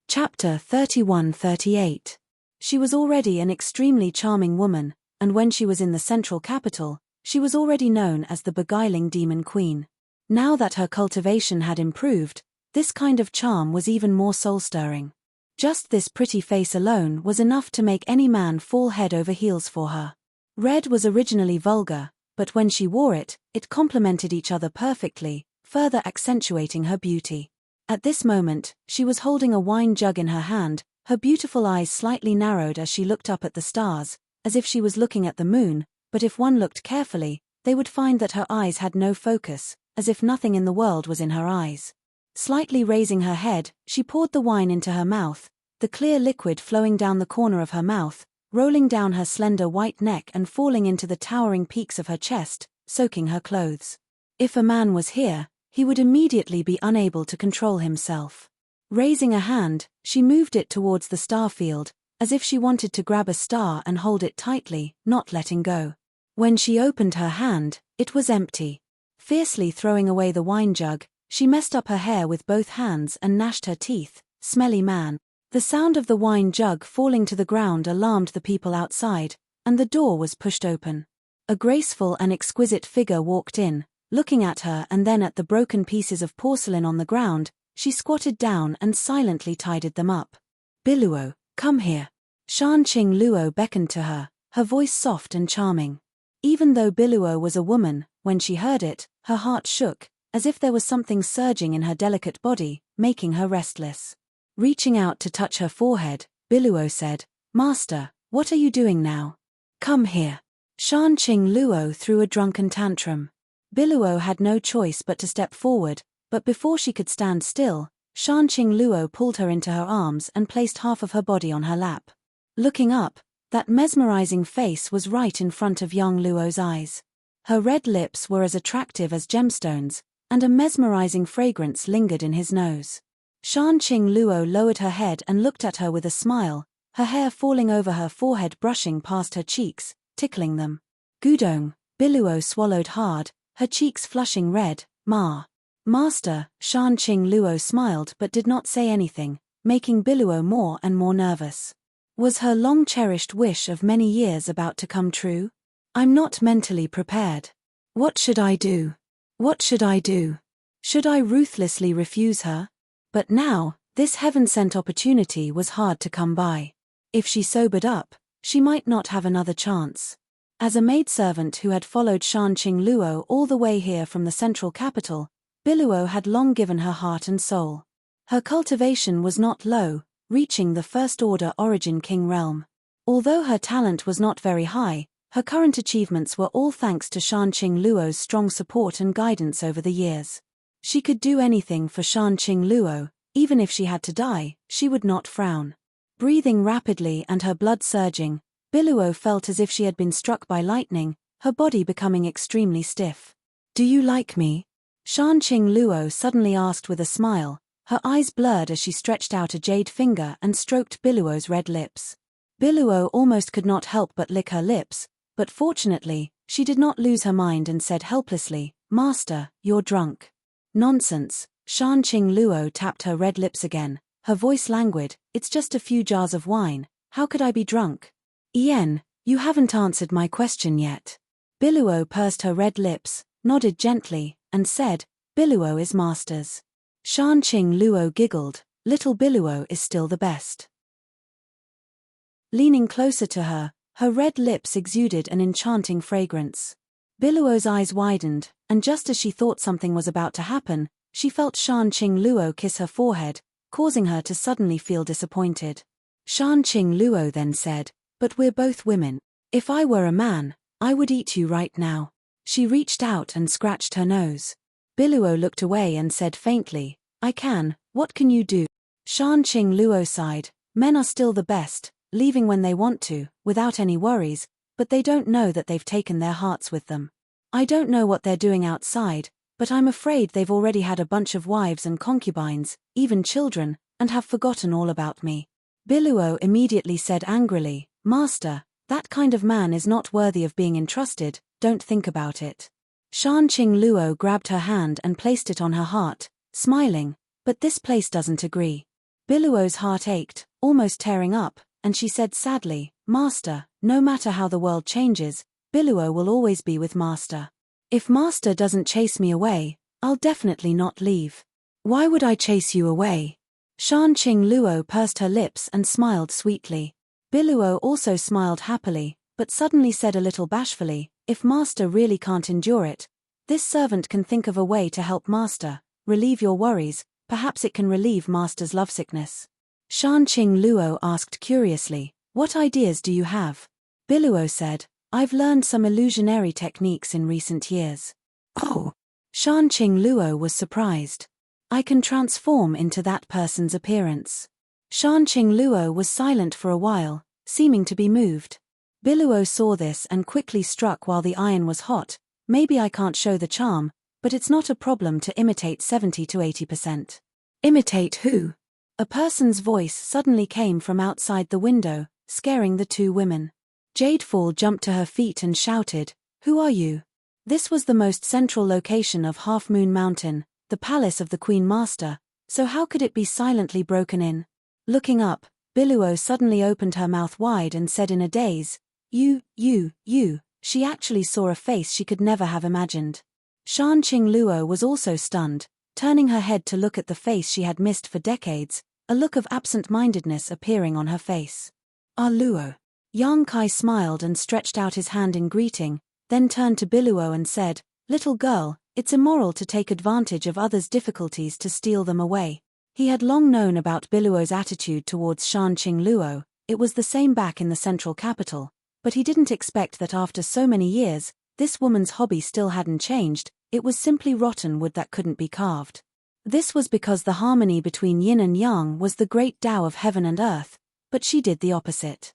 Chapter 31-38. She was already an extremely charming woman, and when she was in the central capital, she was already known as the beguiling demon queen. Now that her cultivation had improved, this kind of charm was even more soul-stirring. Just this pretty face alone was enough to make any man fall head over heels for her. Red was originally vulgar, but when she wore it, it complemented each other perfectly, further accentuating her beauty. At this moment, she was holding a wine jug in her hand, her beautiful eyes slightly narrowed as she looked up at the stars, as if she was looking at the moon, but if one looked carefully, they would find that her eyes had no focus, as if nothing in the world was in her eyes. Slightly raising her head, she poured the wine into her mouth, the clear liquid flowing down the corner of her mouth, rolling down her slender white neck and falling into the towering peaks of her chest, soaking her clothes. If a man was here, he would immediately be unable to control himself. Raising a hand, she moved it towards the star field, as if she wanted to grab a star and hold it tightly, not letting go. When she opened her hand, it was empty. Fiercely throwing away the wine jug, she messed up her hair with both hands and gnashed her teeth. Smelly man. The sound of the wine jug falling to the ground alarmed the people outside, and the door was pushed open. A graceful and exquisite figure walked in, looking at her and then at the broken pieces of porcelain on the ground. She squatted down and silently tidied them up. "Biluo, come here." Shanqing Luo beckoned to her, her voice soft and charming. Even though Biluo was a woman, when she heard it, her heart shook, as if there was something surging in her delicate body, making her restless. Reaching out to touch her forehead, Biluo said, "Master, what are you doing now? Come here." Shanqing Luo threw a drunken tantrum. Biluo had no choice but to step forward, but before she could stand still, Shan Luo pulled her into her arms and placed half of her body on her lap. Looking up, that mesmerizing face was right in front of young Luo's eyes. Her red lips were as attractive as gemstones, and a mesmerizing fragrance lingered in his nose. Shan Luo lowered her head and looked at her with a smile, her hair falling over her forehead brushing past her cheeks, tickling them. Gudong, Biluo swallowed hard, her cheeks flushing red. Master, Shan Luo smiled but did not say anything, making Biluo more and more nervous. Was her long-cherished wish of many years about to come true? I'm not mentally prepared. What should I do? What should I do? Should I ruthlessly refuse her? But now, this heaven-sent opportunity was hard to come by. If she sobered up, she might not have another chance. As a maidservant who had followed Shan Luo all the way here from the central capital, Biluo had long given her heart and soul. Her cultivation was not low, reaching the first-order origin king realm. Although her talent was not very high, her current achievements were all thanks to Shan Luo's strong support and guidance over the years. She could do anything for Shan Luo, even if she had to die, she would not frown. Breathing rapidly and her blood surging, Biluo felt as if she had been struck by lightning, her body becoming extremely stiff. Do you like me? Shan Luo suddenly asked with a smile, her eyes blurred as she stretched out a jade finger and stroked Biluo's red lips. Biluo almost could not help but lick her lips, but fortunately, she did not lose her mind and said helplessly, Master, you're drunk. Nonsense, Shan Luo tapped her red lips again, her voice languid, it's just a few jars of wine, how could I be drunk? Ian, you haven't answered my question yet. Biluo pursed her red lips, nodded gently, and said, Biluo is master's. Shan Luo giggled, little Biluo is still the best. Leaning closer to her, her red lips exuded an enchanting fragrance. Biluo's eyes widened, and just as she thought something was about to happen, she felt Shan Luo kiss her forehead, causing her to suddenly feel disappointed. Shan Luo then said, but we're both women. If I were a man, I would eat you right now. She reached out and scratched her nose. Biluo looked away and said faintly, I can, what can you do? Shan Luo sighed, men are still the best, leaving when they want to, without any worries, but they don't know that they've taken their hearts with them. I don't know what they're doing outside, but I'm afraid they've already had a bunch of wives and concubines, even children, and have forgotten all about me. Biluo immediately said angrily, Master, that kind of man is not worthy of being entrusted, don't think about it. Shan Luo grabbed her hand and placed it on her heart, smiling, but this place doesn't agree. Biluo's heart ached, almost tearing up, and she said sadly, Master, no matter how the world changes, Biluo will always be with Master. If Master doesn't chase me away, I'll definitely not leave. Why would I chase you away? Shan Luo pursed her lips and smiled sweetly. Biluo also smiled happily, but suddenly said a little bashfully, if Master really can't endure it, this servant can think of a way to help Master, relieve your worries, perhaps it can relieve Master's lovesickness. Shan Luo asked curiously, what ideas do you have? Biluo said, I've learned some illusionary techniques in recent years. Oh! Shan Luo was surprised. I can transform into that person's appearance. Shan Luo was silent for a while, seeming to be moved. Biluo saw this and quickly struck while the iron was hot, maybe I can't show the charm, but it's not a problem to imitate 70 to 80%. Imitate who? A person's voice suddenly came from outside the window, scaring the two women. Jadefall jumped to her feet and shouted, Who are you? This was the most central location of Half Moon Mountain, the palace of the Queen Master, so how could it be silently broken in? Looking up, Biluo suddenly opened her mouth wide and said in a daze, You. She actually saw a face she could never have imagined. Shan Luo was also stunned, turning her head to look at the face she had missed for decades, a look of absent-mindedness appearing on her face. Ah Luo. Yang Kai smiled and stretched out his hand in greeting, then turned to Biluo and said, Little girl, it's immoral to take advantage of others' difficulties to steal them away. He had long known about Biluo's attitude towards Shan Luo, it was the same back in the central capital, but he didn't expect that after so many years, this woman's hobby still hadn't changed, it was simply rotten wood that couldn't be carved. This was because the harmony between yin and yang was the great Tao of heaven and earth, but she did the opposite.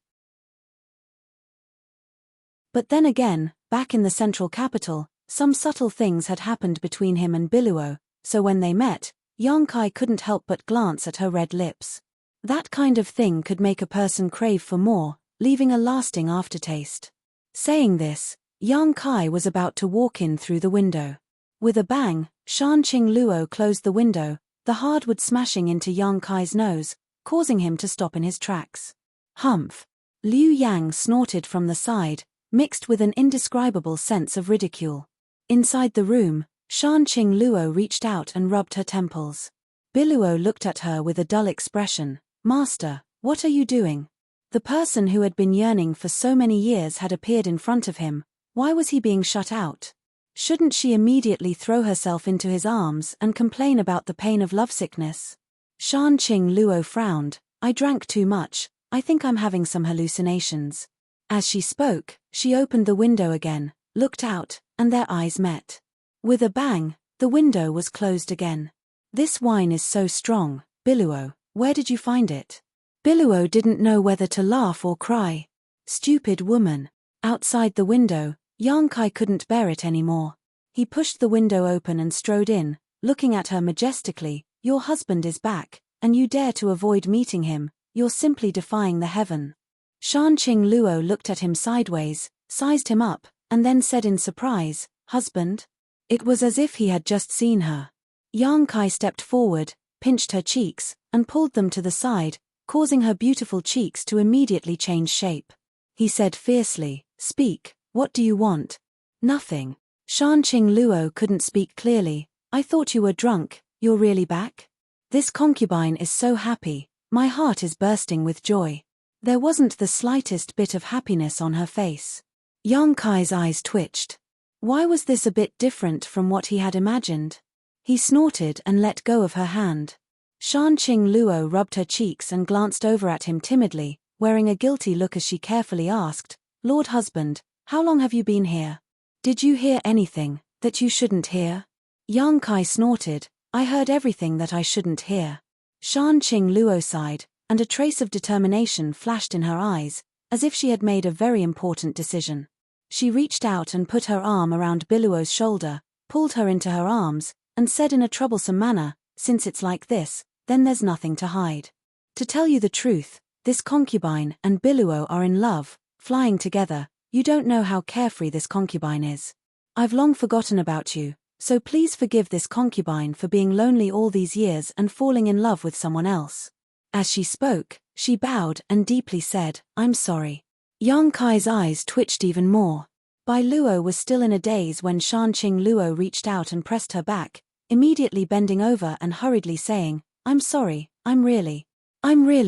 But then again, back in the central capital, some subtle things had happened between him and Biluo, so when they met, Yang Kai couldn't help but glance at her red lips. That kind of thing could make a person crave for more, leaving a lasting aftertaste. Saying this, Yang Kai was about to walk in through the window. With a bang, Shanqing Luo closed the window, the hardwood smashing into Yang Kai's nose, causing him to stop in his tracks. Humph! Liu Yang snorted from the side, mixed with an indescribable sense of ridicule. Inside the room, Shanqing Luo reached out and rubbed her temples. Biluo looked at her with a dull expression. "Master, what are you doing?" The person who had been yearning for so many years had appeared in front of him. Why was he being shut out? Shouldn't she immediately throw herself into his arms and complain about the pain of lovesickness? Shanqing Luo frowned. "I drank too much, I think I'm having some hallucinations." As she spoke, she opened the window again, looked out, and their eyes met. With a bang, the window was closed again. "This wine is so strong, Biluo, where did you find it?" Biluo didn't know whether to laugh or cry. Stupid woman. Outside the window, Yang Kai couldn't bear it anymore. He pushed the window open and strode in, looking at her majestically. "Your husband is back, and you dare to avoid meeting him, you're simply defying the heaven." Shanqing Luo looked at him sideways, sized him up, and then said in surprise, "Husband?" It was as if he had just seen her. Yang Kai stepped forward, pinched her cheeks, and pulled them to the side, causing her beautiful cheeks to immediately change shape. He said fiercely, "Speak, what do you want?" "Nothing." Shanqing Luo couldn't speak clearly. "I thought you were drunk, you're really back?" "This concubine is so happy, my heart is bursting with joy." There wasn't the slightest bit of happiness on her face. Yang Kai's eyes twitched. Why was this a bit different from what he had imagined? He snorted and let go of her hand. Shanqing Luo rubbed her cheeks and glanced over at him timidly, wearing a guilty look as she carefully asked, "Lord husband, how long have you been here? Did you hear anything that you shouldn't hear?" Yang Kai snorted, "I heard everything that I shouldn't hear." Shanqing Luo sighed, and a trace of determination flashed in her eyes, as if she had made a very important decision. She reached out and put her arm around Biluo's shoulder, pulled her into her arms, and said in a troublesome manner, "Since it's like this, then there's nothing to hide. To tell you the truth, this concubine and Biluo are in love, flying together. You don't know how carefree this concubine is. I've long forgotten about you, so please forgive this concubine for being lonely all these years and falling in love with someone else." As she spoke, she bowed and deeply said, "I'm sorry." Yang Kai's eyes twitched even more. Bai Luo was still in a daze when Shanqing Luo reached out and pressed her back, immediately bending over and hurriedly saying, "I'm sorry, I'm really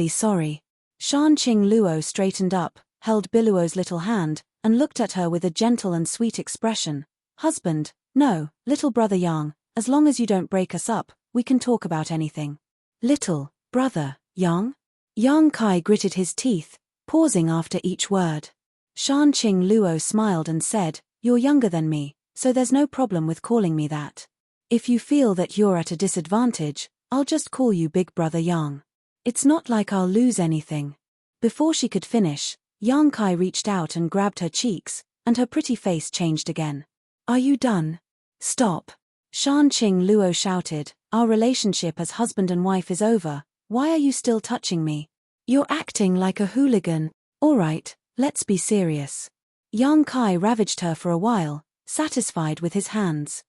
sorry." Shanqing Luo straightened up, held Biluo's little hand, and looked at her with a gentle and sweet expression. "Husband, no, little brother Yang, as long as you don't break us up, we can talk about anything." "Little brother Yang?" Yang Kai gritted his teeth, pausing after each word. Shanqing Luo smiled and said, "You're younger than me, so there's no problem with calling me that. If you feel that you're at a disadvantage, I'll just call you Big Brother Yang. It's not like I'll lose anything." Before she could finish, Yang Kai reached out and grabbed her cheeks, and her pretty face changed again. "Are you done?" "Stop!" Shanqing Luo shouted, "Our relationship as husband and wife is over. Why are you still touching me? You're acting like a hooligan. All right, let's be serious." Yang Kai ravaged her for a while, satisfied with his hands.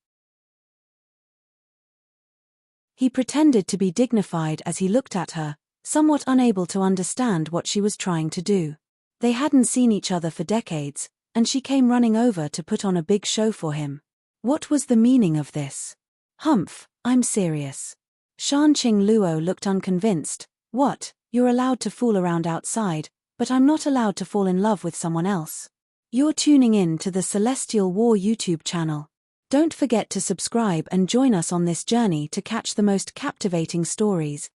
He pretended to be dignified as he looked at her, somewhat unable to understand what she was trying to do. They hadn't seen each other for decades, and she came running over to put on a big show for him. What was the meaning of this? "Humph, I'm serious." Shanqing Luo looked unconvinced. "What, you're allowed to fool around outside, but I'm not allowed to fall in love with someone else?" You're tuning in to the Celestial War YouTube channel. Don't forget to subscribe and join us on this journey to catch the most captivating stories.